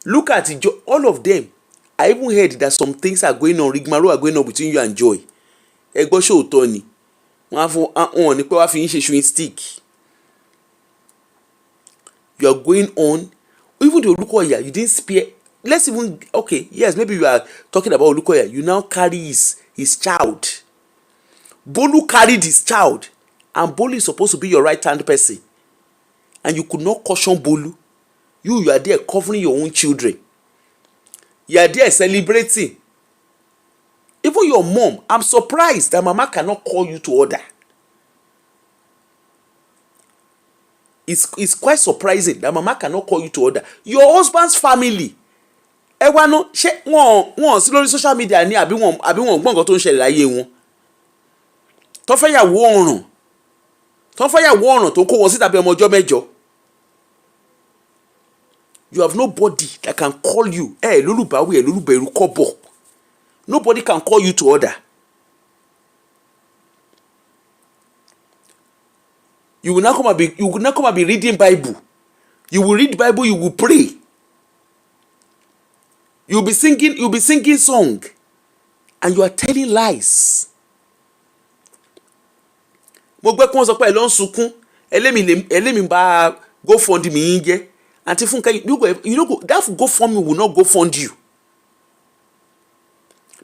Look at all of them. I even heard that some things are going on, rigmarole are going on between you and Joy. Ẹ gbọ́ ṣó òótọ́ ni. Wọ́n ní pé wá fi yín ṣe chewing stick. You are going on. Even the Olukoya, you didn't spare. Let's even, okay, yes, maybe you are talking about Olukoya. You now carry his child. Bolu carried his child. And Bolu is supposed to be your right-hand person. And you could not caution Bolu. You are there covering your own children. You are there celebrating. Even your mom, I'm surprised that mama cannot call you to order. It's quite surprising that mama cannot call you to order. Your husband's family. Ẹ wá ná ṣé wọ́n sí lórí social media ní àbí wọ́n gbọ́ nǹkan tó ń ṣẹlẹ̀ láyé wọn. Tó fẹ́ yàwó ọ̀ràn tó kó wọn sí tàbí ọmọ ọjọ́ mẹ́jọ. You have nobody that can call you. Lólùbáwí lólùbẹ̀rù kọ́bọ̀. Nobody can call you to order. You will not come and be reading Bible. You will read Bible, you will pray. You'll be singing song. And you are telling lies. Mo gbé kí wọ́n sọ pé ẹ lọ ń sunkún. Ẹlẹ́mi bá GoFund mi yín jẹ́. Auntie Funke, that GoFund will not GoFund you.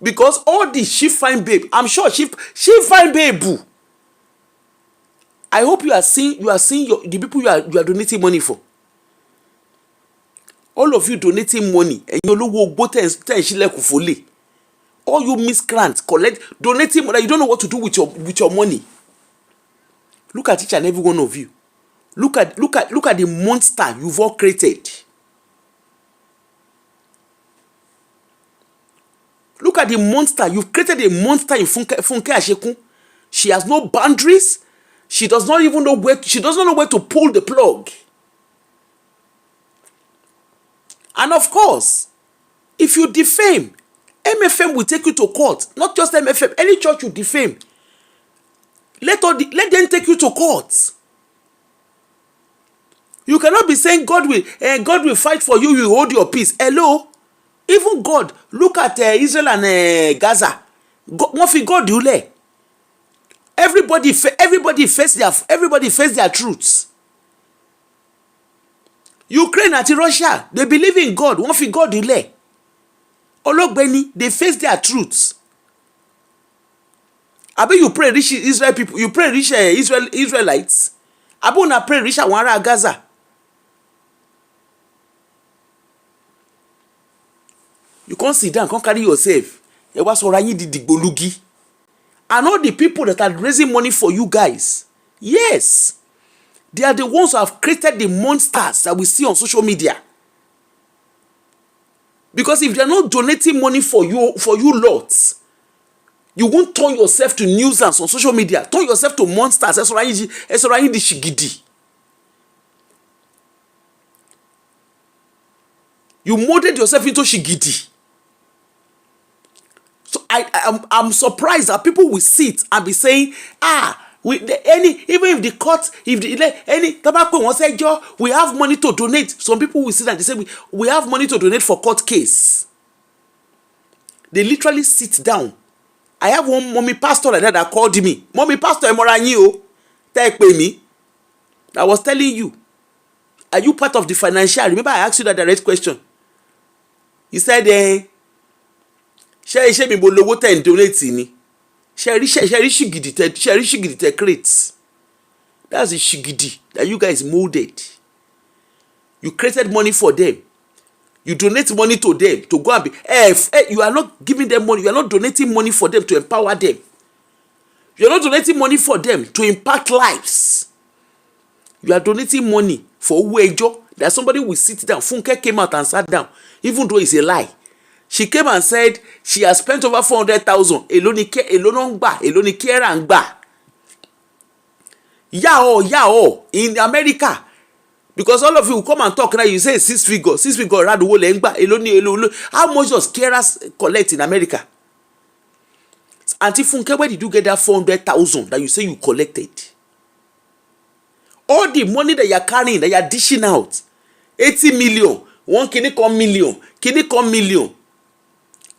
Because all this she fine babe, I'm sure she fine babe. I hope you are seeing the people you are donating money for. All of you donating money and you olówó ogbó ten ṣílẹ̀kùn fólè. All you miscreants donating money. You don't know what to do with your money. Look at each and every one of you. Look at the monster you've all created. Look at the monster. You've created a monster in Funke Ashekyn. She has no boundaries. She does not know where to pull the plug. And of course, if you defame, MFM will take you to court. Not just MFM, any church you defame. Let them take you to court. You cannot be saying God will fight for you, you hold your peace. Hello? Even God, look at Israel and Gaza. Wọ́n fi God dúlẹ̀. Everybody face their truths. Ukraine àti Russia, they believe in God. Wọ́n fi God dúlẹ̀. Olóògbéni, they face their truths. Abi you pray reach Israel people, you pray reach Israelites. Abi una pray reach àwọn ará Gaza. You can't sit down, can't carry yourself. Ẹ wá sọ̀rọ̀ yín di dìgbòlugi. And all the people that are raising money for you guys, yes, they are the ones who have created the monsters that we see on social media. Because if they are not donating money for you lots, you won't turn yourself to nuisance on social media. Turn yourself to monsters. Ẹ sọ̀rọ̀ yín di ṣìgìdì. You molded yourself into shigidi. So I'm surprised that people will sit and be saying, even if the court, tobacco won't say, we have money to donate. Some people will sit and they say, we have money to donate for court case. They literally sit down. I have one mommy pastor like that called me. Mommy pastor Emoranyi take me. I was telling you, are you part of the financial? Remember I asked you that direct question. He said, ṣé mi mo lówó tẹ̀ ń donate ni? Ṣé rí ṣìgìdì tẹ̀ create? That's the shigidi that you guys molded. You created money for them. You donate money to them to go and be. You are not giving them money. You are not donating money for them to empower them. You are not donating money for them to impact lives. You are donating money for Uwejo. That somebody will sit down. Funke came out and sat down, even though it's a lie. She came and said she has spent over 400,000. Èló ni Kera ń gbà. Yeah, in America. Because all of you come and talk now, you say 6 figure around the world. How much does Kera collect in America? Auntie Funke, where did you get that 400,000 that you say you collected? All the money that you are carrying, that you are dishing out, 80 million, one kini come million.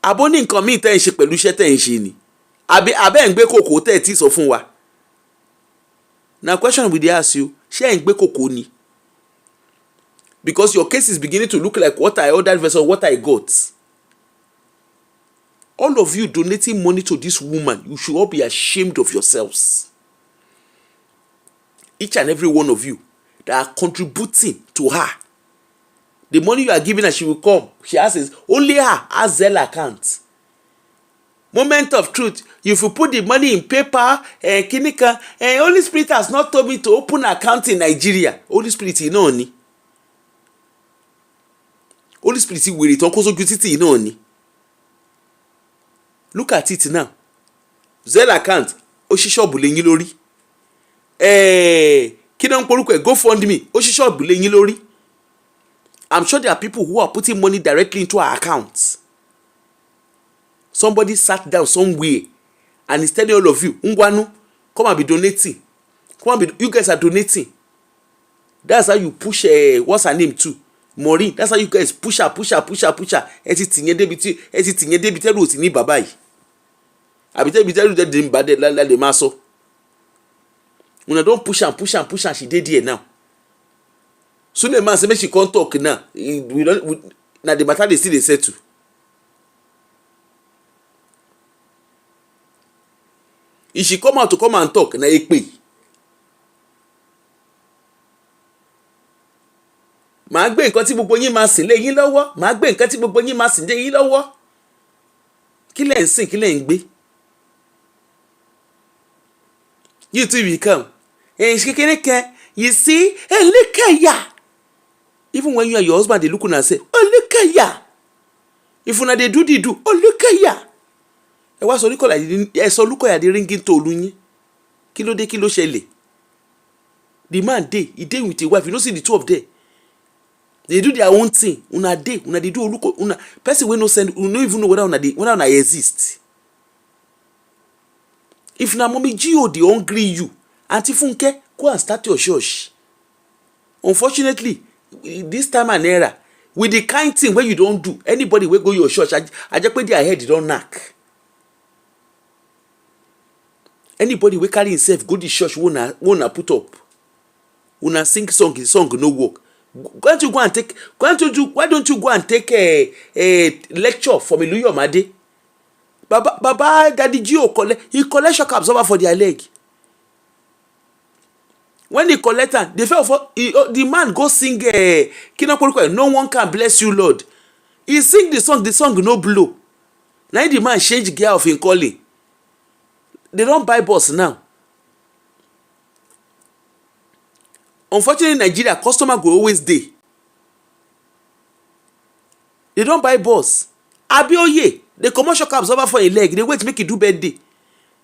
Aboni nǹkan mi tẹ́ ń ṣe pẹ̀lú iṣẹ́ tẹ́ ń ṣe ni. Abẹ́ ń gbé kòkó tẹ́ ẹ ti sọ fún wa. Now question we dey ask you, ṣé ẹ̀ ń gbé kòkó ni? Because your case is beginning to look like what I ordered versus what I got. All of you donating money to this woman, you should all be ashamed of yourselves. Each and every one of you that are contributing to her. The money you are giving her, she will come. She has only her has Zelle account. Moment of truth. If you put the money in paper, Kinika, Holy Spirit has not told me to open an account in Nigeria. Holy Spirit, you know ni. Holy Spirit, will return you know ni. Look at it now. Zelle account, Oshisho bulengi lori. Kinan porukwe, GoFundMe, Oshisho bulengi lori. I'm sure there are people who are putting money directly into our accounts. Somebody sat down somewhere and is telling all of you, Ngwanu, come and be donating. You guys are donating. That's how you push, what's her name too? Maureen. That's how you guys push her. Eti tinye debite ro ti ni baba yi. Abi te bite ro de dim bade la de maso. Una don push am, she dey there now. Suleiman say make she come talk now. Na the matter dey still dey settle. If she come out to come and talk, na ekpe. Màá gbé nǹkan tí gbogbo yín máa sìn lé yín lọ́wọ́. Màá gbé nǹkan tí gbogbo yín máa sìn lé yín lọ́wọ́. Kí lẹ̀ ń sìn, kí lẹ̀ ń gbé. You too will come. You see, look at ya. Even when you and your husband, they look and say, look at ya. If una dey do, look at ya. Ẹ wá sọ Nicola, ẹ sọ Lukoya dey ringing tolu yín. Kí ló dé, kí ló ṣẹlẹ̀? The man dey, he dey with his wife. You know see the two of them. They do their own thing. Una dey do Oluko. Una person wey no send, you no even know whether una exist. If na mommy Gio dey hungry you, Auntie Funke, go and start your church. Unfortunately, this time and era, with the kind thing wey you don do, anybody wey go your church, I just put their head don knack. Anybody wey carry himself go the church wanna put up, una sing song, the song no work. Why don't you go and take a lecture from Iluyomade? Baba Daddy Gio he collect shock absorber for their leg. When he collect am, they fell for the man go sing no one can bless you, Lord. He sing the song no blow. Now the man change gear of him calling. They don't buy bus now. Unfortunately, in Nigeria, customer go always dey. They don't buy bus. Abioye, the commercial car absorber for a leg. They wait make it do birthday.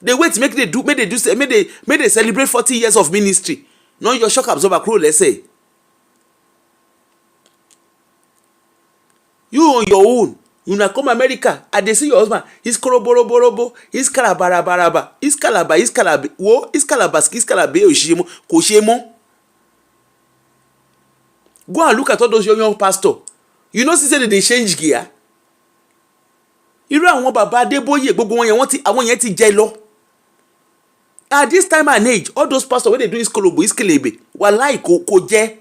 They wait make they celebrate 40 years of ministry. No, your shock absorber crew, let's say. You on your own. You na come America, and they see your husband. He's koroborobo. He's kalabarabaraba. He's kalaba. Wo, he's kalabe oshimo. Koshemo. Go and look at all those young pastor. You know, see say they change gear. Irú àwọn bàbá Adébóyè gbogbo wọn yẹn àwọn yẹn ti jẹ lọ. At this time and age, all those pastors wey dey do iskelebe, wallahi kò jẹ.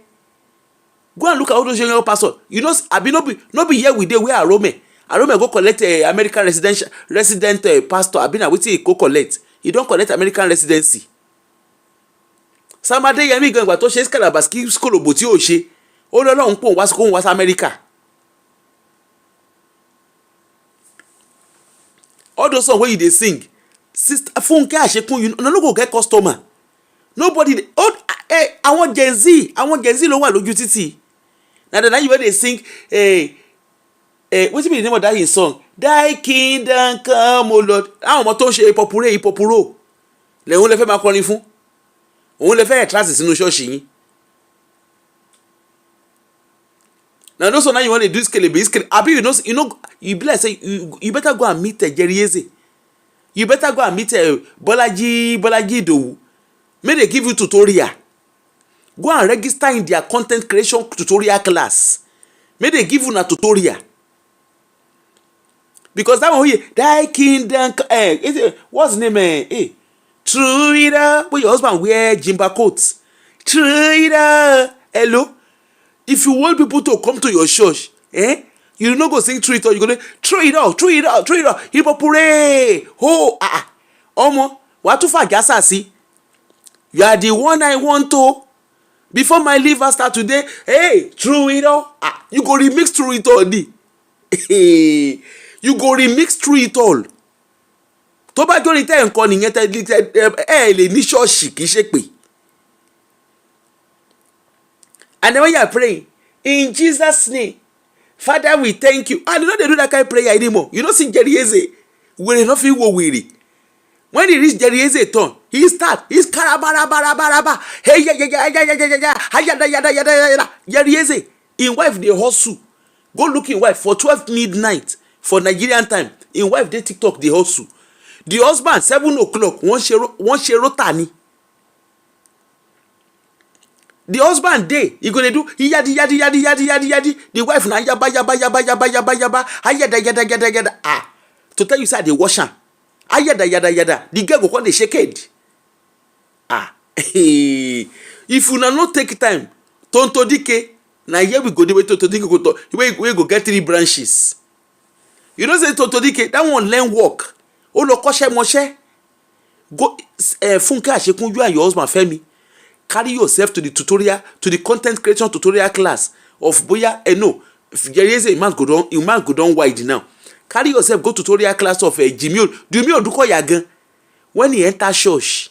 Go and look at all those young pastors. You know, abi no be here we dey where Arome go collect American resident pastor. Abi na wetin he go collect. He don collect American residency. Samade Yemi gan ìgbà tó ṣe skalabaski skolobo tí ó ṣe ó lọ́lọ́run pò wá kóhun wá sí America. All those songs wey you dey sing, sister Funke Ashekyn, you no go get customer. Nobody àwọn Gen Z ló wà lójú títì. Na the you wey dey sing wetin be the name of that his song? Thy kingdom come, O Lord. Àwọn ọmọ tó ń ṣe ìpọ̀pùrò lẹ́hún lè fẹ́ máa kọrin fún. Òun lè fẹ́ ẹ̀ kíláàsì sínú ṣọ́ọ̀ṣì yín. Now those one you want to do skele. Abi you know you be like say you better go and meet Jerry Eze. You better go and meet Bolaji Idowu. May they give you tutorial. Go and register in their content creation tutorial class. May they give you a tutorial. Because that one here, thy kingdom what's the name? True Ida, where your husband wear jimba coats. True Ida, hello. If you want people to come to your church, you no go sing through it all. You go throw it out. Hipopure. Omo, what to far see? You are the one I want to. Before my liver start today, hey, through it all. You go remix through it all. You go remix through it all. Tó bá jórí tẹ́ nǹkan nìyẹn lè ní ṣọ́ọ̀ṣì kì í ṣe pé. And then when you are praying, in Jesus' name, Father, we thank you. And you know they do that kind of prayer anymore. You don't see Jerry Eze. We not feel weary. When he reach Jerry Eze turn, he's karabarabarabara. Hey, yeah. Jerry Eze, in wife they hustle. Go look in wife for 12 midnight for Nigerian time. In wife they TikTok they hustle. The husband 7 o'clock one share tani. The husband day he gonna do yadi. The wife na yaba. Yada. To tell you say they wash am. Yada. The girl go come dey shake head. If una no take time, Tonto Dike na here we go dey wait Tonto Dike go to we go get 3 branches. You know say Tonto Dike that one learn work. O lo kọ́ṣẹ́ mọṣẹ́. Go Funke Ashekyn, you and your husband Femi. Carry yourself to the tutorial, to the content creation tutorial class of boya no. If there is a man go down wide now. Carry yourself go tutorial class of Jimmy Oduko Yagan. When he enter church,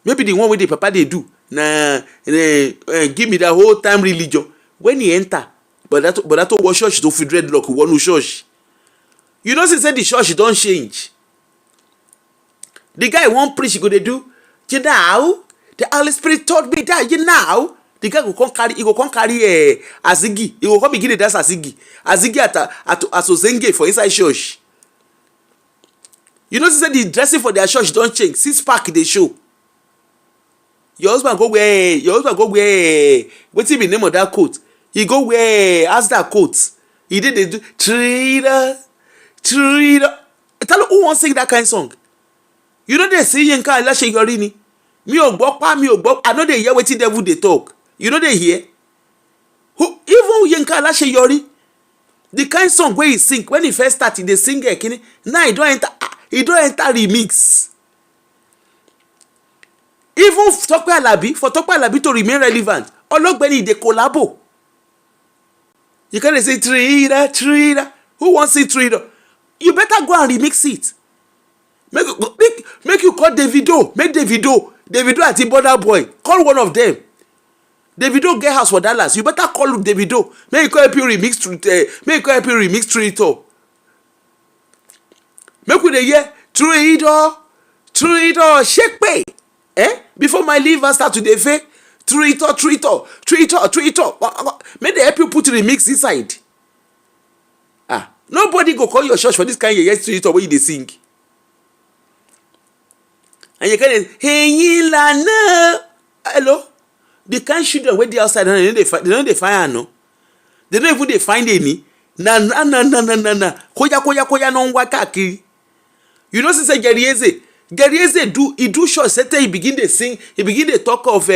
maybe the one with the papa they do. Give me the whole time religion. When he enter, but that was church to feed dreadlock one church. You know, say the church don't change. The guy won't preach, he go they do. You know, the Holy Spirit taught me that. You know, the guy go come carry Azigi. He go come begin to dance Azigi at Osenge for inside church. You know, say the dressing for their church don't change. 6 pack they show. Your husband go wear. What's the name of that coat? He go wear as that coat. He did the trader. Tell you who wants sing that kind of song. You know they say Yinka Ashekyn. Me ogbok. I know they hear wetin devil they talk. You know they hear. Who even Yinka Ashekyn. The kind of song where he sing when he first started, they sing it. Now he don't enter remix. Even for Tope Alabi to remain relevant, Ologbeni they collabo. You can't say trader. Who wants it trader? You better go and remix it. Make you call Davido. Make Davido at Border Boy. Call one of them. Davido get house for Dallas. You better call Davido. Make you help you remix Trader. Make we dey hear Trader shake pay. Before my liver start to dey fail. Trader. Make they help you put remix inside. Nobody go call your church for this kind of yes Trader wey you dey sing. And you can hey lana hello. The kind children wey dey outside they don't dey find no. They don't even dey find any. Na. Koya no nwa kakiri. You know say Jerry Eze do church say he begin dey sing, he begin dey talk of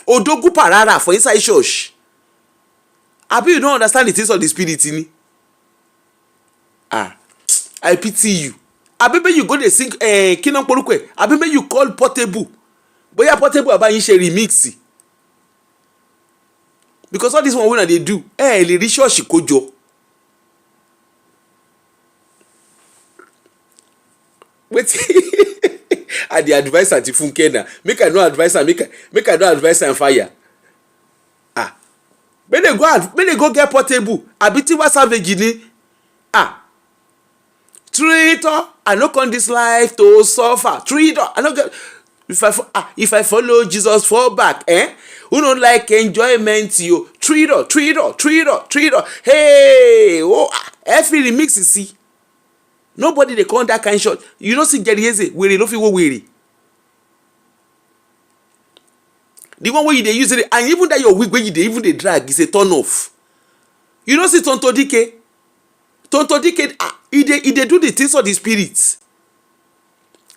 Odogu Parara for inside church. Abi you don't understand the things of the spirit in me. I pity you. Abebe you go dey sing Kinon Porukwe. Abebe you call Portable bóyá Portable bá yín ṣe remix because all this one wey dey do lè rí ṣọ́ọ̀ṣì kójọ. Wetin I dey advise Aunty Funke na make I no advise am make I no advise am fire. Make they go get Portable abi Tiwa Savage ni. Traitor, I no come this life to suffer. Traitor, I no get. If I follow Jesus fall back, who don't like enjoyment, you traitor. Hey, every remix you see. Nobody they call that kind of shot. You don't see Jerry Eze, where no fit weary. The one where you they use it, and even that your wig where you they even they drag is a turn off. You don't see Tonto Dike. He dey do the things of the spirit.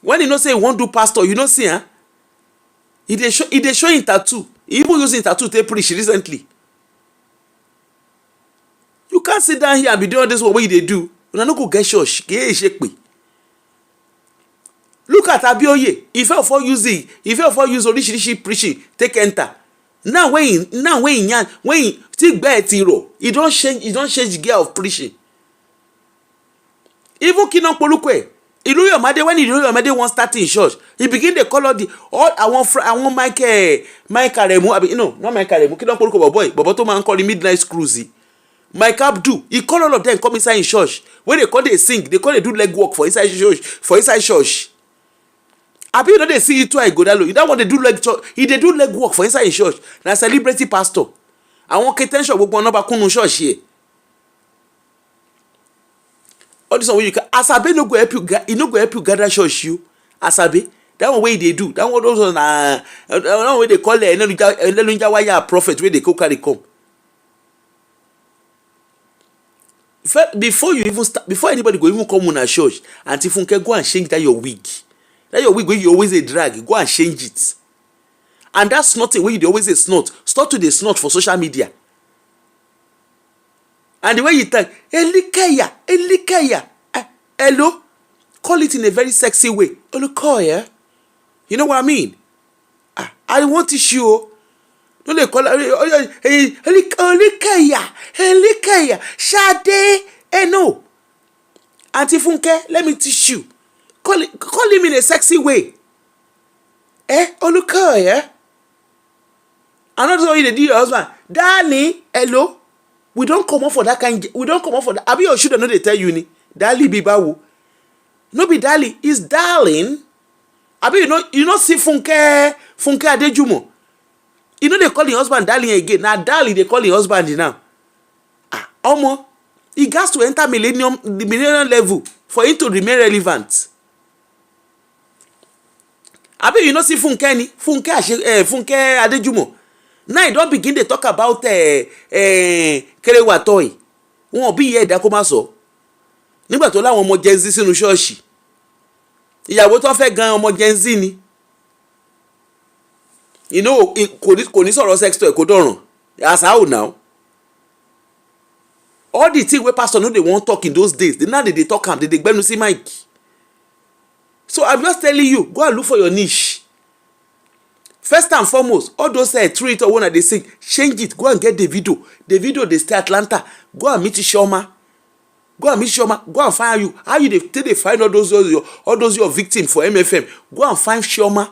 When you know say he won't do pastor, you know see he dey show in tattoo. He even using tattoo to preach recently. You can't sit down here and be doing this what they do. Una no go get church. Look at Abioye. If I for use oríṣiríṣi preaching, take enter. Now when he still bear tiro, he don't change the gear of preaching. Even Kinon Polukwe, Iluyomade, when Iluyomade won't start in church, he begin to call all I want Mike Aremu, not Mike Aremu, Kinon Polukwe boy, but to man call him Midnight Cruise. Mike Abdu, he call all of them come inside in church. When they call they sing, they call they do leg work for inside church. Abi you know they see you too I go that low. You don't want to do leg church. He they do leg work for inside in church. Now celebrity pastor. I want attention we go number kunu church here. All this one wey you can Asabe no go help you, he no go help you gather church you. Asabe, that one way they do. That one also na way they call Elelunja wire prophet where they go carry come. Before you even start, before anybody go even come on a church, Aunty Funke, go and change that your wig. That your wig where you always a drag, go and change it. And that's nothing where you always a snort. Stop to the snort for social media. And the way you tell, Elikaya, hello, call it in a very sexy way. Elikaya, you know what I mean? I want to show. No, they call Elikaya, Shade, no. Aunty Funke, let me teach you. Call him in a sexy way. Elikaya. Another way they do your husband, darling, hello. We don't come up for that kind. We don't come up for that. Abi or should I know they tell you ni? Darling be bawu. No be darling, it's darling. Abi you know see Funke Adejumo. You know they call his husband darling again. Now darling they call his husband now. Omo, he has to enter the millennium level for him to remain relevant. Abi you know see Funke ni? Funke Adejumo. Now you don't begin to talk about Kerewa toy. Wọ́n bí ìyá ẹ̀dá kó má sọ. Nígbà tó láwọn ọmọ Gen Z sínú ṣọ́ọ̀ṣì. Ìyàwó tó fẹ́ gan ọmọ Gen Z ni. You know, kò ní sọ̀rọ̀ sex toy kò dọ̀ràn. As how now? All the things wey pastor no dey wan talk in those days, now they talk am, they gbẹ́nu sí mic. So I'm just telling you, go and look for your niche. First and foremost, all those treat or one they sing, change it. Go and get the video. The video they stay Atlanta. Go and meet Shoma. Go and find you. How you they find all those your victims for MFM? Go and find Shoma.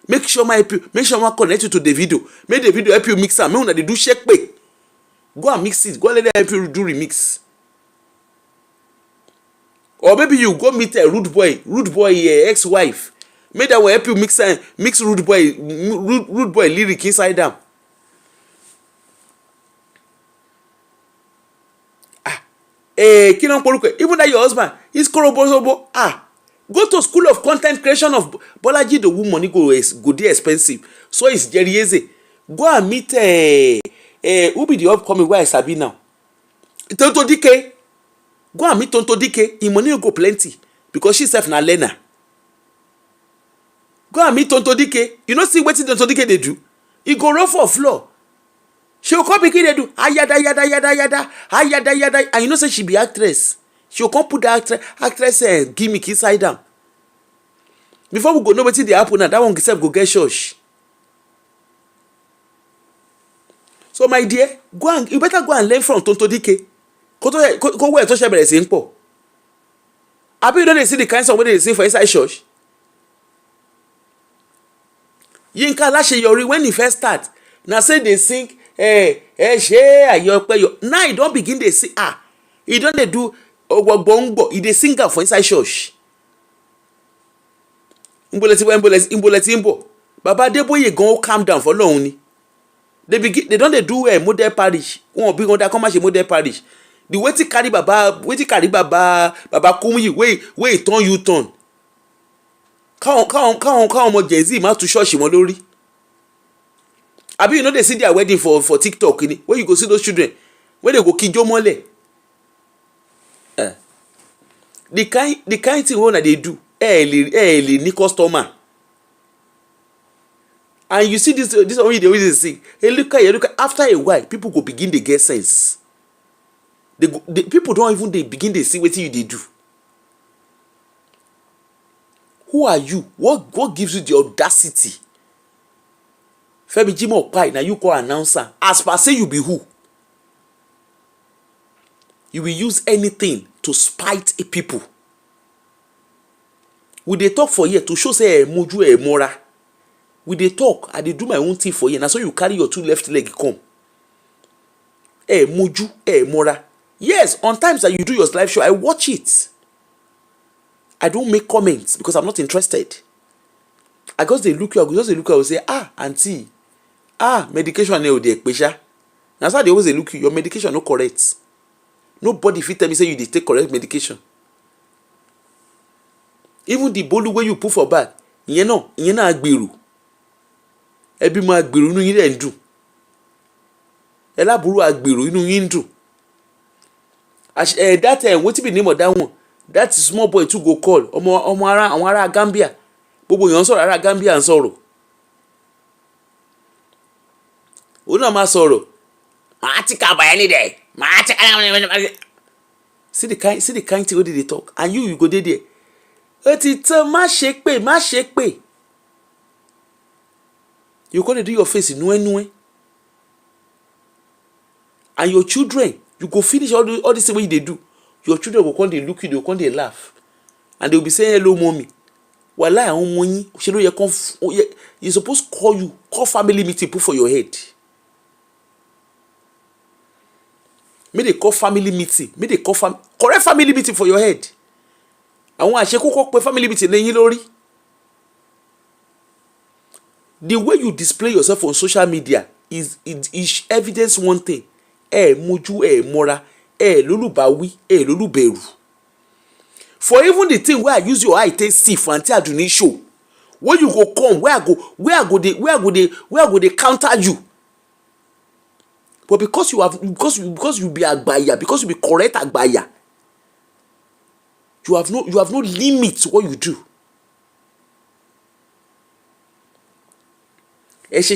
Make Shoma help you. Make Shoma connect you to the video. Make the video help you mix am. Make una they do shake pay. Go and mix it. Go and let them help you do remix. Or maybe you go meet a rude boy ex-wife. Make that will help you mix rude boy lyric inside them. Kinon Polukwe, even that your husband is Korobozobo. Go to school of content creation of Bolaji. The woman money go there expensive. So it's Jerry Eze. Go and meet who be the upcoming where I sabi now. Tonto Dike. Go and meet Tonto Dike. Him money go plenty because she self na learner. Go and meet Tonto Dike. You know see wetin Tonto Dike they do? He go run for floor. She will come begin they do ayada. And you know say she be actress. She will come put the actress gimmick inside them. Before we go know wetin dey happen now, that one self go get church. So my dear, you better go and learn from Tonto Dike. Go where to share bere sin po. Abi you don't see the kind of way they sing for inside church. Yinka Alaseyori when he first start, na say they sing ṣe ayopeyo. Now he don begin dey sing he don dey do ogbongbongbo, he dey sing am for inside church. Imboleti imbo. Baba Adeboye gan calm down for long ni. They don dey do model parish. Won be under come ṣe model parish. The wetin carry baba Kumuyi wey turn you turn. Káwọn ọmọ Gen Z má tu ṣọ́ọ̀ṣì wọn lórí. Abi you know they see their wedding for TikTok ni, where you go see those children wey dey go kijó mọ́lẹ̀. The kind thing wey una dey do lè ní customer. And you see this one wey dey always sing, look after a while people go begin dey get sense. People don even dey begin dey see wetin you dey do. Who are you? What gives you the audacity? Femi Jimoh Pai, now you call announcer. As per say you be who? You will use anything to spite a people. We dey talk for here to show say moju mora. We dey talk, I dey do my own thing for here. Na so you carry your two left leg come. Moju mora. Yes, on times that you do your live show, I watch it. I don't make comments because I'm not interested. I just dey look you, I will say, auntie, medication no dey pesha. That's how they always dey look you. Your medication no correct. Nobody fit tell me say you dey take correct medication. Even the bolu wey you put for bag, ìyẹn náà agbèrò. Ẹbí mo agbèrò inú yín dẹ̀ ń dùn. Ẹlábùrú agbèrò inú yín ń dùn. That wetin be the name of that one? That small boy too go call àwọn ará Gambia. Gbogbo èèyàn sọ̀rọ̀ ará Gambia ń sọ̀rọ̀. Ó náà máa sọ̀rọ̀. Màá ti ka bàyá ní dẹ̀. Màá ti ka. See the kind thing wey dey talk, and you go dey there. Ó ti tán, má ṣe pé. You go dey do your face nue. And your children, you go finish all this thing wey you dey do. Your children go come dey look you, they go come dey laugh. And they will be saying hello mommy. Wàhálà àwọn ọmọ yín, ṣe ló yẹ kàn you suppose call family meeting put for your head. Make they call family meeting. Make they call correct family meeting for your head. Àwọn àṣekúkọ pé family meeting lẹ́yìn lórí. The way you display yourself on social media is evidence one thing. Moju mora, lolubawi, loluberu. For even the thing where I use your eye take see for Auntie Aduni show, where you go come, where I go they counter you. But because you be agbaya, because you be correct agbaya, you have no limit to what you do. If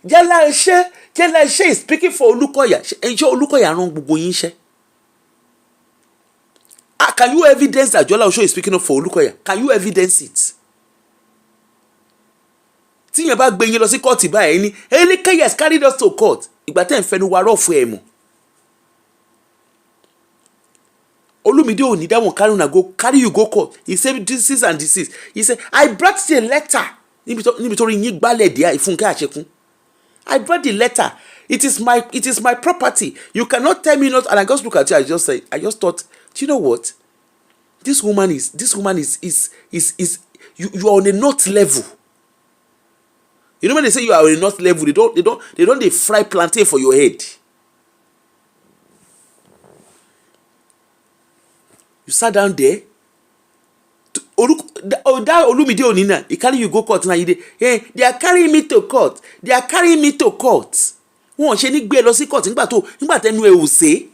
Jala is speaking for Olukoya, Olukoya rán gbogbo yín ṣẹ́. Can you evidence that Jola Osho is speaking up for Olukoya? Can you evidence it? Tí yẹn bá gbé yín lọ sí court báyìí ní Olukoya has carried us to court. Ìgbà tẹ́ ń fẹnu wa rọ̀ fún ẹ̀ mọ̀. Olumide ò ní that one carry you go court. He said this and this. He said, I brought the letter. Níbi tó rí yín gbálẹ̀ díẹ̀ Funke Ashekyn. I brought the letter. It is my property. You cannot tell me not. And I just look at you. I just thought, do you know what? This woman is you are on a not level. You know when they say you are on a not level, they don't fry plantain for your head. You sat down there. That Olumide Onina, he carry you go court now. They are carrying me to court. Wọ́n ṣe ní gbé lọ sí court nígbà tẹ́nu ẹ ò ṣe.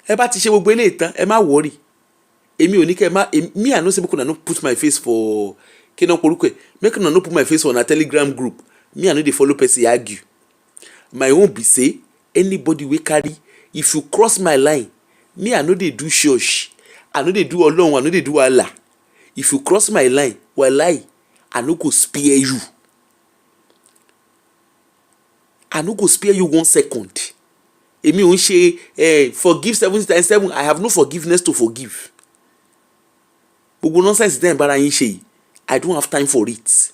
Ẹ bá ti ṣe gbogbo eléyìí tán, ẹ má worry. Èmi ò ní kẹ́ me I know say make una no put my face for kina poruko. Make una no put my face on a Telegram group. Me I no dey follow person argue. My own be say anybody wey carry, if you cross my line, me I no dey do church. I no dey do Ọlọ́run, I no dey do Allah. If you cross my line, wallahi, I no go spare you. I no go spare you 1 second. Èmi ò ń ṣe forgive 70 times 7. I have no forgiveness to forgive. Gbogbo nonsense tẹ́ ẹ̀ ń bára yín ṣe yìí, I don't have time for it.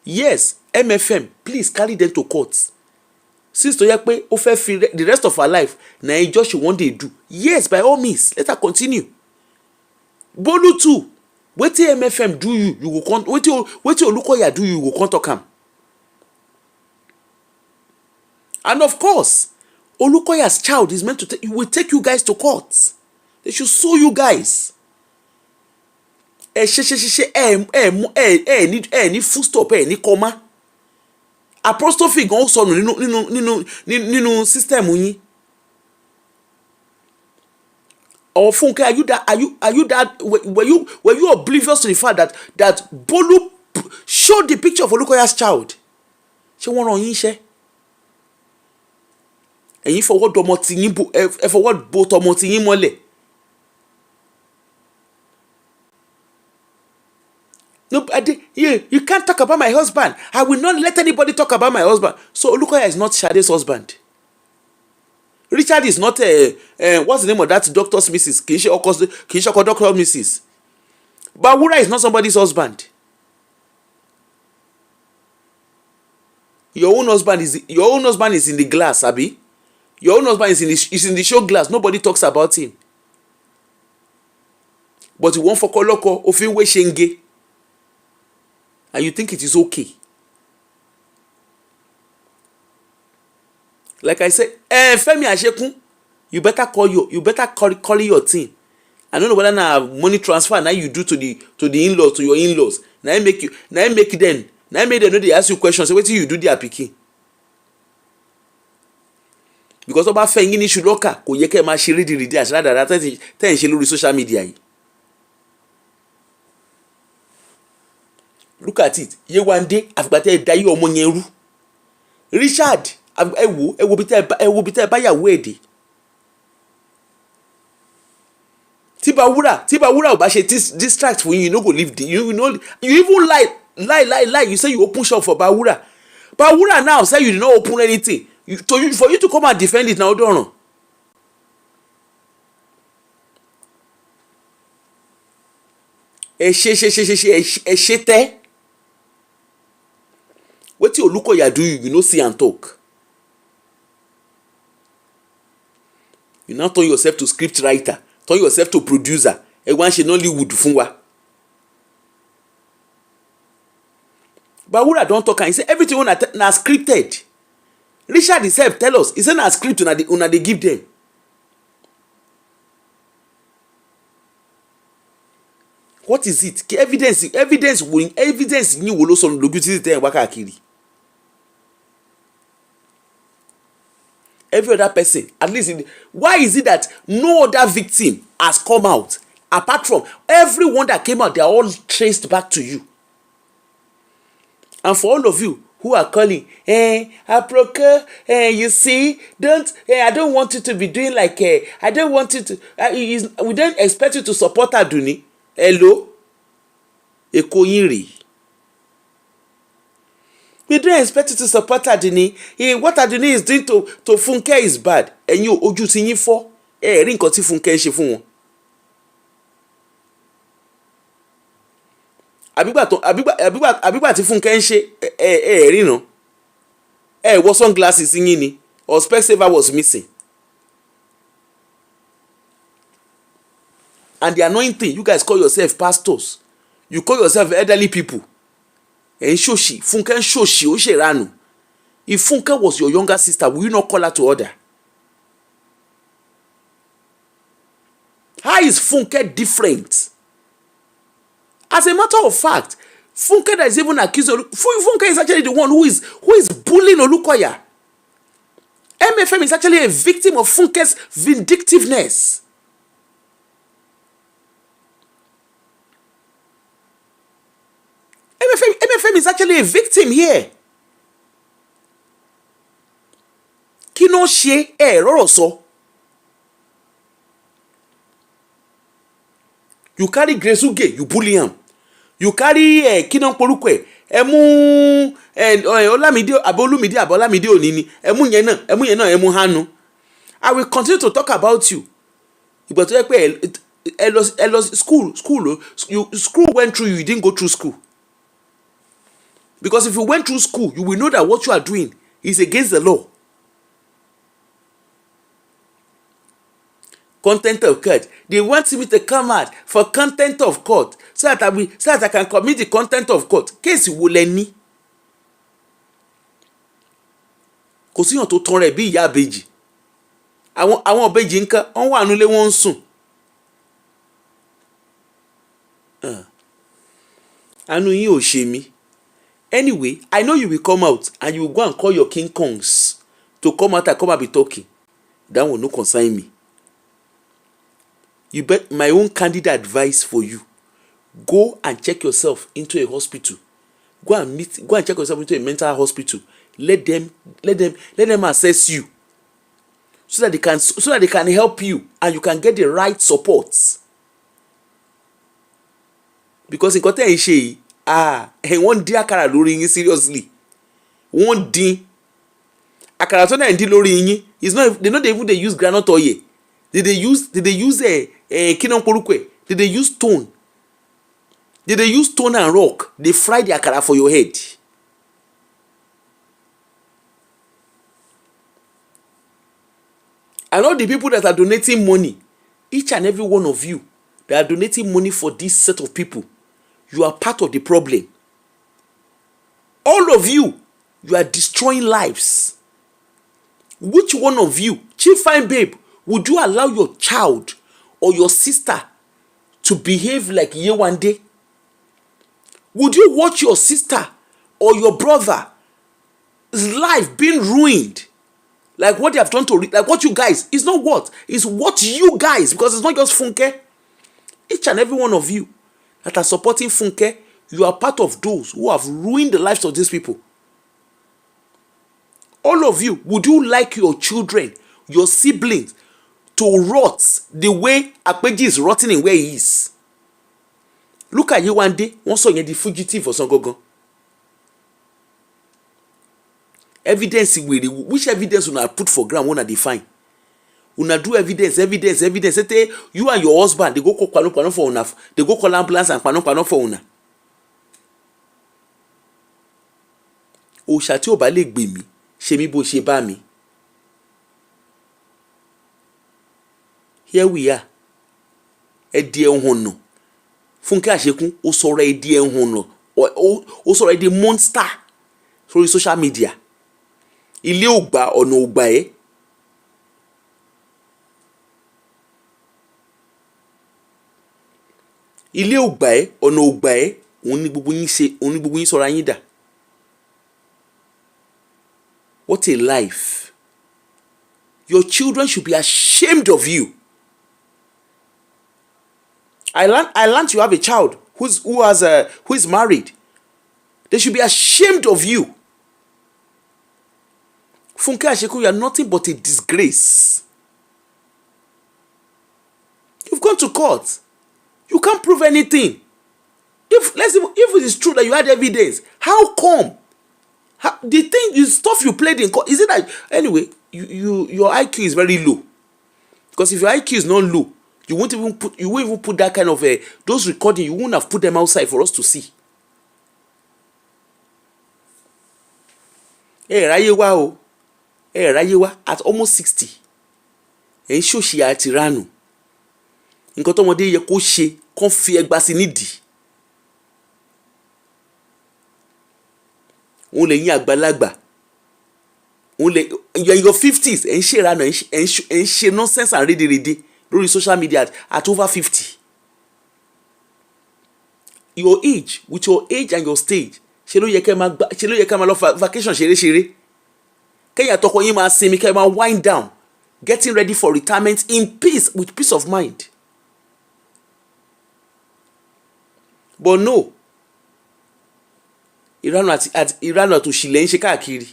Yes, MFM, please carry them to court. Since tó yẹ pé ó fẹ́ fi the rest of her life na ẹjọ́ she wan dey do. Yes, by all means, let her continue. Bolu too, wetin MFM do you, you go come. Wetin Olukoya do you, you go come talk am. And of course, Olukoya's child is meant to will take you guys to court. They should sue you guys. Ní full stop ní comma. Apostrophe gan sọnù nínú system yín. Or Funke, are you that were you oblivious to the fact that Bolu showed the picture of Olukoya's child? Ṣé wọ́n rán yín iṣẹ́? Ẹ̀yin fọwọ́ dọmọ tí yín ẹ fọwọ́ bo tọmọ tí yín mọ́lẹ̀. No, you can't talk about my husband. I will not let anybody talk about my husband. So Olukoya is not Shade's husband. Richard is not what's the name of that doctor's Mrs. Kì í ṣe ọkọ doctor Mrs. Bawura is not somebody's husband. Your own husband is in the glass, Abi. Your own husband is in the show glass. Nobody talks about him. But you won't fọkọ lọ́kọ òfin wé ṣenge. And you think it is okay. Like I said, Femi Ashekyn, you better call your team. I don't know whether now money transfer now you do to the in-laws, to your in-laws. Now I make them know they ask you questions. So what do you do their pikin? Because ọba fẹ́ yín ní ṣùlọ́kà kò yẹ kẹ́ ẹ máa ṣe rédìrídì àṣírádàrá tẹ́ ẹ̀ ń ṣe lórí social media yìí. Look at it. Yewande àfìgbàtẹ́ ẹ̀dá yí ọmọ yẹn rú. Richard ẹ wo bí tẹ́ ẹ bá yàwó èdè. Tí Bawura ò bá ṣe distract fún yín, you no go leave you even lie. You say you open shop for Bawura. Bawura now say you did not open anything. For you to come and defend it now, don't know. Ẹ ṣe tẹ́. Wetin Olukoya do you no see and talk. You now turn yourself to script writer, turn yourself to producer. Ẹ wá ń ṣe Nollywood fún wa. Bawura don talk and he say everything na scripted. Richard himself tell us, he say na script una dey give them. What is it? Evidence yín wo ló sọ lójú títí tẹ́ ẹ̀ wá káàkiri. Every other person, at least why is it that no other victim has come out apart from everyone that came out? They are all traced back to you. And for all of you who are calling, Aproka, you see, I don't want you to be doing like, I don't want you to, we don't expect you to support Aduni. Hello? Èkó yín rèé. We don't expect you to support Aduni. What Aduni is doing to Funke is bad. Ẹ̀yin ojú ti yín fọ́. Rí nǹkan tí Funke ń ṣe fún wọn. Àbígbà tí Funke ń ṣe rí náà. Wọ sunglasses yín ni. Or Specsavers was missing. And the annoying thing, you guys call yourself pastors. You call yourself elderly people. Shoshi, Funke Shoshi, Osheranu. If Funke was your younger sister, will you not call her to order? How is Funke different? As a matter of fact, Funke that is even accused of Funke is actually the one who is bullying Olukoya. MFM is actually a victim of Funke's vindictiveness. MFM is actually a victim here. Kí ló ṣe rọ́rọ̀ sọ? You carry Grace Uge, you bully him. you carry kí náà porúkọ ẹ mú Ọlámídé Olúmídé Ọlámídé òní ni ẹ mú yẹn náà ẹ mú hánu. I will continue to talk about you. ìgbà tó yẹ pé ẹ lọ school went through you didn't go through school. Because if you went through school, you will know that what you are doing is against the law. Contempt of court. They want me to come out for contempt of court so that I can commit the contempt of court. Case wo lẹ ní? Kò síyàn tó tán rẹ̀ bí ìyá àbèjì. Àwọn àbèjì nǹkan wọ́n wà nílé wọ́n ń sùn. Àánú yín ò ṣe mí. Anyway, I know you will come out and you will go and call your King Kongs to come out and come and be talking. That will not concern me. You bet my own candid advice for you. Go and check yourself into a hospital. Go and check yourself into a mental hospital. Let them assess you so that they can help you and you can get the right support. Because in kote ṣe wọ́n dín àkàrà lórí yín seriously. Wọ́n dín àkàrà tó náà dín lórí yín. It's not they even use groundnut oil. Did they use kí náà porúkọ ẹ̀? Did they use stone? Did they use stone and rock? They fry the àkàrà for your head. And all the people that are donating money, each and every one of you that are donating money for this set of people, you are part of the problem. All of you are destroying lives. Which one of you, Chief Fine Babe, would you allow your child or your sister to behave like Yewande? Would you watch your sister or your brother's life being ruined? Like what they have done to, like what you guys, it's not what, it's what you guys, because it's not just Funke. Each and every one of you that are supporting Funke, you are part of those who have ruined the lives of these people. All of you, would you like your children, your siblings, to rot the way Akpeji is rotting in where he is? Look at you one day, one saw you the fugitive for Sangogo. Evidence, which evidence una put for ground una define? Una do evidence. Say you and your husband, they go call pano for una. They go call ambulance and pano for una. O shati o ba le gbe mi, ṣe mi bó ṣe bá mi. Here we are. Edi ehun no. Funke Ashekyn ó sọ̀rọ̀ edi ehun no. Ó sọ̀rọ̀ edi monster through social media. Ilé ògbà ọ̀nà ògbà ẹ́. Ilé ògbà ẹ́ ọ̀nà ògbà ẹ́ òun ni gbogbo yín sọ̀rọ̀ yín dà. What a life. Your children should be ashamed of you. I learned you have a child who is married. They should be ashamed of you. Funke Ashekyn, you are nothing but a disgrace. You've gone to court. You can't prove anything. If it is true that you had evidence, how come? The stuff you played in court, is it that anyway? Your IQ is very low. Because if your IQ is not low, you won't even put that kind of those recordings. You wouldn't have put them outside for us to see. Rayewa at almost 60. Ṣòṣì àti ránù. Nǹkan tọ́mọdé yẹ kó ṣe kán fi ẹgbà sí nídìí. Òun lè yín àgbàlagbà. Òun lè you're in your 50s ẹ̀ ń ṣe ìranù ẹ̀ ń ṣe nonsense and rédèrèdè lórí social media at over 50. Your age, with your age and your stage, ṣe ló yẹ kẹ́ máa lọ vacation ṣeré. Kẹ́yìn àtọkọ yín máa sinmi, kẹ́ máa wind down, getting ready for retirement in peace, with peace of mind. But no, ìranù àti òṣìlẹ̀ ń ṣe káàkiri.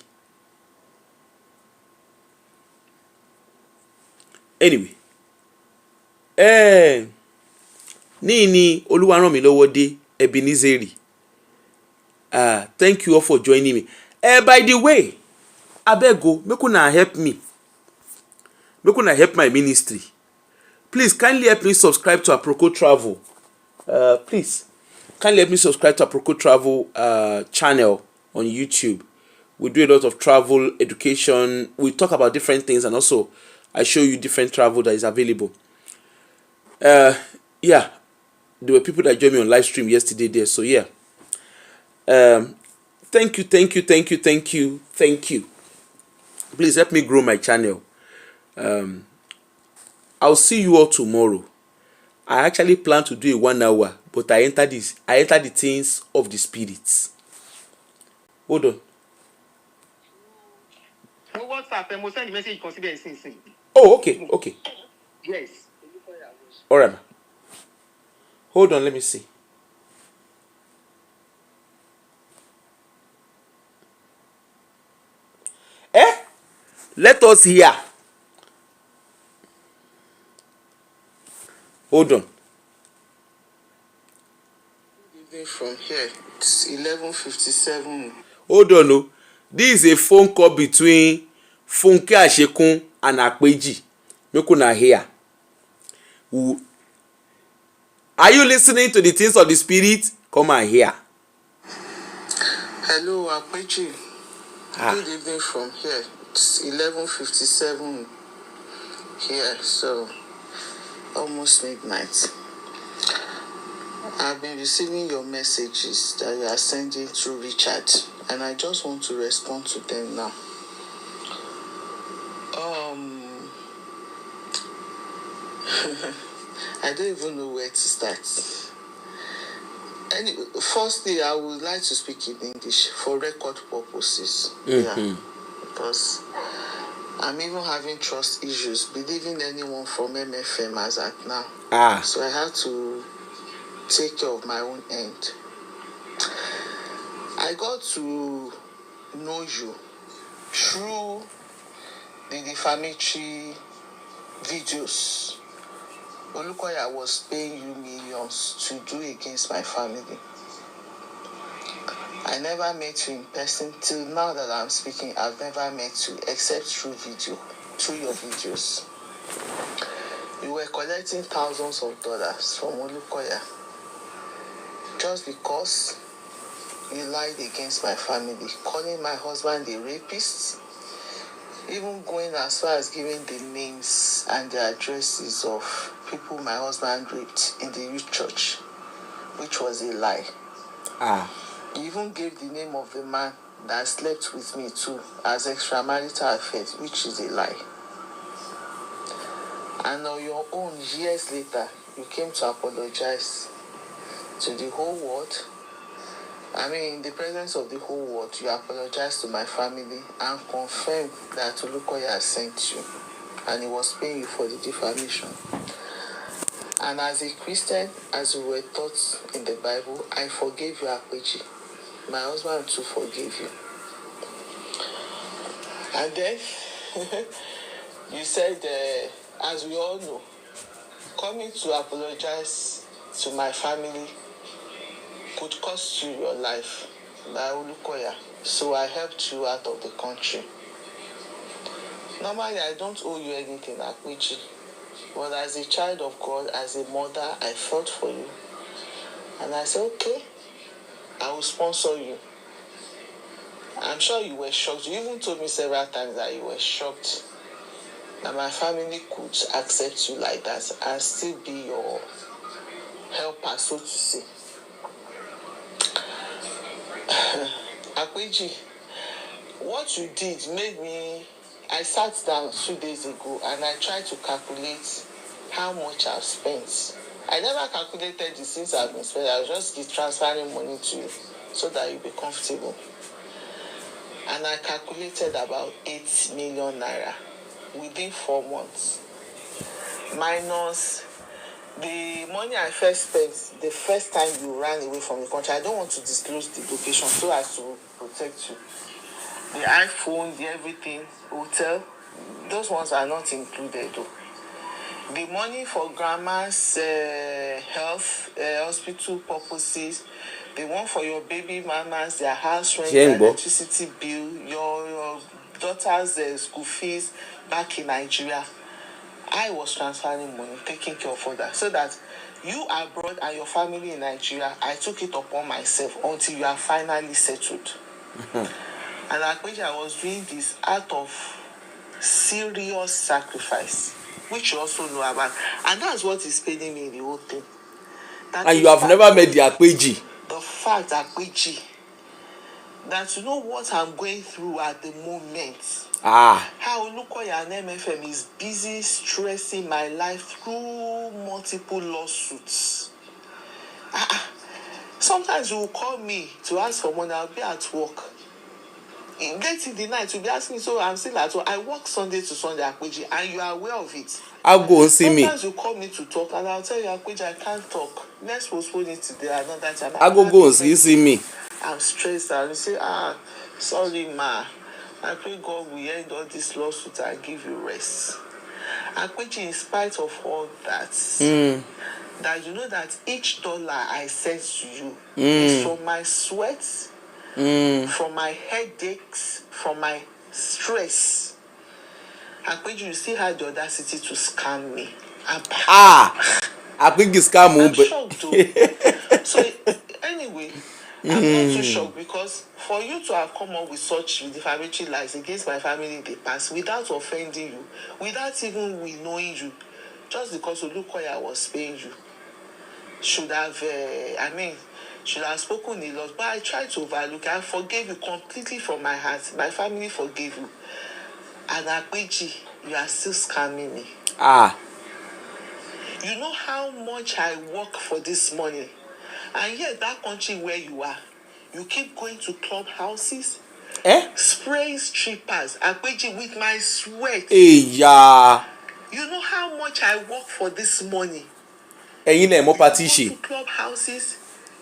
Anyway, ní Olúwarànmílọ́wọ́ dé Ebenezeri. Thank you all for joining me. By the way, abeg o, make una help me. Make una help my ministry. Please kindly help me subscribe to Aproko Travel. Please kindly help me subscribe to Aproko Travel channel on YouTube. We do a lot of travel education. We talk about different things, and also I show you different travel that is available. Yeah, there were people that joined me on live stream yesterday there. So yeah, thank you, thank you, thank you, thank you, thank you. Please help me grow my channel. I'll see you all tomorrow. I actually plan to do a 1 hour, but I enter the things of the spirits. Hold on. No WhatsApp, and we'll send the message consider sin. Oh, okay, okay. Yes. All right. Hold on, let me see. Let us hear. Hold on. From here, it's 11:57. Hold on, no. This is a phone call between Funke Ashekyn and Akpeji. Make una hear. Are you listening to the things of the spirit? Come and hear. Hello, Akpeji. Good evening from here. It's 11:57 here, so almost midnight. I've been receiving your messages that you are sending through Richard, and I just want to respond to them now. I don't even know where to start. Anyway, firstly, I would like to speak in English for record purposes. Yeah, because I'm even having trust issues believing anyone from MFM as at now. So I have to take care of my own end. I got to know you through the defamatory videos Olukoya was paying you millions to do against my family. I never met you in person till now that I'm speaking. I've never met you except through your videos. You were collecting thousands of dollars from Olukoya just because you lied against my family, calling my husband a rapist, even going as far as giving the names and the addresses of people my husband raped in the youth church, which was a lie. You even gave the name of the man that slept with me too as extramarital affair, which is a lie. And on your own, years later, you came to apologize to the whole world. I mean, in the presence of the whole world, you apologized to my family and confirmed that Olukoya sent you and he was paying you for the defamation. And as a Christian, as we were taught in the Bible, I forgave you, Akpeji. My husband too forgave you. And then, you said, as we all know, coming to apologize to my family could cost you your life by Olukoya. So I helped you out of the country. Normally, I don't owe you anything, Akpeji. But as a child of God, as a mother, I felt for you. And I said, okay, I will sponsor you. I'm sure you were shocked. You even told me several times that you were shocked that my family could accept you like that and still be your helper, so to say. Akpeji, what you did made me... I sat down 2 days ago and I tried to calculate how much I've spent. I never calculated the things I've been spending. I was just transferring money to you so that you'll be comfortable. And I calculated about 8 million naira within 4 months. Minus the money I first spent the first time you ran away from the country. I don't want to disclose the location so as to protect you. The iPhone, the everything, hotel, those ones are not included though. The money for grandma's health, hospital purposes, the one for your baby mamas, their house rent, their electricity bill, your daughter's school fees back in Nigeria. I was transferring money, taking care of others, so that you abroad and your family in Nigeria, I took it upon myself until you are finally settled. And I was doing this out of serious sacrifice, which you also know about. And that's what is paining me in the whole thing. That and you have never met the Akpeji. The fact Akpeji, that you know what I'm going through at the moment. How Olukoya and MFM is busy stressing my life through multiple lawsuits. Sometimes you will call me to ask for money. I'll be at work. Late in the night, you'll be asking, so I'm still at work. I work Sunday to Sunday, Akpeji, and you are aware of it. I'll go and see me. Sometimes you call me to talk, and I'll tell you, Akpeji, I can't talk. Let's postpone it today, another time. I'll go and see me. I'm stressed out. You say, sorry, ma. I pray God will end all this lawsuit and give you rest. Akpeji, in spite of all that, that you know that each dollar I send to you is from my sweat, from my headaches, from my stress. Akpeji, you still had the audacity to scam me. I think it's scam. I'm shocked too. So anyway, I'm not too shocked, because for you to have come up with such defamatory lies against my family in the past without offending you, without even we knowing you, just because Olukoya was paying you, should have, should have spoken a lot. But I tried to overlook. I forgave you completely from my heart. My family forgave you. And Akpeji, you are still scamming me. You know how much I work for this money. And yet that country where you are, you keep going to club houses, spraying strippers, Akpeji, with my sweat. You know how much I work for this money. You go to club houses,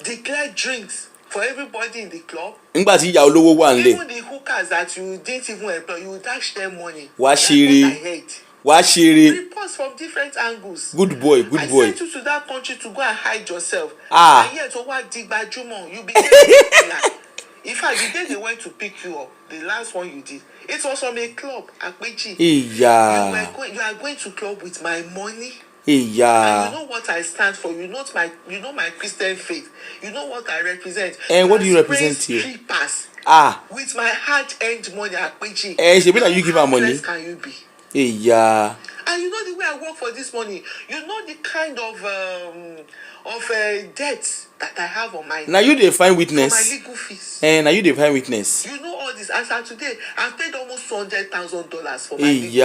declare drinks for everybody in the club. Even the hookers that you didn't even employ, you dash them money. That's what I heard. Reports from different angles. Good boy. I sent you to that country to go and hide yourself. And yet, what Digbajumo, you became popular. In fact, the day they went to pick you up, the last one you did, it was from a club, Akpeji. You are going to club with my money. And you know what I stand for. You know my Christian faith. You know what I represent. And what do you represent here? With my hard-earned money, Akpeji. How you give her money? Can you be? And you know the way I work for this money. You know the kind of debt that I have on my. Now you define witness. For my legal fees. Now you define witness. You know all this. As of today, I've paid almost $200,000 for my legal fees.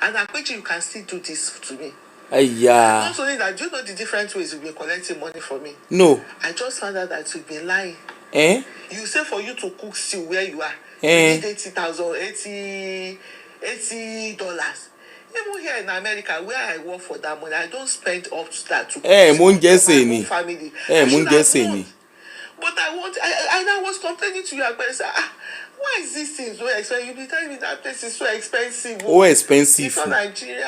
And Akpeji, you can still do this to me. Not only that, do you know the different ways you've been collecting money from me? No. I just found out that you've been lying. You say for you to cook still where you are, you need $80. Even here in America, where I work for that money, I don't spend up to that to cook for my own family. But I was complaining to you, I said, why is this thing so expensive? You be telling me that place is so expensive. Expensive. It's from Nigeria,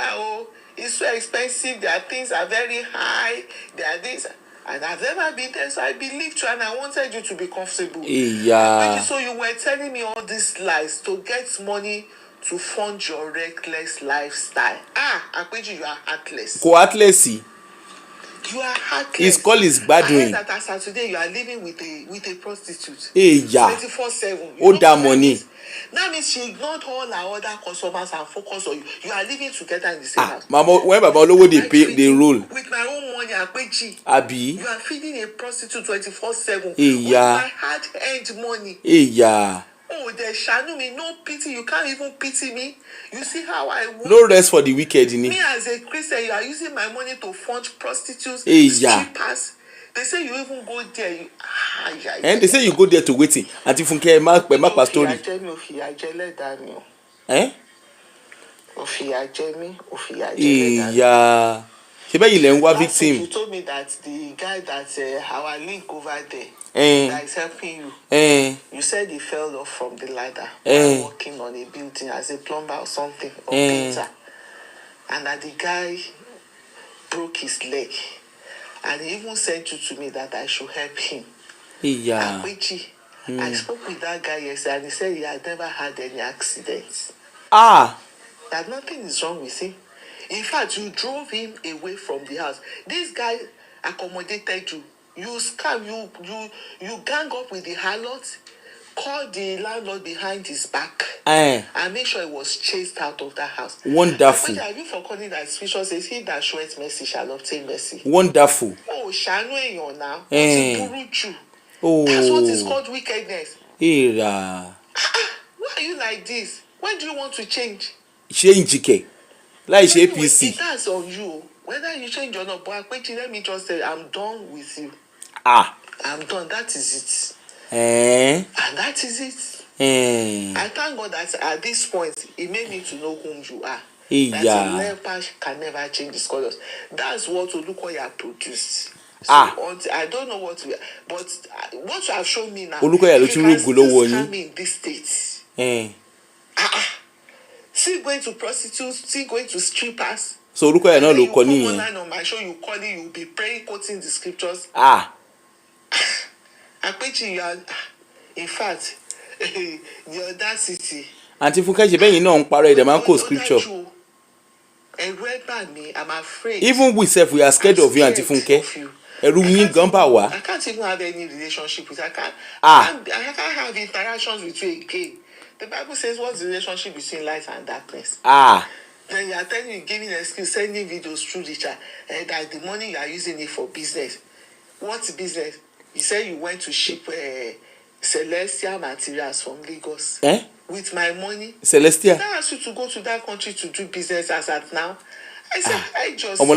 it's so expensive. Their things are very high. Their things, and I've never been there, so I believed you, and I wanted you to be comfortable. So you were telling me all these lies to get money to fund your reckless lifestyle. Akpeji, you are heartless. You are heartless. His call is bad doing. That as of today, you are living with a prostitute. 24/7. That money. That means she ignored all our other customers and focused on you. You are living together in the same house. Mama, when Baba Olowo they pay, they roll. With my own money, Akpeji. Abi. You are feeding a prostitute 24/7. With my hard-earned money. Oh, they shall me no pity. You can't even pity me. You see how I work. No rest for the wicked in it. Me as a Christian, you are using my money to fund prostitutes, strippers. They say you even go there. And they say you go there to waiting until Funke mark pastor. Victim. You told me that the guy that our link over there that is helping you. You said he fell off from the ladder while working on a building as a plumber or something or painter, and that the guy broke his leg. And he even sent you to me that I should help him. Yeah. Akwechi, I spoke with that guy yesterday and he said he had never had any accidents. Ah. That nothing is wrong with him. In fact, you drove him away from the house. This guy accommodated you. You scam, you gang up with the harlot, call the landlord behind his back, and make sure he was chased out of that house. Wonderful. Have you forgotten that scripture says, he that showeth mercy shall obtain mercy? Wonderful. Oh, shall know now. Oh. That's what is called wickedness. Ira. Why are you like this? When do you want to change? Change ke. Like APC. It has on you. Whether you change or not, but let me just say, I'm done with you. Ah. I'm done. That is it. And that is it. I thank God that at this point, it made me to know whom you are. That a leper can never change his colors. That's what Olukoya produced. So I don't know what we, but what you have shown me now, if you can still scam me in this state. Still going to prostitutes, still going to strippers. So Olukoya no lo you come online on my show, you call it, you'll be praying, quoting the scriptures. Akwechi, you are, in fact, the audacity. Auntie Funke, ṣe bẹ́yìn náà ń parọ́ ẹ̀dẹ̀ máa ń quote scripture. I'm afraid. Even we self, we are scared of you, Auntie Funke. Ẹ̀rù yín gan bà wá. I can't even have any relationship with you. I can't have interactions with you again. The Bible says, what's the relationship between light and darkness? Then you are telling me, giving an excuse, sending videos through the chat, and that the money you are using it for business. What business? You said you went to ship celestial materials from Lagos. With my money. Celestial? I asked you to go to that country to do business as at now. I said, I just and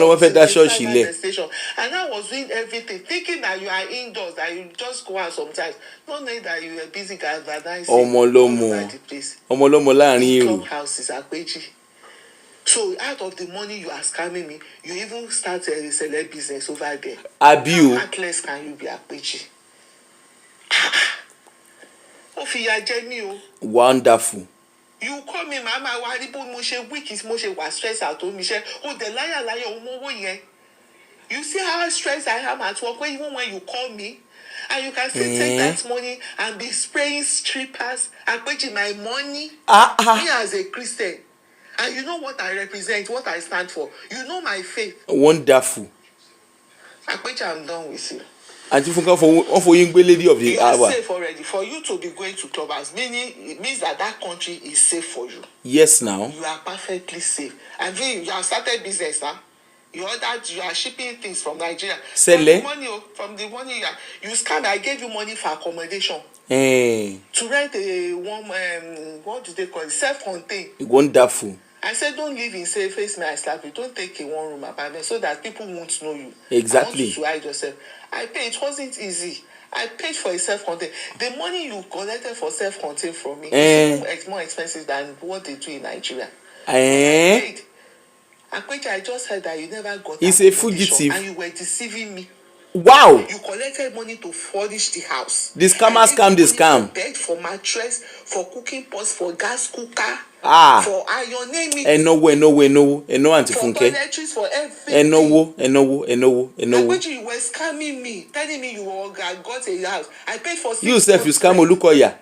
I was doing everything, thinking that you are indoors, that you just go out sometimes. Not knowing that you were busy advertising all over the place. Clubhouses are Akwechi. So out of the money you are scamming me, you even start a celeb business over there. How heartless can you be, Akwechi? Wonderful. You call me mama, why weak is was stressed out on Michelle. Oh, the liar, you see how stressed I am at work, even when you call me, and you can still take that money and be spraying strippers and putting my money. Me as a Christian, and you know what I represent, what I stand for. You know my faith. Wonderful. I'm done with you. Auntie Funke, for you, lady of the hour. You are safe already. For you to be going to clubs, meaning it means that country is safe for you. Yes, now. You are perfectly safe. And you have started business, huh? You are shipping things from Nigeria. From the money you scam. I gave you money for accommodation. To rent a what do they call it? Self-contained. Wonderful. I said, don't live in safe face me, I slap you. Don't take a one-room apartment so that people won't know you. Exactly. I want you to hide yourself. I paid. It wasn't easy. I paid for a self-contained. The money you collected for self-contained from me is more expensive than what they do in Nigeria. I paid. I just heard that you never got. He's a fugitive. And you were deceiving me. Wow. You collected money to furnish the house. The scammers scam the scam. For bed, for mattress, for cooking pots, for gas cooker. For iron, name it. No, Auntie Funke. For toiletries, for everything. No. You were scamming me, telling me you got a house. I paid for 6 months. You self, you scam Olukoya.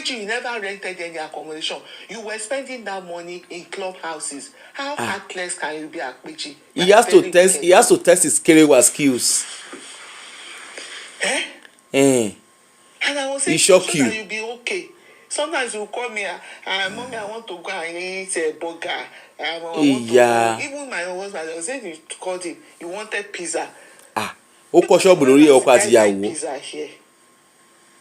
You never rented any accommodation. You were spending that money in clubhouses. How heartless can you be, Akwechi? He has to test his Kerewa skills. And I was saying, he shock you. You'll be okay. Sometimes you call me, mommy, I want to go and eat a burger. Even my husband, I was saying, you called him, you wanted pizza. Pizza here.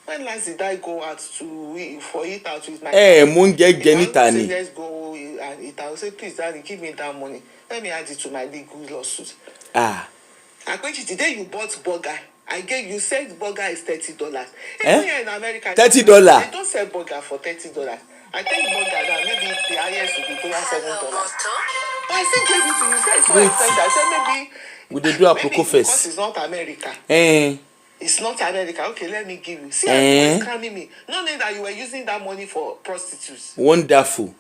When last did I go out to eat out with my family? Let's go and eat. I will say, please, Daddy, give me that money. Let me add it to my legal lawsuit. Akwechi, the day you bought burger, you said burger is $30. Even here in America, $30. They don't sell burger for $30. I think burger now, maybe the highest will be $7. I still gave it to you. Say it's so expensive. I said maybe we do a Poco first. Because it's not America. It's not America. Okay, let me give you. See, you were scamming me. Not knowing that you were using that money for prostitutes. Wonderful.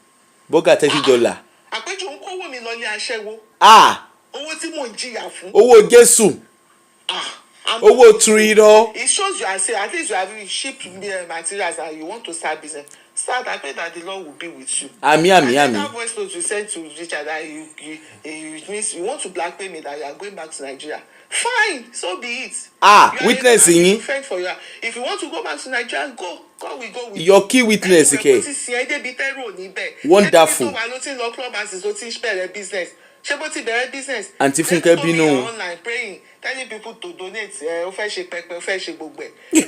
Burger $30. Akwechi, unko wo mi lọ ní aṣẹ́wó. owó tí mò ń jìyà fún. owó Jésù. Owó Twitter. It shows you are saying at least you have shipped materials and you want to start business. Start. I pray that the Lord will be with you. Ami. And that voice note you send to Richard that it means you want to blackmail me that you are going back to Nigeria. Fine, so be it. Witness yín. If you want to go back to Nigeria, go. God will go with your key witness ke. Wonderful. Business. Auntie Funke bínú. Online praying, telling people to donate. Ó fẹ́ ṣe pẹpẹ, ó fẹ́ ṣe gbogbo ẹ̀. You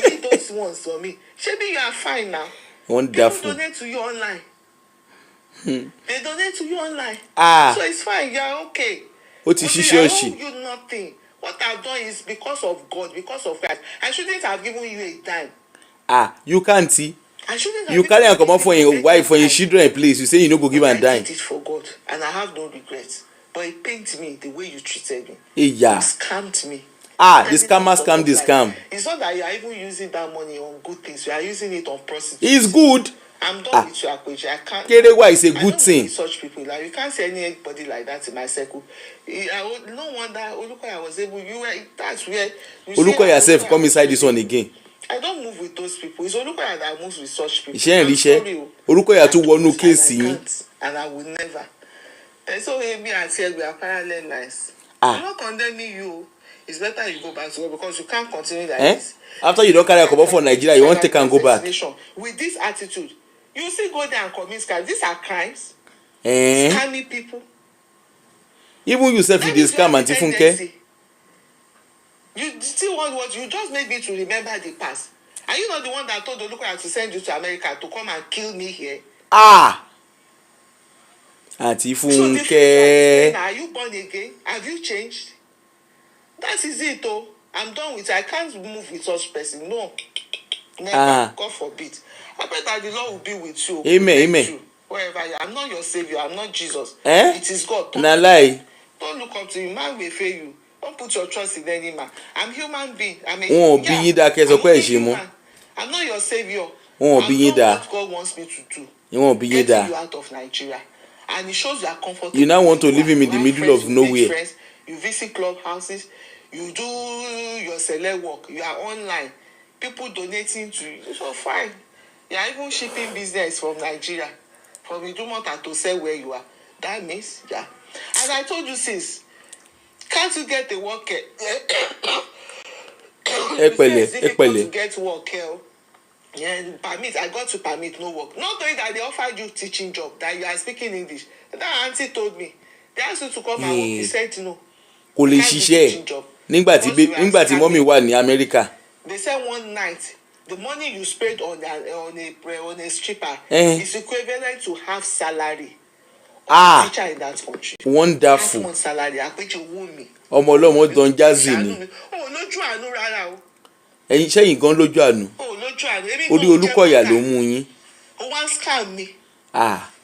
need those ones for me. Shebi, you are fine now. Wonderful. People donate to you online. They donate to you online. So it's fine. You are okay. What is she? I owe you nothing. What I've done is because of God, because of Christ. I shouldn't have given you a dime. You can't see. I shouldn't have. You carry am comot for your wife, for your children place. You say you no go give am dime. I did it for God, and I have no regrets. But it pains me the way you treated me. You scammed me. The scammer scam this scam. It's not that you are even using that money on good things. You are using it on prostitutes. It's good. I'm done with you, Akweji. I can't. Kerewa is a good thing. Such people, like you can't see anybody like that in my circle. No wonder Olukoya was able. That's where. Olukoya yourself come inside this one again. I don't move with those people. It's Olukoya that moves with such people. Olukoya too wọnú case. And I will never. And so me and Tia, we are parallel lines. I'm not condemning you. It's better you go back to God because you can't continue like this. After you don't carry a couple for Nigeria, you want to take and go back. With this attitude, you still go there and commit crimes. These are crimes. Scamming people. Even you self, you dey scam Auntie Funke. You still want what? You just made me to remember the past. Are you not the one that told Olukoya to send you to America to come and kill me here? Auntie Funke. So are you born again? Have you changed? That is it, though. I'm done with it. I can't move with such person. No. Never. God forbid. I pray that the Lord will be with you. Amen. Wherever you are. I'm not your savior. I'm not Jesus. It is God. Don't look up to you. Man will fail you. Don't put your trust in any man. I'm human being. I'm a human. I'm not your savior. I'm not what God wants me to do. Getting you out of Nigeria. And it shows you are comfortable. You now want to leave him in the middle of nowhere. You visit clubhouses. You do your select work. You are online. People donating to you. So fine. You are even shipping business from Nigeria. From Idumota to sell where you are. That means, As I told you since, can't you get the work? Difficult to get work. Permit. I got to permit no work. Not knowing that they offered you teaching job, that you are speaking English. That auntie told me. They asked you to come and work. He said no. Kò lè ṣiṣẹ́ nígbà tí mọ́mí wà ní America. They said one night the money you spent on a stripper is equivalent to half salary of a teacher in that country. Wonderful. 5 months salary. Àpèjì owó mi. Ọmọ ọlọ́mọ don jazzy ni. Lójú àánú rárá o. Ẹ̀yin sẹ́yìn gan lójú àánú. Lójú àánú. Orí Olúkọ̀yà ló mú yín. O wá scam mi.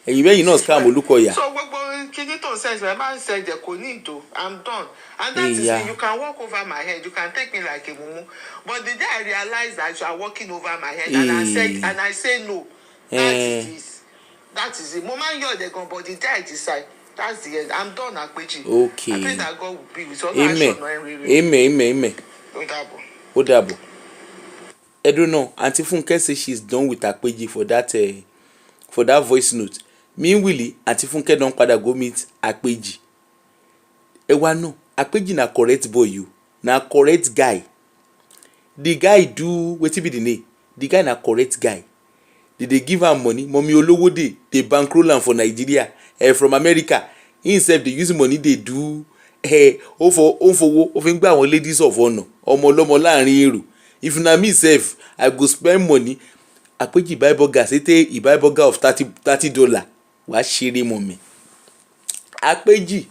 Ẹ̀yin bẹ́yìn náà scam Olúkọ̀yà. So gbogbo kini tó send ẹ máa ń send ẹ kò ní ìdò. I'm done. And that is it. You can walk over my head. You can take me like a mumu. But the day I realized that you are walking over my head, and I say no, that is it. Moment you're the gun, but the day I decide, that's the end. I'm done, Akweji. Okay. I pray that God will be with you. Amen. Ó dàbọ̀. I don't know. Auntie Funke say she's done with Akweji for that voice note. Meanwhile, Auntie Funke don padà go meet Akweji. No. Akpeji na correct boy you. Na correct guy. The guy do wetin be the name? The guy na correct guy. They give am money. Mommy olowo dey bankroll am for Nigeria. From America. Himself dey use money dey do ó fi gba àwọn ladies of honor. Ọmọ ọlọ́mọ láàrin èrò. If na me sef, I go spend money. Akpeji buy burger. Say he buy burger of $30. Wàá ṣeré mọ́ mi. Akpeji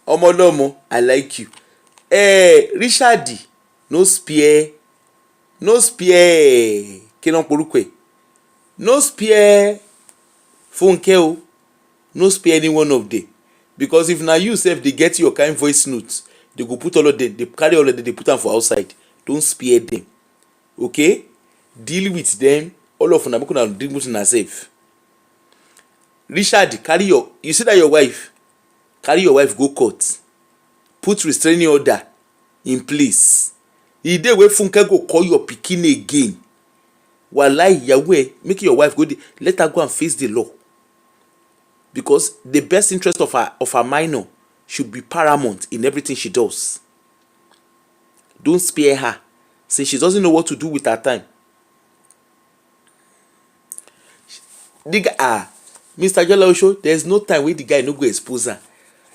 ọmọ ọlọ́mọ, I like you. Richard no spare kí ló ń porúkọ ẹ̀? No spare Funke o. No spare any one of them. Because if na you sef dey get your kind voice notes, they go put all of them, they carry all of them, they put am for outside. Don't spare them. Okay? Deal with them. All of una make una deal with una sef. Richard, you see that your wife? Carry your wife go court. put restraining order in place. The day wey Funke go call your pikin again, wallahi ìyàwó ẹ make your wife go there, let her go and face the law, because the best interest of her minor should be paramount in everything she does. Don't spare her since she doesn't know what to do with her time. The guy, Mr. Jola Osho, there's no time wey the guy no go expose her.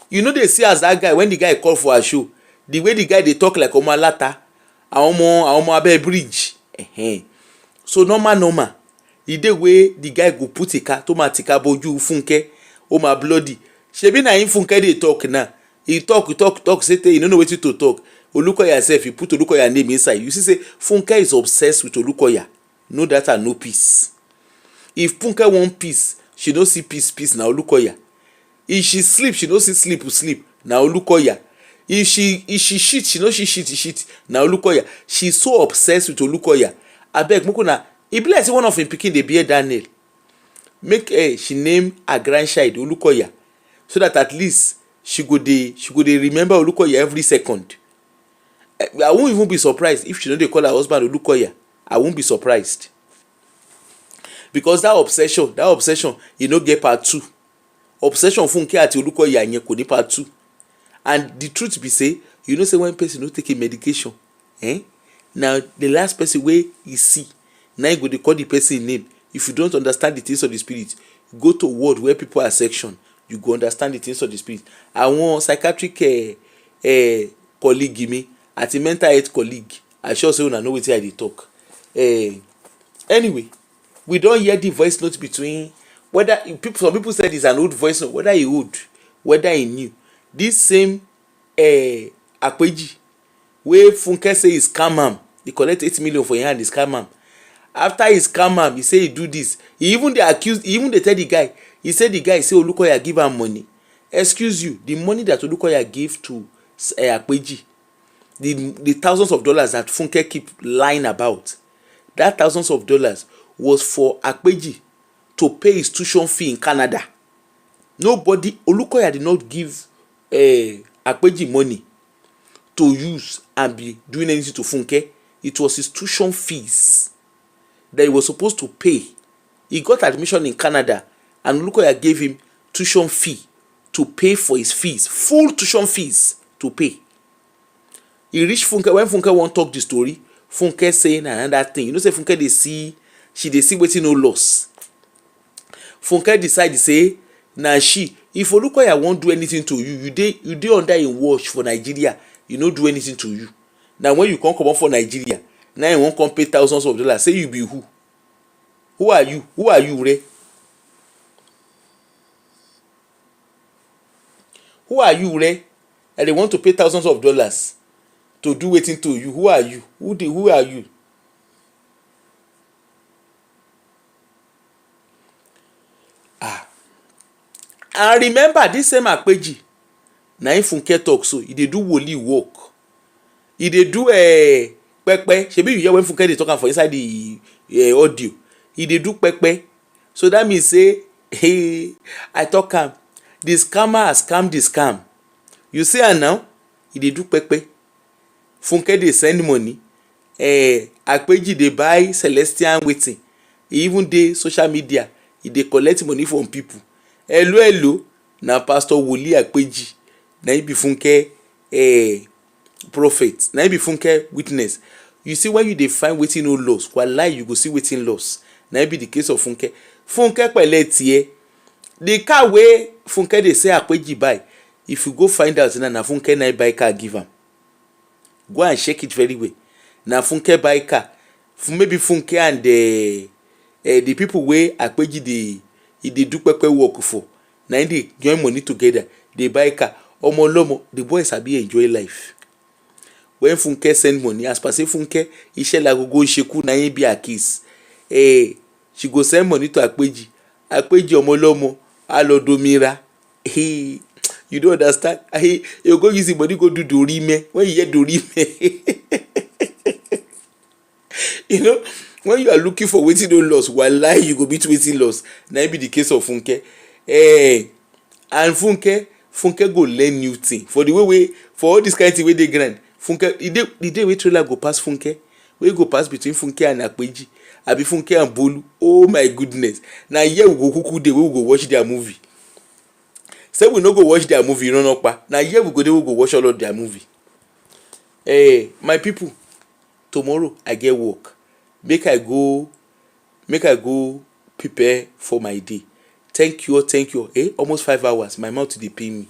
You know they see as that guy when the guy call for her show, the way the guy dey talk like ọmọ alata, àwọn ọmọ abẹ́ bridge. So normal, the day wey the guy go put ika tó máa tìka bojú Funke, ó máa bloody. Ṣebí na him Funke dey talk now. He talk say he no know wetin to talk. Olukoya sef, he put Olukoya name inside. You see say Funke is obsessed with Olukoya. No data, no peace. If Funke want peace, she no see peace na Olukoya. If she sleep, she no see sleep na Olukoya. If she shit, she no see shit na Olukoya. She so obsessed with Olukoya. Abeg mokuna, e be like say one of him pikin dey bear Daniel. Make she name her grandchild Olukoya, so that at least she go dey remember Olukoya every second. I won't even be surprised if she no dey call her husband Olukoya. I won't be surprised, because that obsession e no get part 2. Obsession Funke àti Olukoya yẹn kò ní part 2. And the truth be say, you know say when person no take a medication, now the last person wey you see, now you go dey call the person name. If you don't understand the things of the spirit, go to ward where people are section, you go understand the things of the spirit. Àwọn psychiatric colleague mi àti mental health colleague, I sure say una know wetin I dey talk. Anyway, we don hear the voice note between, whether some people said it's an old voice note, whether e old, whether e new. This same Akpeji wey Funke say he scam am, he collect 8 million for him hand, he scam am. After he scam am, he say he do this. He even dey accuse, he even dey tell the guy, he say the guy say Olukoya give am money. Excuse you, the money that Olukoya gave to Akpeji, the thousands of dollars that Funke keep lying about, that thousands of dollars was for Akpeji to pay his tuition fee in Canada. Olukoya did not give Akpeji money to use and be doing anything to Funke. It was his tuition fees that he was supposed to pay. He got admission in Canada and Olukoya gave him tuition fee to pay for his fees, full tuition fees to pay. He reached Funke, when Funke wan talk the story, Funke saying another thing. You know say Funke dey see wetin no loss. Funke decide say na she, if Olukoya won't do anything to you, you dey under him watch for Nigeria, you no do anything to you. Now when you come comot for Nigeria, now you wan come pay thousands of dollars, say you be who? Who are you re? Who are you re? And they want to pay thousands of dollars to do wetin to you. Who are you? Who are you? And remember this same Akpeji, na him Funke talk so, he dey do woli work. He dey do pepe. Shebi you hear when Funke dey talk am for inside the audio. He dey do pepe. So that means say, hey, I talk am, the scammer has scammed the scam. You see am now? He dey do pepe. Funke dey send money. Akpeji dey buy Celestian wetin. He even dey social media. He dey collect money from people. Hello, na Pastor Woli Akpeji. Na him be Funke prophet. Na him be Funke witness. You see when you dey find wetin no loss, wallahi you go see wetin loss. Na him be the case of Funke. Funke pẹ̀lẹ́ tiẹ̀. The car wey Funke dey say Akpeji buy, if you go find out na Funke na buy car give am. Go and check it very well. Na Funke buy car. Maybe Funke and the people wey Akpeji dey do pepe work for, na dey join money together, dey buy car. Omo lomo, the boy sabi enjoy life. When Funke send money, as per say Funke iṣẹ́ la go ṣekú na him be her case. She go send money to Akpeji. Akpeji omo lomo, a lọ domira. You don't understand? You go use the money go do dorime. When you hear dorime, you know, when you are looking for wetin no loss, wallahi you go beat wetin loss. Na be the case of Funke. And Funke Funke go learn new thing for the way for all this kind thing wey dey grind. Funke the day wey trailer go pass Funke, wey go pass between Funke and Akpeji abi Funke and Bolu, oh my goodness, na here we go kuku dey wey we go watch their movie. Say we no go watch their movie run pa, na here we go dey we go watch all of their movie. My people, tomorrow I get work, make I go prepare for my day. Thank you almost 5 hours my mouth dey pain me.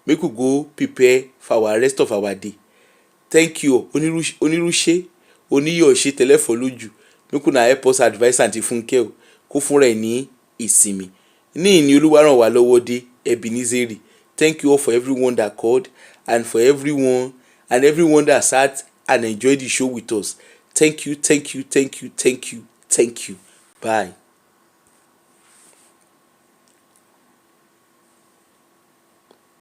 Make we go prepare for our rest of our day. Thank you onírúṣe oníyọ̀ṣe tẹlẹ́fọ̀ lójú, make una help us advice Aunty Funke o kó fúnra ẹ̀ ní ìsinmi. Ní ìní Olúwa ràn wá lọ́wọ́ dé Ebenezeri. Thank you all for everyone that called and for everyone that sat and enjoyed the show with us. Thank you. Bye.